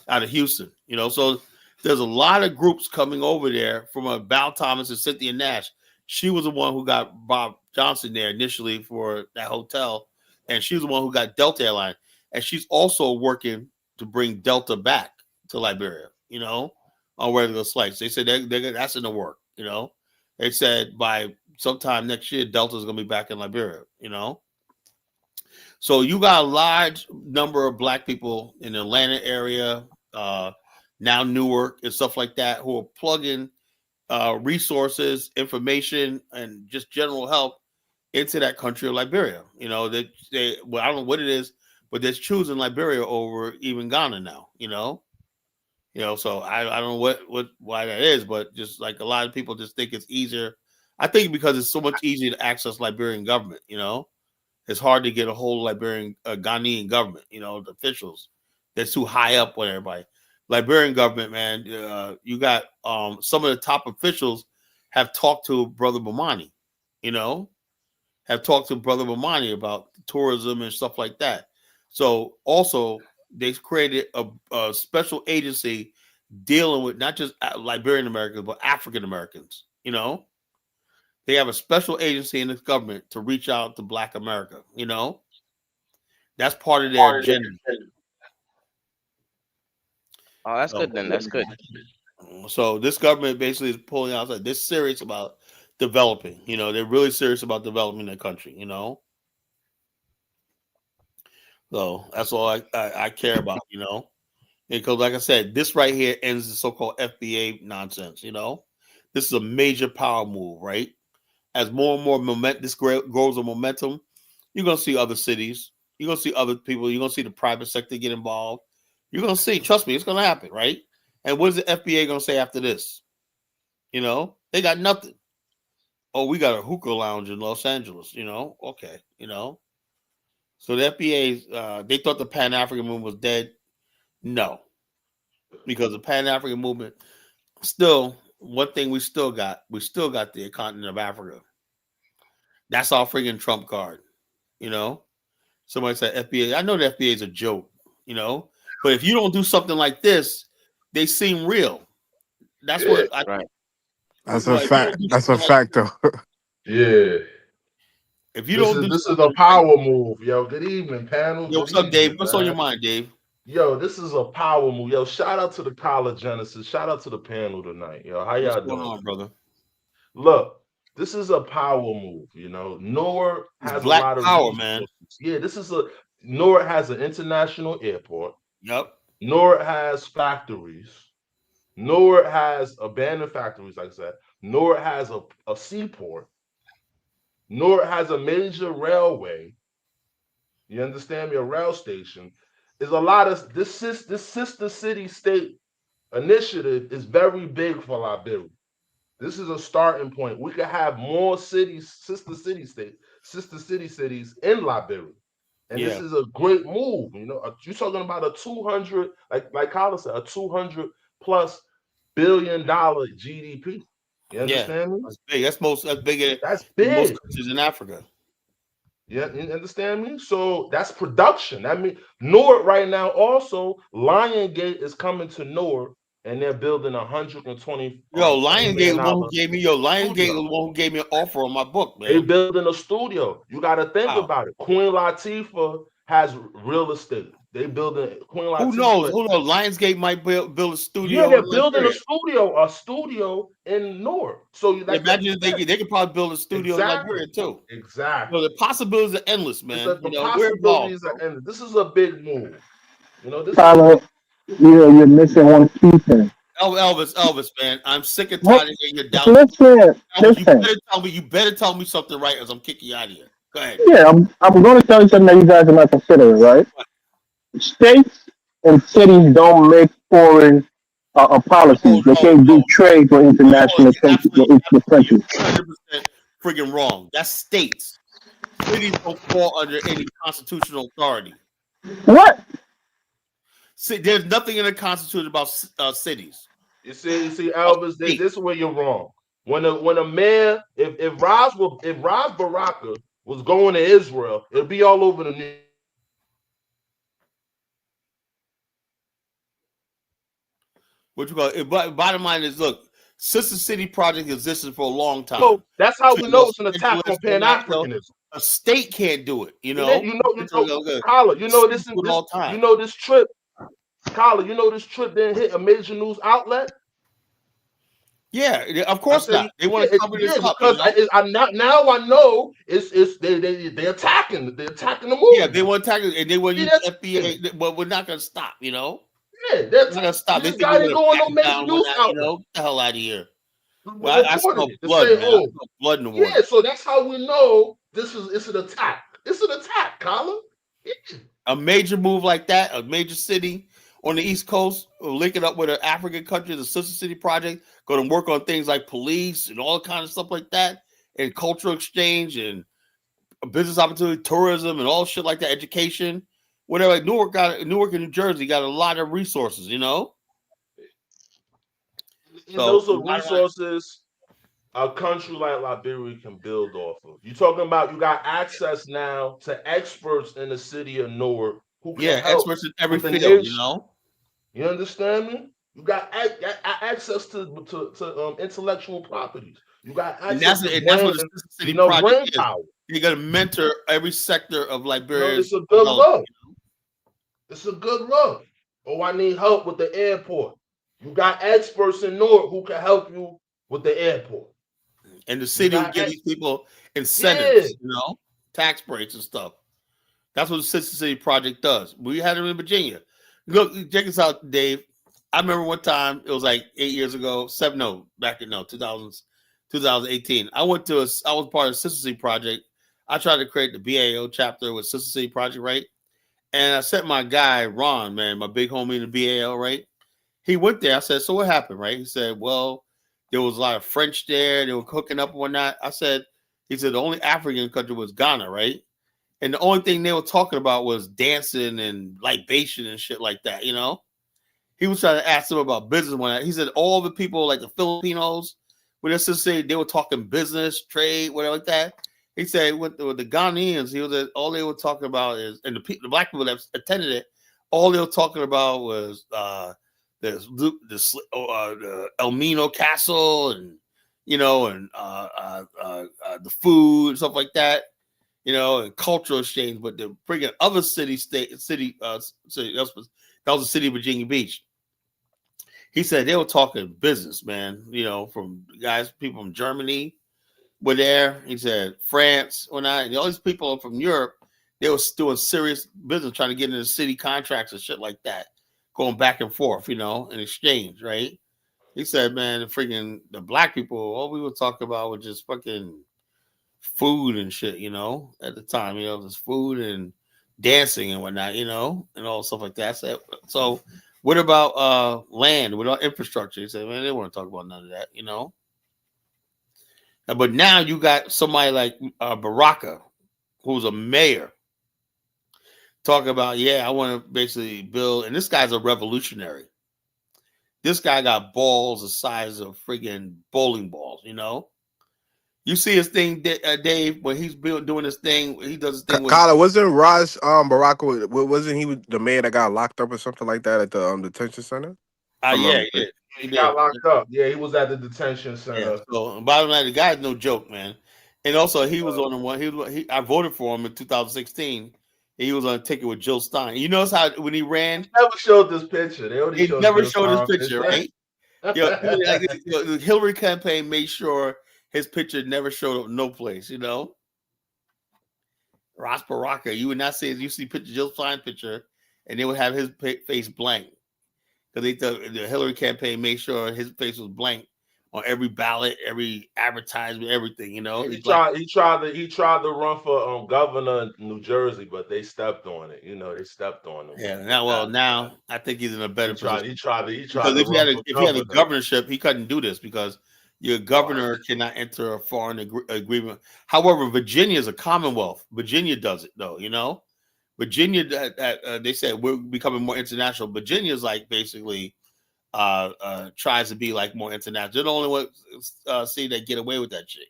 out of Houston, So there's a lot of groups coming over there from Val Thomas and Cynthia Nash. She was the one who got Bob Johnson there initially for that hotel, and she was the one who got Delta Airlines. And she's also working to bring Delta back to Liberia, on regular flights. They said that's in the work, They said by sometime next year, Delta's going to be back in Liberia, So you got a large number of Black people in the Atlanta area, now Newark and stuff like that, who are plugging resources, information, and just general help into that country of Liberia. I don't know what it is, but they're choosing Liberia over even Ghana now. So I don't know why that is, but just like a lot of people just think it's easier. I think because it's so much easier to access Liberian government. It's hard to get a hold of Liberian Ghanaian government. The officials that's too high up with everybody. Liberian government, man, you got some of the top officials have talked to Brother Bomani, have talked to Brother Bomani about tourism and stuff like that. So also they created a special agency dealing with not just Liberian Americans, but African Americans. They have a special agency in this government to reach out to Black America. That's part of their agenda. Oh, that's good then. That's good. So this government basically is pulling out. They're serious about developing. They're really serious about developing their country. So that's all I care about. Because like I said, this right here ends the so-called FBA nonsense. This is a major power move, right? As more and more this grows of momentum, you're gonna see other cities, you're gonna see other people, you're gonna see the private sector get involved. You're gonna see, trust me, it's gonna happen, right? And what is the FBA gonna say after this? They got nothing. Oh, we got a hookah lounge in Los Angeles. Okay. So the FBA, they thought the Pan African movement was dead. No, because the Pan African movement, still one thing we still got the continent of Africa. That's our freaking trump card. Somebody said FBA. I know the FBA is a joke, but if you don't do something like this, they seem real. That's what I. Right. That's a fact. That's a fact, though. Yeah. If you don't do this is a power move, yo. Good evening, panel. Yo, what's up, Dave? What's on your mind, Dave? Yo, this is a power move. Yo, shout out to the College Genesis. Shout out to the panel tonight. Yo, how y'all doing? What's going on, brother? Look, this is a power move. Newark has Black a lot of power, resources. man. Yeah, Newark has an international airport. Yep. Newark has factories. Newark has abandoned factories, like I said. Newark has a seaport. Newark has a major railway. You understand me? A rail station. There's a lot of this sister city state initiative is very big for Liberia. This is a starting point. We could have more cities, sister city cities in Liberia. And this is a great move. You're talking about a 200, like Carla said, a $200+ billion GDP. You understand me? That's big. That's bigger. That's big. Than most countries in Africa. Yeah, you understand me? So that's production. I mean, Newark right now also, Lionsgate is coming to Newark, and they're building 120. Lionsgate the one who gave me Lionsgate the one who gave me an offer on my book, man. They building a studio. You got to think about it. Queen Latifah has real estate. They building Queen Latifah. Who knows? Lionsgate might build a studio. Yeah, they're building a studio in Newark. So imagine they could probably build a studio in Liberia too. Exactly. The possibilities are endless, man. The possibilities are endless. This is a big move. Tyler, you're missing one key thing. Elvis, man, I'm sick and tired of hearing your down. Listen. You better tell me something right, as I'm kicking you out of here. Go ahead. Yeah, I'm going to tell you something that you guys are not considering, right? States and cities don't make foreign policies. They can't do trade for international countries. 100% friggin' wrong. That's states. Cities don't fall under any constitutional authority. What? See, there's nothing in the Constitution about cities. You see, Elvis, this is where you're wrong. When a mayor, if Ras Baraka was going to Israel, it'd be all over the news. What you call it? Bottom line is, look, Sister City Project existed for a long time. So that's how we know it's an attack on Pan-Africanism. A state can't do it, Carla, this trip. Carla, this trip didn't hit a major news outlet. Yeah, of course not. They want to cover this up because now I know they're attacking. They're attacking the movie. Yeah, they want to attack it, and they want to use FBI, but we're not going to stop. Yeah, they're not going to stop. This guy didn't go on no major news outlet. Get the hell out of here. Well, I smell blood, man. I smell blood in the water. Yeah, so that's how we know it's an attack. It's an attack, Carla. Yeah. A major move like that, a major city on the East Coast, linking up with an African country, the Sister City Project, going to work on things like police and all kind of stuff like that, and cultural exchange and business opportunity, tourism, and all shit like that, education, whatever. Like Newark and New Jersey got a lot of resources, And those are resources a country like Liberia can build off of. You're talking about you got access now to experts in the city of Newark who can help experts in every field, You understand me? You got access to intellectual properties. You got And access to that's brain, what the Sister City Project brain is. power. You're gonna mentor every sector of Liberia's It's a good development. look. It's a good look. Oh, I need help with the airport. You got experts in Newark who can help you with the airport. And the city will give these people incentives, tax breaks and stuff. That's what the Sister City Project does. We had it in Virginia. Look, check this out, Dave. I remember one time, it was like 8 years ago, 2018. I was part of the Sister City Project. I tried to create the BAO chapter with Sister City Project, right? And I sent my guy, Ron, man, my big homie in the BAO, right? He went there. I said, so what happened, right? He said, well, there was a lot of French there. They were cooking up and whatnot. He said, the only African country was Ghana, right? And the only thing they were talking about was dancing and libation and shit like that, He was trying to ask them about business one. He said all the people like the Filipinos, when they were talking business, trade, whatever like that. He said with the Ghanaians, all they were talking about is, and the black people that attended it, all they were talking about was the El Mino Castle and the food and stuff like that. And cultural exchange, but the bringing other that was the city of Virginia Beach. He said they were talking business, man. From people from Germany were there. He said France or not. And all these people from Europe, they were doing serious business, trying to get into city contracts and shit like that, going back and forth, in exchange, right? He said, man, the black people, all we were talking about was just fucking food and shit, at the time, there's food and dancing and whatnot, and all stuff like that. So what about land? What about infrastructure? He said, man, they want to talk about none of that, But now you got somebody like Baraka, who's a mayor, talking about, I want to basically build, and this guy's a revolutionary. This guy got balls the size of friggin' bowling balls, You see his thing, Dave, when he's doing his thing. He does his thing with. Kyla, wasn't Ras Baraka? Wasn't he the man that got locked up or something like that at the detention center? Yeah, he got locked up. Yeah, he was at the detention center. Yeah. So bottom line, the guy's no joke, man. And also, he was on the one. I voted for him in 2016. He was on a ticket with Jill Stein. You notice how when he ran, he never showed this picture. They never showed his picture, right? The Hillary campaign made sure his picture never showed up no place, Ras Baraka, you would not see you see Jill Stein picture, and they would have his face blank because they thought the Hillary campaign made sure his face was blank on every ballot, every advertisement, everything. He tried to run for governor in New Jersey, but they stepped on it. They stepped on him. Yeah. Now I think he's in a better position. He tried because if he had a governorship, he couldn't do this because your governor cannot enter a foreign agreement. However, Virginia is a commonwealth. Virginia does it though. Virginia, they said we're becoming more international. Virginia is like basically tries to be like more international. They're the only one see that get away with that shit.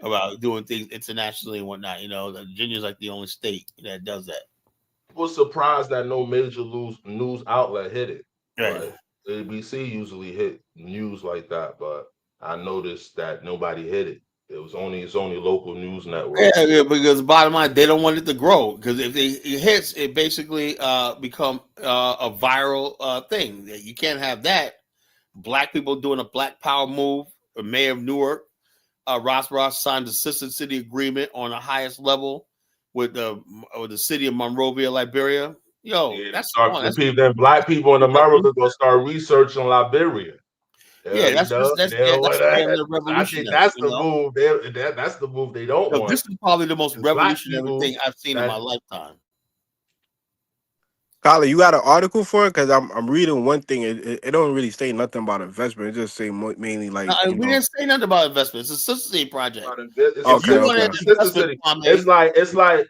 About doing things internationally and whatnot. Virginia is like the only state that does that. I was surprised that no major news outlet hit it. Right. Like, ABC usually hit news like that, but I noticed that nobody hit it. It's only local news networks. Yeah, because bottom line, they don't want it to grow. Because if it hits, it basically become a viral thing. You can't have that. Black people doing a Black Power move. The mayor of Newark, Ras Baraka, signed the Sister City agreement on the highest level with the city of Monrovia, Liberia. That's then black people in America gonna start researching Liberia. That's the revolution. I think that's the move. That's the move they don't want. This is probably the most revolutionary thing I've seen in my lifetime. Kyla, you got an article for it? Because I'm reading one thing. It don't really say nothing about investment. It just say mainly like. We didn't say nothing about investment. It's a Sister City project. It's like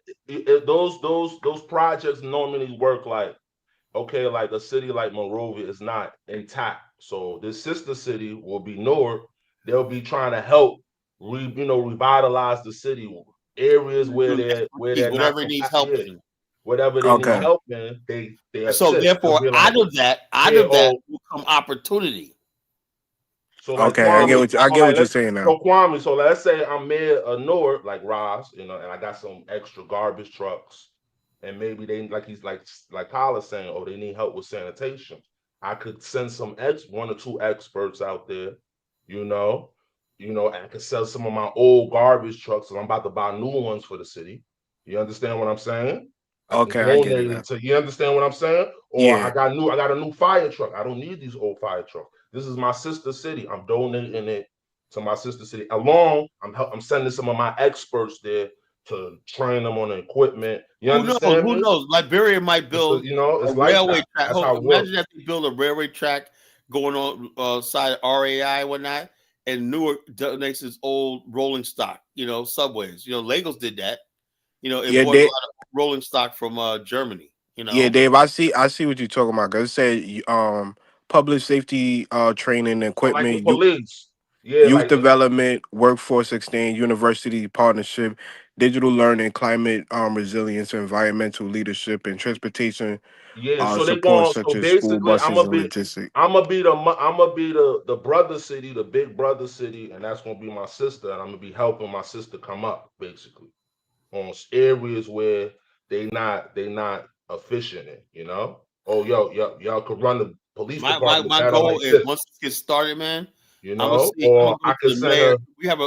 those projects normally work like. Okay, like a city like Monrovia is not intact. So this sister city will be Newark. They'll be trying to help revitalize the city areas where they're whatever needs help in. whatever they need Okay. help in, they So assist. They'll therefore, be like, out of that yeah, will come opportunity. so like Okay, I get Kwame, what I get what you're saying now. so Kwame, so let's say I'm mayor of Newark, like Ras, and I got some extra garbage trucks, and maybe they like Kyle's saying, oh, they need help with sanitation. I could send some one or two experts out there, you know, I could sell some of my old garbage trucks, and I'm about to buy new ones for the city. You understand what I'm saying? I can Okay, I get it donate now. it to you. Understand what I'm saying? Or Yeah. I got a new fire truck. I don't need these old fire trucks. This is my sister city. I'm donating it to my sister city. I'm sending some of my experts there to train them on the equipment. You Who knows? understand Who me? knows? Liberia might build It's a like railway that. track. That's how it Imagine works. if they build a railway track going on side RAI and whatnot, and Newark donates its old rolling stock, subways. Lagos did that. It Yeah, bought a Dave. lot of rolling stock from Germany. Yeah, Dave. I see what you're talking about. Cause it said public safety training So like the equipment, police. Yeah, youth like development, workforce exchange, university partnership, digital learning, climate resilience, environmental leadership, and transportation yeah, so they support going. such So as school basically, buses and logistics. I'm gonna be the brother city, the big brother city, and that's gonna be my sister, and I'm gonna be helping my sister come up basically on areas where they not efficient in. Oh, y'all could run the police department My better goal like is this, once it gets started, man. I'm gonna or go I to could the send mayor. a We have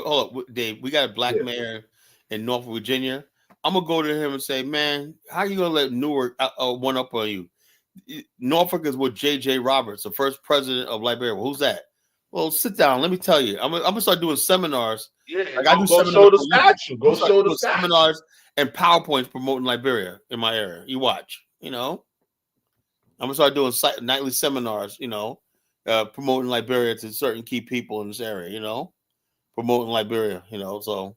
Dave. We got a black yeah. mayor in Norfolk, Virginia. I'm gonna go to him and say, man, how you gonna let Newark one up on you? Norfolk is with J.J. Roberts, the first president of Liberia. Well, who's that? Well, sit down. Let me tell you. I'm gonna start doing seminars. Yeah, Like I do go seminars show the for a living. statue. I'm Go gonna start show the doing statue. seminars and PowerPoints promoting Liberia in my area. You watch. I'm gonna start doing nightly seminars. Promoting Liberia to certain key people in this area. Promoting Liberia. So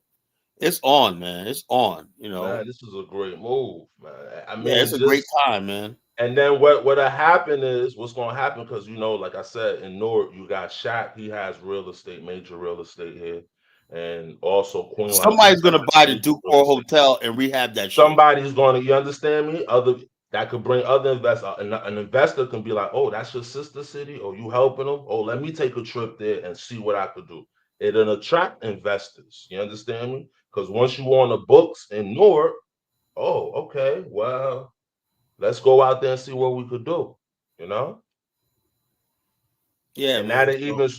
it's on, man. It's on. Man, this is a great move, man. I Yeah, mean, it's a great just time, man. and then what'll happen is what's gonna happen because like I said, in Newark, you got Shaq. He has real estate, major real estate here, and also Queen Somebody's Latifah gonna has buy the major Duke real or estate. Hotel and rehab that shit. Somebody's gonna, you understand me? That could bring other investors. An investor can be like, oh, that's your sister city, or you helping them? Oh, let me take a trip there and see what I could do. It'll attract investors. You understand me? Because once you on the books in Newark, oh, okay, well, let's go out there and see what we could do. You know, Yeah, and man. that even,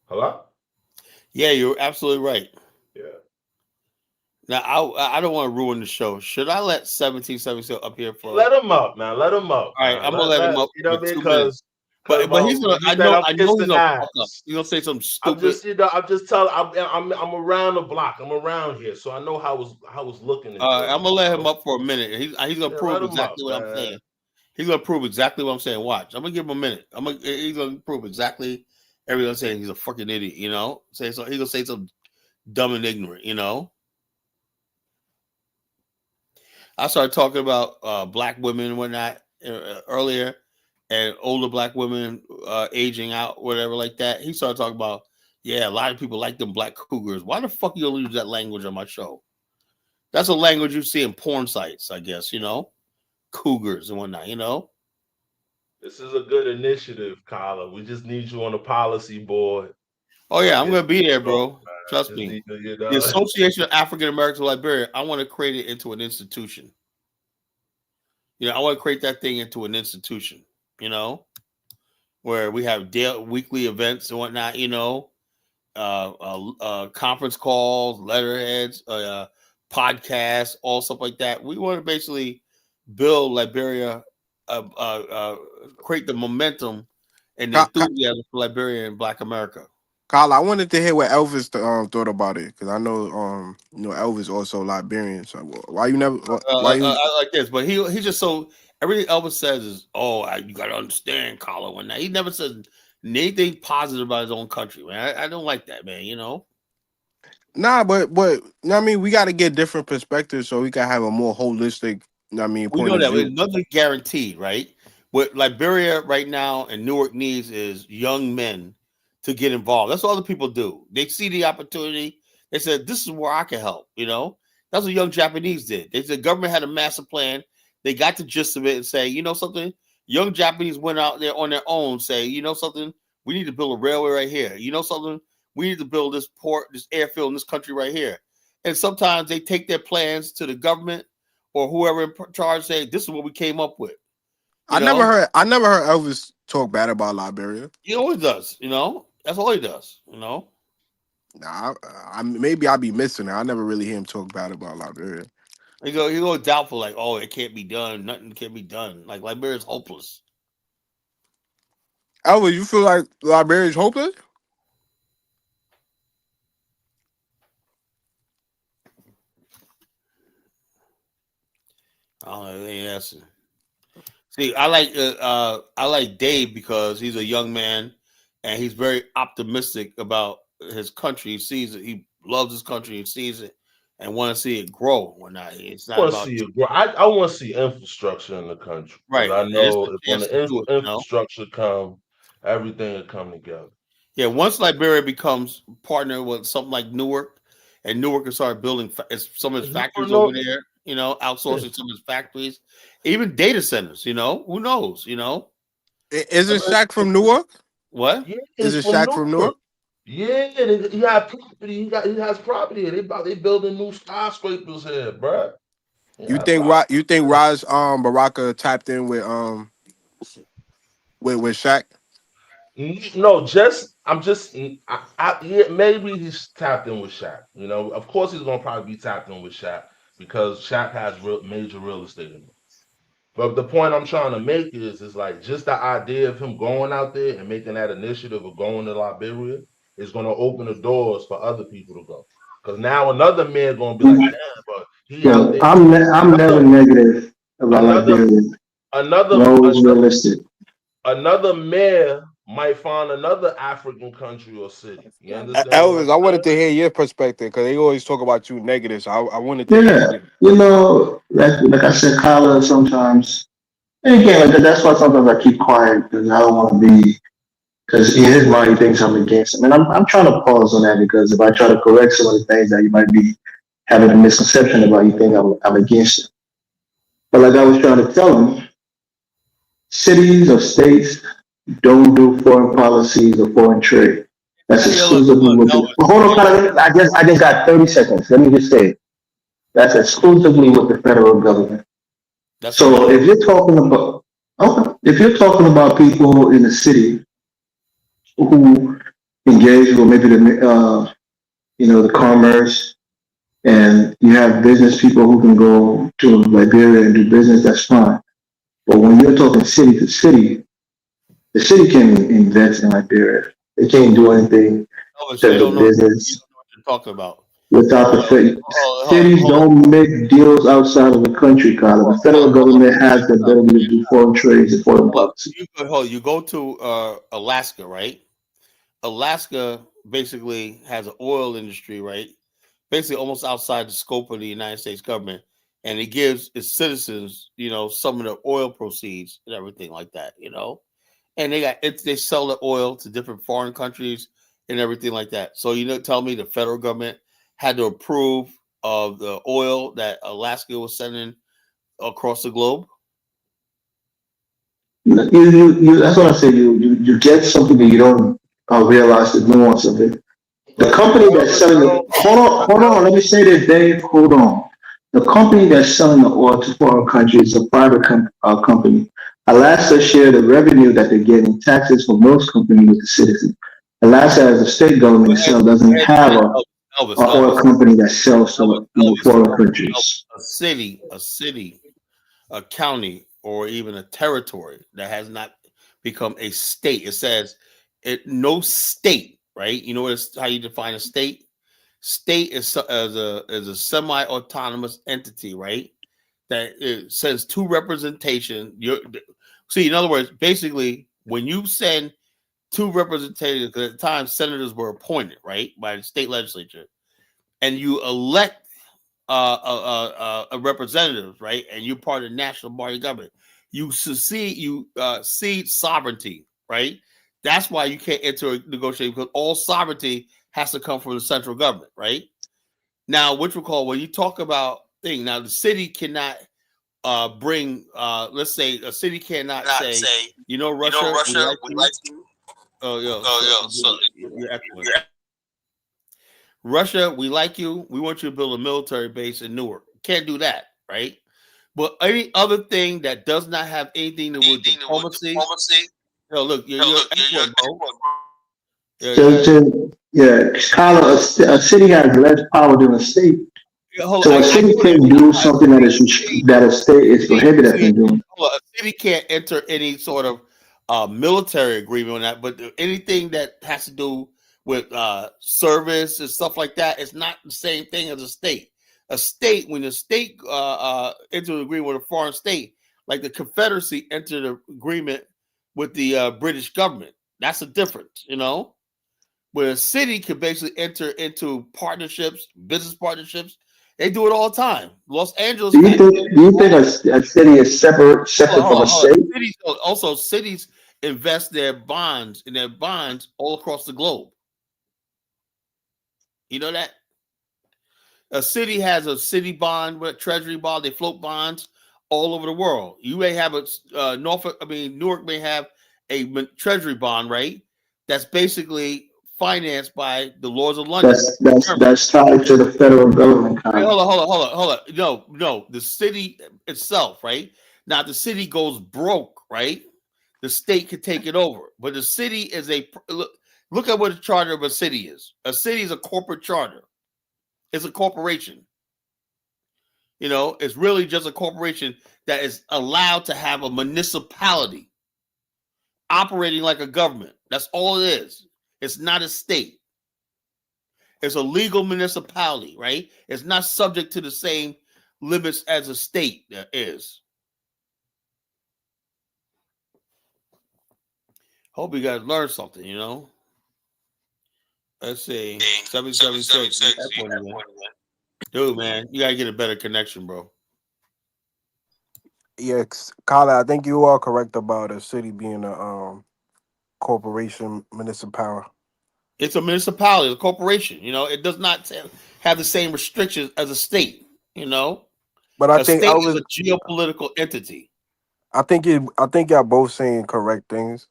hello, Yeah, you're absolutely right. yeah. Now, I don't want to ruin the show. Should I let 1776 up here for? Let him up, man. Let him up, All right, man. I'm gonna let him up You know for what I mean? 2 minutes. Because But he's gonna. he said I'm I know he's kissing gonna fuck up. ass. He's gonna say something I'm stupid. just, I'm just telling. I'm around the block. I'm around here, so I know how was looking at this. I'm gonna let him up for a minute. He's gonna Yeah, prove let him up, exactly what I'm man. saying. He's gonna prove exactly what I'm saying. Watch. I'm gonna give him a minute. He's gonna prove exactly everything I'm saying. He's a fucking idiot. Say so. He's gonna say something dumb and ignorant. I started talking about black women and whatnot earlier, and older black women aging out, whatever like that. He started talking about, yeah, a lot of people like them black cougars. Why the fuck you gonna use that language on my show? That's a language you see in porn sites, I guess. Cougars and whatnot. This is a good initiative, Kyla. We just need you on the policy board. Oh yeah, I'm Get gonna be there, going, bro. man. Trust Just me. need to, The Association of African Americans of Liberia, I want to create it into an institution. I want to create that thing into an institution. Where we have weekly events and whatnot. Conference calls, letterheads, podcasts, all stuff like that. We want to basically build Liberia, create the momentum and the enthusiasm for Liberia and Black America. Kyle, I wanted to hear what Elvis thought about it because I know Elvis also Liberian. So why you never? Why you? Like this, but he just so everything Elvis says is, you got to understand, Carlo. And he never says anything positive about his own country, man. I don't like that, man. Nah, but I mean, we got to get different perspectives so we can have a more holistic. We Point know of that view. nothing guaranteed, right? What Liberia right now and Newark needs is young men to get involved. That's what other people do. They see the opportunity. They said, "This is where I can help." That's what young Japanese did. The government had a master plan. They got the gist of it and say, you know something? Young Japanese went out there on their own, say, you know something? We need to build a railway right here. You know something? We need to build this port, this airfield in this country right here. And sometimes they take their plans to the government or whoever in charge, say, this is what we came up with. I never heard Elvis talk bad about Liberia. He always does, you know. That's all he does, you know. Nah, maybe I'll be missing it. I never really hear him talk bad about Liberia. He go doubtful, like, oh, it can't be done. Nothing can be done. Like Liberia's hopeless. Elvis, you feel like Liberia's hopeless? I don't know. Yes. See, I like Dave because he's a young man and he's very optimistic about his country. He sees it. He loves his country. He sees it and want to see it grow. Or not. It's I not want to about see it grow. I want to see infrastructure in the country. right. I And it's know a if when chance the to do it. You know? infrastructure come, everything will come together. Yeah. Once Liberia becomes partner with something like Newark, and Newark can start building some of his factories over there. You know, outsourcing some of his factories, even data centers. You know, who knows? You know, Isn't Shaq from Newark? What? Yeah, Is it's it from Shaq from Newark? Newark. Yeah, he had property. He has property. They building new skyscrapers here, bruh. You Yeah, think property. You think Ras Baraka tapped in with Shaq? No, yeah, maybe he's tapped in with Shaq. You know, of course he's gonna probably be tapped in with Shaq because Shaq has major real estate in him. But the point I'm trying to make is like just the idea of him going out there and making that initiative of going to Liberia is gonna open the doors for other people to go. Because now another man gonna be like, damn, but he out So there. I'm never negative about Another Liberia. another I'm always another realistic. another mayor might find another African country or city. You understand what I'm Elvis, I wanted saying? to hear your perspective because they always talk about you negative. So I wanted to hear Yeah, you. you know, like I said, Kyla, sometimes, and again, like that's why sometimes I keep quiet because I don't want to be, because in his mind he thinks I'm against him, and I'm trying to pause on that because if I try to correct some of the things that you might be having a misconception about, you think I'm against him. But like I was trying to tell him, cities or states don't do foreign policies or foreign trade. That's Yeah, look, exclusively with the. Elvis. Hold on, Kyla, I just got 30 seconds. Let me just say, it. That's exclusively with the federal government. That's So another. if you're talking about, okay, if you're talking about people in the city who engage with maybe the commerce, and you have business people who can go to Liberia and do business, that's fine. But when you're talking city to city, the city can't invest in Liberia. They can't do anything in Elvis, terms of you business don't know what you're talking about. without the fed. Cities Hold on. don't make deals outside of the country, Carla. The federal government has the ability to do foreign trades and foreign policy. You go to Alaska, right? Alaska basically has an oil industry, right? Basically, almost outside the scope of the United States government, and it gives its citizens, you know, some of the oil proceeds and everything like that, you know. And they sell the oil to different foreign countries and everything like that. So you know, tell me the federal government had to approve of the oil that Alaska was sending across the globe. That's what I say. You get something that you don't realize the nuance of it. The company that's selling the hold on. Let me say this, Dave. Hold on. The company that's selling the oil to foreign countries is a private company. Alaska share the revenue that they get in taxes from those companies with the citizens. Alaska, as a state government itself, doesn't have a oil company that sells to foreign countries. A city, a county, or even a territory that has not become a state. It says no state, right? You know how you define a state? State is as a semi-autonomous entity, right? That it says two representation. See, in other words, basically, when you send two representatives, because at the time senators were appointed, right, by the state legislature, and you elect a representative, right, and you're part of the national body government, you cede sovereignty, right? That's why you can't enter a negotiation because all sovereignty has to come from the central government, right? Now, what you call when you talk about thing. Now, the city cannot bring. Let's say a city cannot say, Russia, we like you. Oh, yo, so you're echoing. Russia, we like you. We want you to build a military base in Newark. Can't do that, right? But any other thing that does not have anything to do with diplomacy. Yo, look, you're echoing, bro. Yeah, Carla, a city has less power than a state. So a city can do something that a state is prohibited from doing. A city can't enter any sort of military agreement on that, but anything that has to do with service and stuff like that, it's not the same thing as a state. A state, when a state entered an agreement with a foreign state, like the Confederacy entered an agreement with the British government, that's a difference, Where a city can basically enter into partnerships, business partnerships. They do it all the time. Los Angeles. Do you think a city is separate from a state? Cities invest their bonds all across the globe. You know that? A city has a city bond, with treasury bond. They float bonds all over the world. You may have Newark may have a treasury bond, right? That's basically financed by the Lords of London. That's tied to the federal government. Wait, hold on. No, the city itself, right? Now the city goes broke, right? The state could take it over, but the city is look at what the charter of a city is. A city is a corporate charter. It's a corporation. It's really just a corporation that is allowed to have a municipality operating like a government. That's all it is. It's not a state. It's a legal municipality, right? It's not subject to the same limits as a state is. Hope you guys learned something, Let's see. 776. Dude, man, you gotta get a better connection, bro. Yeah, Kyla, I think you are correct about a city being a corporation, municipality. It's a municipality, a corporation. It does not have the same restrictions as a state. But I think state is a geopolitical entity. I think y'all both saying correct things.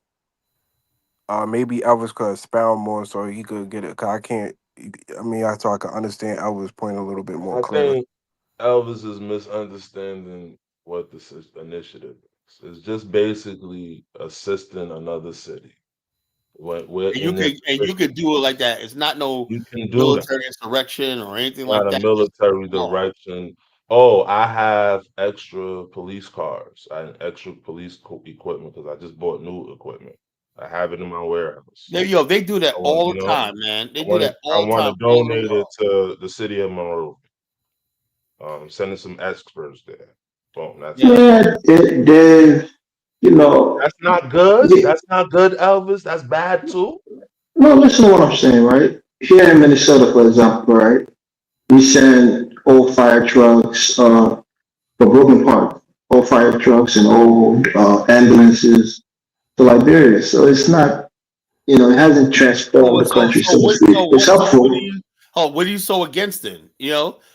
Maybe Elvis could expound more so he could get it. Cause I can't. So I can understand Elvis' point a little bit more I clearly. think Elvis is misunderstanding what this initiative is. It's just basically assisting another city. You could do it like that. It's not no military insurrection or anything like that. Not a military direction. Oh, I have extra police cars and extra police equipment because I just bought new equipment. I have it in my warehouse. They do that all the time, man. They do that all the time. I want to donate it to the city of Monrovia. Sending some experts there. Boom. That's that's not good. Yeah. That's not good, Elvis. That's bad too. No, listen to what I'm saying, right? Here in Minnesota, for example, right? We send old fire trucks for Brooklyn Park, old fire trucks and old ambulances to Liberia. So it's not, it hasn't transformed the country, so to speak. It's helpful. What are you so against it?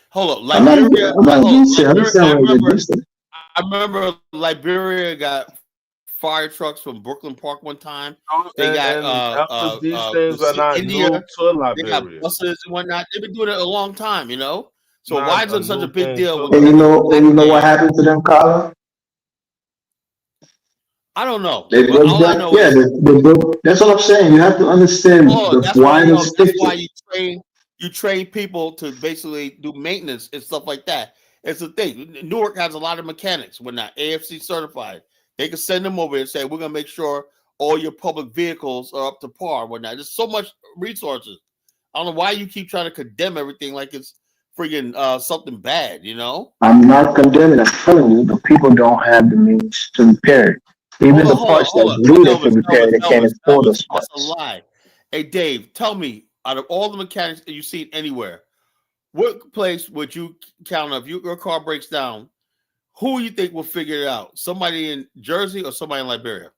Hold up. Liberia. I'm not against it. I remember Liberia got fire trucks from Brooklyn Park one time. They got these things are not India. new to Liberia. They got buses and whatnot. They've been doing it a long time, So why is it such a big deal? And you know what happened to them, Carla? I don't know. They broke down. Yeah, they broke. That's what I'm saying. You have to understand the wider picture. That's why you train people to basically do maintenance and stuff like that. It's the thing. Newark has a lot of mechanics. We're not AFC certified. They can send them over and say, we're going to make sure all your public vehicles are up to par and whatnot. There's so much resources. I don't know why you keep trying to condemn everything like it's friggin' something bad, I'm not condemning. I'm telling you, the people don't have the means to repair it. Even the parts that's needed to repair it, they can't afford those parts. That's a lie. Hey, Dave, tell me, out of all the mechanics that you've seen anywhere, what place would you count on if your car breaks down? Who you think will figure it out? Somebody in Jersey or somebody in Liberia?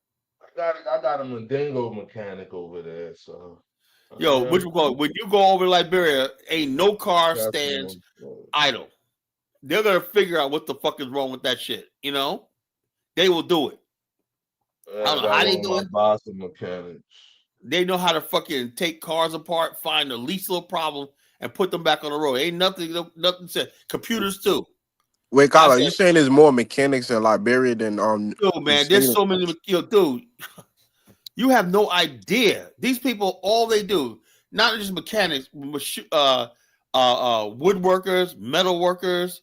I got a Mandingo mechanic over there. So Yo, which we call it, when you go over to Liberia, ain't no car stands idle. They're gonna figure out what the fuck is wrong with that shit. You know, they will do it. I don't know how they do it. Boston mechanics. They know how to fucking take cars apart, find the least little problem, and put them back on the road. Ain't nothing said. Computers too. Wait, Carla, you saying there's more mechanics in Liberia than Yo, man, there's so many. Yo, dude, you have no idea. These people, all they do, not just mechanics, woodworkers, metal workers,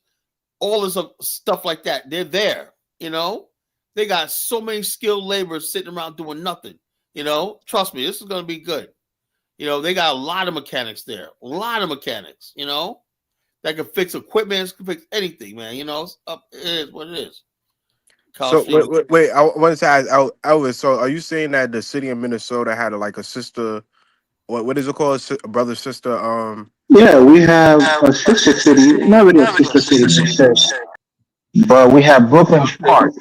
all this stuff like that. They're there. You know, they got so many skilled laborers sitting around doing nothing. You know, trust me, this is going to be good. You know, they got a lot of mechanics there. A lot of mechanics, you know, that can fix equipment, can fix anything, man. You know, it is what it is. So wait, I wanted to ask Elvis. So are you saying that the city of Minnesota had like a sister? What is it called? A brother, sister? Yeah, we have a sister city, not really a sister city per se, but we have Brooklyn Park,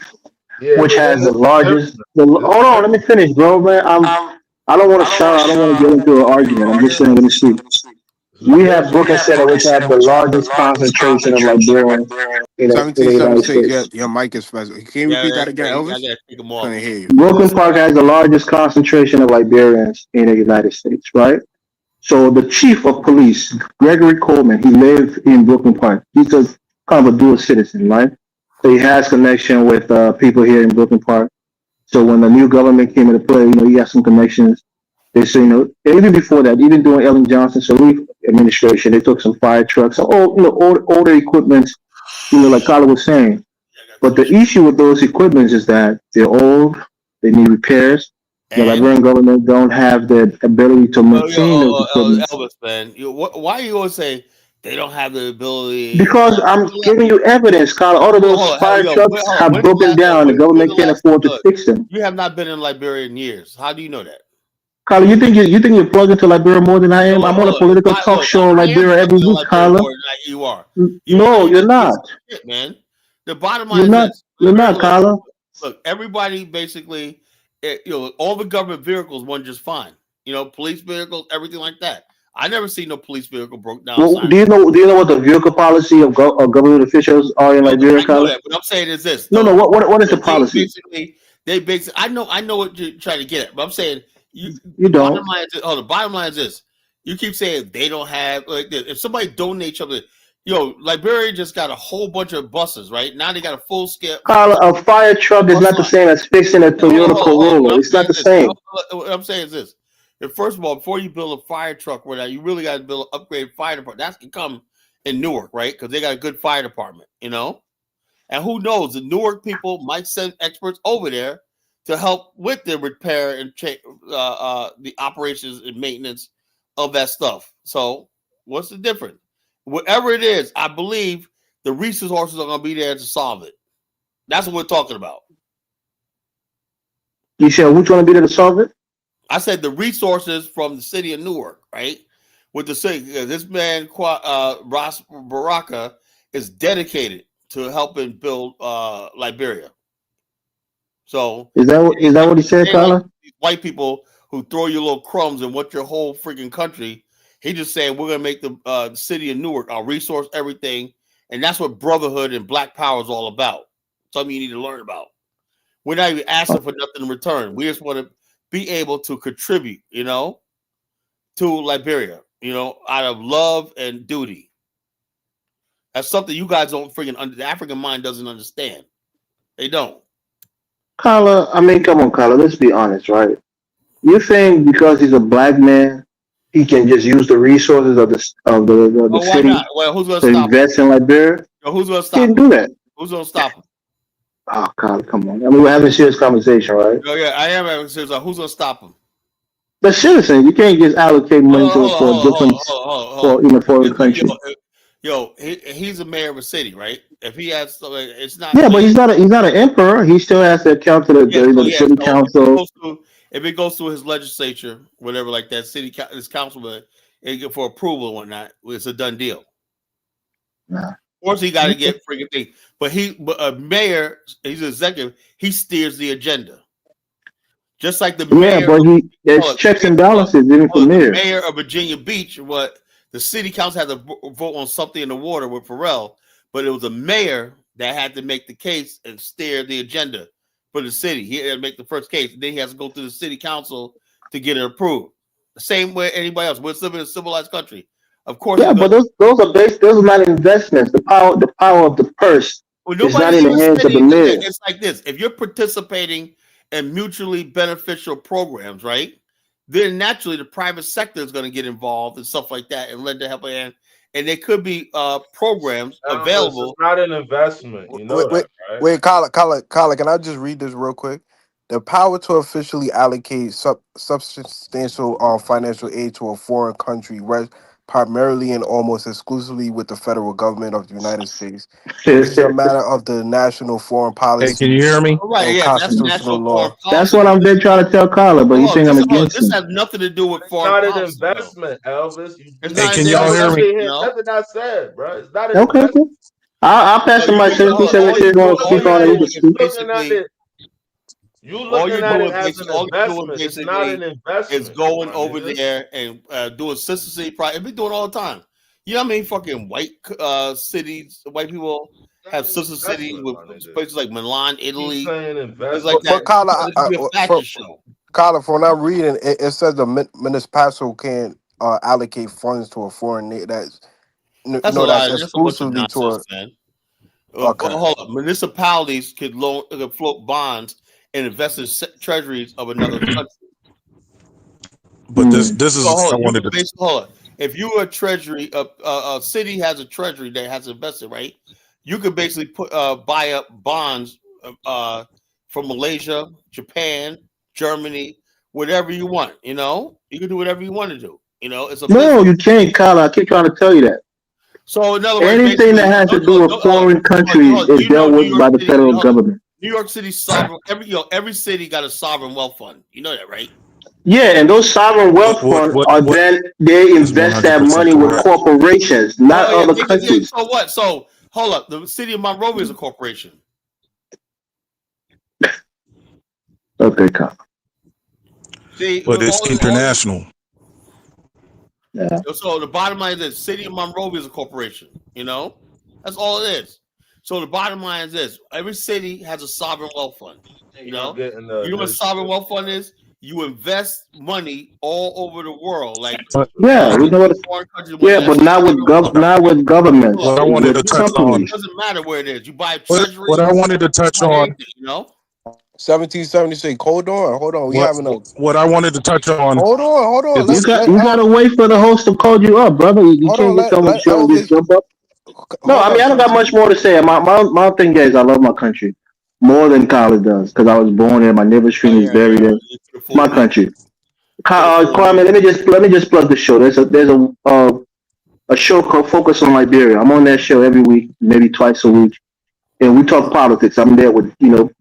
which has the largest. Hold on, let me finish, bro. Man, I don't want to shout. I don't want to get into an argument. I'm just saying, let me speak. We have Brooklyn Center, which have the largest concentration of Liberians in the United 1776. States. Your mic is fuzzy. Can you repeat that again, Elvis? Couldn't hear you. Brooklyn Park has the largest concentration of Liberians in the United States, right? So the chief of police, Gregory Coleman, he lived in Brooklyn Park. He's a kind of a dual citizen, right? So he has connection with people here in Brooklyn Park. So when the new government came into play, he has some connections. They say, even before that, even during Ellen Johnson's relief administration, they took some fire trucks, older equipment, like Carla was saying. But the issue with those equipments is that they're old, they need repairs. The Liberian government don't have the ability to maintain those equipment. Elvis, man, why are you going to say they don't have the ability? Because I'm giving you evidence, Carla. All of those fire trucks have broken down. The government can't afford to fix them. You have not been in Liberia in years. How do you know that? Carla, you think you're plugged into Liberia more than I am? I'm on a political talk show in Liberia every week, Carla. You are. No, you're not. Shit, man. The bottom line is this. You're not, Carla. Look, everybody basically, all the government vehicles run just fine. Police vehicles, everything like that. I never seen no police vehicle broke down. Well, do you know what the vehicle policy of government officials are in Liberia, Carla? What I'm saying is this. No. What is the policy? They basically. I know what you're trying to get at, but I'm saying you don't. The bottom line is this. You keep saying they don't have like this. If somebody donates something, Liberia just got a whole bunch of buses, right? Now they got a full scale. Carla, a fire truck is not the same as fixing a Toyota Corolla. It's not the same. What I'm saying is this. First of all, before you build a fire truck, you really got to build an upgraded fire department. That's can come in Newark, right? Because they got a good fire department, And who knows? The Newark people might send experts over there to help with the repair and the operations and maintenance of that stuff. So, what's the difference? Whatever it is, I believe the resources are going to be there to solve it. That's what we're talking about. You said which one to be there to solve it? I said the resources from the city of Newark, right? With the city, this man Ras Baraka is dedicated to helping build Liberia. So is that what he said, Carla? White people who throw you little crumbs and what your whole freaking country. He just saying we're gonna make the city of Newark our resource everything, and that's what brotherhood and Black Power is all about. Something you need to learn about. We're not even asking for nothing in return. We just want to be able to contribute, to Liberia, out of love and duty. That's something you guys don't freaking the African mind doesn't understand. They don't. Carla, come on, Carla. Let's be honest, right? You're saying because he's a Black man, he can just use the resources of the city to invest in Liberia? Who's going to stop him? He can do that. Who's going to stop him? Oh, Carla, come on. We're having a serious conversation, right? Oh, yeah, I am having a serious. Who's going to stop him? The citizen. You can't just allocate money for foreign country. He's a mayor of a city, right? If he has, it's not. Yeah, but he's not an emperor. He still has to account to the city council. If it goes through his legislature, whatever, like that, his councilman, for approval and whatnot, it's a done deal. Nah. Of course, he got to get freaking thing, but a mayor, he's an executive. He steers the agenda. Just like the Yeah, mayor, but there's look, checks and balances even for the mayor. mayor of Virginia Beach, what the city council had to vote on something in the water with Pharrell, but it was a mayor that had to make the case and steer the agenda for the city. He had to make the first case, and then he has to go through the city council to get it approved. The same way anybody else. We're living in a civilized country. Of course, Yeah, but those are based. Those are not investments. The power of the purse well, is not nobody's in the even hands of the saying that. mayor. It's like this: if you're participating in mutually beneficial programs, right? Then naturally the private sector is going to get involved and stuff like that and lend a helping hand. And there could be programs available. It's not an investment. You know that, right? Wait, Colin, can I just read this real quick? The power to officially allocate substantial financial aid to a foreign country rests primarily and almost exclusively with the federal government of the United States. This is a matter of the national foreign policy. Hey, can you hear me? Right, and yeah, that's constitutional national foreign law. policy. That's what I've been trying to tell Carla, but you think I'm against this him. has nothing to do with foreign Not an policy. investment, Elvis. It's Hey, not can y'all hear me? Nothing I said, bro. It's not an Okay, investment. okay. I'll pass the mic. Since he said what you want to speak on it, he can speak. You looking at it as an investment. It's not an investment. It's going over there and doing consistency. It's been doing all the time. You know how many fucking white cities, white people have sister cities with places like Milan, Italy, things like that. But Carla, It's be a fashion show. Carla, from what I'm reading, it says the municipality can allocate funds to a foreign nation. That's a lie. That's a bunch of exclusively to a. nonsense, man. Okay. Hold up. Municipalities could float bonds and invest in treasuries of another country. But this is hold I wanted to. Hold on. If you are a treasury, a city has a treasury that has invested, right? You could basically buy up bonds from Malaysia, Japan, Germany, whatever you want. You know, you can do whatever you want to do. You know, it's a No, you can't, Carla. I keep trying to tell you that. So in other words, anything that has to do with foreign countries is dealt with by the federal government. New York City sovereign. Every city got a sovereign wealth fund. You know that, right? Yeah, and those sovereign wealth funds are then they invest that money with corporations, not other countries. So what? So hold up. The city of Monrovia is a corporation. Okay, Carla. But it's international. Yeah. So the bottom line is this: City of Monrovia is a corporation. You know, that's all it is. So the bottom line is this: every city has a sovereign wealth fund. You know, you know what a sovereign wealth fund is? You invest money all over the world, like yeah, we know what. Yeah, but not with government. What I wanted to touch on. It doesn't matter where it is. You buy treasury. What I wanted to touch on. You know. 1776. Hold on. We having a. What I wanted to touch on. Hold on. You gotta wait for the host to call you up, brother. You can't just come and show and just jump up. No, I mean I don't got much more to say. My thing is I love my country more than college does because I was born there. My neighbor's stream is buried in my country. Carmen, let me just plug the show. There's a show called Focus on Liberia. I'm on that show every week, maybe twice a week, and we talk politics. I'm there with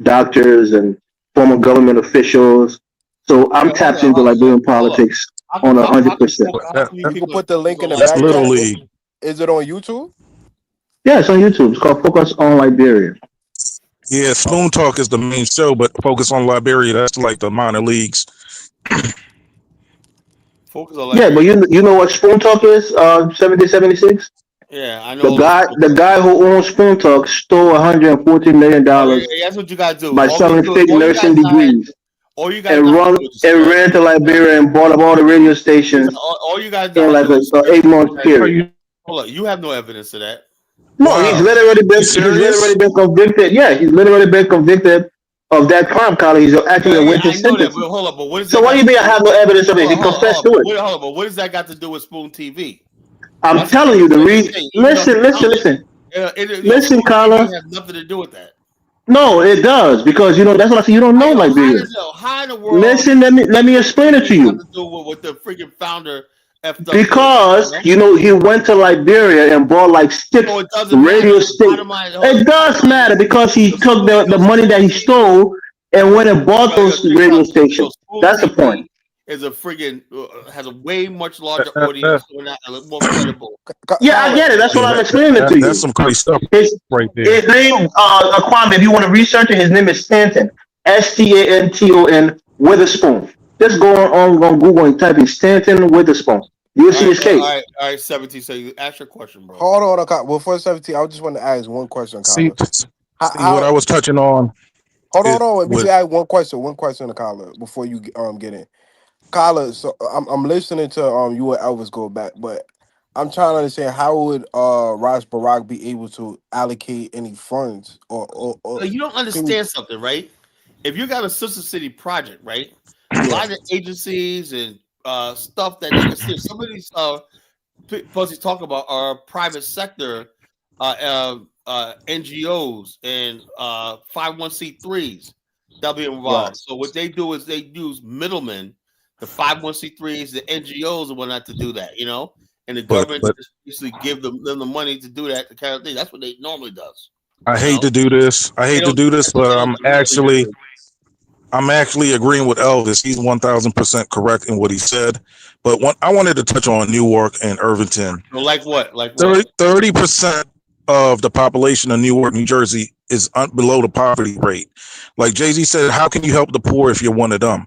doctors and former government officials. So I'm tapped into Liberian politics on 100%. You can put the link in the That's back. Little League. Is it on YouTube? Yeah, it's on YouTube. It's called Focus on Liberia. Yeah, Spoon Talk is the main show, but Focus on Liberia, that's like the minor leagues. Focus on yeah, but you know what Spoon Talk is? 1776. Yeah, I know. The guy who owns Spoon Talk stole $114 million that's what you gotta do. by selling fake nursing degrees. And ran to Liberia and bought up all the radio stations. All you gotta do in like an 8-month period. Hold on, you have no evidence of that. No, he's literally been convicted. Yeah, he's literally been convicted of that crime, Carla. He's actually a witness sentence. Hold on, but what is so what do you mean I have no evidence of it? He confessed to it. Hold on, but what does that got to do with Spoon TV? I'm telling you the reason. Listen, Carla. It has nothing to do with that. No, it does because that's what I say. You don't know Liberia. How in the world? Listen, let me explain it to you. To do with the freaking founder. Because he went to Liberia and bought like 6 radio stations. It does matter because he took the money that he stole and went and bought those radio stations. That's the point. Is a friggin' has a way much larger audience, more credible. Yeah, I get it. That's what I'm explaining to you. That's some crazy stuff right there. His name, Kwame, if you want to research it, his name is Stanton. STANTON Witherspoon. Just go on Google and type in Stanton Witherspoon. You'll see his case. All right, 17. So you ask your question, bro. Hold on, well, for 17, I just want to ask one question, See, Kyler. see what I was touching on. Hold on. Let me With just ask one question to Kyler before you get in. Kyler, so I'm listening to you and Elvis go back, but I'm trying to understand how would Ras Baraka be able to allocate any funds or So you don't can we, understand something, right? If you got a sister city project, right? A lot of agencies and stuff that they consider some of these pussies talk about are private sector NGOs and 501c3s that'll be right. involved. So what they do is they use middlemen, the 501c3s, the NGOs and whatnot to do that, and the government but just basically give them the money to do that kind of thing. That's what they normally does. I hate to do this. I They hate to don't do this, but they don't do that legally. I'm actually agreeing with Elvis. He's 1,000% correct in what he said. But I wanted to touch on Newark and Irvington. So like what? Like what? 30% of the population of Newark, New Jersey is below the poverty rate. Like Jay-Z said, how can you help the poor if you're one of them?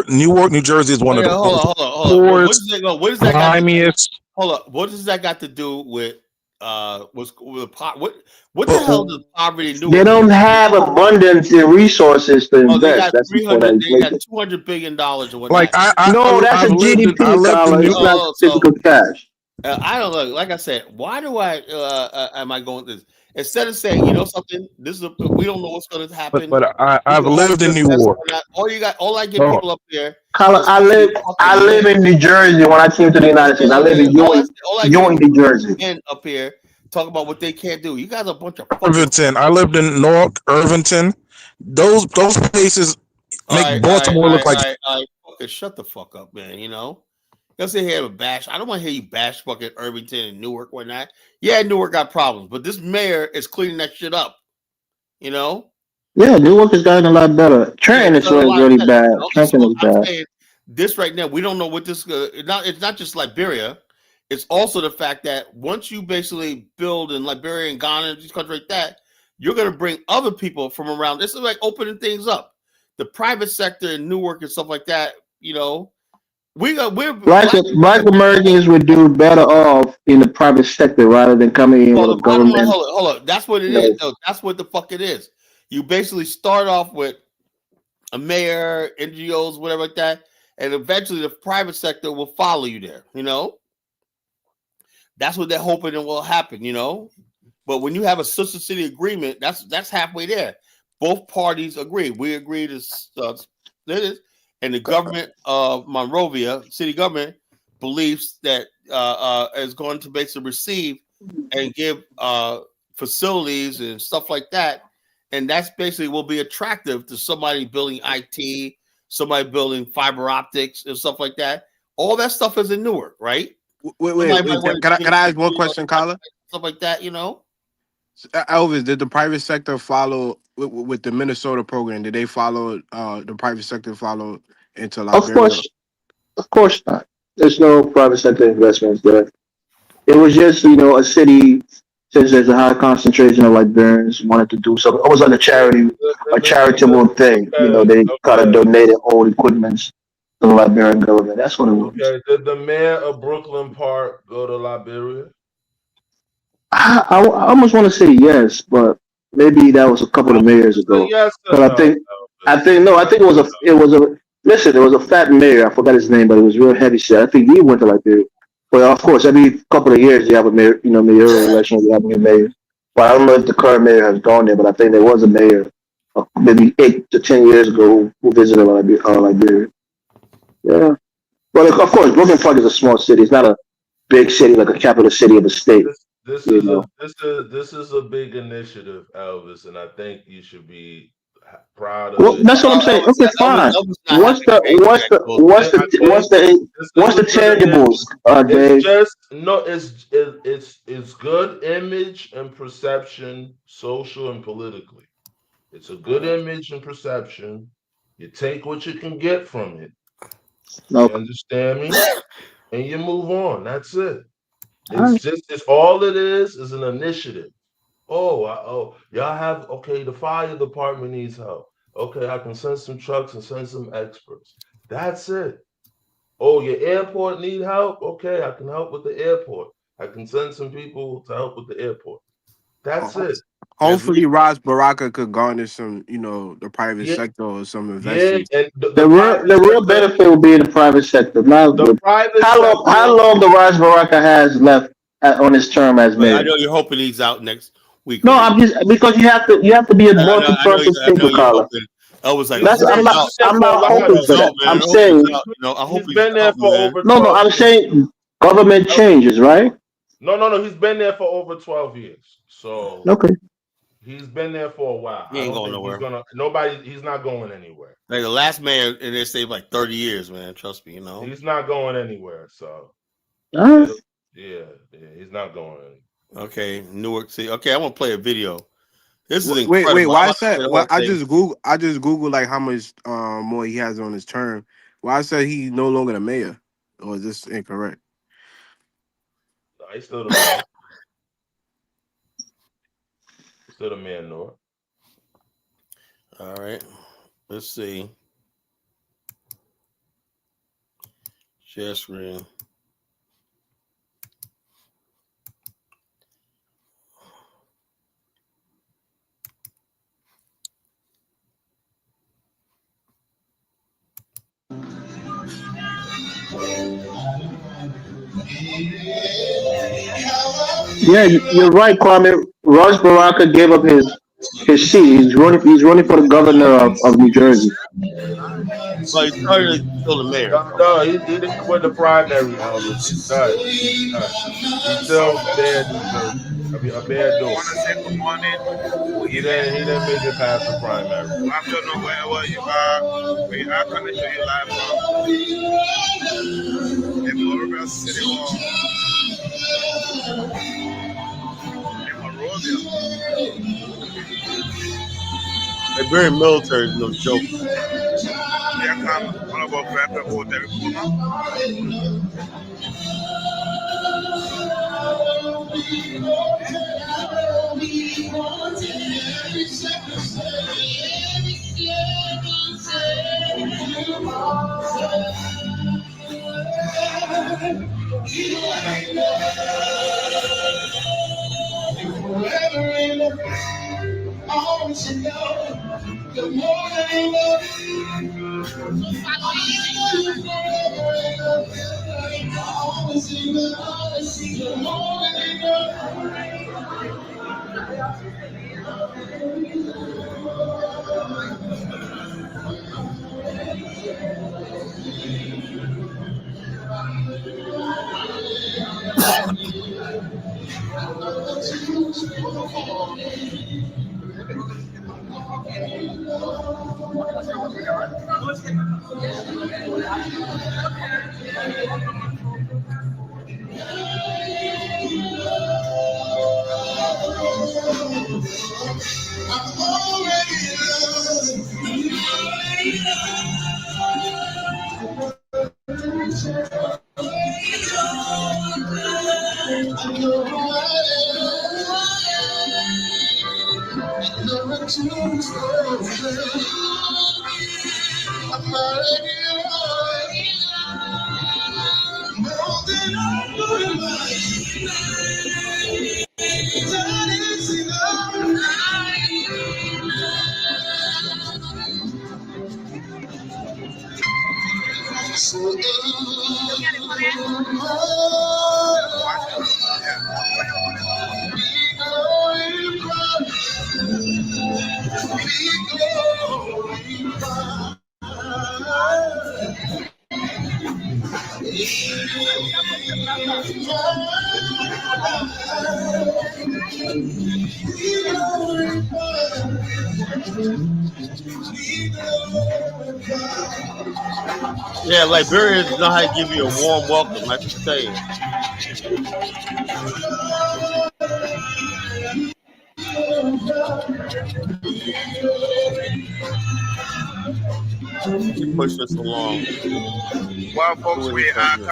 Newark, New Jersey is one of the Hold most on, hold on. What poorest, does that go? What does that got to do? grimiest. Hold up. What does that got to do with what the hell does poverty in They Newark? don't have abundance in resources to Oh, they invest. got That's the point. they got Inflation. $200 billion or Like whatnot. No, that's a I've lived in GDP, Carla. It's not So physical cash. I don't know. Like I said, why do I am I going this? Instead of saying, something, this is we don't know what's going to happen. but We I've can hope lived for in the best Newark. or not. All I get Oh, people up there Carla, is fucking I live men. in New Jersey when I came to the United States. I live in All I get Ewing, New Jersey. men up here talk about what they can't do. You guys are a bunch of fucking. Irvington. I lived in Newark, Irvington. Those places make Baltimore look like. All right. Fucking shut the fuck up, man. You'll sit here and bash. I don't want to hear you bash fucking Irvington and Newark, whatnot. Yeah, Newark got problems, but this mayor is cleaning that shit up. Yeah, Newark has gotten a lot better. Trenton It's is a lot really better. bad. Trenton So is I'm bad. saying this right now. We don't know what this. It's not just Liberia. It's also the fact that once you basically build in Liberia and Ghana, these countries like that, you're going to bring other people from around. This is like opening things up. The private sector in Newark and stuff like that. We're Black Americans would do better off in the private sector rather than coming in Well, with the a bottom line, government. hold up. That's what it is. No, that's what the fuck it is. You basically start off with a mayor, NGOs, whatever like that, and eventually the private sector will follow you there. That's what they're hoping it will happen. But when you have a sister city agreement, that's halfway there. Both parties agree. We agree to this, and the government of Monrovia city government believes that is going to basically receive and give facilities and stuff like that, and that's basically will be attractive to somebody building IT, somebody building fiber optics and stuff like that. All that stuff is in Newark, right? Wait. Can I ask one question, Kyler? Stuff like that, Elvis, did the private sector follow with the Minnesota program? Did they follow the private sector follow into Liberia? Of course not. There's no private sector investments there. It was just, a city, since there's a high concentration of Liberians, wanted to do something. It was like a charitable thing. They kind of donated old equipments to the Liberian government. That's what it was. Okay, did the mayor of Brooklyn Park go to Liberia? I almost want to say yes, but maybe that was a couple of mayors ago. Yes or But no? I think it was a fat mayor. I forgot his name, but it was real heavy set. I think he went to Liberia. Well, of course, every couple of years you have a mayor, mayoral election, you have a new mayor. But I don't know if the current mayor has gone there, but I think there was a mayor maybe 8 to 10 years ago who visited Liberia. Yeah. Well, of course, Brooklyn Park is a small city. It's not a big city like a capital city of a state. This is a big initiative, Elvis, and I think you should be proud of Well, it. that's what I'm saying. Okay, fine. What's the tangibles, Dave? It's good image and perception, social and politically. It's a good image and perception. You take what you can get from it. You understand me? And you move on. That's it. It's all it is an initiative. Y'all have the fire department needs help. Okay, I can send some trucks and send some experts. That's it. Oh, your airport need help? Okay, I can help with the airport. I can send some people to help with the airport. That's it. There's Hopefully, Ras Baraka could garner some, the private yeah, sector or some yeah, investors. and The real private the real sector, benefit will be in the private sector. Now, the private how sector. long the Raj Baraka has left on his term as But I mayor? know you're hoping he's out next week, No, right? I'm just because you have to be a I know, multi-purpose I know people, you're Carla. hoping. I was like, I That's hope I'm he's not out. There I'm for a not I hope hoping while. he's for out, that. man. I'm I hope he's saying out. I hope He's he's been there out, for man. over no, 12 I'm years. saying government changes, right? No. He's been there for over 12 years. So Okay. he's been there for a while. He I ain't don't going think nowhere. he's not going anywhere. Like the last man in there stayed like 30 years, man. Trust me, He's not going anywhere. So Uh, yeah, he's not going anywhere. Okay, Newark City. Okay, I want to play a video. This is Wait. incredible. I'm Why about is to play that? the Well, whole I thing. just Google. I just Google like how much more he has on his term. Why I said he's no longer the mayor, or is this incorrect? No, he's still the man. He's still the man, North. All right, let's see. Share screen. yeah, you're right, Kwame. Raj Baraka gave up his seat. He's running for the governor of New Jersey. Well, he's currently still the mayor. No, he didn't win the primary, Elvis. He's done. He's done. He's still Mayor New Jersey. I mean, a Mayor Newark. Good morning. He didn't make it past the primary. Good afternoon, wherever you are. We are coming to you live from the Monrovia City Hall in Monrovia. Liberian military is no joke. Here comes one of our friends from Hotel Puma. Yeah, Liberians know how to give you a warm welcome. I tell you. Let me push this along. Well, See folks, what he we comes are with.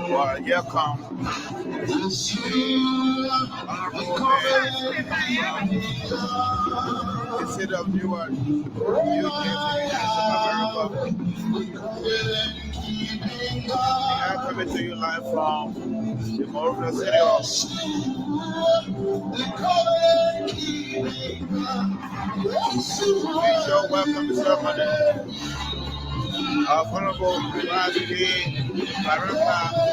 Well, here come Honorable Mayor, the city of Newark, America. We are coming to you live from the Monrovia City Hall. Official welcome ceremony of Honorable Ras Baraka.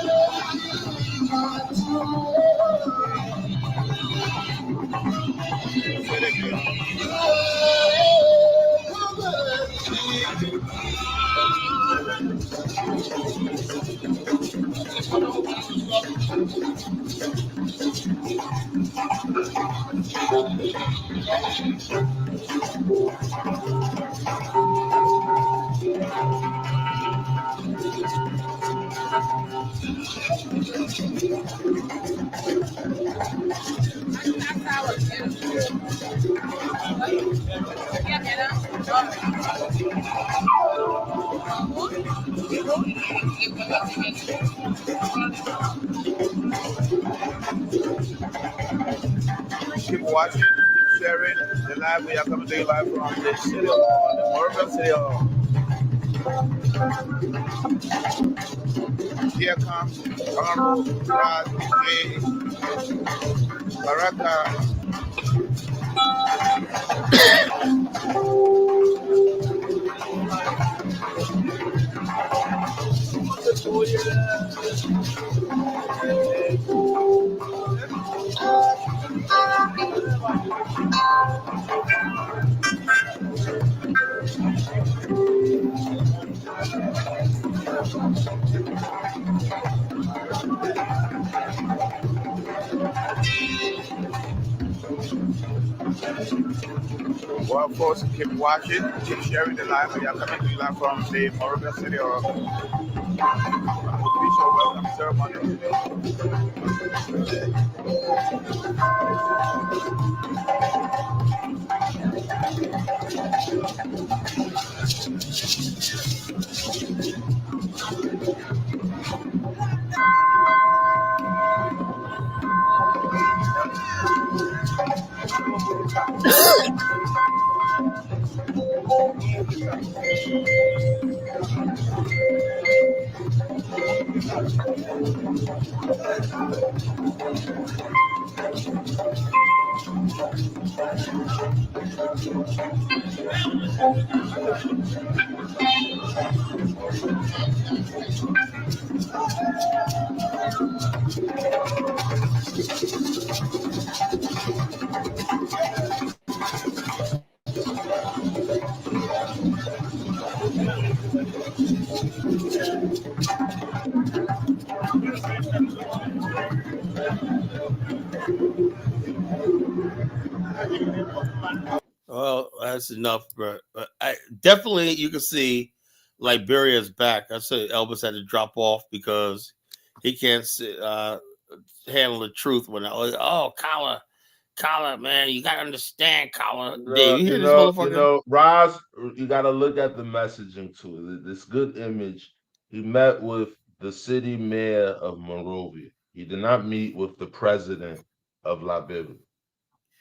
Keep watching, keep sharing the live. We are coming to you live from the City Hall, the Monrovia City Hall. Here comes Honorable Ras Baraka. Well, folks, keep watching, keep sharing the live. We are coming to you live from the Monrovia City Hall. Official welcome ceremony. Well, that's enough, bro. I definitely you can see Liberia's back. I said Elvis had to drop off because he can't handle the truth when Collar, man, you gotta understand, Collar. Dave, you hear this motherfucker? Ras, you gotta look at the messaging to it. This good image. He met with the city mayor of Monrovia. He did not meet with the president of Liberia,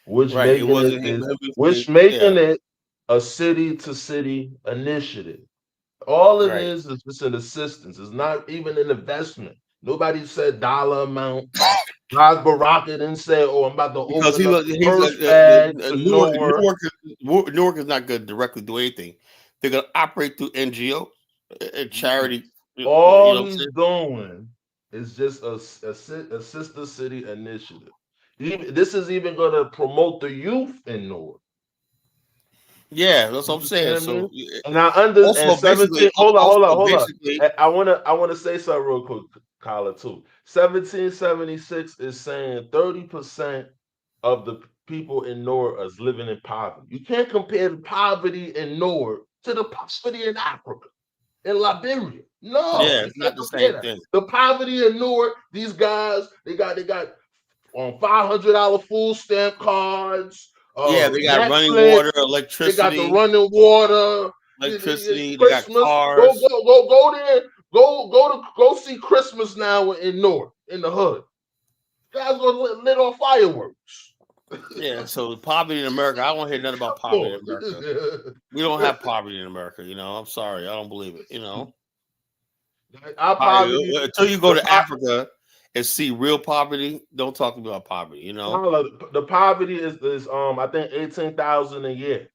which Right. It making wasn't it him. is which making it a city to city initiative. All it Right. is just an assistance. It's not even an investment. Nobody said dollar amount. Ras Baraka didn't say, "Oh, I'm about to Because open up the purse bag to Newark." Newark is not going to directly do anything. They're going to operate through NGO, charity. You All know what I'm he's saying? doing is just a sister city initiative. This is even going to promote the youth in Newark. Yeah, that's what I'm You saying. understand me? So And I understand. also basically, 17. Hold also on. basically, I wanna say something real quick, Kyla, too. 1776 is saying 30% of the people in Newark is living in poverty. You can't compare the poverty in Newark to the poverty in Africa, in Liberia. No, yeah, you it's not can't the compare same that. thing. The poverty in Newark, these guys, they got on $500 food stamp cards, Yeah, they got running Netflix. water, They got the electricity, running water. It's electricity. They got Christmas. cars. Go there. Go see Christmas now in North in the hood. Guys gonna lit off fireworks. Yeah, so poverty in America, I don't hear nothing about poverty in America. We don't have poverty in America, I'm sorry, I don't believe it, Our poverty, Until you go to Africa and see real poverty, don't talk to me about poverty, the poverty is I think 18,000 a year.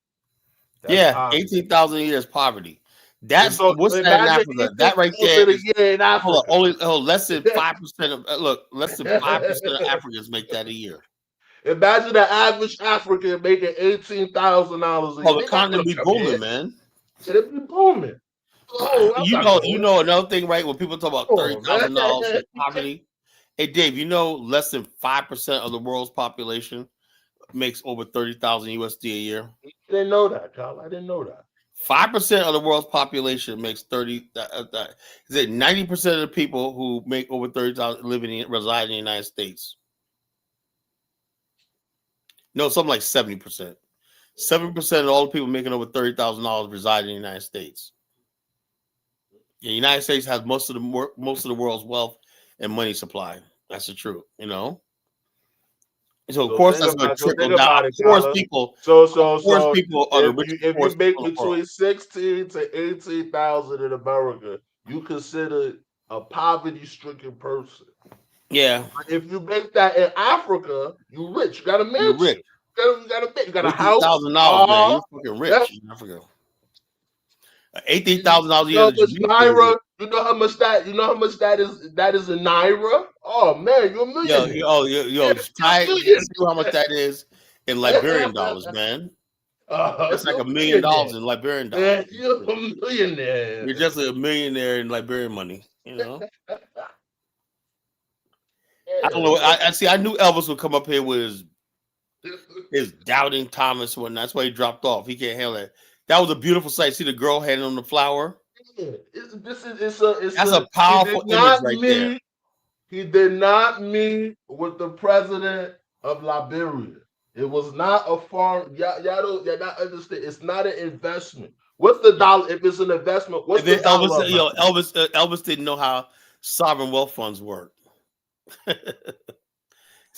That's Yeah, poverty. 18,000 a year is poverty. And so What's that in imagine Africa? That right there 18,000 a is year in hold Africa. on, only less than 5% of less than 5% of Africans make that a year. Imagine the average African making $18,000 a year. Oh, the They not economy gonna be come here. booming, man. It'll be booming. Oh, I'm not You going. know another thing, right? When people talk about Oh man. $30,000 for poverty, hey Dave, less than 5% of the world's population makes over 30,000 USD a year. I didn't know that, Kyle. I didn't know that. 5% of the world's population makes 30. Is it 90% of the people who make over 30,000 reside in the United States? No, something like 70%. 70% of all the people making over $30,000 reside in the United States. The United States has most of the world's wealth and money supply. That's the truth, So of course that's going to trickle think down. about Of it, course, Kyla. people. So Of course, people are the richest if you people make in the world. between 16 to 18,000 in America, you consider a poverty-stricken person. Yeah. If you make that in Africa, you rich. You got a You're mansion. rich. You got a house, $18,000, man. You're fucking rich in Africa. $18,000 a You year know how that much you naira? You know how much that is? That is in naira. Oh man, you're a millionaire. Try see how much that is in Liberian dollars, man. That's like You're a $1 million millionaire. in Liberian Man, dollars. you're a millionaire. You're just a millionaire in Liberian money, I don't know. I see. I knew Elvis would come up here with his doubting Thomas one. That's why he dropped off. He can't handle that. That was a beautiful sight. See the girl handing him the flower. That's a powerful image right there. He did not meet with the president of Liberia. It was not a foreign. Y'all not understand. It's not an investment. What's the dollar? If it's an investment, what's the dollar amount? Elvis didn't know how sovereign wealth funds work.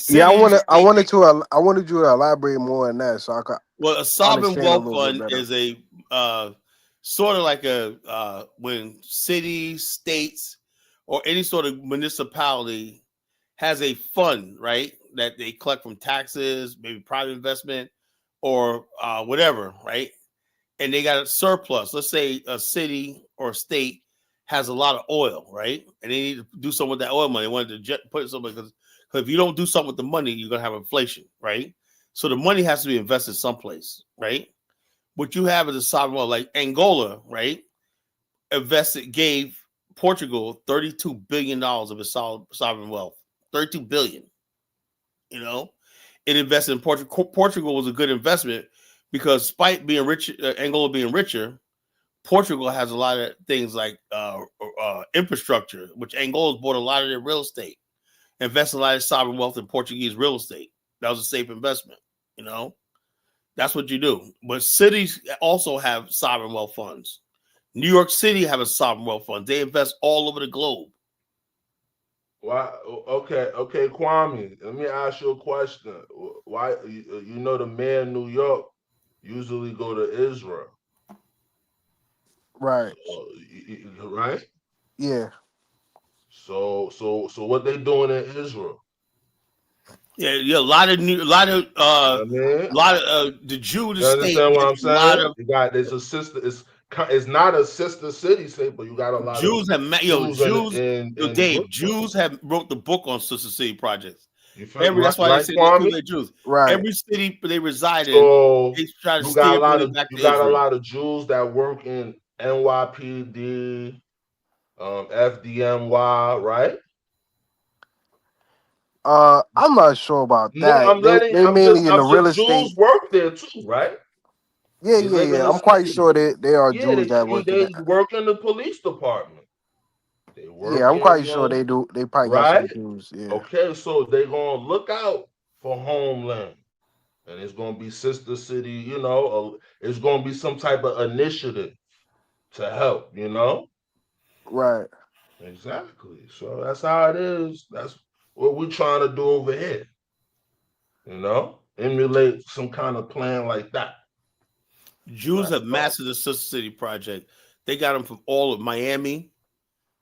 Yeah, I wanted you to elaborate more on that, so I could. Well, a sovereign understand a wealth little bit fund better. is a sort of like when cities, states, or any sort of municipality has a fund, right, that they collect from taxes, maybe private investment, or whatever, right, and they got a surplus. Let's say a city or state has a lot of oil, right, and they need to do something with that oil money. They wanted to put something because if you don't do something with the money, you're gonna have inflation, right? So the money has to be invested someplace, right? What you have is a sovereign wealth, like Angola, right? Gave Portugal $32 billion of its sovereign wealth. 32 billion, it invested in Portugal. Portugal was a good investment because despite being rich, Angola being richer, Portugal has a lot of things like infrastructure, which Angola's bought a lot of their real estate, invested a lot of sovereign wealth in Portuguese real estate. That was a safe investment, you know. That's what you do. But cities also have sovereign wealth funds. New York City have a sovereign wealth fund. They invest all over the globe. Why? Okay, Kwame. Let me ask you a question. Why? You know, the mayor of New York usually go to Israel, Right. right? Yeah. So what they doing in Israel? Yeah, a lot of I mean, the Jewish you state understand what gets I'm a lot saying? of You got there's a sister. It's not a sister city state, but you got a lot of Jews have Jews. in Dave, Brooklyn. Jews have wrote the book on Sister City projects. You feel That's why they right, say they Kwame? create Jews. Right. Every city they reside in, So they try to you got steer a lot money of back to Israel. Jews that work in NYPD, FDNY, right? I'm not sure about No, that. They mainly in the real estate. Jews work there too, right? Yeah, They live in the I'm quite city. sure they are Yeah, Jews that work in they that. work in the police department. They Yeah, work I'm in quite sure they do. They probably got right? some Jews. Yeah. Okay, so they gonna look out for Homeland. And it's gonna be Sister City, you know, it's gonna be some type of initiative to help, you know? Right. Exactly. So that's how it is. That's what we're trying to do over here. You know, emulate some kind of plan like that. Jews have mastered the Sister City project. They got them from all of Miami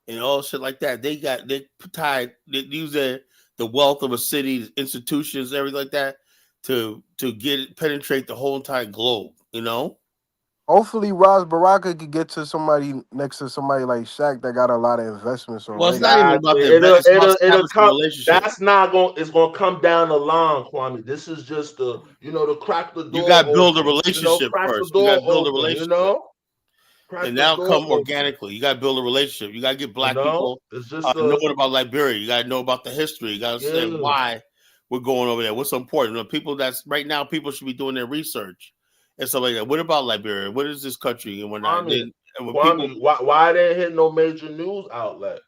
and all shit like that. They use the wealth of a city, institutions, everything like that to penetrate the whole entire globe, you know? Hopefully, Ras Baraka could get to somebody next to somebody like Shaq that got a lot of investments Well, it's already. not even about the investment, it's about It'll establishing a come. relationship. That's not going. It's going to come down the line, Kwame. This is just the, to crack the door. You got to build a open, relationship crack first. the You got door to build a open. relationship. Crack And the now door come open. organically. You got to build a relationship. You got to get black people It's just knowing about Liberia. You got to know about the history. You got to say why we're going over there. What's important? The people right now, people should be doing their research and stuff like that. What about Liberia? What is this country and whatnot? Kwame, why they didn't hit no major news outlet?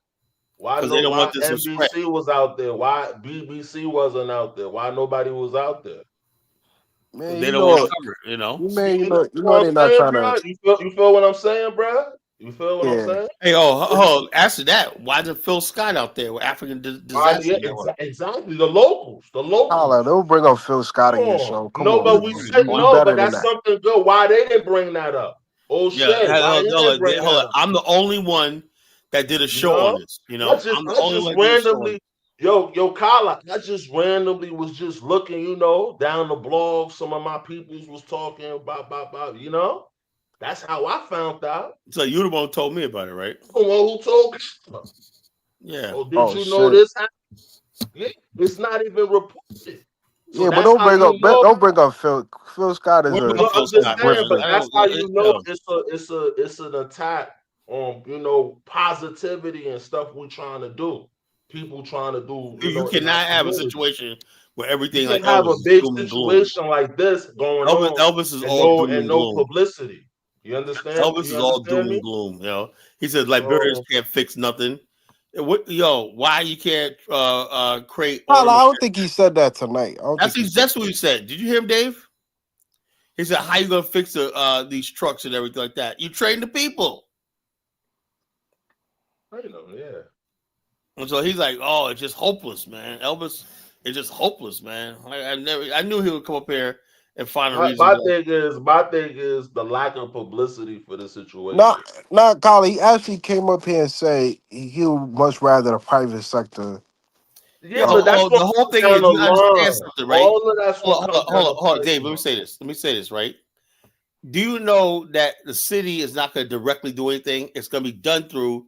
Why they don't want this to NBC spread. was out there? Why BBC wasn't out there? Why nobody was out there? Man, they don't want to cover it, you know. Man, you know what they're I'm not saying, trying bro? to. You feel what I'm saying, bro? You feel what I'm saying? Hey, answer that. Why did Phil Scott out there with African Disaster Network? Exactly. The locals. Tyler, don't bring up Phil Scott in your show. Come on, but man. we said You no, better but than that's that. something good. Why they didn't bring that up? Oh shit! Why he didn't bring that up? I'm the only one that did a show on this. You know, I'm the only one that did a show on this. Yo, Kala, I just randomly was just looking, down the blog. Some of my peoples was talking about, That's how I found out. So you the one who told me about it, right? The one who told me. Yeah. Oh, did you know this happened? Yeah, it's not even reported. So Yeah, but that's how you know. don't bring up Phil. Phil Scott is I'm a just saying, grifter. but that's how you know it's an attack on positivity and stuff we're trying to do. People trying to do. You cannot have a situation where everything you like can have Elvis a is big doom and gloom. situation like this going on. Elvis is all doom and no gloom. publicity. You understand? Elvis is all doom and gloom. He says Liberians can't fix nothing. Why you can't create Tyler, I order? don't think he said that tonight. That's what he said. Did you hear him, Dave? He said, "How you gonna fix these trucks and everything like that? You train the people." Yeah. And so he's like, "Oh, it's just hopeless, man. Elvis is just hopeless, man. I knew he would come up here and find a reason." My thing is the lack of publicity for the situation. Not Colin. He actually came up here and said he would much rather the private sector. Yeah, but that's the whole thing is you understand something, right? All of that's Hold on, Dave. Let me say this, right? Do you know that the city is not going to directly do anything? It's going to be done through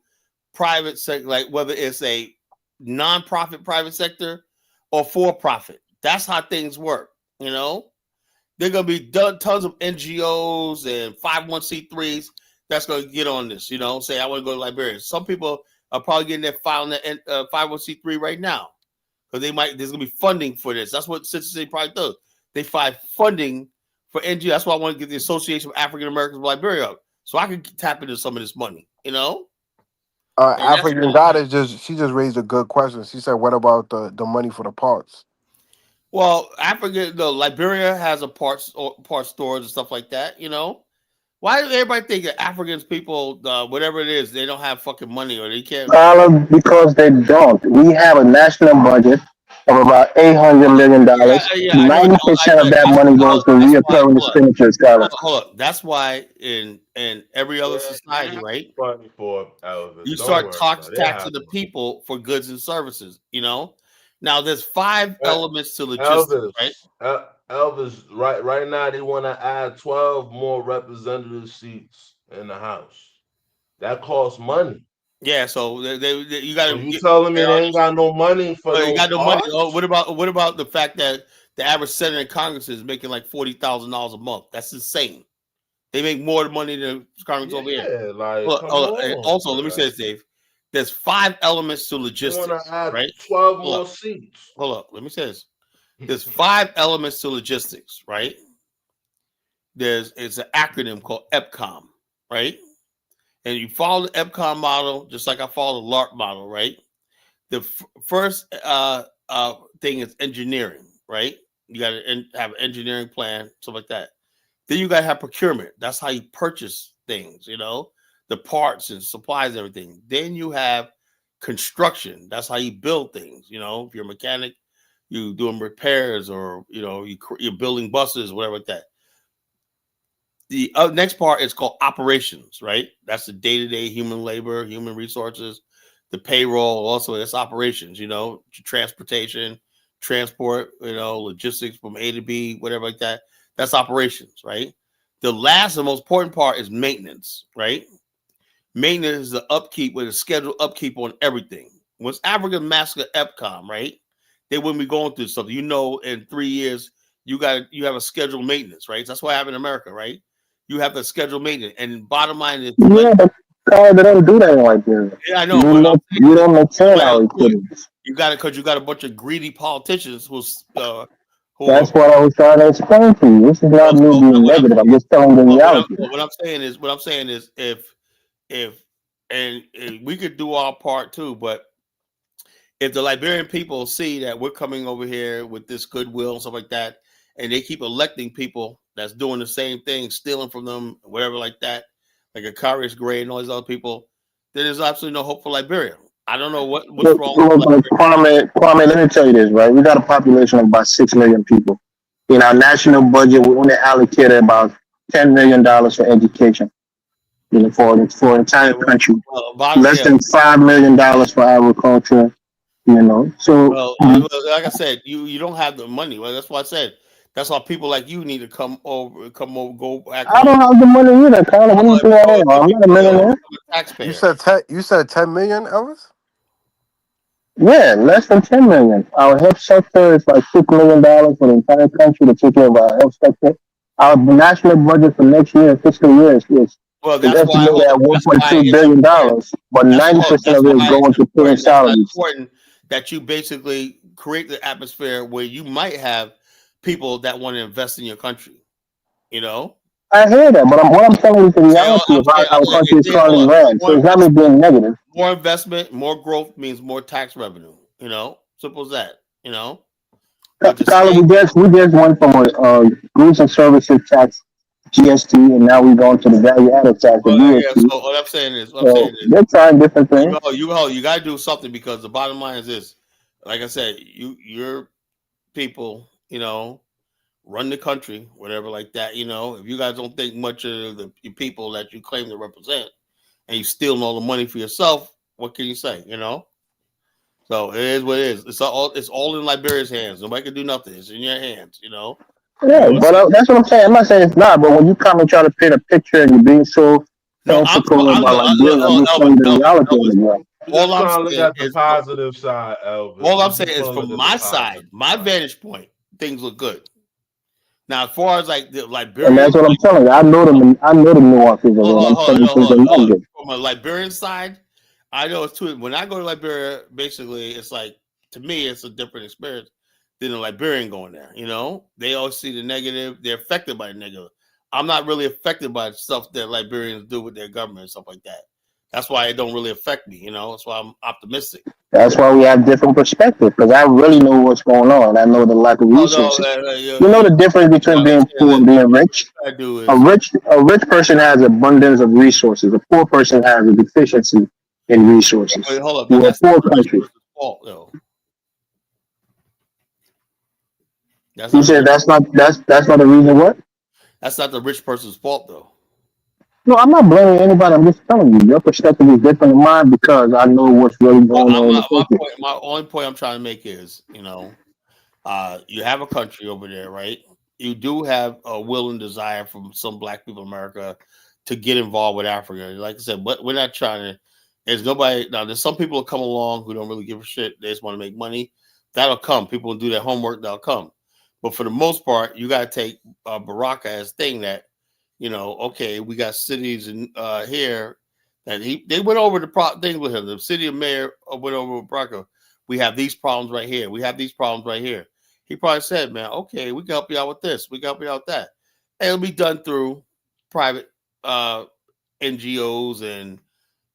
private sector, like whether it's a non-profit private sector or for-profit. That's how things work. They're going to be done tons of NGOs and 501c3s that's going to get on this. Say I want to go to Liberia. Some people are probably getting their filing that 501c3 right now. because there's gonna be funding for this. That's what City probably does. They find funding for NGO. That's why I want to get the Association of African Americans of Liberia up, so I can tap into some of this money. And that's African Goddess she just raised a good question. She said, "What about the money for the parts?" well, Liberia has a parts stores and stuff like that. Why does everybody think that Africans people, whatever it is, they don't have fucking money or they can't? Because they don't. We have a national budget of about $800 million. I know. 90% of that money goes to reoccurring expenditures, Skylar. Hold up. That's why in every other society, right? Funny for Elvis. You Don't start worry, taxing the people for goods and services. Now there's 5 elements to logistics, Elvis, right? Elvis, right now they want to add 12 more representative seats in the House. That costs money. Yeah, so you got to. You telling me they ain't got no money for you got no money. parts? Oh, what about the fact that the average senator in Congress is making like $40,000 a month? That's insane. They make more money than Congress over here. Also, let me say this, Dave. There's 5 elements to logistics, right? 12 more seats. Hold up. Let me say this. There's 5 elements to logistics, right? It's an acronym called EPCOM, right? And you follow the EPCOM model just like I follow the LARP model, right? The first thing is engineering, right? You got to have an engineering plan, stuff like that. Then you got to have procurement. That's how you purchase things, the parts and supplies and everything. Then you have construction. That's how you build things. If you're a mechanic, you doing repairs or, you're building buses, whatever like that. The next part is called operations, right? That's the day-to-day human labor, human resources, the payroll. Also, it's operations, transportation, transport, logistics from A to B, whatever like that. That's operations, right? The last and most important part is maintenance, right? Maintenance is the upkeep with a scheduled upkeep on everything. Once African master EPCOM, right? They wouldn't be going through stuff. In 3 years, you have a scheduled maintenance, right? That's what happened in America, right? You have to schedule maintenance. And bottom line is, yeah, but they don't do that like that. Yeah, I know. You don't maintain our equipment. You got it because you got a bunch of greedy politicians who's. That's what I was trying to explain to you. This is not me being negative. I'm just telling you the reality. What I'm saying is, if we could do our part too, but if the Liberian people see that we're coming over here with this goodwill and stuff like that, and they keep electing people that's doing the same thing, stealing from them, whatever like that, like Akarius Gray and all these other people, then there's absolutely no hope for Liberia. I don't know what's wrong. Kwame, let me tell you this, right? We got a population of about 6 million people. In our national budget, we only allocated about $10 million for education. For the entire country. Less than $5 million for agriculture. So like I said, you don't have the money. Well, that's why I said that's why people like you need to come over, go back. I don't have the money either, Colin. What are you doing? I'm not a millionaire. You said 10 million, Elvis? Yeah, less than 10 million. Our health sector is like $6 million for the entire country to take care of our health sector. Our national budget for next year, fiscal year, is that's why estimated at $1.2 billion, but 90% of it is going to paying salaries. It's important that you basically create the atmosphere where you might have people that want to invest in your country. I hear that, but what I'm telling you is the reality of how our country is currently ran. So it's not me being negative. More investment, more growth means more tax revenue. Simple as that. Tyler, we just went from a goods and services tax, GST, and now we're going to the value added tax. So what I'm saying is, they're trying different things. You got to do something because the bottom line is this. Like I said, your people, run the country, whatever like that. If you guys don't think much of the people that you claim to represent, and you stealing all the money for yourself, what can you say? So it is what it is. It's all in Liberia's hands. Nobody can do nothing. It's in your hands. Yeah, but that's what I'm saying. I'm not saying it's not, but when you come and try to paint a picture and you're being so fanciful about Liberia, I'm just telling you the reality of it. All I'm saying is the positive side, Elvis. All I'm saying is from my side, my vantage point, things look good. Now, as far as like the Liberian, and that's what I'm telling you. I know the nuances of it. From a Liberian side, I know it's too. When I go to Liberia, basically, it's like to me, it's a different experience than a Liberian going there. You know, they always see the negative. They're affected by the negative. I'm not really affected by stuff that Liberians do with their government and stuff like that. That's why it don't really affect me. You know, that's why I'm optimistic. That's why we have different perspectives, because I really know what's going on. I know the lack of Oh no, resources. You know the difference between being poor and being rich? what I do A is rich person has abundance of resources. A poor person has a deficiency in resources. wait, hold up, but We're a that's not poor the rich country. person's fault, though. That's You not the said rich. that's not the reason what? That's not the rich person's fault, though. No, I'm not blaming anybody. I'm just telling you your perspective is different than mine because I know what's really Well, going on in the country. my only point I'm trying to make is, you know, you have a country over there, right? You do have a will and desire from some black people in America to get involved with Africa. Like I said, but we're not trying to. There's nobody now. There's some people that come along who don't really give a shit. They just want to make money. That'll come. People will do their homework. That'll come. But for the most part, you got to take Baraka as thing that, you know, okay, we got cities in here that they went over the things with him. The city of Mayor went over with Baraka. We have these problems right here. We have these problems right here. He probably said, man, okay, we can help you out with this. We can help you out with that. And it'll be done through private NGOs and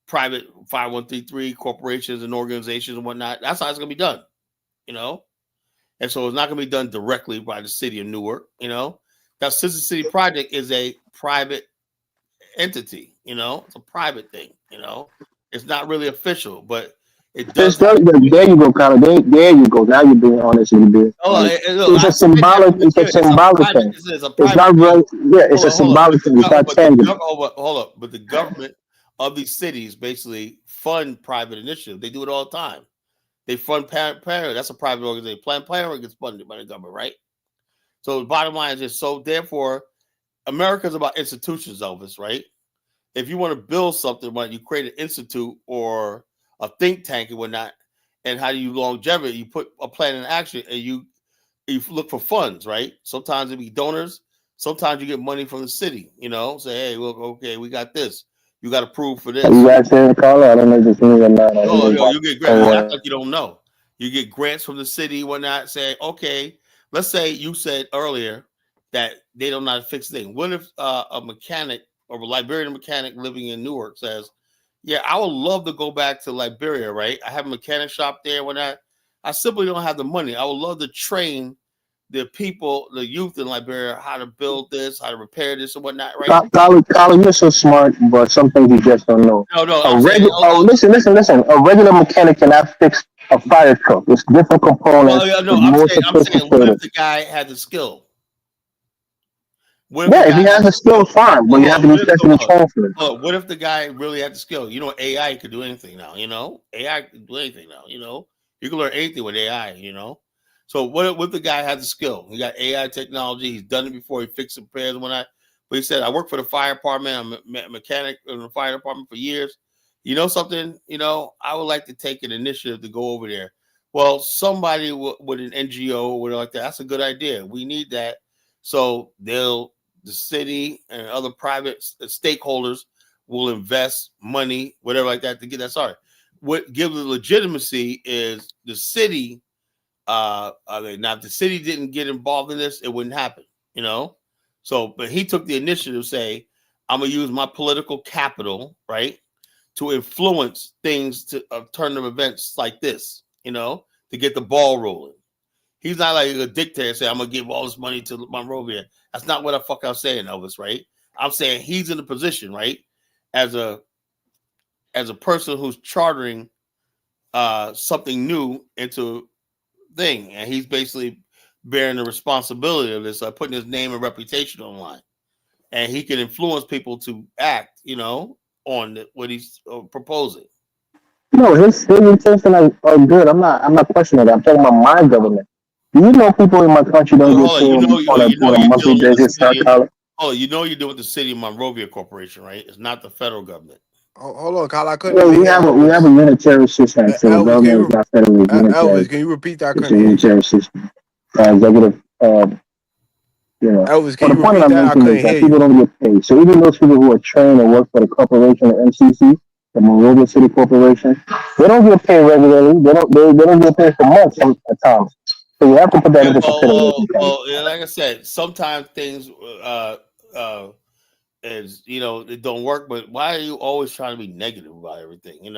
private 5133 corporations and organizations and whatnot. That's how it's going to be done, you know? And so it's not going to be done directly by the city of Newark, you know? That Sister City Project is a private entity, you know? It's a private thing, you know? It's not really official, but it does have. There you go, Connor. There you go. Now you're being honest and you're being honest. Look, It's I a said that symbolic. from the It's a beginning. symbolic thing. It's a It's private not thing. really. Yeah, it's a Hold on. symbolic thing. It's not tangible. Hold up. But the government of these cities basically fund private initiatives. They do it all the time. They fund Planned Parenthood. That's a private organization. Planned Parenthood gets funded by the government, right? So the bottom line is just so therefore, America's about institutions, Elvis, right? If you want to build something, when you create an institute or a think tank and whatnot, and how do you longevity? You put a plan in action and you look for funds, right? Sometimes it be donors. Sometimes you get money from the city, you know, say, hey, look, okay, we got this. You got to prove for this. Are you guys saying, Carla? I don't know if it's me or not. No, you get grants. You act like you don't know. You get grants from the city, whatnot, saying, okay, let's say you said earlier that they don't know how to fix things. What if a mechanic or a Liberian mechanic living in Newark says, yeah, I would love to go back to Liberia, right? I have a mechanic shop there. Whatnot. I simply don't have the money. I would love to train the people, the youth in Liberia, how to build this, how to repair this, and whatnot, right? Colin, you're so smart, but some things you just don't know. No, I'm saying, Listen. A regular mechanic cannot fix a fire truck. It's different components. well, no, It's more I'm saying, what if sophisticated. the guy had the skill? Yeah, if he has the skill, fine, but you have to be testing the phone for it. What if the guy really had the skill? You know, AI could do anything now. You know, AI can do anything now. You know, you can learn anything with AI. You know, so what if the guy has the skill? He got AI technology. He's done it before. He fixed repairs and whatnot. But he said, "I work for the fire department. I'm a mechanic in the fire department for years. You know something? You know, I would like to take an initiative to go over there. Well, somebody with an NGO or whatever like that. That's a good idea. We need that. So the city and other private stakeholders will invest money, whatever like that, to get that started. What gives the legitimacy is the city. Now, if the city didn't get involved in this, it wouldn't happen. You know, so but he took the initiative, say, I'm gonna use my political capital, right, to influence things to turn of events like this. You know, to get the ball rolling. He's not like a dictator say, I'm gonna give all this money to Monrovia. That's not what I'm saying, Elvis, right? I'm saying he's in a position, right, as a person who's chartering something new into thing, and he's basically bearing the responsibility of this, putting his name and reputation online, and he can influence people to act, you know, on what he's proposing. No, his intentions are good. I'm not questioning that. I'm talking about my government. Do you know people in my country don't get paid on a monthly basis? You know you're doing with the city of Monrovia Corporation, right? It's not the federal government. Hold on, Kyle. I couldn't Well, really we hear have Elvis. a unitary system, so the government is not federal. It's unitary. Elvis, can you repeat that? I It's a couldn't hear you. unitary system. Executive, you know. Elvis, But can the you point repeat that I'm that? I making couldn't is that hear people you. don't get paid. So even those people who are trained and work for the corporation or MCC, the Monrovia City Corporation. They don't get paid regularly. They don't get paid for months at times. So you have to put that Yeah, into consideration. yeah, like I said, sometimes things uh is it don't work. But why are you always trying to be negative about everything? You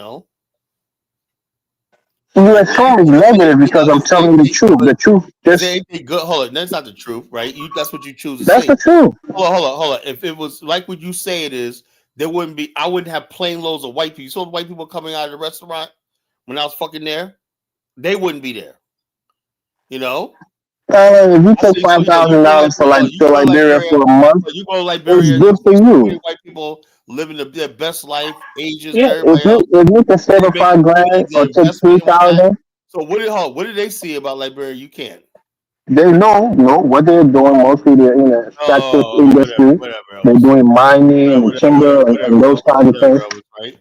Like assume it's negative because I'm telling you the truth. The truth is there just anything good? Hold on, that's not the truth, right? That's what you choose to that's say. the truth. Hold on. If it was like what you say it is, there wouldn't be. I wouldn't have plane loads of white people. You saw the white people coming out of the restaurant when I was fucking there. They wouldn't be there. You know. If you I take say so. five Yeah, you thousand go dollars for Liberia. You to go to Liberia Liberia. for a month, You go to it's Liberia. good for You see so many you. white people living their best life, Asians, Yeah, everybody else. if you can save They a making money, $5,000 or they're take investing three and whatnot. thousand, So what did they see about Liberia? You can't. they know what they're doing. Mostly they're in the extractive Oh, industry. whatever, They're Elvis. doing mining and timber and those Elvis. kinds of things. Whatever, Elvis. Right?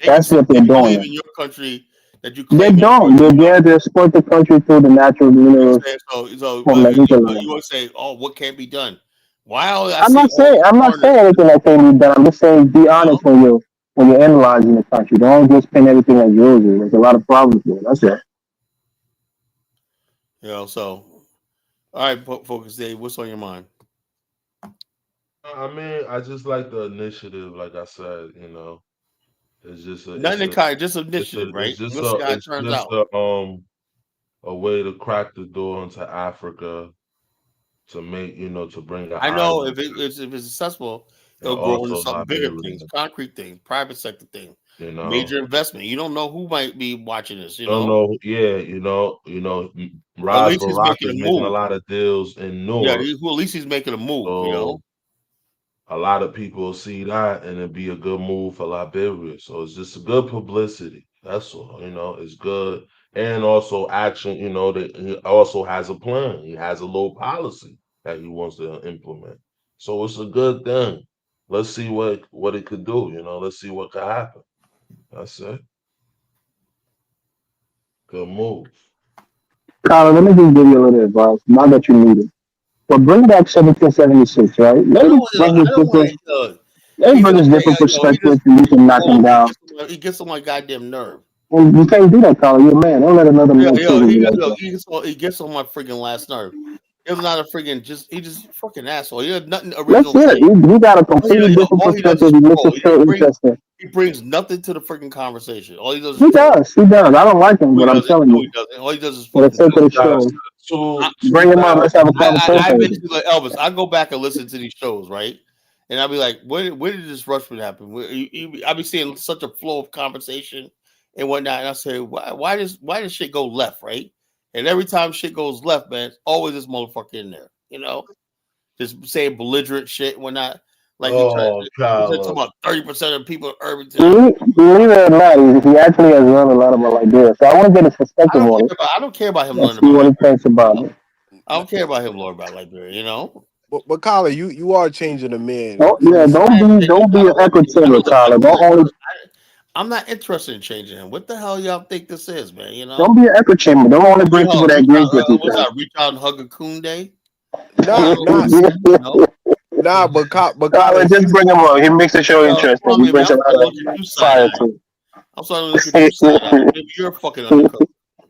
That's what They they're can believe doing. in your country that you They claim is yours. don't. They're there to exploit the country through the natural You know minerals what I'm saying? from the You hinterland. want to say, oh, what can't be done? Why I see all these I'm not foreigners? saying anything that can be done. I'm just saying be honest when you're analyzing the country. Don't just pin everything as roses. There's a lot of problems there. That's it. So all right, focus, Dave. What's on your mind? I mean, I just like the initiative. Like I said, Nothing in kind, just initiative, right? We'll see how it it's turns just out. a way to crack the door into Africa to make to bring the I know island if it's successful, and it'll grow into also something bigger Liberia. things, concrete things, private sector thing, You know, major investment. You don't know who might be watching this. don't know. Yeah, At Ras least he's Baraka making is a making a move. lot of deals in Yeah, Newark, at least he's making a move. so a lot of people see that and it'd be a good move for Liberia. So it's just a good publicity. That's all. It's good. And also action, that he also has a plan. He has a little policy that he wants to implement. So it's a good thing. Let's see what it could do, let's see what could happen. That's it. Good move. Colin, let me just give you a little advice. Not that you need it. But bring back 1776, right? I don't I don't want to. Let me He's bring this different he perspective just and you can knock oh, him down. he gets on my goddamn nerve. And you can't do that, Colin. You're a man. Don't let another man trigger you like that. He gets on my freaking last nerve. He's not a freaking he just fucking asshole. He has nothing Let's original to hear say. it. He got a completely different All he does perspective. is He makes troll. it feel interesting. He brings nothing to the freaking conversation. All he does is He troll. does. He does. I don't like him, No, he but I'm doesn't. telling No, you, he doesn't. All he does is for the fucking sake of the troll. show, Too bring him up. bad. Let's have a I conversation. basically like Elvis. I go back and listen to these shows, right? And I'll be like, where did this rushment happen? I'll be seeing such a flow of conversation and whatnot. And I say, why does shit go left, right? And every time shit goes left, man, it's always this motherfucker in there, just saying belligerent shit and whatnot. Like he tried Oh, to talk Kyler. about 30% of people in Irvington. Believe it or not, he actually has learned a lot about Liberia. So I want to get his perspective on it I don't care about him and learning see about what he Liberia. thinks about it. I don't care about him learning about Liberia. But Colin, you are changing the man Don't, from yeah, his. don't be an echo chamber, Tyler. I'm not interested in changing him. What the hell y'all think this is, man? Don't be an echo chamber. Don't only bring people that agree with you. What's that? Reach out and hug a coon day? Nah, but Tyler, Colin, just bring him on. He makes the show interesting. He brings a I'm lot starting of to look at you side fire eye. to I'm starting to look at you side eye. Maybe you're fucking undercooked.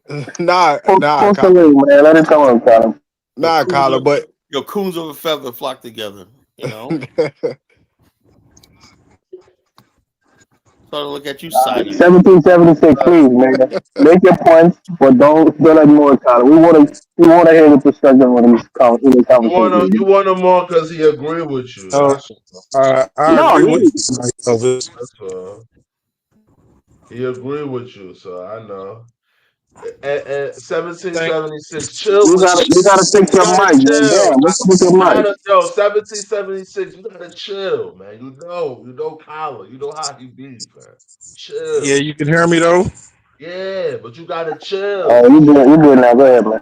Post the link, man. Let it come on, Tyler. Colin, but your coons of a feather flock together. Starting to look at you side eye. 1776, please, man. Make your points, but don't ignore Tyler. We want to hear the perspective on this conversation. You want him more because he agree with you. So I No, agree with you, Elvis. That's all. He agree with you, so I know. And 1776, chill you with gotta fix you your gotta mic, man. chill. Damn, what's up with your You mic? gotta 1776, you gotta chill, man. You know Kyler. You know how he be, man. Yeah, Chill. you can hear me though. Yeah, but you gotta Oh, chill. you good now. Go ahead, man.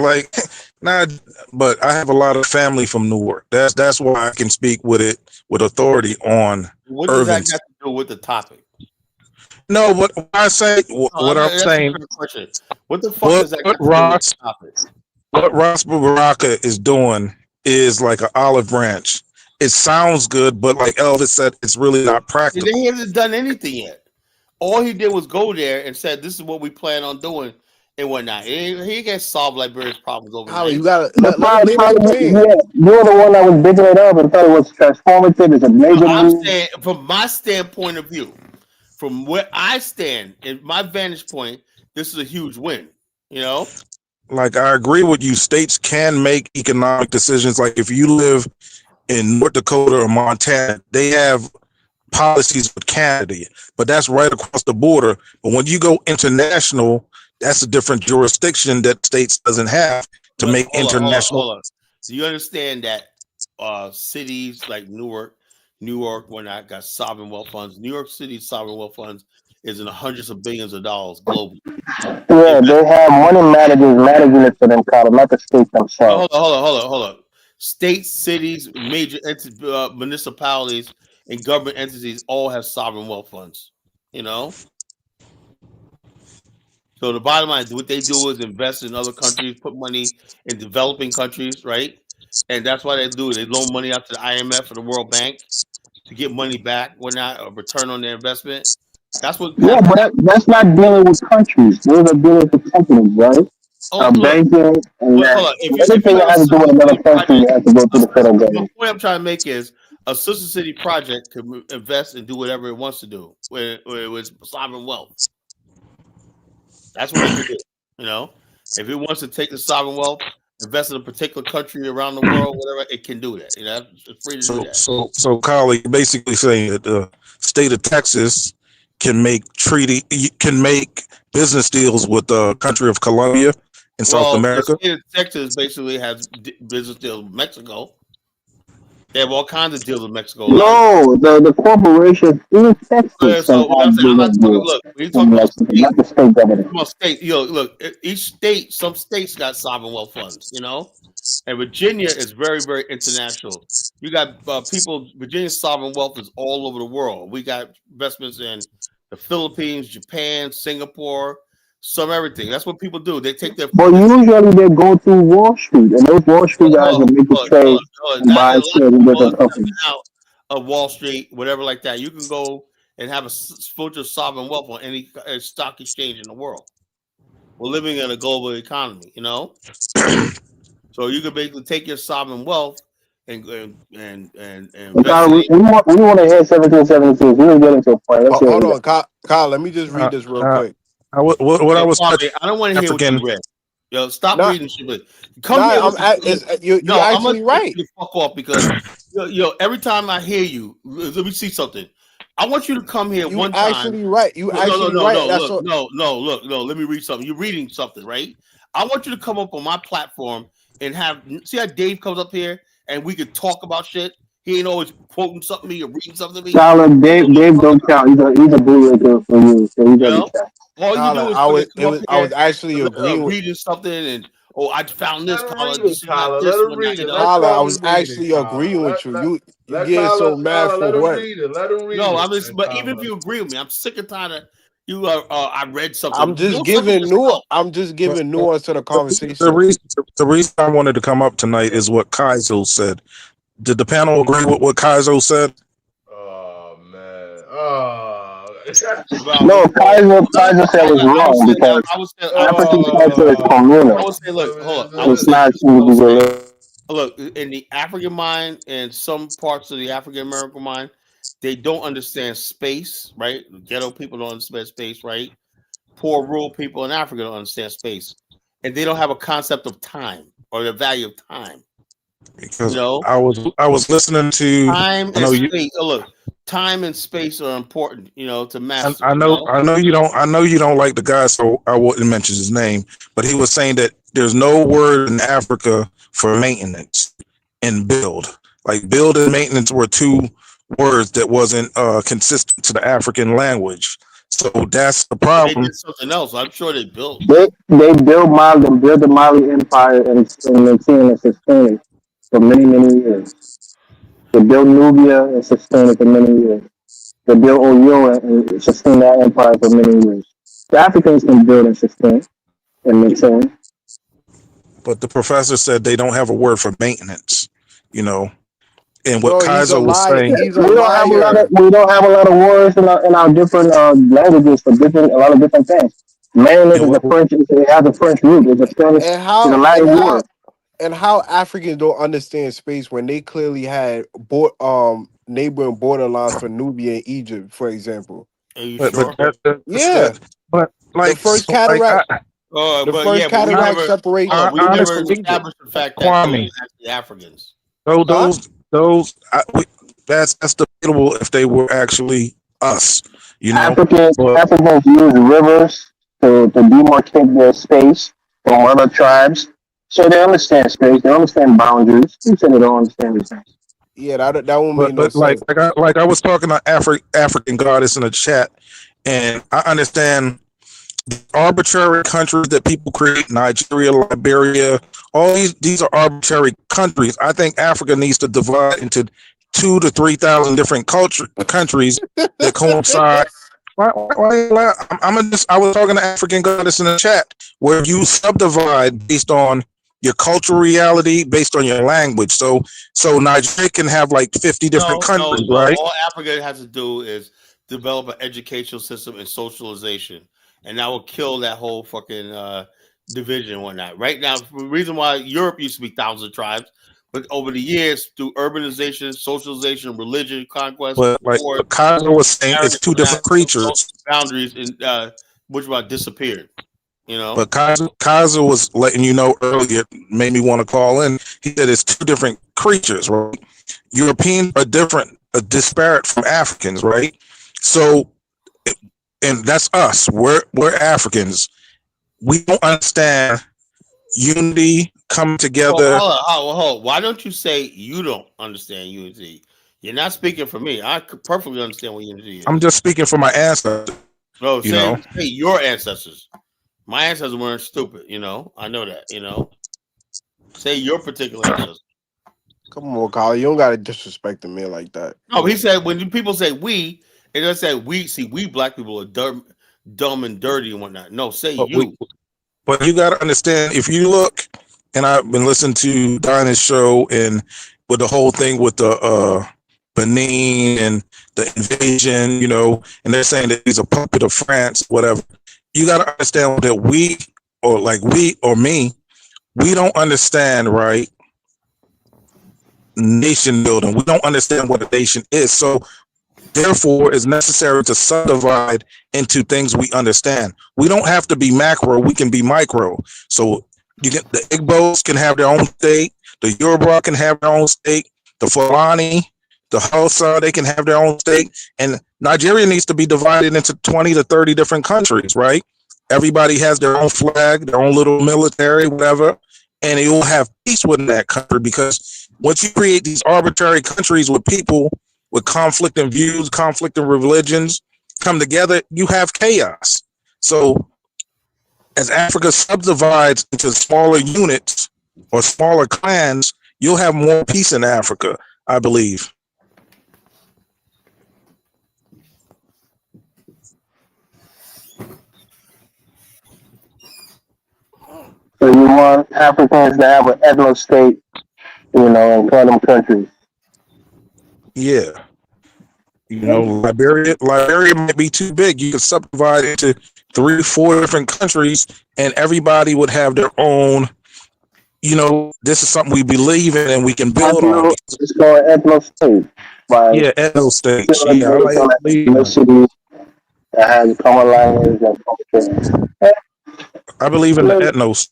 Like not, but I have a lot of family from Newark. That's why I can speak with it with authority on What does that Irvington. got to do with the topic? No, what I say, what I'm That's a saying, fair question. What the fuck does that got to do with the topic? What Ras Baraka is doing is like an olive branch it sounds good, but like Elvis said, it's really not practical. They haven't done anything yet. All he did was go there and said, "This is what we plan on doing," and whatnot. He can't solve Liberia's problems Holly, you overnight. gotta The let him land his plane. yeah, you're the one that was bigging it up and thought it was transformative. It's a major I'm move. saying, from my standpoint of view, from where I stand, in my vantage point, this is a huge win. You know, Like I agree with you. States can make economic decisions. Like if you live in North Dakota or Montana, they have policies with Canada, but that's right across the border. But when you go international, that's a different jurisdiction that states doesn't have to but make international. hold on. Do you understand that cities like Newark, whatnot, got sovereign wealth funds? New York City's sovereign wealth funds is in the hundreds of billions of dollars globally. Yeah, they have money managers managing it for them, Carter, not the states themselves. Hold on. States, cities, major municipalities, and government entities all have sovereign wealth funds. You know, so the bottom line, what they do is invest in other countries, put money in developing countries, right? And that's why they do it. They loan money out to the IMF or the World Bank to get money back, whatnot, a return on their investment. That's what Yeah, but that's not dealing with countries. Those are dealing with companies, right? look, Banking and well, that. hold on. If Anything you that have a has to do Sister with another City country, you project, have to go through the federal the government. point I'm trying to make is a Sister City project can invest and do whatever it wants to do with sovereign wealth. That's what it can do. You know, if it wants to take the sovereign wealth, invest in a particular country around the world, whatever, it can do that. You know, it's free to do that. So, Kyle, you're basically saying that the state of Texas can make business deals with the country of Colombia in South Well, the America. state of Texas basically has business deals with Mexico. They have all kinds of deals with Mexico. A lot of No, the corporation in Texas can so what I'm have saying, I'm not business talking. deals Look, when you talk in about Mexico, state, not the state government. come on, state. You know, look, each state, some states got sovereign wealth funds. You know, and Virginia is very, very international. You got people. Virginia's sovereign wealth is all over the world. We got investments in the Philippines, Japan, Singapore, some everything. That's what people do. They take their. But usually they go through Wall Street, and those Wall Street guys will make a trade and That buy and a lot shares of in people different companies. out of Wall Street, whatever like that. You can go and have a future sovereign wealth on any stock exchange in the world. We're living in a global economy, you know. So you can basically take your sovereign wealth and invest Kyle, in we, it. we want we want to hear 1776. We didn't get into a point. Let's hear Hold it. on, Kyle. Let me just read this real quick. What I Yo, was Kwame, I don't want to hear what African. you read. Yo, stop Not, reading shit. Come here with you no. I'm gonna actually take right. you the fuck off because every time I hear you, let me see something. I want you to come here You one time. actually right. You No, actually right. That's look, what. look. Let me read something. You're reading something, right? I want you to come up on my platform and see how Dave comes up here and we could talk about shit. He ain't always quoting something to me or reading something to me. Tyler, Dave don't count. He's a bootlegger for you, so he's You on the know, chat. all you do Tyler, is fucking come up I here was actually agreeing with reading something and I found Let this him color. read it, This is not Tyler. this Let him whatnot. read You it. know. Let Tyler. I was Kwame read it, actually Tyler. agreeing with you. You Let getting so mad Tyler, for let him what? read it. Let him read No, it. I'm just. And But even if Tyler. you agree with me, I'm sick and tired of you. I read something. I'm just Know something giving yourself. I'm just Well, giving nuance to the the conversation. reason the reason I wanted to come up tonight is what Kaizo said. Did the panel agree with what Kaizo said? Oh man. Oh. No, Kaiser said was I would wrong say. because I would say. African culture is I communal. would say. Look, hold on. I would It's say not this. I would say. individualistic. Look, in the African mind and some parts of the African American mind, they don't understand space. Right, ghetto people don't understand space. Right, poor rural people in Africa don't understand space, and they don't have a concept of time or the value of time. You Because know, I was listening to. time I and know you. space. Oh, look, time and space are important. You know, to master. I You know know, I know you don't like the guy, so I wouldn't mention his name. But he was saying that there's no word in Africa for maintenance and build. Like build and maintenance were two words that wasn't consistent to the African language. So that's the but they problem. did something else. I'm sure they built. They built the Mali Empire and maintained and sustained it for many years. They built Nubia and sustained it for many years. They built Oyo and sustained that empire for many years. The Africans can build and sustain and maintain. But the professor said they don't have a word for maintenance. You know, And what No, he's a Kaiser was liar. saying, He's a We don't have a lot of liar. words in our different languages for a lot of different things. Mainly and is the what French. It has a French root. It's a Spanish. And It's a how and Latin word. how and how Africans don't understand space when they clearly had neighboring borderlines for Nubia and Egypt, for example. Are you but sure? that's Yeah, that. But the like, first so like cataract, Oh, the but first yeah, but we cataract never. separates Hold on, we Egypt never from Egypt. established the fact that those Kwame, are actually Africans. Huh? that's debatable if they were actually us, you know. But Africans use rivers to demarcate their space from other tribes. So they understand space. They understand boundaries. Who said they don't understand these things? Yeah, that won't make no but like sense. I was talking to African goddess in the chat, and I understand arbitrary countries that people create, Nigeria, Liberia, all these are arbitrary countries. I think Africa needs to divide into 2 to 3,000 different countries that coincide. I was talking to African goddess in the chat where you subdivide based on your cultural reality, based on your language. So Nigeria can have like 50 different No, no, countries, no. right? All Africa has to do is develop an educational system and socialization, and that will kill that whole fucking division and whatnot. Right now, the reason why Europe used to be thousands of tribes, but over the years, through urbanization, socialization, religion, conquest, But like war, what Kaiser was saying, marriage, it's and two whatnot, different those creatures. boundaries and which one disappeared. You know, But Kaiser was letting you know earlier, made me want to call in. He said it's two different creatures, right? Europeans are different, disparate from Africans, right? So, and that's us. We're Africans. We don't understand unity, coming Oh, together. hold on. Why don't you say you don't understand unity? You're not speaking for me. I could perfectly understand what unity I'm is. just speaking for my ancestors, No, you know. say your ancestors. My ancestors weren't stupid, you know. I know that, you know. Say your particular ancestors. Come on, Kyle. You don't gotta disrespect the man like that. No, he said when people say we, it doesn't say we. See, we black people are dumb and dirty and whatnot. No, say But you. but you got to understand, if you look, and I've been listening to Dinah's show, and with the whole thing with the Benin and the invasion, you know, and they're saying that he's a puppet of France, whatever. You got to understand that we or me, we don't understand, right? Nation building. We don't understand what a nation is. So therefore, it's necessary to subdivide into things we understand. We don't have to be macro; we can be micro. So you get the Igbos can have their own state, the Yoruba can have their own state, the Fulani, the Hausa, they can have their own state, and Nigeria needs to be divided into 20 to 30 different countries, right? Everybody has their own flag, their own little military, whatever, and they will have peace within that country, because once you create these arbitrary countries with people with conflicting views, conflicting religions come together, you have chaos. So as Africa subdivides into smaller units or smaller clans, you'll have more peace in Africa, I believe. So you want Africans to have an ethno state, and call them countries. Yeah. You know, Liberia might be too big. You could subdivide into 3 or 4 different countries, and everybody would have their own. You know, this is something we believe in and we can build on. It's called ethno state. By Yeah, ethno states. similar Yeah, I based on like ethnicity that has common language and culture. I believe in the ethnos.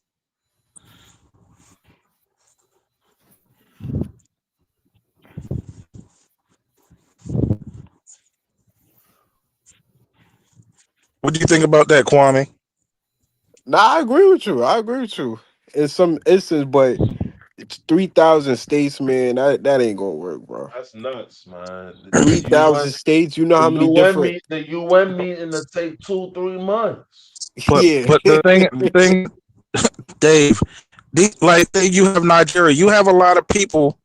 What do you think about that, Kwame? Nah, I agree with you. In some instance, but it's 3,000 states, man. That ain't gonna work, bro. That's nuts, man. 3,000 states. You know how many different? The UN meeting to take 2-3 months. But Yeah. the thing, Dave, you have Nigeria. You have a lot of people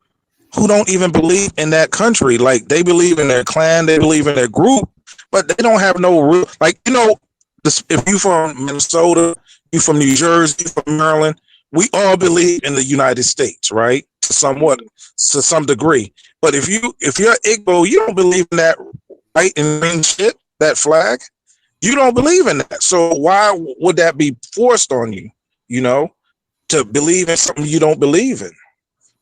who don't even believe in that country. Like, they believe in their clan, they believe in their group, but they don't have no real, like, you know, if you from Minnesota, you from New Jersey, you from Maryland, we all believe in the United States, right? To some degree. But if you're Igbo, you don't believe in that white and green shit, that flag. You don't believe in that. So why would that be forced on you? You know, to believe in something you don't believe in.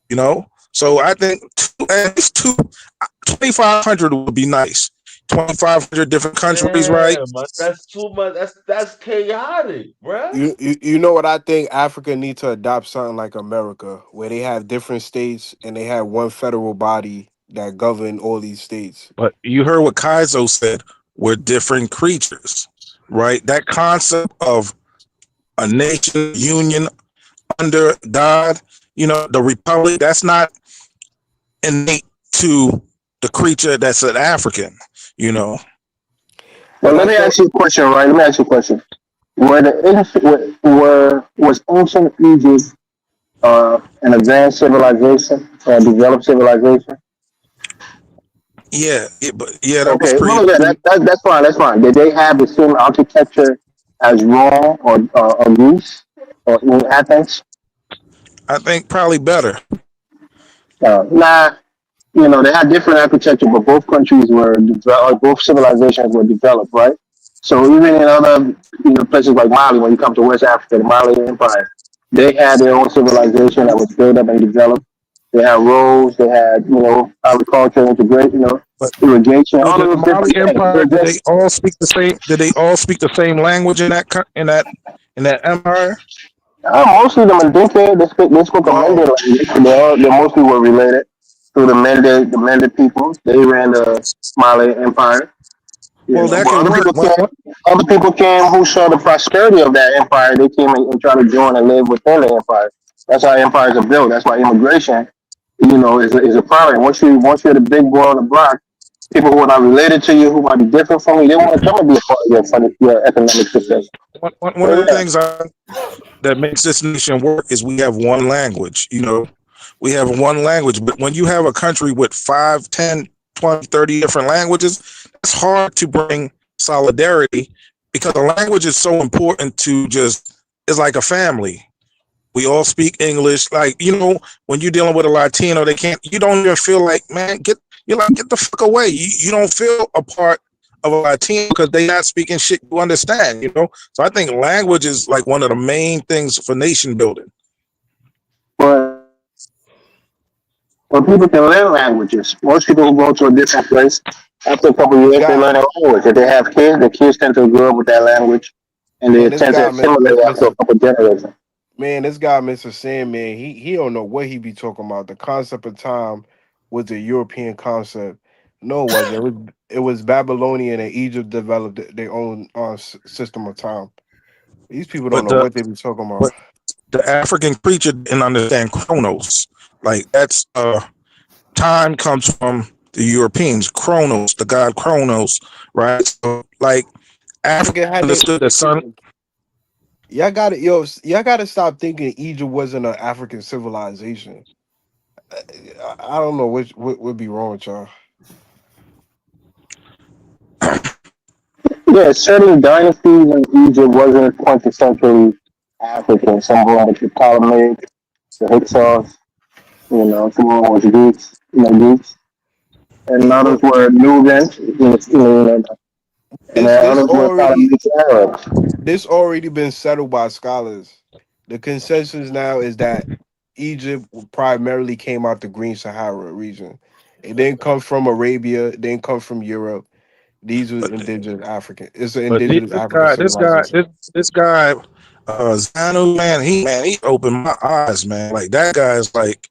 You know, so I think at least 2,500 would be nice. 2,500 different countries, right? Damn, that's too much. That's chaotic, bruh. You know what I think? Africa needs to adopt something like America, where they have different states and they have one federal body that govern all these states. But you heard what Kaizo said. We're different creatures, right? That concept of a nation union under God, the republic, that's not innate to the creature that's an African, you know. Well, But let I me thought, ask you a question, right? Let me ask you a question. Was ancient Egypt an advanced civilization, a developed civilization? Yeah, that was Okay, pretty. well, yeah, that's fine. That's fine. Did they have the same architecture as Rome or Greece or in Athens? I think probably better. Nah, they had different architecture, but both countries were developed, both civilizations were developed, right? So even in other places like Mali, when you come to West Africa, the Mali Empire, they had their own civilization that was built up and developed. They had roads, they had agriculture, But irrigation, all of the those Mali different things. Empire, did they all speak the same? Did they all speak the same language in that empire? Mostly the Mandinka, they spoke a Oh, Mende language. They mostly were related to the Mende people. They ran the Mali Empire. well, that But can work. other people came who saw the prosperity of that empire. They came and tried to join and live within the empire. That's how empires are built. That's why immigration, is a problem. Once you're the big boy on the block, people who are not related to you, who might be different from you, they want to come and be a part of your economic success. One of So the things that makes this nation work is we have one language. We have one language. But when you have a country with 5, 10, 20, 30 different languages, it's hard to bring solidarity because the language is so important to it's like a family. We all speak English. Like, when you're dealing with a Latino, you don't even feel like, man, you're like, get the fuck away. You don't feel a part of a Latino because they not speaking shit you understand. So I think language is like one of the main things for nation building. But people can learn languages. Most people who go to a different place, after a couple of this years, they guy, learn a language. If they have kids, the kids tend to grow up with that language, and they man, this tend to guy, assimilate after a Mr. couple of generations. Man, this guy, Mr. Sandman, he don't know what he be talking about. The concept of time was a European concept. No, it wasn't. It was Babylonian and Egypt developed their own system of time. These people don't But know the what they be talking about. but the African creature didn't understand chronos. Like that's time comes from the Europeans, chronos, the god Chronos, right? So like Africa Nigga, had they understood the sun. y'all gotta stop thinking Egypt wasn't an African civilization. I don't know what would be wrong with y'all. Yeah, certain dynasties in Egypt wasn't quintessentially African. Some of them was the Ptolemaic, the Hyksos, some of them was Greeks, and others were Nubians, and This this others were already Ptolemaic Arabs. this already been settled by scholars. The consensus now is that Egypt primarily came out the Green Sahara region. It didn't come from Arabia. It didn't come from Europe. These were indigenous African. It's an But indigenous African civilization. this guy, Zanu, man, he opened my eyes, man. Like that guy's like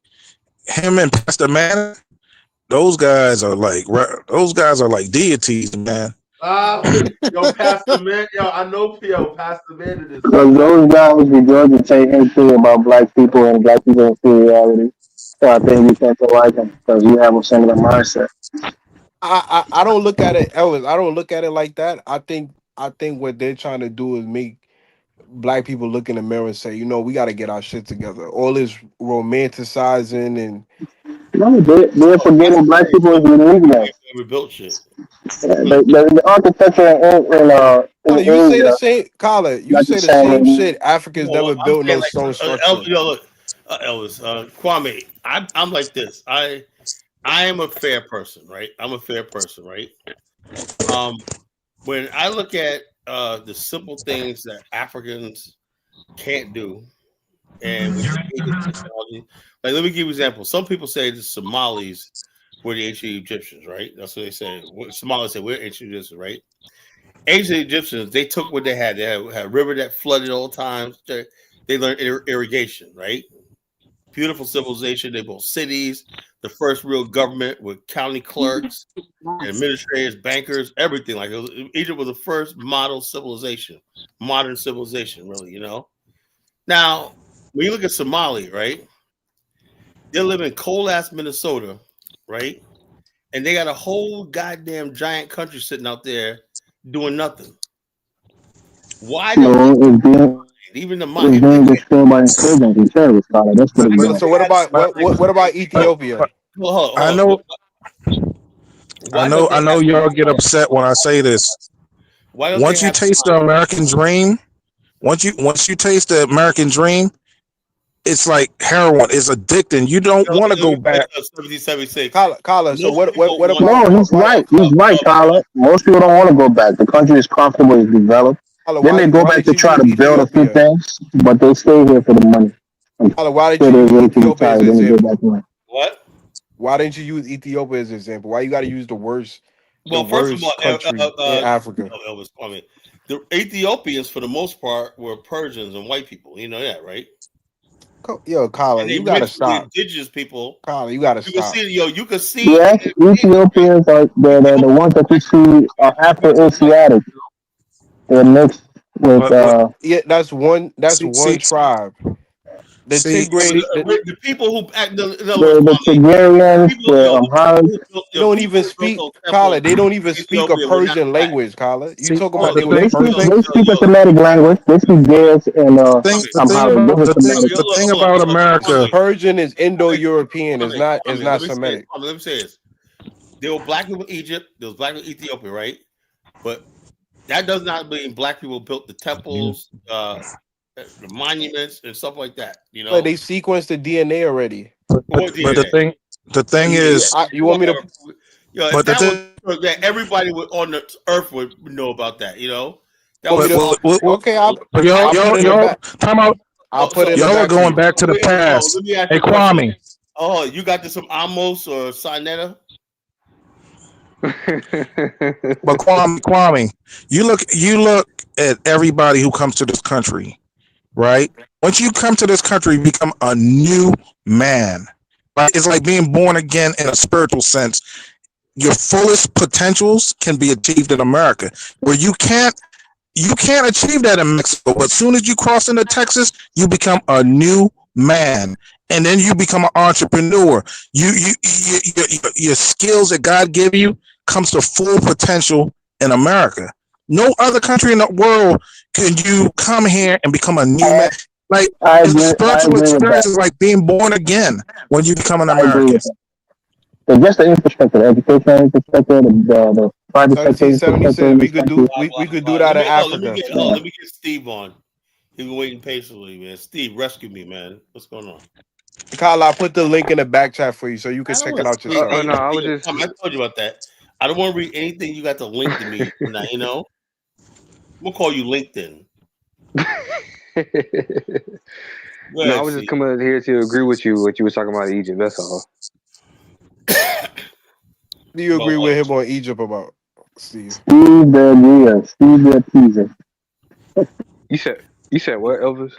him and Pastor Man. Those guys are like deities, man. Yo, Pastor Man, I know Pastor Man is Because those guys regurgitate anything about black people and black people inferiority. So I think you tend to like them because you have a similar mindset. I don't look at it, Elvis. I don't look at it like that. I think what they're trying to do is make black people look in the mirror and say, we got to get our shit together. All this romanticizing and No, they're That's forgetting the black same people shit is we do when uniqueness. we built shit. The architecture Kyle, in you say the Asia, same. Kyle, you not the say the same. same shit. Africans No, never I'm built saying no like, stone structure. Look, Elvis, Kwame, I'm like this. I am a fair person, right? I'm a fair person, right? When I look at the simple things that Africans can't do, and we engage in technology, like let me give you an example. Some people say the Somalis were the ancient Egyptians, right? That's what they say. Somalis say we're ancient Egyptians, right? Ancient Egyptians, they took what they had. They had a river that flooded all times. They learned irrigation, right? Beautiful civilization. They built cities. The first real government with county clerks, administrators, bankers, everything. Like Egypt was the first model civilization, modern civilization, really. Now, when you look at Somalia, right? They live in cold ass Minnesota, right? And they got a whole goddamn giant country sitting out there doing nothing. Why don't they even the It's being destroyed by insurgents and terrorists, Carla. That's what it's doing. So what about Ethiopia? I know y'all get upset when I say this. Why don't Once you taste the American dream, once you taste the American dream, it's like heroin. It's addicting. You don't want to go back. 1776. Kala. So what about? No, he's right. He's right, Carla. Most people don't want to go back. The country is comfortable. It's developed. They may go back to try to build a few things, but they stay here for the money. Why did you use Ethiopia as an example? What? Why didn't you use Ethiopia as an example? Why you got to use the worst? Well, first of all, country in Africa. Elvis, the Ethiopians, for the most part, were Persians and white people. You know that, right? Yo, Kala, you gotta stop. Indigenous people. Kala, you gotta stop. You can see. Yes, Ethiopians are the ones that you see are Afro-Asiatic. They're mixed with. Yeah, that's one tribe. The Tigray, the people who act the Tigrayans, the Amharics. They don't even speak, Kala. They don't even speak a Persian language, Kala. You talk about they speak a Semitic language. They speak theirs and Amharic. The thing about America, Persian is Indo-European. It's not Semitic. Let me say this: there were black people in Egypt. There was black people in Ethiopia, right? But that does not mean black people built the temples, the monuments, and stuff like that. But they sequenced the DNA already. But the thing is, you want me to? But that everybody on the earth would know about that. That was okay. Time out. I'll put it. Y'all are going back to the past. Hey, Kwame. Oh, you got this from Amos or Sinetta? But Kwame, you look at everybody who comes to this country, right? Once you come to this country, you become a new man. Right? It's like being born again in a spiritual sense. Your fullest potentials can be achieved in America, where you can't achieve that in Mexico. But as soon as you cross into Texas, you become a new man. And then you become an entrepreneur. Your skills that God gave you comes to full potential in America. No other country in the world can you come here and become a new man. Like the spiritual experience is like being born again when you become an American. So just the infrastructure, the education infrastructure, the private sector infrastructure. We could do that in Africa. Let me get Steve on. He's been waiting patiently, man. Steve, rescue me, man. What's going on? Kyle, I put the link in the back chat for you so you can check it out yourself. I told you about that. I don't want to read anything you got to link to me. Now, I'm gonna call you LinkedIn. I was just coming here to agree with you. What you were talking about Egypt. That's all. Do you agree with him on Egypt about Steve? Steve the teaser. You said what, Elvis?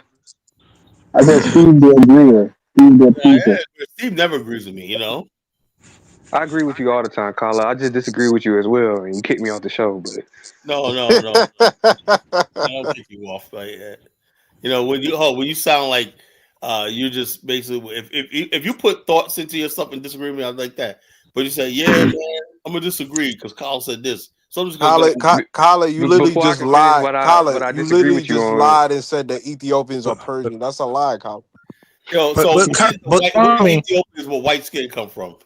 I said Steve the agreeer. Steve the teaser. Steve never agrees with me, I agree with you all the time, Carla. I just disagree with you as well, and you kicked me off the show. But no, I don't kick you off like that. When you sound like you just basically if you put thoughts into your stuff and disagree with me, I like that. But you say, yeah, man, I'm gonna disagree because Carl said this. So I'm just gonna Carla, you literally just lied. Carla, you literally just lied and said that Ethiopians are Persian. That's a lie, Carla. Ethiopians where white skin come from?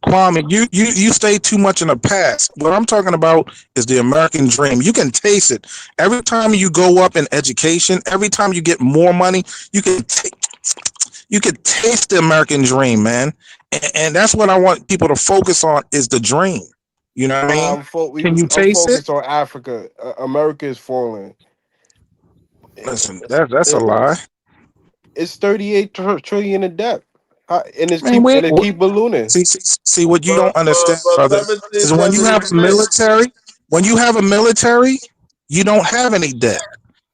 Kwame, you stay too much in the past. What I'm talking about is the American dream. You can taste it. Every time you go up in education, every time you get more money, you can taste the American dream, man. And that's what I want people to focus on is the dream. You know what I mean? Can you I'm taste it? focused on Africa. America is falling. Listen, that's a It, lie. it's 38 trillion in debt, and Man, wait. it keep ballooning. See what you don't understand, But brother, is when you have a 1776. military, you don't have any debt.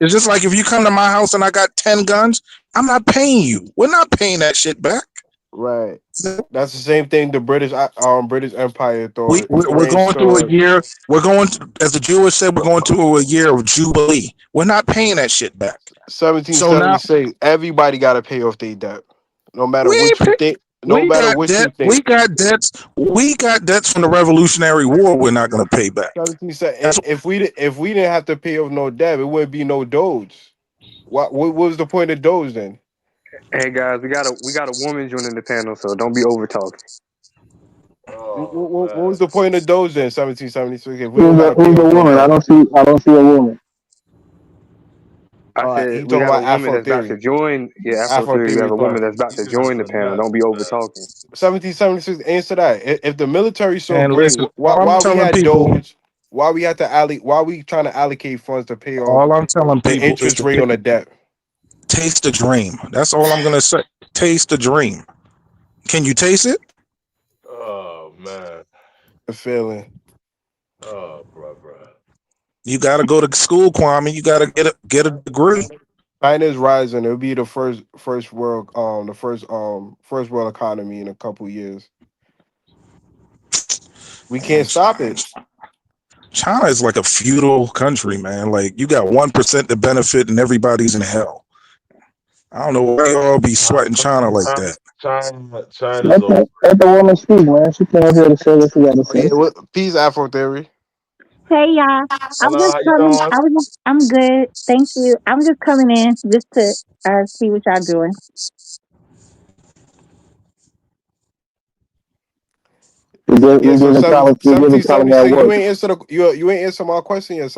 It's just like if you come to my house and I got 10 guns, I'm not paying you. We're not paying that shit back. Right. That's the same thing the British Empire We, thought. we're, we're French going through a thought. year. We're going to, as the Jewish said, we're going through a year of jubilee. We're not paying that shit back. So now 1776. Everybody got to pay off their debt, no matter we what ain't you pay, think. No we matter got what you debt. think. We got debts from the Revolutionary War. We're not going to pay back. 17 That's if we didn't have to pay off no debt, it wouldn't be no Doge. What was the point of Doge then? Hey guys, we got a woman joining the panel, so don't be over talking. What was the point of Doge then? 1776. If we don't Who's got the to pay off no woman? debt. I don't see a woman. I All right, said he we talking got a about woman Afro that's about to theory. join. Yeah, Afro Afro Theory. We have theory. a woman that's about He's to a join the panel. Don't be finesse, over man. talking. 1776. Answer that. If the military so and great, listen. All I'm why we telling had people, Doge? Why we had to why we trying to allocate funds to pay off all I'm telling the people is interest rate on the debt? taste the dream. That's all I'm gonna say. Taste the dream. Can you taste it? Oh man. The feeling. Oh, bruh. You got to go to school, Kwame. You got to get a degree. China's rising. It'll be the first world first world economy in a couple years. We Man, can't stop it. China is like a feudal country, man. Like you got 1% to benefit, and everybody's in hell. I don't know why y'all be sweating China like that. China's over. Let the woman speak, man. She came up here to say what she got to Oh, yeah, say. peace Afro theory. Hey y'all, I'm Hello, just how you coming. doing? I'm good, thank you. I'm just coming in just to see what y'all doing. Yeah, so You giving college at 1776. You work. ain't answer you ain't answer my question yet.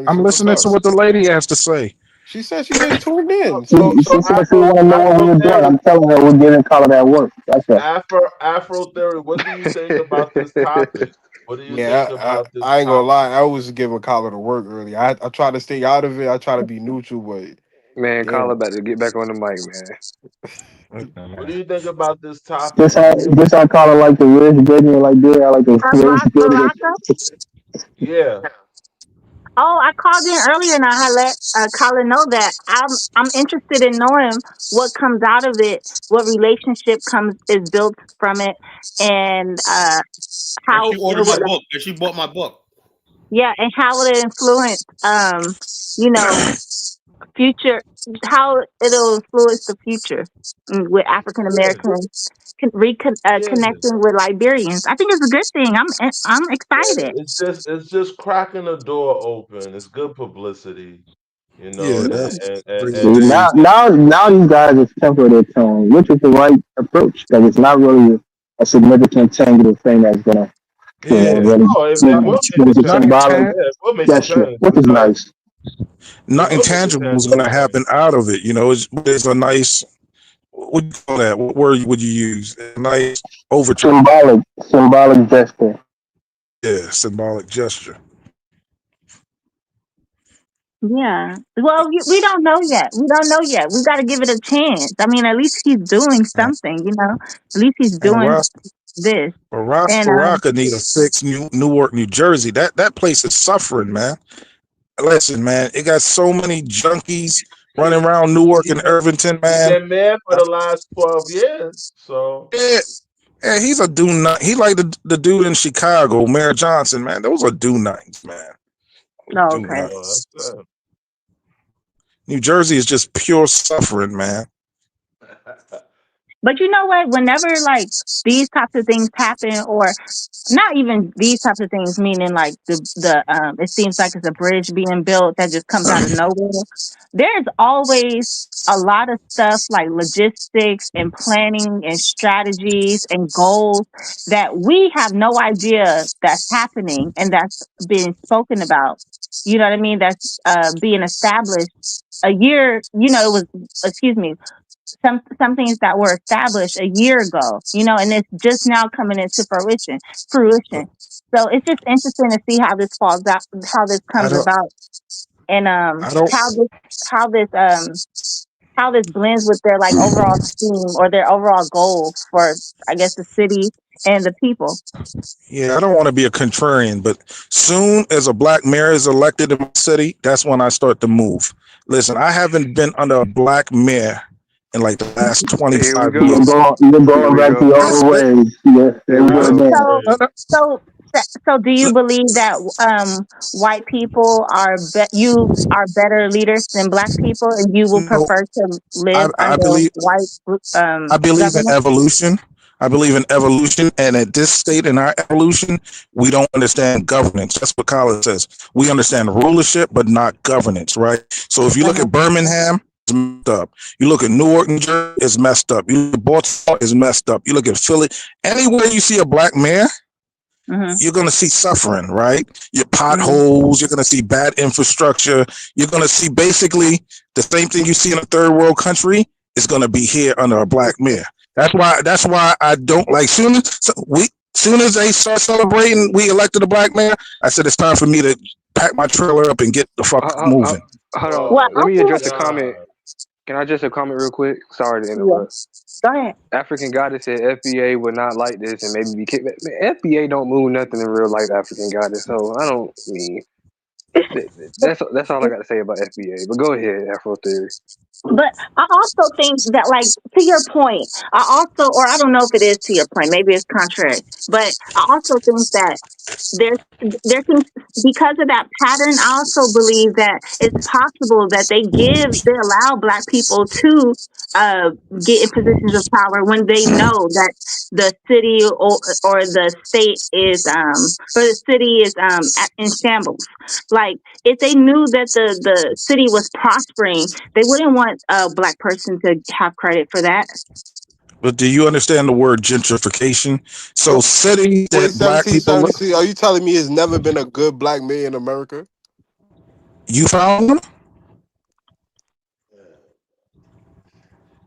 I'm 1776. What's listening up? to what the lady has to say. She said she just tuned in. She, So she said she Afro want to know what Afro we were doing. theory. I'm telling her we're giving college at work. That's all. Afro theory. What do you think about this topic? What do you think yeah, about this I ain't gonna topic? lie. I was giving Collar to work earlier. I try to stay out of it. I try to be neutral, but Man, Carla damn. about to get back on the mic, man. What do you think about this This topic? I call it like the rich getting like that. I like the rich Ras getting. Baraka. Yeah. Oh, I called in earlier and I had let Colin know that I'm interested in knowing what comes out of it, what relationship comes is built from it, and And how she it ordered my would, book. And she bought my book. yeah, and how it influence, you know, future, how it'll influence the future with African Yeah. Americans Yeah. connecting with Liberians. I think it's a good thing. I'm excited. It's just cracking the door open. It's good publicity, Yeah, that's and crazy. See, now these guys are temper their tone, which is the right approach because it's not really a significant tangible thing that's gonna, Yeah, really, no, it will make but a it's a change. nothing symbolic tan- Yeah, it will make a gesture, change which is because nice. it nothing will make a tangible is going tangible to change. happen out of it. You know, it's a nice. What do you call that? What word would you use? A nice overture. Symbolic gesture. Yeah, symbolic gesture. Yeah. Well, we don't know yet. We don't know yet. We got to give it a chance. I mean, at least he's doing something, you know. At least he's And doing this. Ras And Baraka need a fix. Newark, New Jersey. That place is suffering, man. Listen, man, it got so many junkies running around Newark He's and been, Irvington, he's man. been mayor for the last 12 years. So Yeah, yeah, he's a do not. He like the dude in Chicago, Mayor Johnson, man. Those are do nothings, man. oh, Do okay. nothings. New Jersey is just pure suffering, man. But you know what? Whenever like these types of things happen, or not even these types of things, meaning like the it seems like it's a bridge being built that just comes out of nowhere. There's always a lot of stuff like logistics and planning and strategies and goals that we have no idea that's happening and that's being spoken about. You know what I mean? That's being established a year. You know, it was, excuse me, some things that were established a year ago, and it's just now coming into fruition. So it's just interesting to see how this falls out, how this I comes don't. about, and I don't. how this how this blends with their like overall scheme or their overall goal for, I guess, the city and the people. Yeah, I don't want to be a contrarian, but soon as a black mayor is elected in my city, that's when I start to move. Listen, I haven't been under a black mayor in like the last Here we 25 go. years. You're Here going we back to go. your It's old been ways. Yeah, there we go Here we go. again. So, so, so, do you believe that white people you are better leaders than black people, and you will no. prefer to I, live I under believe white I believe in government? evolution. I believe in evolution, and at this state in our evolution, we don't understand governance. That's what Colin says. We understand rulership, but not governance, right? So if you look Uh-huh. at Birmingham, it's messed up. You look at Newark, New Jersey, it's messed up. You look at Baltimore, it's messed up. You look at Philly, anywhere you see a black mayor, Mm-hmm. you're going to see suffering, right? Your Mm-hmm. potholes, you're going to see bad infrastructure. You're going to see basically the same thing you see in a third world country is going to be here under a black mayor. That's why I don't like soon as they start celebrating we elected a black mayor, I said it's time for me to pack my trailer up and get the fuck moving. Hold Well, on. Let I me feel address a comment. Can I address a comment real quick? Sorry to yeah. interrupt. Go ahead. African Goddess said FBA would not like this and maybe be kicked. Man, FBA don't move nothing in real life, African Goddess. So I don't mean that's all I got to say about FBA. But go ahead, Afro Theory. But I also think that, like, to your point, or I don't know if it is to your point, maybe it's contrary, but I also think that there seems, because of that pattern, I also believe that it's possible that they allow black people to uh, get in positions of power when they know that the city or the state is or the city is in shambles. Like, if they knew that the city was prospering, they wouldn't want a black person to have credit for that. But do you understand the word gentrification? So cities Since that black people 1776, are you telling me it's never been a good black mayor in America? you found them?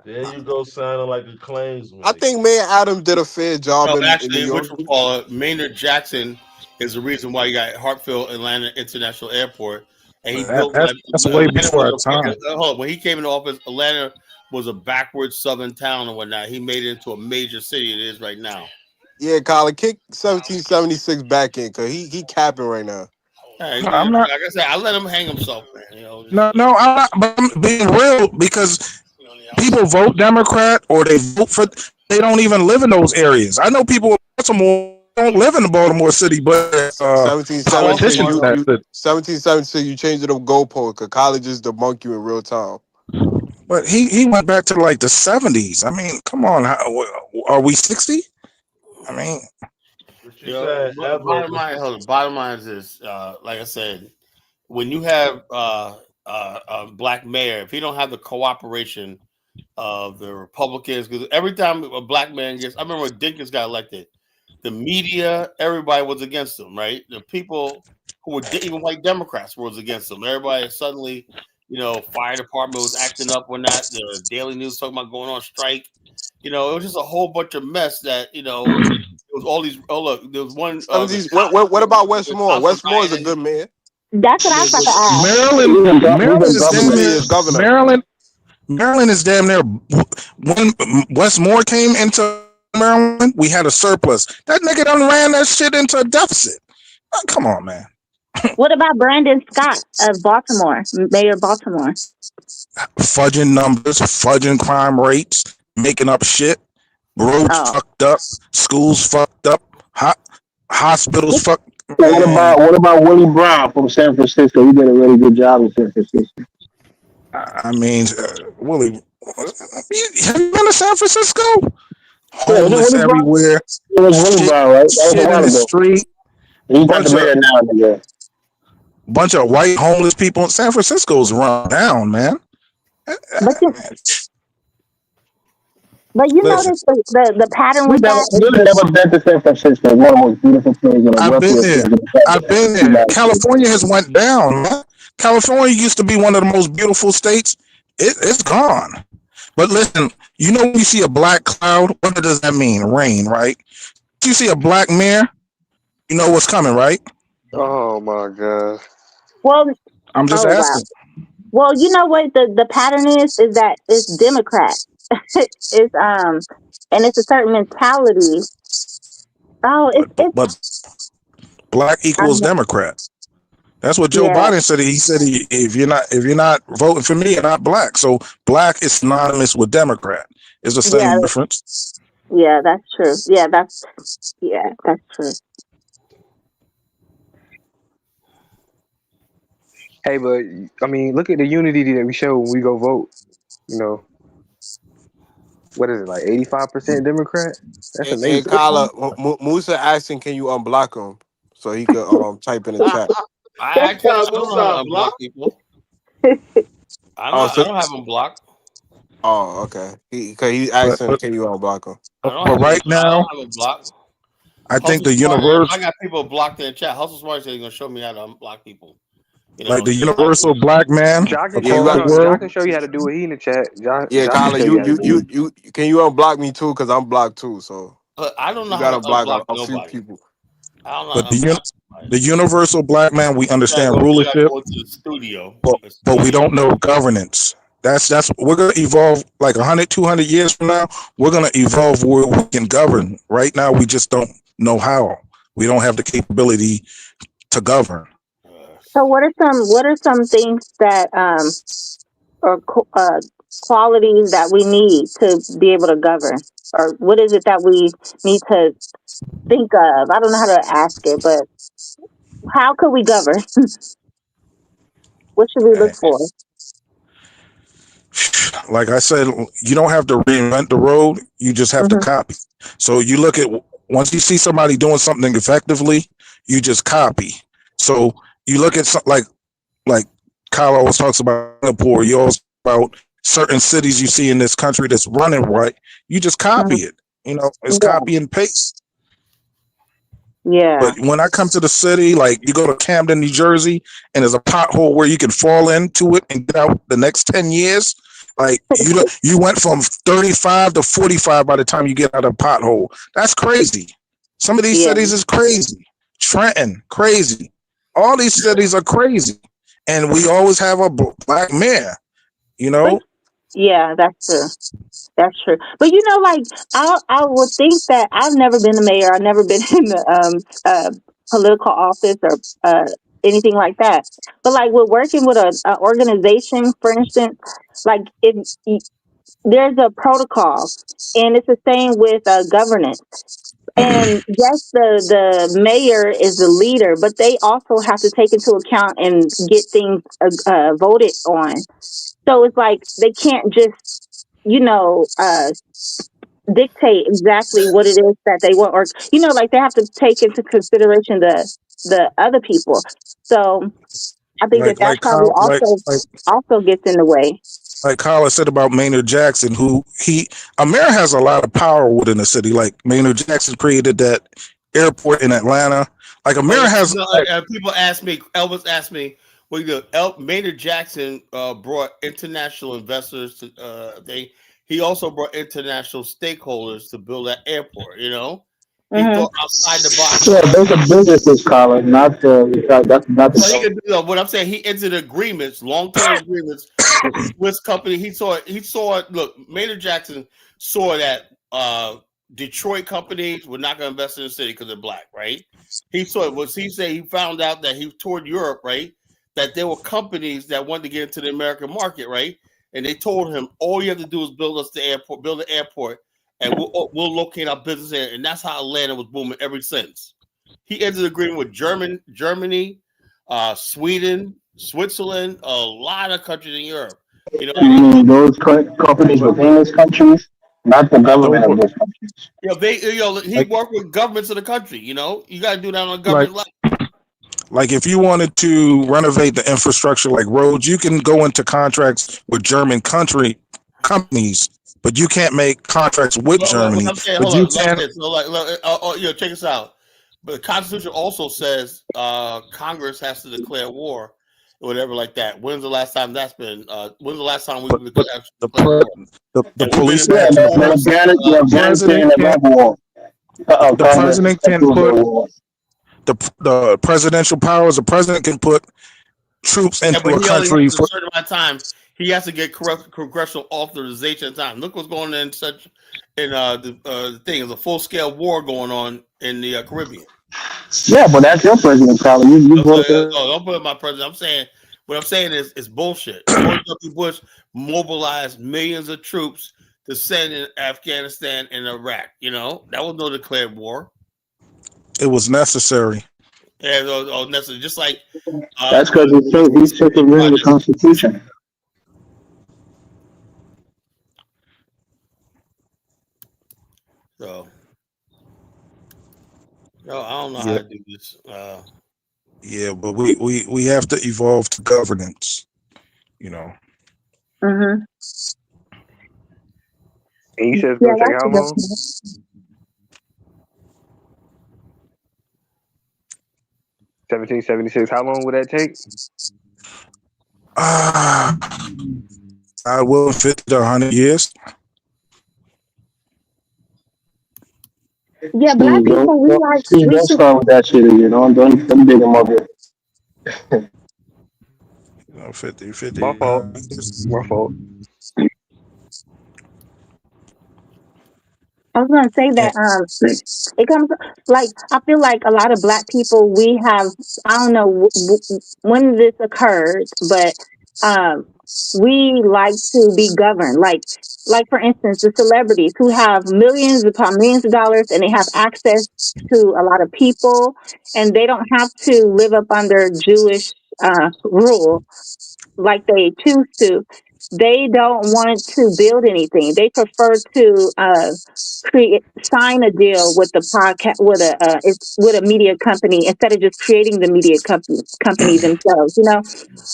There you go, sounding like a claims I maker. think Mayor Adams did a fair job No, in New actually, York. Maynard Jackson is the reason why you got Hartsfield Atlanta International Airport, and he built That's way Atlanta before our was a time. fucking hold on. When he came into office, Atlanta was a backward southern town and whatnot. He made it into a major city it is right now. Yeah, Colin, kick 1776 back in because he capping right now. Hey, No, man, I'm not. like I said, I let him hang himself, man. No, I'm not. But I'm being real because people vote Democrat or they vote for. They don't even live in those areas. I know people in Baltimore don't live in the Baltimore city, but 1776, politicians in that city. 1776, you changed the goalpost because colleges debunk you in real time. But he went back to like the 70s. I mean, come on, are we 60? I mean, Bottom line is this. Like I said, when you have a black mayor, if he don't have the cooperation of the Republicans, because every time a black man gets, I remember when Dinkins got elected, the media, everybody was against him, right? The people who were even white Democrats was against him. Everybody suddenly, fire department was acting up when that the Daily News talking about going on strike. It was just a whole bunch of mess that it was all these. Oh look, there was one. What about Westmore? Westmore is a good mayor. That's what I was about to ask. Maryland is damn near. Maryland is damn near. When Westmore came into Maryland, we had a surplus. That nigga done ran that shit into a deficit. Oh, come on, man. What about Brandon Scott of Baltimore, Mayor of Baltimore? Fudging numbers, fudging crime rates, making up shit. Roads fucked up, schools fucked up, hospitals fucked. What about Willie Brown from San Francisco? He did a really good job in San Francisco. I mean, Willie, have you been to San Francisco? Homeless everywhere. It was Willie Brown, right? That was Shit a while in the ago. street. He's not the mayor now, nigga. Bunch of white homeless people in San Francisco's run down, man. But you notice the pattern with that. You've never been to San Francisco. It's one of the most beautiful places in the world. I've been there. California has went down, man. California used to be one of the most beautiful states. It's gone. But listen, you know when you see a black cloud, what does that mean? Rain, right? If you see a black mare, you know what's coming, right? Oh my god. Well, I'm just oh wow. asking. Well, you know what the pattern is that it's Democrat. It's and it's a certain mentality. Oh, But black equals I'm, Democrat. That's what Joe yeah, Biden said. He said if you're not voting for me, you're not black. So black is synonymous with Democrat. It's the yeah, same difference. yeah. That's true. Yeah, that's true. Hey, but I mean, look at the unity that we show when we go vote. You know, what is it, like 85% Democrat? That's Hey, amazing. Kyla, Musa asking, can you unblock him so he could type in the chat? I What's up? I don't What's know how up, to unblock block? people. Oh, I so don't have them blocked. oh, okay. He But asking, but, can you unblock him? I don't but have them. right I don't now, have them blocked. I think Hustle the Smart. universe, I got people blocked in the chat. Hustle Smart said he's gonna show me how to unblock people. You like know, the just type universal in. black man Jock can Yeah, you show. across Hold the got. on, Jock world, can show you how to do it. He in the chat. Yeah, Jock can Kyla, show you how to do it. you can you unblock me too? Cause I'm blocked too. So I don't you know how gotta to block unblock a few nobody. people. I don't know how but to unblock nobody. the universal black man, we understand You gotta rulership, go to the studio. but we don't know governance. That's we're gonna evolve like 100, 200 years from now. We're gonna evolve where we can govern. Right now, we just don't know how. We don't have the capability to govern. So what are some things that or qualities that we need to be able to govern, or what is it that we need to think of? I don't know how to ask it, but how could we govern? What should we look for? Like I said, you don't have to reinvent the road. You just have to Hmm. copy. So you look at once you see somebody doing something effectively, you just copy. So you look at like Kyle always talks about Singapore. You always about certain cities you see in this country that's running right. You just copy it. You know, it's Yeah, copy and paste. yeah, But when I come to the city, like you go to Camden, New Jersey, and there's a pothole where you can fall into it and get out the next 10 years. Like you went from 35 to 45 by the time you get out of a pothole. That's crazy. Some of these yeah. cities is crazy. Trenton, crazy. All these cities are crazy. And we always have a black mayor, you But know? yeah, that's true. That's true. But you know, like I would think that I've never been the mayor. I've never been in the political office or anything like that. But like with working with a organization, for instance, like if there's a protocol, and it's the same with governance. And yes, the mayor is the leader, but they also have to take into account and get things voted on. So it's like they can't just you know dictate exactly what it is that they want, or like they have to take into consideration the other people. So I think that Like that like probably Kyle, also gets in the way. like Carla said about Maynard Jackson, who America has a lot of power within the city. Like Maynard Jackson created that airport in Atlanta. Like But America has, people ask me, Elvis asked me, well, Maynard Jackson brought international investors to he also brought international stakeholders to build that airport. He Hmm. thought outside the box. Yeah, those are businesses, Colin, not that's not the So he government. could do what I'm saying. He entered agreements, long-term agreements with Swiss company. He saw. Look, Maynard Jackson saw that Detroit companies were not going to invest in the city because they're black, right? He saw it. Was he said he found out that he toured Europe, right? That there were companies that wanted to get into the American market, right? And they told him, all you have to do is build us the airport, build the airport, and we'll locate our business there. And that's how Atlanta was booming ever since. He entered an agreement with Germany, Sweden, Switzerland, a lot of countries in Europe. And he told Those companies within those countries, not the government of those countries. he worked with governments of the country. You got to do that on a like government level. like if you wanted to renovate the infrastructure like roads, you can go into contracts with German country companies, but you can't make contracts with What Germany. I'm saying, But hold you on, like can, this. Check this out. But the Constitution also says Congress has to declare war whatever like that. When's the last time that's been? When's the last time we But actually the declared war? the And we've been police in Yeah, can't war but put the the Afghanistan president and can't that war. the Congress president can approved put that war. the presidential powers. The president can put troops Yeah, into but a he only country has a for. certain amount of time. He has to get congressional authorization of time. Look what's going on in the thing. There's a full scale war going on in the Caribbean. Yeah, but that's your president, Tyler. You Don't, brought it up. don't put my president. I'm saying what I'm saying is it's bullshit. George W. Bush mobilized millions of troops to send in Afghanistan and Iraq. You know that was no declared war. It was necessary. Yeah, necessarily. Just like That's because he's circumventing the Constitution. so. No, I don't know how Yeah, to do this. yeah, but we have to evolve to governance. You know. Mhm. And you said it's Yeah, gonna take that's how a good long? point. 1776. How long would that take? I will 50 to 100 years. Yeah, black people, Steve, we don't should. start with that shit again. Don't dig him up here. 50. My fault. My fault. I was gonna say that it comes like I feel like a lot of black people we have I don't know when this occurred, but um we like to be governed. Like for instance, the celebrities who have millions of dollars and they have access to a lot of people and they don't have to live up under Jewish rule like they choose to. They don't want to build anything. They prefer to create sign a deal with the podcast with a media company instead of just creating the media company themselves. You know,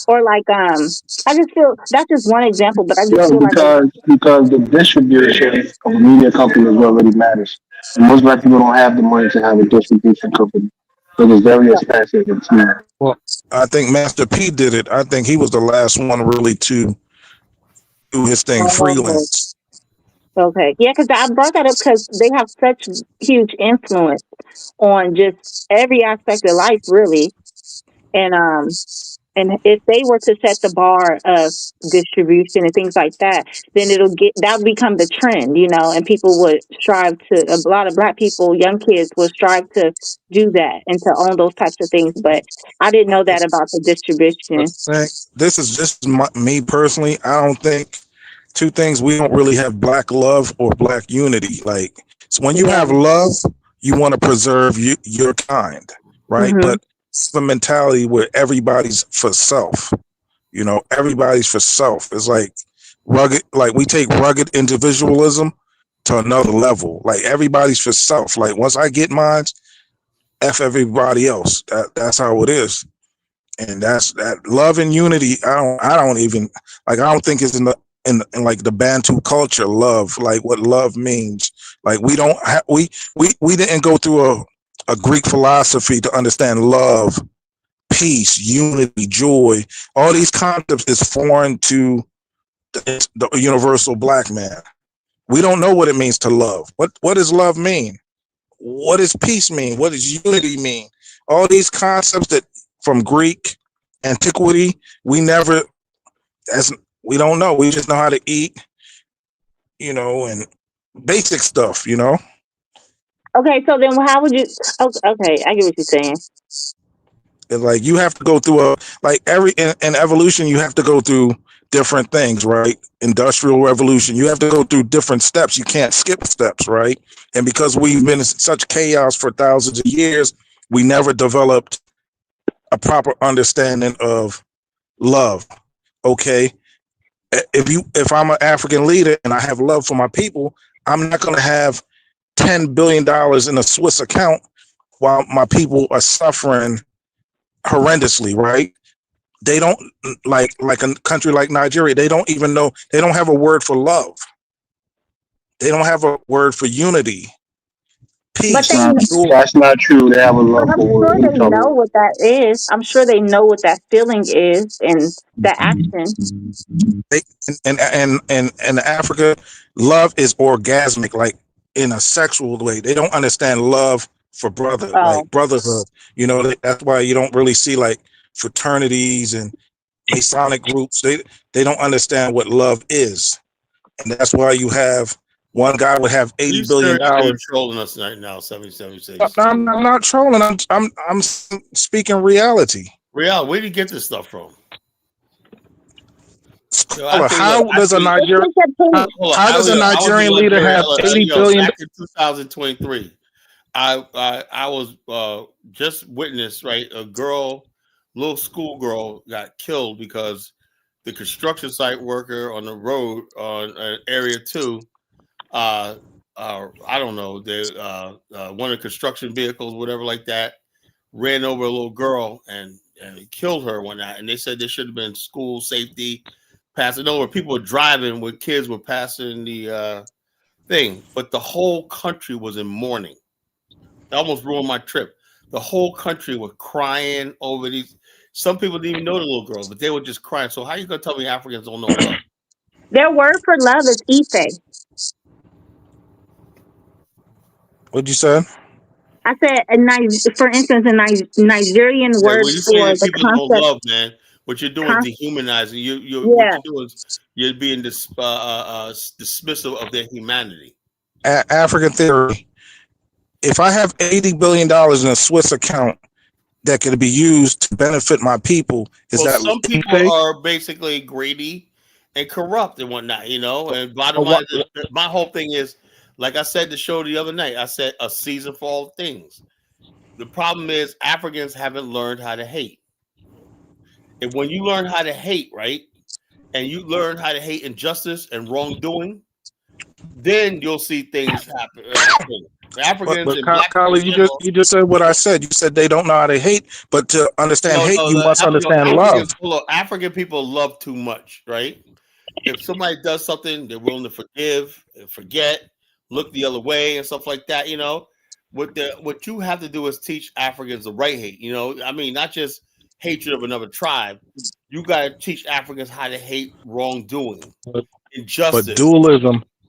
or like I just feel that's just one example, but I just Yeah, feel like because the distribution of a media company is what really matters. And most black people don't have the money to have a distribution company. So it's very expensive. It's not. Well, I think Master P did it. I think he was the last one really to do his thing oh, freelance. okay, yeah, because I brought that up because they have such huge influence on just every aspect of life, really, and and if they were to set the bar of distribution and things like that, then that'll become the trend, you know, and people would strive to a lot of black people, young kids would strive to do that and to own those types of things. But I didn't know that about the But distribution. this is just me personally. I don't think two things. We don't really have black love or black unity. Like, so when you Yeah. have love, you want to preserve your kind, right? Mhm. But it's the mentality where everybody's for self. You know, everybody's for self. It's like rugged. Like we take rugged individualism to another level. Like everybody's for self. Like once I get mine, f everybody else. That's how it is. And that's that love and unity. I don't even like. I don't think it's in like the Bantu culture. Love, like what love means. Like we don't we didn't go through a Greek philosophy to understand love, peace, unity, joy. All these concepts is foreign to the universal black man. We don't know what it means to love. What does love mean? What does peace mean? What does unity mean? All these concepts that from Greek antiquity, we never as we don't know. We just know how to eat, you know, and basic stuff, you know. Okay, so then how would you? Okay, I get what you're saying. And like you have to go through like every in evolution, you have to go through different things, right? Industrial revolution, you have to go through different steps. You can't skip steps, right? And because we've been in such chaos for thousands of years, we never developed a proper understanding of love. Okay, if I'm an African leader and I have love for my people, I'm not going to have $10 billion in a Swiss account while my people are suffering horrendously, right? They don't like a country like Nigeria. They don't even know. They don't have a word for love. They don't have a word for unity. But peace, they, joy. That's not true. They have a but love I'm for sure what you they talking know about. what that is. I'm sure they know what that feeling is and the action. They, and Africa, love is orgasmic, like in a sexual way. They don't understand love for Oh, brotherhood. You know, that's why you don't really see like fraternities and Masonic groups. They don't understand what love is, and that's why you have one guy would have Are $80 you billion. serious? You're trolling us right now. 776. I'm not trolling. I'm speaking reality. Real, where do you get this stuff from? Yo, How does a it's Nigerian just opinion. how does a I was in Nigerian leader Liberia. have 80 Yo, billion? back in 2023, I was just witnessed, right? A girl, little school girl, got killed because the construction site worker on the road on area 2, I don't know, one of the construction vehicles, whatever like that, ran over a little girl and killed her one night. And they said there should have been school safety passing over. People were driving with kids were passing the thing, but the whole country was in mourning. It almost ruined my trip. The whole country was crying over these. Some people didn't even know the little girl, but they were just crying. So how you gonna tell me Africans don't know love? Their word for love is Ife. What'd you say? I said, for instance, a Nigerian Yeah, word when you say for that the people don't concept. love, man, what you're doing is dehumanizing. What Yeah, you're doing is you're being dismissive of their humanity. African theory. If I have $80 billion in a Swiss account that could be used to benefit my people, is Well, that some people fake? are basically greedy and corrupt and whatnot, you know. And bottom Or line, what? my whole thing is, like I said the show the other night, I said a season for all things. The problem is Africans haven't learned how to hate. And when you learn how to hate, right, and you learn how to hate injustice and wrongdoing, then you'll see things happen. Africans But and black people Kylie, in general. you just said what I said. You said they don't know how to hate, but to understand No, hate, no, you must understand love. African people love too much, right? If somebody does something, they're willing to forgive and forget, look the other way and stuff like that. You know, what you have to do is teach Africans the right hate. You know, I mean, not just hatred of another tribe. You got to teach Africans how to hate wrongdoing, But injustice,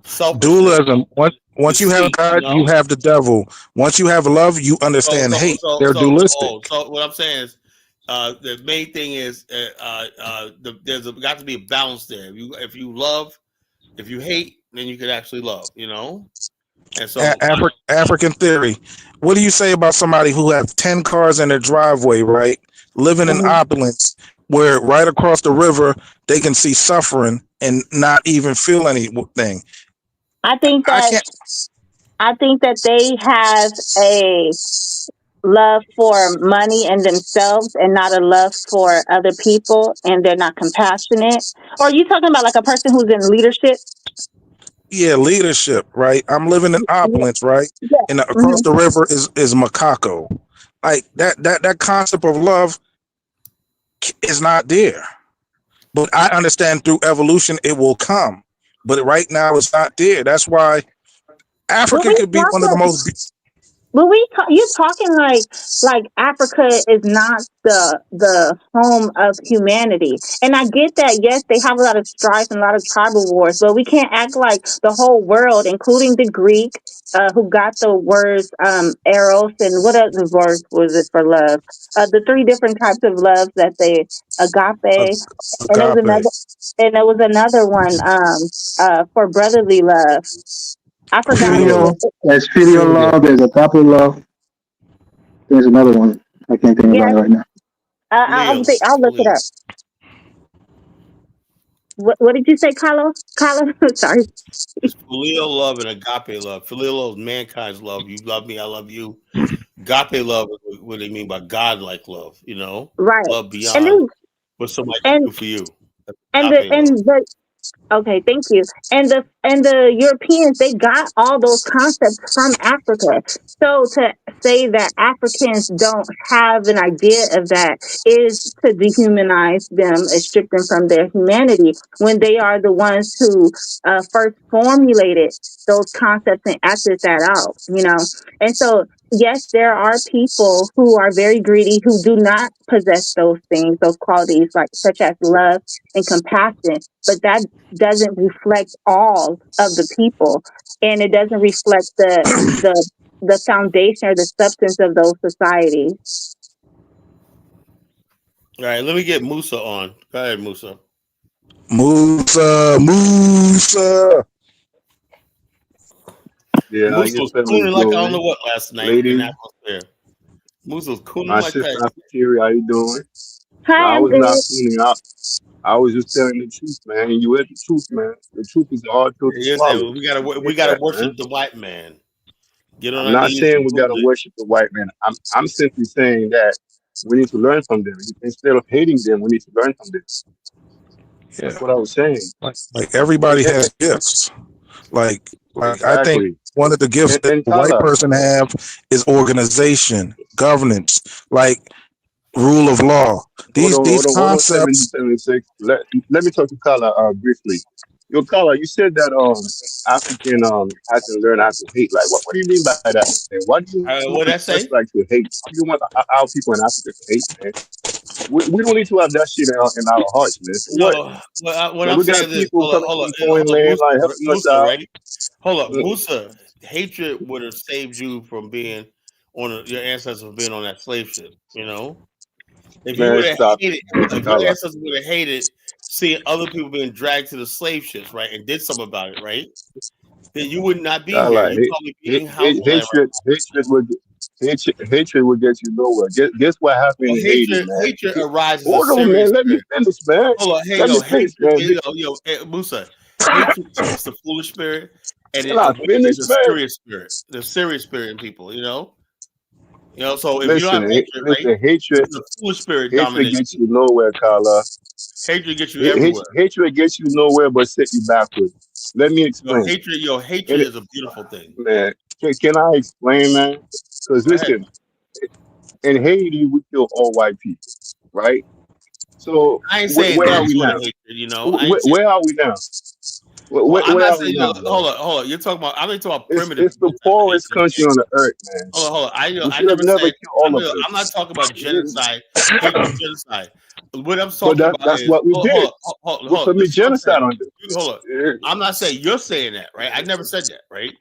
selfishness, dualism. Once you have deceit. You God, you know. have the devil. Once you have love, you understand hate. They're dualistic. So what I'm saying is, the main thing is, there's got to be a balance there. If you love, if you hate, then you can actually love. You know, and so African theory. What do you say about somebody who has 10 cars in their driveway, right? Living in mhm. opulence, where right across the river they can see suffering and not even feel anything. I think I that can't. I think that they have a love for money and themselves and not a love for other people, and they're not compassionate. Or are you talking about like a person who's in leadership? Yeah, leadership, right? I'm living in Yeah. opulence, right? Yeah. And across hmm the river is Macaco. Like that concept of love is not there. But I understand through evolution it will come. But right now it's not there. That's why But Africa we could be one of the talking. most. But you talking like Africa is not the home of humanity, and I get that. Yes, they have a lot of strife and a lot of tribal wars, but we can't act like the whole world, including the Greek, who got the words eros and what other words was it for love? The three different types of loves that they agape, and there was Agape. another, one for brotherly love. I forgot it. Filial. There's filial Filial. love. There's agape love. There's another one. I can't think about Yes, it right now. I'll look it up. What did you say, Carlo? Carlo, sorry. it's filial love and agape love. Filial love is mankind's love. You love me, I love you. Agape love is what they mean by God-like love. You know, Right, love and beyond then what somebody can and do for you. That's and the agape love. and the Okay, thank you. And the Europeans, they got all those concepts from Africa. So to say that Africans don't have an idea of that is to dehumanize them and strip them from their humanity when they are the ones who first formulated those concepts and acted that out, you know. And so yes, there are people who are very greedy who do not possess those things, those qualities like such as love and compassion, but that doesn't reflect all of the people, and it doesn't reflect the the foundation or the substance of those societies. All right, let me get Musa on. Go ahead, Musa. Musa. Yeah, how Musa your was feelings cooning like I don't know doing, what last night in ladies? atmosphere. Musa was cooning My like sister that. Apothecary, how you doing? No, Hi, I I'm was not good. cooning out. I was just telling the truth, man. And you heard the truth, man. The truth is a hard pill to Yes, swallow. we Get gotta that, worship man. the white man. Get on I'm our not knees saying and we prove gotta it. worship the white man. I'm simply saying that we need to learn from them. Instead of hating them, we need to learn from them. That's Yeah. what I was saying. Like And, everybody and, has gifts. Like I think exactly. one of the gifts that And the white Kala, person have is organization, governance, like rule of law. These hold on, concepts. 1776. Let me talk to Kala briefly. Yo, Kala, you said that African hasn't learned how to hate. Like, what do you mean by that, man? Why do you want What us I like say? to hate? Why do you want our people in Africa to hate, man? We don't need to have that shit in our hearts, man. For what? No, what When I'm we got saying is, people coming from foreign hold up, land, Musa, like helping us Musa, out. right? Hold up, Mm, Musa. Hatred would have saved you from being your ancestors from being on that slave ship. You know, if you Man, would have stop it, hated, man. if your Kala. ancestors would have hated seeing other people being dragged to the slave ships, right, and did something about it, right, then you would not be God, here. like You probably be in house land right hatred would get you nowhere. Guess what now. happened Well, in Haiti, man? hatred arises a Hold on, serious man. Let me spirit. finish, man. Hold on, hey Let yo, me finish, hatred, man. Musa. Hatred keeps the foolish spirit, and Can it I awakens finish, man? the serious spirit in people. You know. So if you don't have Listen, hatred, right, listen. Hatred, the foolish spirit hatred dominates gets you. you nowhere, Carla. Hatred gets you everywhere. Hatred gets you nowhere, but set you backward. Let me explain. Hatred And is a beautiful thing. man, can I explain, man? Because Go ahead. listen, in Haiti, we kill all white people, right? So I ain't saying where that are we sort of now? hatred. I ain't saying. Where are we now? Well, I'm Where not are we saying. now, man? Hold on. You're talking about. I'm talking about primitive It's the type of poorest hatred, country right? on the earth, man. Hold on. We I should have never never said. killed all of I'm not talking about them. genocide, hatred, genocide. What I'm But talking about that's is what we did. We hold on. commit Listen, what I'm saying. genocide on them. Hold on. I'm not saying you're saying that, right? I never said that, right?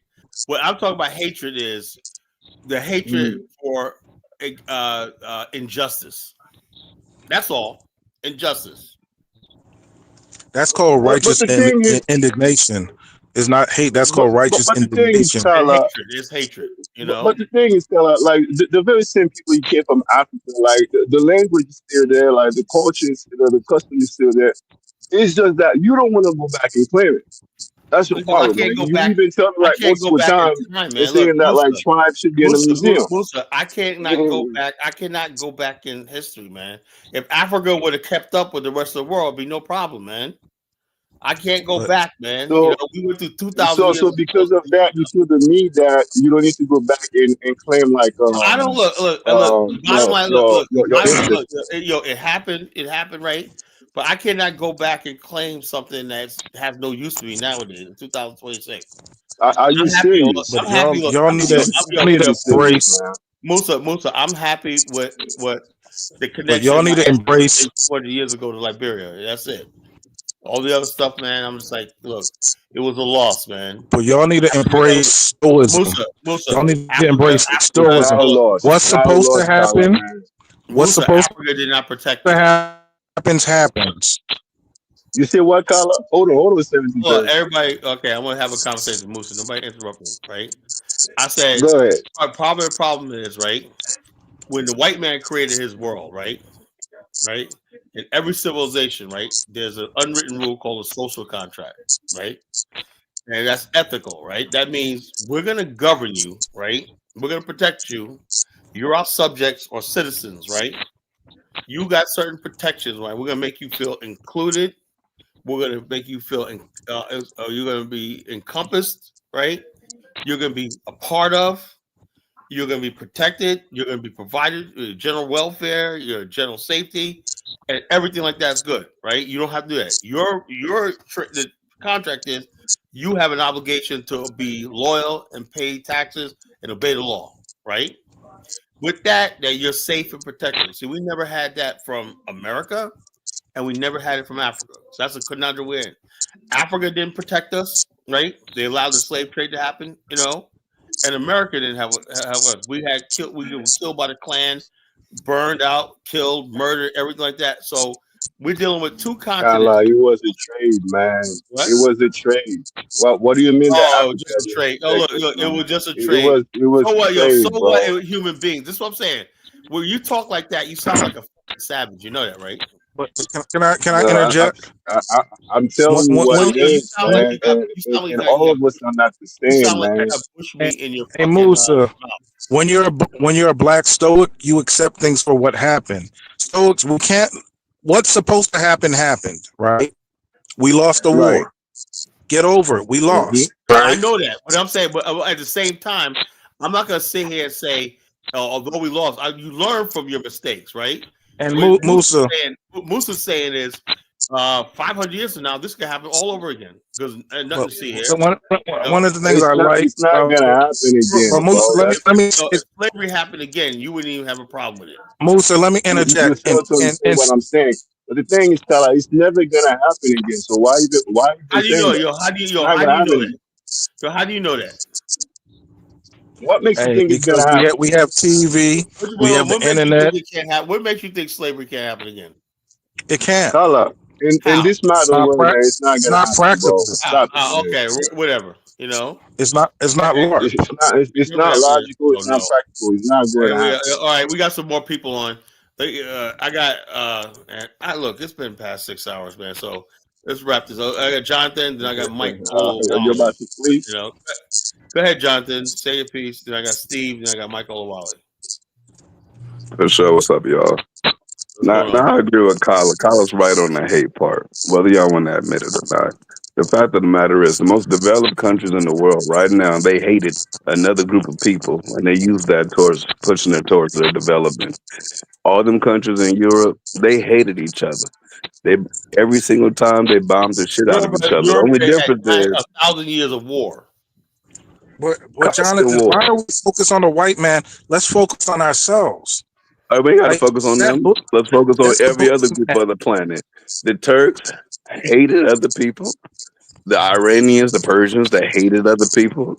What I'm talking about hatred is the hatred for injustice. That's all. Injustice. That's called But righteous the thing is, indignation. It's not hate. That's called righteous but the thing is, indignation. And Carla. hatred is hatred. But the thing is, Carla, like the very same people you came from Africa, like the language is still there, like the culture is still there, the custom is still there. It's just that you don't want to go back and claim it. That's your Because I problem, man. can't go You back. even tell me I like can't most go of the back in time time, and man. Look, saying that like tribes should be in a museum. Musa, I can't not go back. I cannot go back in history, man. If Africa would have kept up with the rest of the world, it'd be no problem, man. I can't go But back, man. So We went through 2,000 years so of because of that, you feel the need that you don't need to go back and claim like I don't look. Bottom line, your bottom line, ancestors. it happened. It happened, right? But I cannot go back and claim something that has no use to me nowadays in 2026. Are you I'm happy. serious? but I'm happy. Look, y'all I'm, need yo, to I'm, You yo, can't yo, be serious, embrace. man. Musa. I'm happy with what the But connection y'all my need to ancestors embrace. made 40 years ago to Liberia. That's it. All the other stuff, man. I'm just like, look, it was a loss, man. But y'all need to embrace stoicism. Musa, Y'all need to Africa, embrace It's Africa, not stoicism. a loss. What's It's not a supposed to loss, Carla, happen? man. What's Musa, supposed Africa did not protect to us. happens. You say what, Carla? Hold on, 17 Look, seconds. everybody, okay, I'm gonna have a conversation with Musa. Nobody interrupt me, right? I said, Go ahead. problem is, right? When the white man created his world, right? Right? In every civilization, right? There's an unwritten rule called a social contract, right? And that's ethical, right? That means we're going to govern you, right? We're going to protect you. You're our subjects or citizens, right? You got certain protections, right? We're going to make you feel included. We're gonna make you feel, you're gonna be encompassed, right? You're gonna be a part of. You're going to be protected. You're going to be provided your general welfare, your general safety, and everything like that's good, right? You don't have to do that. The contract is you have an obligation to be loyal and pay taxes and obey the law, right? With that you're safe and protected. See, we never had that from America, and we never had it from Africa. So that's a conundrum we're in. Africa didn't protect us, right? They allowed the slave trade to happen, and America didn't have us. We were killed by the Klan, burned out, killed, murdered, everything like that. So we're dealing with two continents. It was a trade, man. What? It was a trade. What do you mean that Oh, Africa just a didn't trade. Oh, protect look, us, it man? was just a It trade. was So what, So trade, what? bro. Human beings. This is what I'm saying. When you talk like that, you sound like a savage. You know that, right? But can I No, interject? I'm telling you what You it is, sound like man. And you all of us are not the sound same, like you man. have bushmeat in your Hey fucking Musa, mouth. when you're a black stoic, you accept things for what happened. Stoics, we can't. What's supposed to happen happened, right? We lost the Right. war. Get over it. We lost, I right? know that, but I'm saying, but at the same time, I'm not going to sit here and say, although we lost, you learn from your mistakes, right? And What Musa, Musa's saying is, 500 years from now, this could happen all over again because nothing to see here. one of the things I like It's not gonna happen again, Musa, bro. let me If slavery happened again, you wouldn't even have a problem with it. Musa, let me You interject. fail to understand what I'm saying. But the thing is, Tala, it's never gonna happen again. So why How even do you saying know, that? yo? It's not gonna happen again. So how do you know that? What makes you think it's because gonna happen? we have TV, we have the What makes you internet. think it can't happen? What makes you think slavery can't happen again? It can't. Tala, in this modern world, man, it's not It's gonna not happen, bro. practical. Stop it, man. Okay, whatever. It's not LARP. It's not Whatever. logical. It's not practical. It's not going to happen. All right, we got some more people on. I got and look, it's been past 6 hours, man. So let's wrap this up. I got Jonathan, then I got Mike. You're about to sleep. Go ahead, Jonathan. Say your piece. Then I got Steve. Then I got Michael Olawale. For sure. What's up, y'all? Now, I agree with Kyler. Kyler's right on the hate part, whether y'all want to admit it or not. The fact of the matter is, the most developed countries in the world right now, they hated another group of people, and they use that towards pushing it towards their development. All them countries in Europe, they hated each other. They every single time they bombed the shit out of each other. The Europe only had difference is 1,000 years of war. But constant Jonathan, war. why are we focused on the white man? Let's focus on ourselves. We ain't got to Like, focus on that them. book- Let's focus on that's the every other Buddhist group man. on the planet. The Turks hated other people. The Iranians, the Persians that hated other people.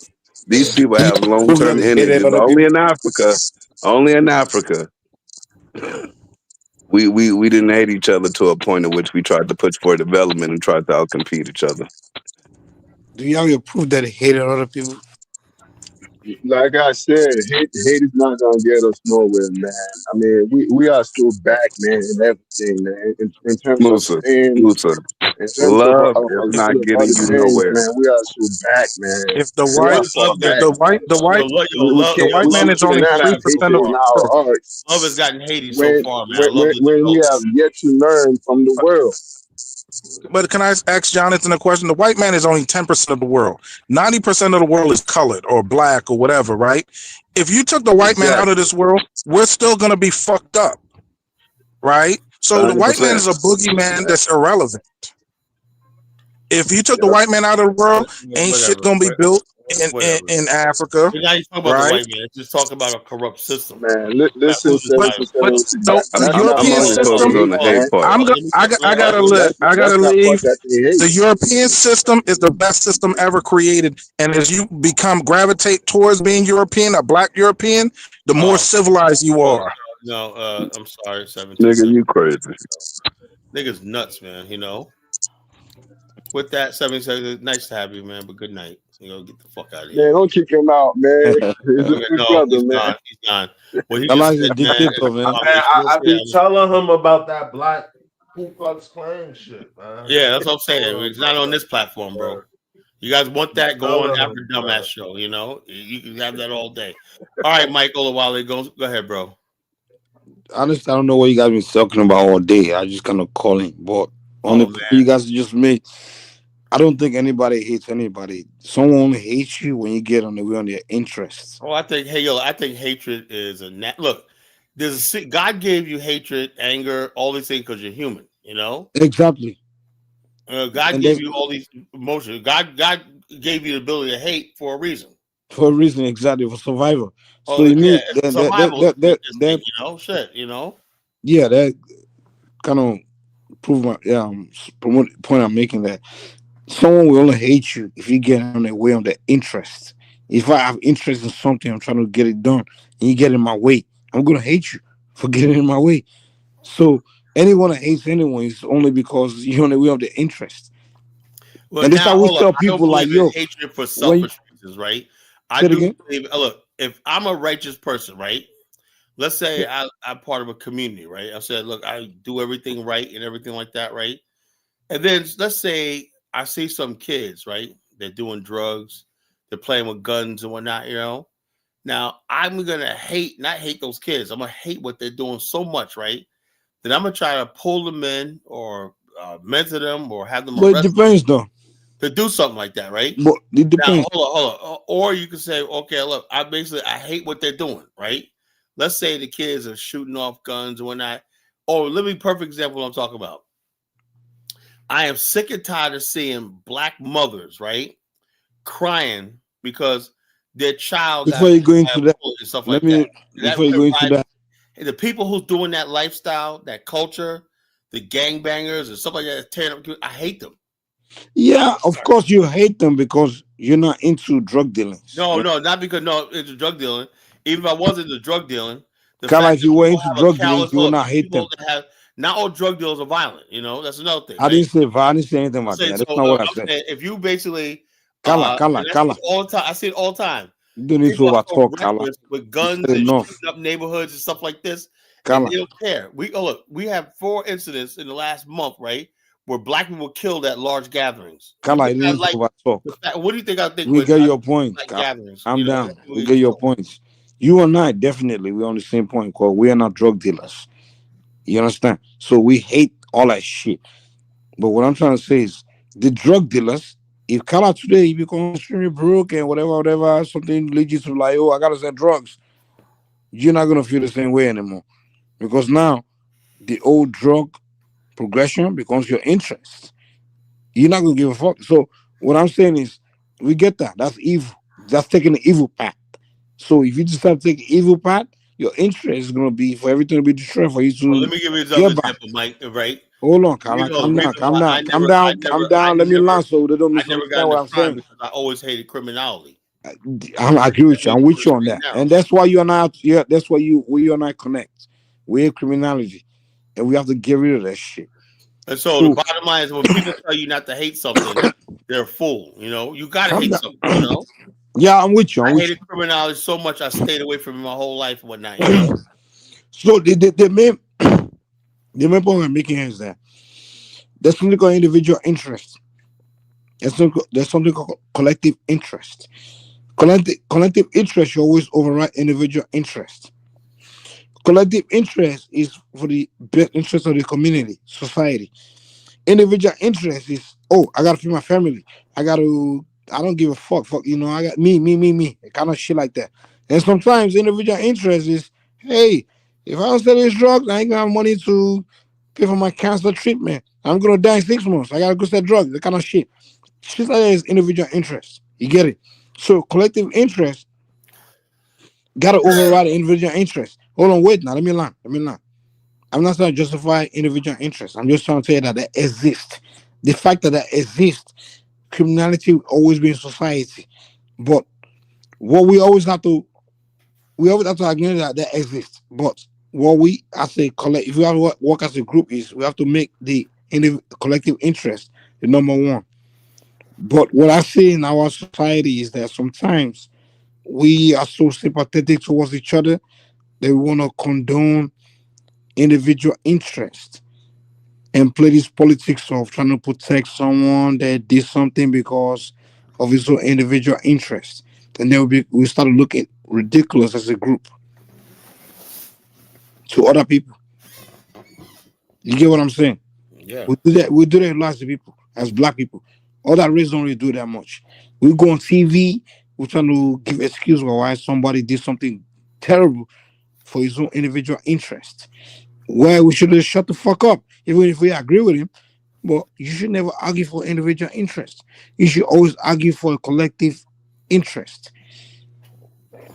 These people have long-term Hated enemies. other Only people. in Africa. Only in Africa. We didn't hate each other to a point at which we tried to push for development and tried to outcompete each other. Do you have your proof that he hated other people? Like I said, hate is not gonna get us nowhere, man. I mean, we are still back, man, in everything, man. In terms of Musa, sin, Musa. in terms of Love a is lot not of getting other you things, nowhere. man. We are still back, man. If the We white, are far if back, man. the white, We the white man is only cannot have 3% hatred of in the our world. hearts Love has gotten hated so far, man. I love the when we results. have yet to learn from the world. But can I ask Jonathan a question? The white man is only 10% of the world. 90% of the world is colored or black or whatever, right? If you took the white man out of this world, we're still going to be fucked up, right? So the white man 100%. is a boogeyman that's irrelevant. If you took the white man out of the world, ain't shit going to be built in Africa, We're not even talking about the right? white man. Just talk about a corrupt system. Man, listen, But 776. the I'm European not on that system, hate, man. I gotta live. I That's gotta that part leave. that they hate. The European system is the best system ever created, and as you gravitate towards being European, a black European, the more civilized you are. No, I'm sorry, 727. Nigga, you crazy. Niggas nuts, man. With that, 727, nice to have you, man. But good night. Get the fuck out of here. Man, don't kick him out, man. He's a big No, brother, he's man. gone. He's gone. What he That just man's a said, man. dictator, man. I've been telling him about that black Ku Klux Klan shit, man. Yeah, that's what I'm saying. It's not on this platform, bro. You guys want that? Go on after dumbass show. You can have that all day. All right, Mike Olawale, go ahead, bro. Honestly, I don't know what you guys been talking about all day. I just kind of calling, but On the Oh point man. you guys just made, I don't think anybody hates anybody. Someone only hates you when you get on the way on their interests. Oh, I think hatred is look. God gave you hatred, anger, all these things because you're human. Exactly. God And gave that's you all these emotions. God gave you the ability to hate for a reason. for a reason, exactly, for survival. So Oh you yeah, mean survival instinct. Shit. yeah, that kind of prove my promote point I'm making, that someone will only hate you if you get on their way on their interest. If I have interest in something, I'm trying to get it done, and you get in my way, I'm gonna hate you for getting in my way. So anyone that hates anyone is only because you're on the way of their interest. Well, And that's now how we hold up. tell I don't people like, believe in yo, hatred for when you selfish reasons, right? I say it do again. believe. Look, if I'm a righteous person, right? Let's say I'm part of a community, right? I said, look, I do everything right and everything like that, right? And then let's say I see some kids, right? They're doing drugs, they're playing with guns and whatnot. Now I'm gonna not hate those kids. I'm gonna hate what they're doing so much, right? That I'm gonna try to pull them in or mentor them or have them But it arrested depends though. to do something like that, right? But it Now, depends. hold on. Or you can say, okay, look, I hate what they're doing, right? Let's say the kids are shooting off guns and whatnot. Or let me perfect example what I'm talking about. I am sick and tired of seeing black mothers, right, crying because their child got Before you hit go by a into that, bullet and stuff let like that. me That before you go into rises. that. And the people who's doing that lifestyle, that culture, the gangbangers and stuff like that, tearing up. I hate them. Yeah, of course you hate them because you're not into drug dealings. No, no, not because it's drug dealing. Even if I was into drug dealing, the Kind of fact like if that you were people into have a drug dealings, callous you will look, not hate people them. that have not all drug dealers are violent. That's another thing, I right? didn't say I didn't say anything I'm about saying that. so. That's not what I I'm said. saying if you basically, Kala, and I see Kala. it all the time. I see it all the time. You don't need to People are over so talk, Kala. reckless with You guns said and enough. shooting up neighborhoods and stuff like this, and Kala. they don't care. We have 4 incidents in the last month, right, where black people were killed at large gatherings. You Kala, think you don't I need to like over talk. what do you think I think We when get I your point. like Kala. gatherings? Calm down. People We get get your killed. points. You and I definitely we're on the same point because we are not drug dealers. You understand? So we hate all that shit. But what I'm trying to say is the drug dealers, if Kala today he becomes extremely broke and whatever, something leads you to like, oh, I gotta sell drugs, you're not gonna feel the same way anymore. Because now the old drug progression becomes your interest. You're not gonna give a fuck. So what I'm saying is we get that. That's evil. That's taking the evil path. So if you decide to take the evil path, your interest is gonna be for everything to be destroyed for you Well, to let me give you another get back. example, Mike. Right? Hold on, The Kala, the calm down, reason calm why down, calm down, calm down. Let me land so they don't I never got misunderstand what into I'm crime saying. because I always hated criminality. I agree with you. I'm with you on Straight that, and and narrow. that's why you and I. Yeah, that's why you and I connect. We hate criminality, and we have to get rid of that shit. And so the So bottom line is when people tell you not to hate something, they're a fool. You got to calm hate down. something. Yeah, I'm with you. I'm I with you. hated criminality so much I stayed away from it my whole life and whatnot. So the main point I'm making here is that there's something called individual interest. There's something called collective interest. Collective interest should always override individual interest. Collective interest is for the best interest of the community, society. Individual interest is, oh, I gotta feed my family. I don't give a fuck. I got me, kind of shit like that. And sometimes individual interest is, hey, if I don't sell these drugs, I ain't gonna have money to pay for my cancer treatment. I'm gonna die in 6 months. I gotta go sell drugs. That kind of shit. Shit like that is individual interest. You get it? So collective interest gotta override the individual interest. Hold on, wait now. Let me learn. I'm not trying to justify individual interest. I'm just trying to tell you that they exist. The fact that they exist, criminality will always be in society. But what we always have to acknowledge that they exist. But what we as a collect, if we have to work as a group, is we have to make the collective interest the number one. But what I see in our society is that sometimes we are so sympathetic towards each other that we want to condone individual interest and play this politics of trying to protect someone that did something because of his own individual interest. And then we start looking ridiculous as a group to other people. You get what I'm saying? Yeah. We do that. We do that with lots of people as black people. Other races don't really do that much. We go on TV. We're trying to give excuse for why somebody did something terrible for his own individual interest. Where we should just shut the fuck up, even if we agree with him. But you should never argue for individual interest. You should always argue for a collective interest.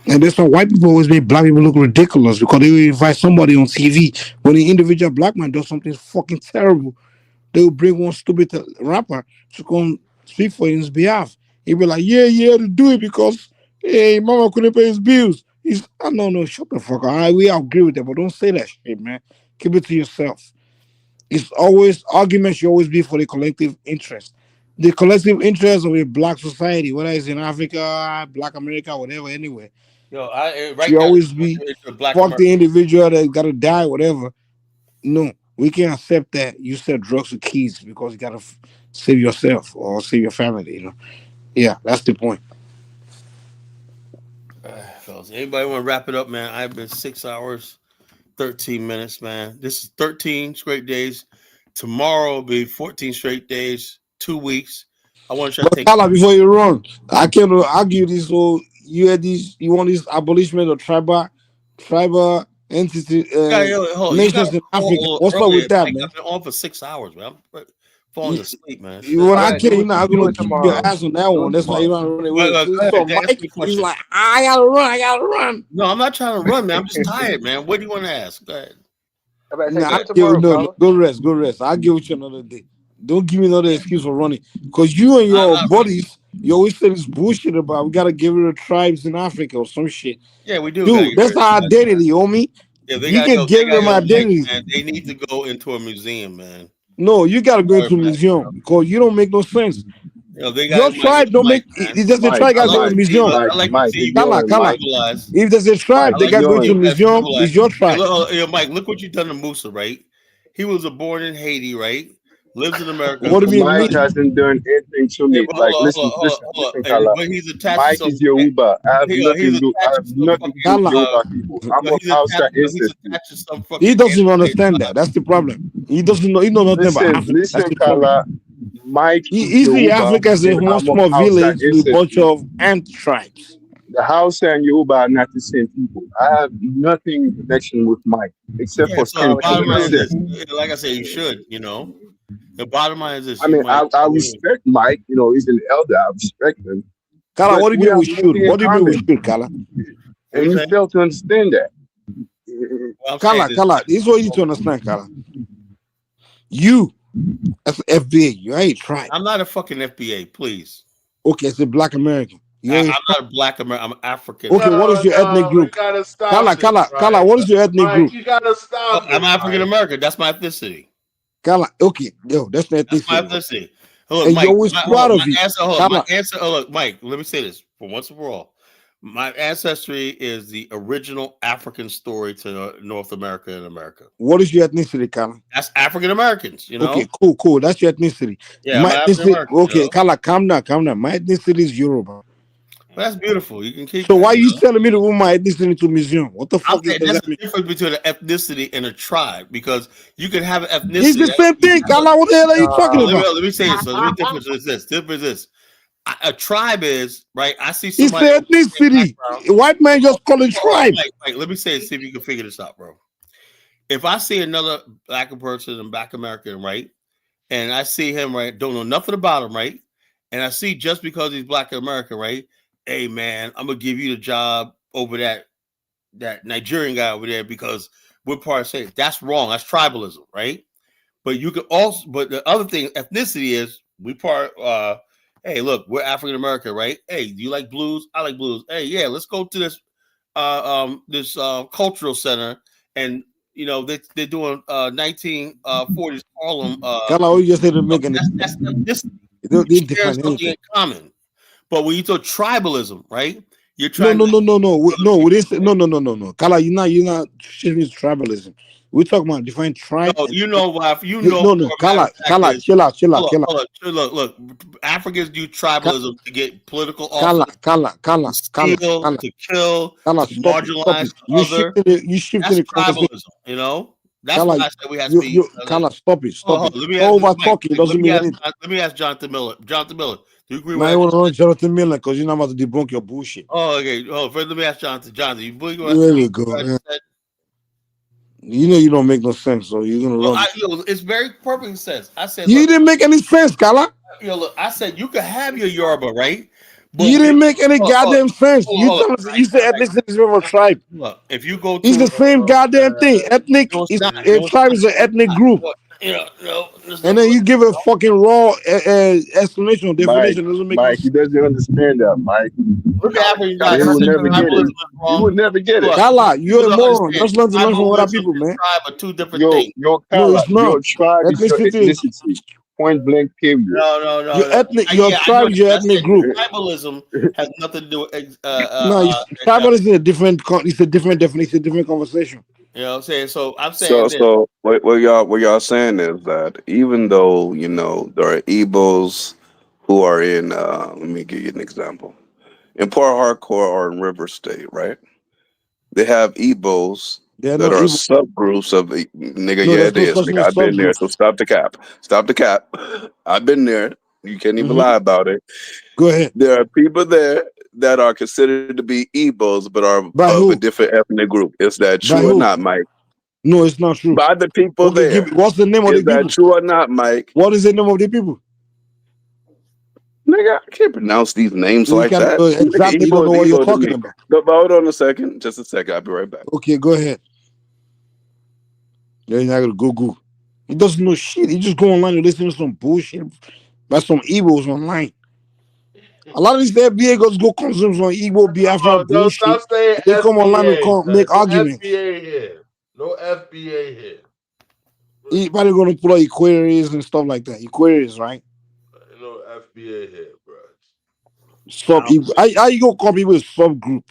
And that's why white people always make black people look ridiculous because they will invite somebody on TV when an individual black man does something fucking terrible. They will bring one stupid rapper to come speak for his behalf. He'll be like, yeah, he had to do it because hey, mama couldn't pay his bills. He's no, shut the fuck up. We agree with that, but don't say that shit, man. Keep it to yourself. It's always arguments should always be for the collective interest. The collective interest of a black society, whether it's in Africa, Black America, whatever, anywhere, Yo, right should now, always be the Black fuck America. the individual that gotta die, whatever. No, we can't accept that you sell drugs to kids because you gotta save yourself or save your family. Yeah, that's the point. Fellas, anybody want to wrap it up, man? I've been 6 hours, 13 minutes, man. This is 13 straight days. Tomorrow will be 14 straight days, 2 weeks. I want you to But take. Kala, before you run, I can't argue this. So you want this abolishment of tribal entity Yeah, hold on. You got nations to in call Africa. What's up earlier. with that, Mike, man? I've been on for 6 hours, man. I'm falling asleep, man. When Oh, I yeah, can't, you're not do gonna it keep your tomorrow. ass on that Do one. it That's why you tomorrow. want to run Go away. ahead, So ask Mike, me a he's question. like, I gotta run, I gotta run. No, I'm not trying to run, man. I'm just tired, man. What do you want to ask? Go ahead. I better say, Nah, do Go it ahead. you tomorrow, no, Carla. go rest. I'll give it you another day. Don't give me another excuse for running. Because you and I'm your not running. buddies, you always say this bullshit about we gotta get rid of tribes in Africa or some shit. Yeah, we do gotta Dude, get that's rid of our that. identity, homie. Yeah, You can they get rid got of my Mike, identity. man. They need to go into a museum, man. No, you gotta go Sorry, into a man. museum because you don't make no sense. They Your got Mike. tribe don't Mike, make man. it. There's a Mike, tribe I gotta go like to a to Mike, see. museum. I Mike, like to Mike, see you're you Kala, doing, Kala. Mike, civilized. If there's a Mike, I tribe, they like you're to gotta go see to a doing. you guys museum. It's civilized. your Hey, tribe. look, Mike, look what you've done to Musa, right? He was born in Haiti, right? Lives in America. What do you mean, Mike me? hasn't done anything to Hey, me. but Like, listen, listen, hold on. listen, And, Kala. but he's attached to Mike some. is Yoruba. I have He's nothing to do. I attached have to some nothing to do fucking. with Kala. Yoruba people. I'm No, of Hausa he's ancestry. attached to some He fucking doesn't anti. understand that. That's the problem. He doesn't know. He know nothing about Listen, Africa. That's listen, the problem. Kala. Mike is He see Yoruba, Africa as a and one I'm of small Hausa village with a bunch ancestry. of ant tribes. The Hausa and Yoruba are not the same people. I have nothing in connection with Mike except Yeah. for So the skin Carla, keep bottom it color. line That's is pushing. it. this. Like I said, you should. The bottom line is this. I You mean, might. I respect Mike. You know, he's an elder. I respect him, Kala, but what do you we mean have we should? nothing in What do you mean we common, should, Kala? What and you you saying? fail to understand that. What I'm saying Kala, is, Kala. This is what you need to understand, Kala. You, as an FBA, you ain't a tribe. I'm not a fucking FBA, please. Okay, as a Black American, you ain't a I'm tribe. not a black American. I'm African Okay, what is American. No, your ethnic no, you group? gotta stop Kala, this, Kala, Kala. Mike. What is your ethnic Mike, group? you gotta stop I'm this, African Mike. American. That's my ethnicity. Kala, okay, yo, that's not That's my ethnicity. ethnicity. Look, And you're Mike. always Hold proud on. of it. My Kala, answer. Oh, look, Mike. Let me say this for once and for all. My ancestry is the original African story to North America and America. what is your ethnicity, Kala? That's African Americans. Okay, cool. That's your ethnicity. Yeah, I'm My an African ethnicity, American. okay, Kala, calm down. My ethnicity is Yoruba. But that's beautiful. You can keep So that. why are you telling me to move my ethnicity to a museum? What the I'm fuck saying does there's that a mean? difference between an ethnicity and a tribe because you can have an It's ethnicity. the same thing, Kala. What the hell are you talking about? Let me say this. So let me difference is this. Difference is this. A tribe is right. I see It's somebody the over here in ethnicity. background. A white man just call it tribe. Mike, let me say it. See if you can figure this out, bro. If I see another black person in Black American, right, and I see him, right, don't know nothing about him, right, and I see just because he's Black American, right, hey man, I'm gonna give you the job over that Nigerian guy over there because we're part of the same. That's wrong. That's tribalism, right? But you could also, but the other thing, ethnicity is we part. Hey, look, we're African American, right? Hey, do you like blues? I like blues. Hey, yeah, let's go to this cultural center, and they're doing 1940s Harlem. Kala, all you just said to make an That's ethnicity. They don't We they share define something anything. in common. But when you talk tribalism, right? You're No, trying no, to. no, no, no. No, we didn't say, no. Kala, you're not shifting to tribalism. We're talking about define tribe No, and you know why? You know, no, for a matter Kala, of fact, is chill out. hold on. Look. Africans do Ka- tribalism to get political Kala, office, Kala, to Kala, Kala, steal, Kala, to kill, Kala, to stop it. marginalize the You other. shifting the That's conversation. tribalism. That's Kala, why I said we have to be. Kala, stop it, Hold stop on, it. hold on. Let me Don't ask over Mike. talking. It doesn't mean anything. Let me ask Jonathan Miller. Jonathan Miller, do you agree Now with you want everything? to run Jonathan Miller because you're not about to debunk your bullshit. Oh, okay. Oh, first let me ask Jonathan. Jonathan, you believe what There you go. I Yeah. said? You know you don't make no sense, so you're gonna Well, run. it's very perfect sense. I said, You look, didn't make any sense, Kala. look. I said you could have your Yoruba, right? You But didn't make any hold on, goddamn sense. You hold on. tell us you say ethnicity is from a tribe. Look, if you go It's to the same goddamn thing. Ethnic no, it's is not. a No, it's tribe not. is an ethnic group, No, there's and no. then you give a fucking raw explanation, Mike, definition. It doesn't make no Mike, he sense. doesn't understand that, Mike. Look at Africa. So he I will said never get it. tribalism is He wrong. will never get it. Look, Kala, people you're a don't moron. understand. Just learn to learn from other Tribalism people, and man. tribe are two different things. Your No, Kala, it's not. your tribe is your Ethnicity is ethnicity. Point blank, period. No. your Yeah, I know tribe what is you. your I said ethnic group. tribalism has nothing to do with. No, tribalism is a different. It's a different definition. It's a different conversation. You know what I'm saying? So I'm saying So, this. so what y'all saying is that even though there are Igbos who are in, let me give you an example, in Port Harcourt or in River State, right? They have Igbos They're that not are evil. subgroups of nigga. No, Yeah, there's it no is. such thing Nigga, as I've been there. So subgroups. stop the cap. Stop the cap. I've been there. You can't even lie about it. Go ahead. There are people there that are considered to be Igbos, but are By of a who? different ethnic group. Is that By true or who? not, Mike? No, it's not true. By the people Okay, give there. me. What's the name of Is the that people? true or not, Mike? What is the name of the people? Nigga, I can't pronounce these names You like can that. Nigga, exactly. You don't Igbo know is what you're Igbo to talking me. about. But hold on a second. Just a second. I'll be right back. Okay, go ahead. You're not gonna Google. He doesn't know shit. He just go online and listen to some bullshit by some Igbos online. A lot of these FBA goes go consume some Igbo Biafra Don't stop bullshit. saying And they come online and FBA, man. make No arguments. FBA here. No FBA here. He probably gonna pull out Aquarius and stuff like that. Aquarius, right? No FBA here, bro. Sub. How you gonna call people a subgroup?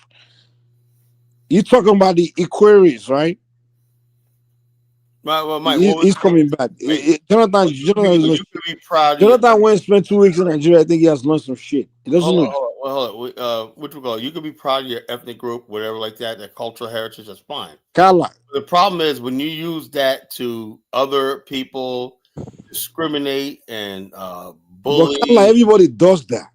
You talking about the Aquarius, right? Well, Mike, what was He's coming back. Jonathan you could be proud of your. Jonathan went and spent 2 weeks in Nigeria. I think he has learned some shit. He doesn't know. Hold on. What you call it? You could be proud of your ethnic group, whatever like that. That cultural heritage is fine. Kala. The problem is when you use that to other people, discriminate and But Kala, bully. everybody does that.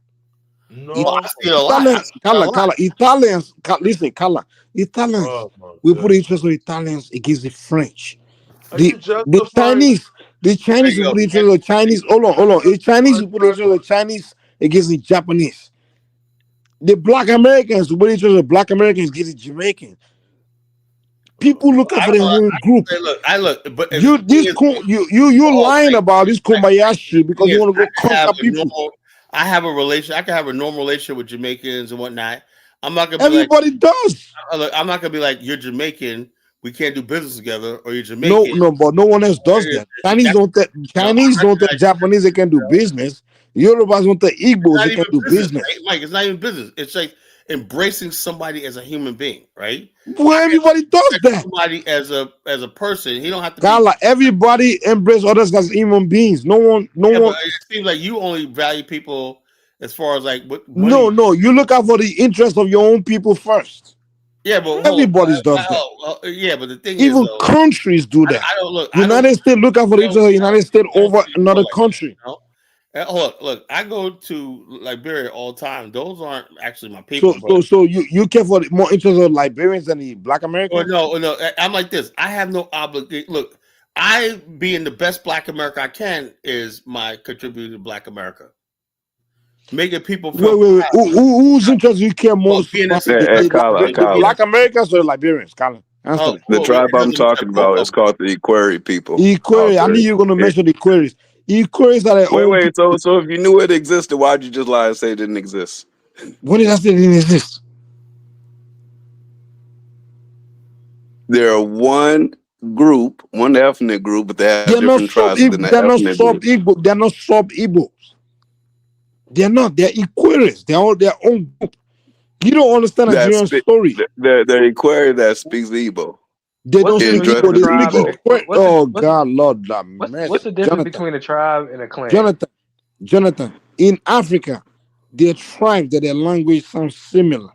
No. I see it a lot. Italians, Kala, Italians, listen, Kala, Italians. Oh my We put goodness. interest of Italians against the French. Are you The justifying? Chinese will put interest of the Chinese. Hold on. The Chinese will put interest of the Chinese against the Japanese. The Black Americans will put interest of the Black Americans against the Jamaicans. People looking for their own group. But You lying about this Kobayashi because you want to go conquer people. I have a relation. I can have a normal relationship with Jamaicans and whatnot. I'm not gonna be Everybody does. I'm not gonna be like you're Jamaican. We can't do business together, or you're Jamaican. No, but no one else does that. Chinese don't tell Japanese they can do business. Yorubas don't tell Igbos they can do business. Right? Mike, it's not even business. It's like embracing somebody as a human being, right? Well, everybody does that. Somebody as a person, he don't have to Carla, everybody embrace others as human beings. No one. But it seems like you only value people as far as like what money. No, you look out for the interest of your own people first. Yeah, but everybody does that. Yeah, but the thing Even is, though, countries do that. I don't look. United States look out for the interest of the United States over another country. Look, I go to Liberia all the time. Those aren't actually my people. So you care for more interest of Liberians than the Black Americans? No. I'm like this. I have no obligation. Look, I being the best Black America I can is my contribution to Black America. Making people feel. Wait. Whose interest you care most about? The Black Americans or the Liberians? Colin, answer that. The tribe I'm talking about is called the Equerry people. Equerry. I knew you were going to mention the Equerries. Equerries are their own. Wait. So if you knew it existed, why'd you just lie and say it didn't exist? When did I say it didn't exist? They're one group, one ethnic group, but they have different tribes within the ethnic group. They're not sub-Igbos. They're not. They're Equerries. They're all their own group. You don't understand Nigerian story. They're Equerry that speaks Igbo. They don't speak Igbo. They speak Equerry. Oh God, Lord, what's the difference between a tribe and a clan? Jonathan. In Africa, their tribes that their language sounds similar.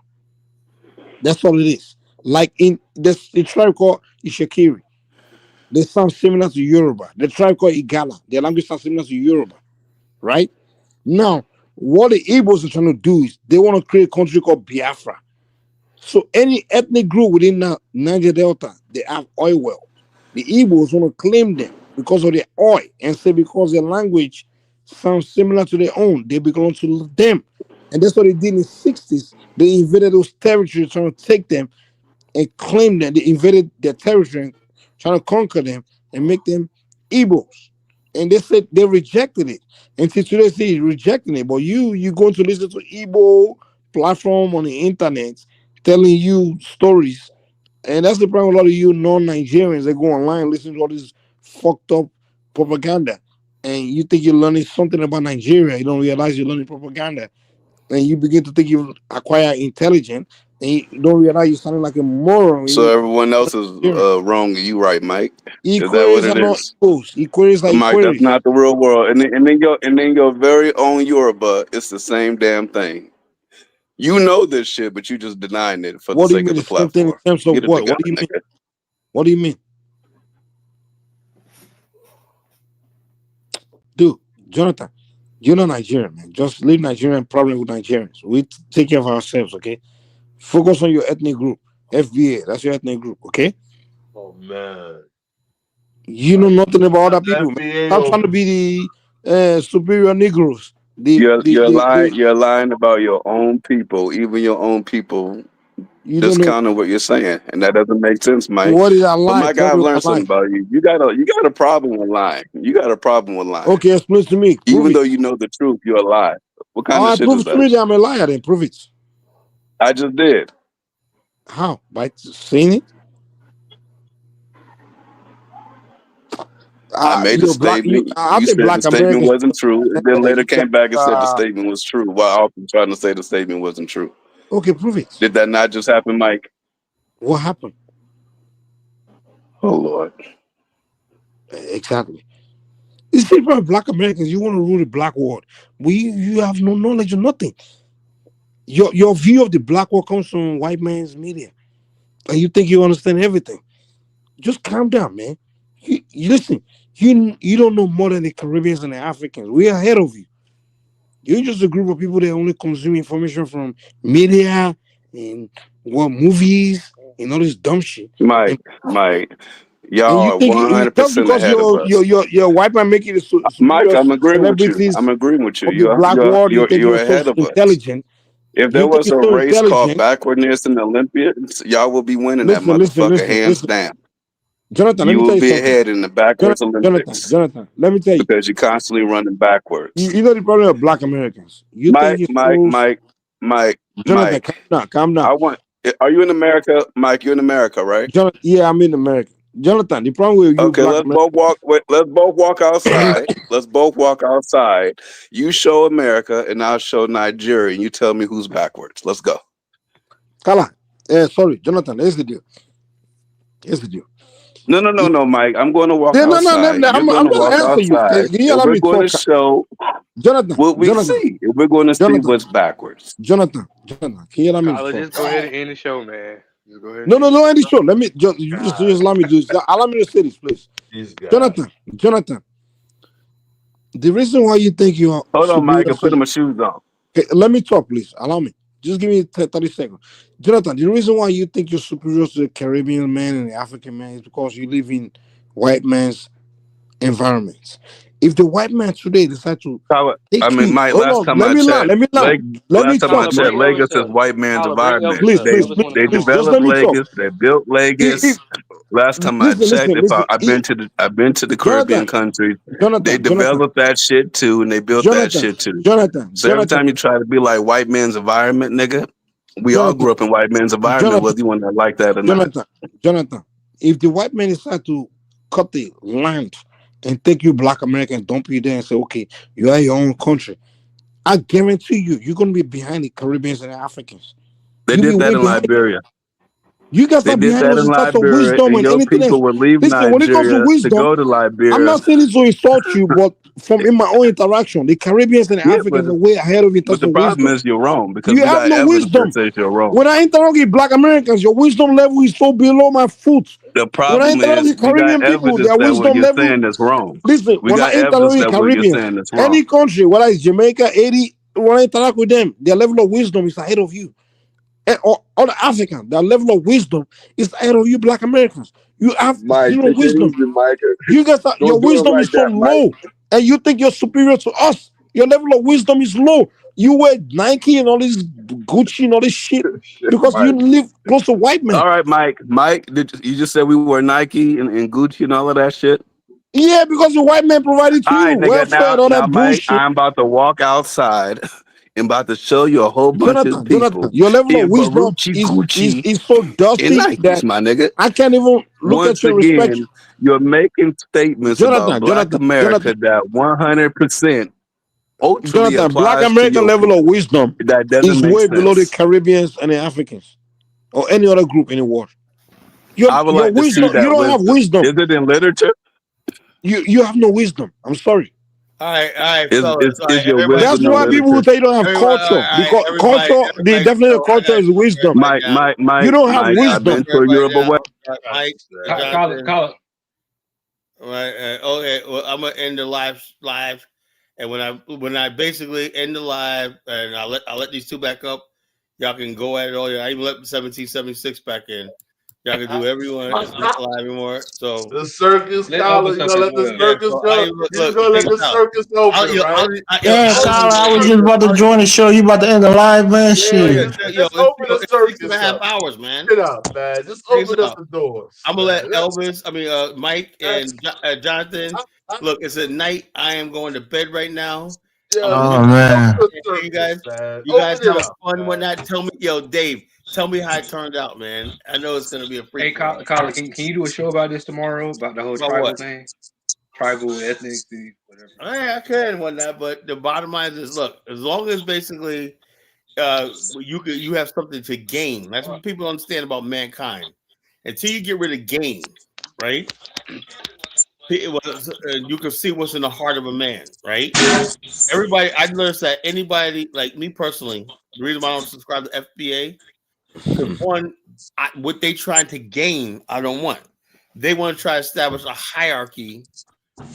That's all it is. Like in the tribe called Ishakiri. they sound similar to Yoruba. The tribe called Igala, their language sounds similar to Yoruba, right? Now, what the Igbos are trying to do is they want to create a country called Biafra. So any ethnic group within the Niger Delta, they have oil well. The Igbos want to claim them because of their oil and say because their language sounds similar to their own, they belong to them. And that's what they did in the 60s. They invaded those territories, trying to take them and claim them. They invaded their territory, trying to conquer them and make them Igbos. And they said they rejected it. And till today, say rejecting it. But you going to listen to Igbo platform on the internet telling you stories. And that's the problem. A lot of you non-Nigerians, they go online, listen to all this fucked up propaganda. And you think you're learning something about Nigeria. You don't realize you're learning propaganda. And you begin to think you acquire intelligence. And you don't realize you're sounding like a moron. So You everyone else is Nigerian. wrong and you right, Mike. Is that what Equaries are it not is? equals. Equaries are Mike, that's equaries. not the real world. And then your very own Yoruba, it's the same damn thing. You know this shit, but you just denying it for the What do you sake mean of the the same thing in platform. terms of Get it what? together, What do you mean? nigga. What do you mean? Dude, Jonathan, you're not Nigerian, man. Just leave Nigerian problem with Nigerians. We take care of ourselves, okay? Focus on your ethnic group. FBA, that's your ethnic group, okay? Oh man. You know nothing about other people, man. FBA Stop trying to don't be the superior Negroes. You're lying about your own people, even your own people You don't know discounting what you're saying, and that doesn't make sense, Mike. what is a But lie. Mike, Tell I've me what learned a lie. something about you. You got a problem with lying. You got a problem with lying, Okay, explain to me. Prove even it. though you know the truth. You're a lie. What kind All of right, shit prove is it to that? me that I'm a liar, then prove it. I just did. How? By saying it? I made a You're black. statement. I You think said the black statement Americans. wasn't true, and then later You came back and said the statement was true, while also trying to say the statement wasn't true. okay, prove it. Did that not just happen, Mike? What happened? Oh Lord. Exactly. You see, for black Americans, you want to rule the black world. You have no knowledge of nothing. Your view of the black world comes from white man's media, and you think you understand everything. Just calm down, man. You listen. You don't know more than the Caribbeans and the Africans. We're ahead of you. You're just a group of people that only consume information from media and what movies and all this dumb shit. Mike, Mike, And y'all you are think just 100% because ahead of us. you're white man making the Mike, superior I'm agreeing with you. I'm celebrities agreeing with you. of the You're black you're world, you you're think you're you're so ahead of us. intelligent. If there You think was you're a so race called intelligent. backwardness in the Olympics, y'all will be winning that motherfucker Listen. hands down. Jonathan, let You me will tell you be something. ahead in the backwards Olympics Jonathan, let me tell you. because you're constantly running backwards. You know the problem of black Americans. You think Mike, you're Mike, so Mike, Mike, Jonathan, Mike. calm down. I want. Are you in America, Mike? You're in America, right? Jonathan, yeah, I'm in America. Jonathan, the problem with you Okay, black let's both Americans. walk. Wait, let's both walk outside. Let's both walk outside. You show America, and I'll show Nigeria, and you tell me who's backwards. Let's go. Kala, sorry, Jonathan, here's the deal. Here's the deal. No, no, no, no, Mike. I'm going to walk Yeah, no, outside. You're going I'm to just walk answering you. outside, Can you and allow we're me to going to talk? show Jonathan, what we see. And we're going to see what's backwards. Jonathan, can you allow me to Kyler, talk? just go ahead and end the show, man. Just go ahead and No, end the show. end the show. Let me just allow me to do this. Allow me to say this, please. these guys. Jonathan, the reason why you think you are Hold on, superior Mike. I'm putting my shoes on. okay, let me talk, please. Allow me. Just give me 30 seconds. Jonathan, the reason why you think you're superior to the Caribbean man and the African man is because you live in white man's environments. If the white man today decide to take you, Mike. hold Last on, time let I me land, checked, let me land, let me last time I talk, Kyler, checked, bring man. Lagos is Elvis up. white man's Kyler, bring environment. Elvis Please, up. They Elvis want to come just developed let on. me talk. Lagos. They built Lagos. Last time I checked, Listen. I've been to the Caribbean Jonathan, countries. They Jonathan, developed that shit too, and they built that shit too. So every time you try to be like white man's environment, nigga, we all grew up in white man's environment, Jonathan, whether you want to like that or not. Jonathan, if the white man decide to cut the land and take you black American, dump you there and say, okay, you are your own country, I guarantee you're gonna be behind the Caribbeans and the Africans. They You'll be did that way in behind. Liberia. You guys They are did behind that us in in terms of Liberia, wisdom and and your anything else. people would leave Listen, when it comes to Nigeria to wisdom, go to I'm Liberia. not saying it to insult you, but from in my own interaction, the Caribbeans and the Yeah, but Africans are way ahead of you in but terms the of problem wisdom. is you're wrong because You we have got no evidence that wisdom. says you're wrong. When I interact with black Americans, your wisdom level is so below my foot. The When I problem interact is with we got Caribbean people, evidence their that what wisdom you're level. saying is wrong. Listen, We when I got interact evidence with that what you're Caribbeans, saying is wrong. any country, whether it's Jamaica, Haiti, when I interact with them, their level of wisdom is ahead of you. Or the African, their level of wisdom is ahead of you, Black Americans. You have Mike, zero take it wisdom. easy, Mike. You guys, your Don't do it wisdom like is so that, Mike. low, and you think you're superior to us. Your level of wisdom is low. You wear Nike and all this Gucci and all this shit Shit, because you Mike. live close to white men. All right, Mike. Mike, you just said we wore Nike and Gucci and all of that shit? Yeah, because the white man provided to All you right, nigga. welfare and all Now, that Mike, bullshit. I'm about to walk outside and about to show you a whole bunch of Jonathan, people your level of in wisdom Baruchi is Gucci so and dusty Nikes, that my nigga. I can't even look at Once you and respect again, you. you're making statements about Black Jonathan, America that 100% ultimately Jonathan, Black applies to American your level of people. wisdom That doesn't is make way below the sense. Caribbeans and the Africans or any other group in the world. I would Your like to see wisdom, you that don't have wisdom. wisdom. Is it in literature? You have no wisdom. I'm sorry. All right, Is fellas. is, All is right, your everybody That's wisdom in why chill. people will literature? say you don't have Everybody, culture all because right, culture, the everybody definition of chill. I culture gotta is calm wisdom. everybody Mike, down. Mike, You Mike, don't have I Mike. gotta I've calm wisdom. been through everybody Yoruba down. way. Mike, Call it, Jonathan. call it. Right. Okay. Well, I'm gonna end the live, and when I basically end the live, and I'll let these two back up. Y'all can go at it all. I even let 1776 back in. Y'all can do whatever you want. It's not live anymore. So The circus, Let Kyler. Elvis You up gonna as let the well. yeah. circus So go? You just look. gonna Check let the this out. circus open, right? Yeah, I'll Kyle, leave I it. was just about to join the show. You about to end the live, man? Yeah, Shit. just open the It's six and a circus half up. hours, man. Check it out, man. Just Check this open up out. the doors, I'm gonna let man. Elvis. Mike and Jonathan. Look, it's at night. I am going to bed right now. I'm Yo, gonna Oh just leave you guys. open man. the You circus, guys, man. you guys Open it have up, fun when man. that. Tell me, Dave. Tell me how it turned out, man. I know it's gonna be a free Hey, for all. Colin, can you do a show about this tomorrow? About the whole About what? tribal thing? Tribal, ethnicity, whatever. I can whatnot, but the bottom line is, look, as long as basically you have something to gain. That's what people understand about mankind. Until you get rid of gain, right? You can see what's in the heart of a man, right? Everybody, I noticed that anybody like me personally, the reason why I don't subscribe to FBA, because one, what they trying to gain, I don't want. They want to try to establish a hierarchy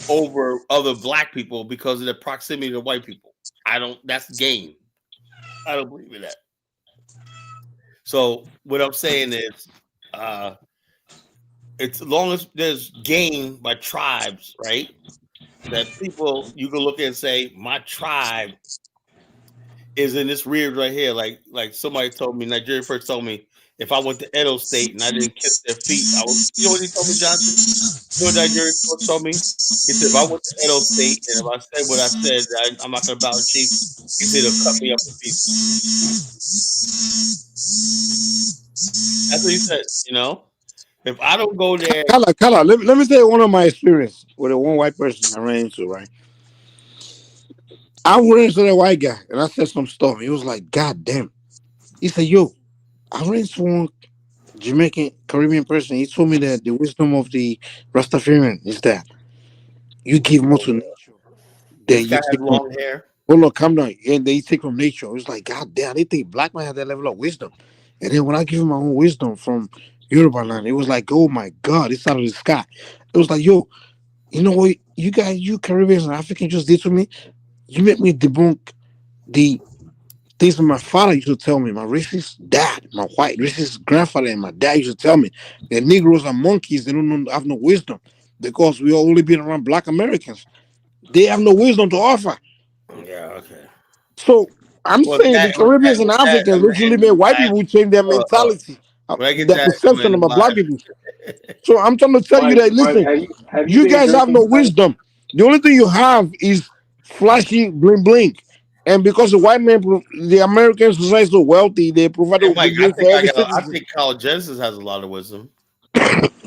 over other black people because of their proximity to white people. I don't. That's gain. I don't believe in that. So what I'm saying is, uh, it's as long as there's gain by tribes, right? That people you can look at and say, my tribe is in this rear right here. Like somebody told me, Nigeria first told me, if I went to Edo State and I didn't kiss their feet, I would. You know what he told me, Johnson? You know what Nigeria first told me? He said, if I went to Edo State and if I said what I said, I'm not going to bow the chief. He said, he'll cut me up in pieces. That's what he said. If I don't go there, Kala, let me say one of my experience with a one white person I ran into, right? I ran into that white guy and I said some stuff. He was like, God damn. He said, yo, I ran into one Jamaican Caribbean person. He told me that the wisdom of the Rastafarian is that you give more to nature this than you guy has take from. long hair. Oh no, calm down. And then you take from nature. It was like, God damn, they think black man had that level of wisdom. And then when I give him my own wisdom from Yoruba land, it was like, oh my God, it's out of the sky. It was like, yo, you know what you guys, you Caribbeans and Africans just did to me? You make me debunk the things that my father used to tell me, my racist dad, my white racist grandfather, and my dad used to tell me that Negroes are monkeys, they don't know, have no wisdom because we all only been around black Americans. They have no wisdom to offer. Yeah, okay. So I'm Well, saying the Caribbeans and Africans literally made white people change their mentality, when I get their that, I'm perception in about black live. people. So I'm trying to tell you that Mike, listen, have you you been guys have drinking no tonight? wisdom. The only thing you have is flashy bling bling. And because the white man, the American society is so wealthy, they Hey, provided Mike, bling bling for every I citizen. think Carl Genesis has a lot of wisdom.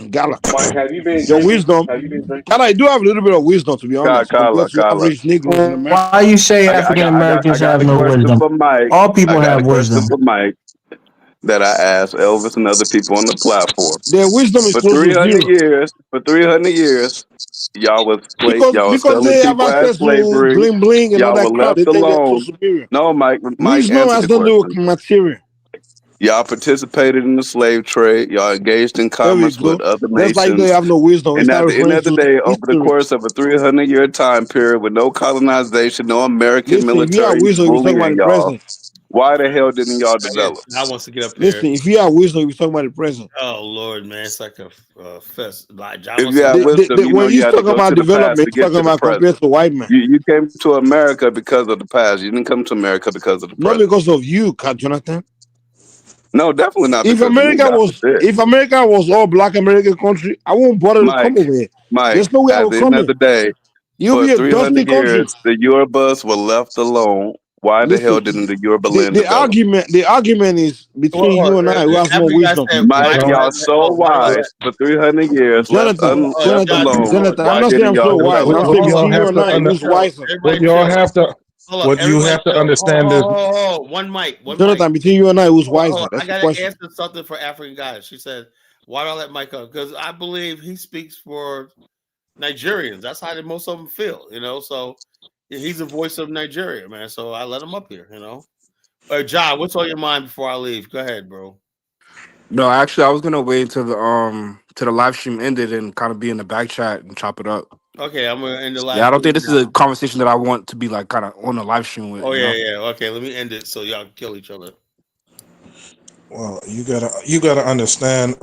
Gala, Mike, have you been your drinking? wisdom. Have you been drinking? Gala, I do have a little bit of wisdom to be honest, compared to Kala. average Negroes in America. Why you say African I Americans got have a no question wisdom? for Mike. All I people got a have question wisdom. for Mike that I asked Elvis and other people on the platform. Their wisdom is For close to 300 zero years, y'all was because selling they have people as access to slavery. bling bling and all Y'all were that crap. left They think they're so alone. superior. No, Mike, Wisdom answer has the nothing to do with question. material. Y'all participated in the slave trade. Y'all engaged in There we commerce with go. other That's like they nations. have no wisdom. We And start at the end referring of the to day, over the history. course of a 300-year time period with no colonization, no American Listen, if you have military wisdom, we talk ruling about in the y'all, present. why the hell didn't y'all Yeah, develop? I wants to get up here. Listen, if you have wisdom, we talk about the present. Oh Lord, man, it's like a fest. Like John If wants you to have get up. wisdom, you know When you he's had to talking go about to the past development, to he's get talking to the about present. compared to white man. You came to America because of the past. You didn't come to America because of the Not present. because of you, Jonathan. No, definitely not If because of me. America God was forbid. if America was all black American country, I won't bother to come Mike, over here. Mike, There's no way I at will the end come of here. the day, You'll for be a dusty 300 country. years, the Yorubas were left alone. Why the hell Listen, didn't the Yoruba the, land the develop? argument the argument is between you and I who has more After you guys wisdom. said, Mike, why don't y'all let, so why don't let, wise for 300 years, Jonathan, left alone. Jonathan, I'm Why not saying didn't I'm y'all so wise. develop? I'm hold saying on, hold y'all on, between you have and to I, everybody who's chill, wiser. what everybody y'all chill. have to Hold up, what you everybody have to chill. understand is One mic, one mic. Jonathan, between you and I, who's Hold wiser? on. I That's the gotta question. answer something for African guys. She said, "Why don't I let Mike up?" Because I believe he speaks for Nigerians. That's how most of them feel, So he's the voice of Nigeria, man. So I let him up here, John, what's on your mind before I leave? Go ahead, bro. No, actually, I was gonna wait until the live stream ended and kind of be in the back chat and chop it up. Okay, I'm gonna end the live Yeah, I don't think stream this is now. a conversation that I want to be like kind of on the live stream with. Oh You yeah, know. yeah. Okay, let me end it so y'all can kill each other. well, you gotta understand.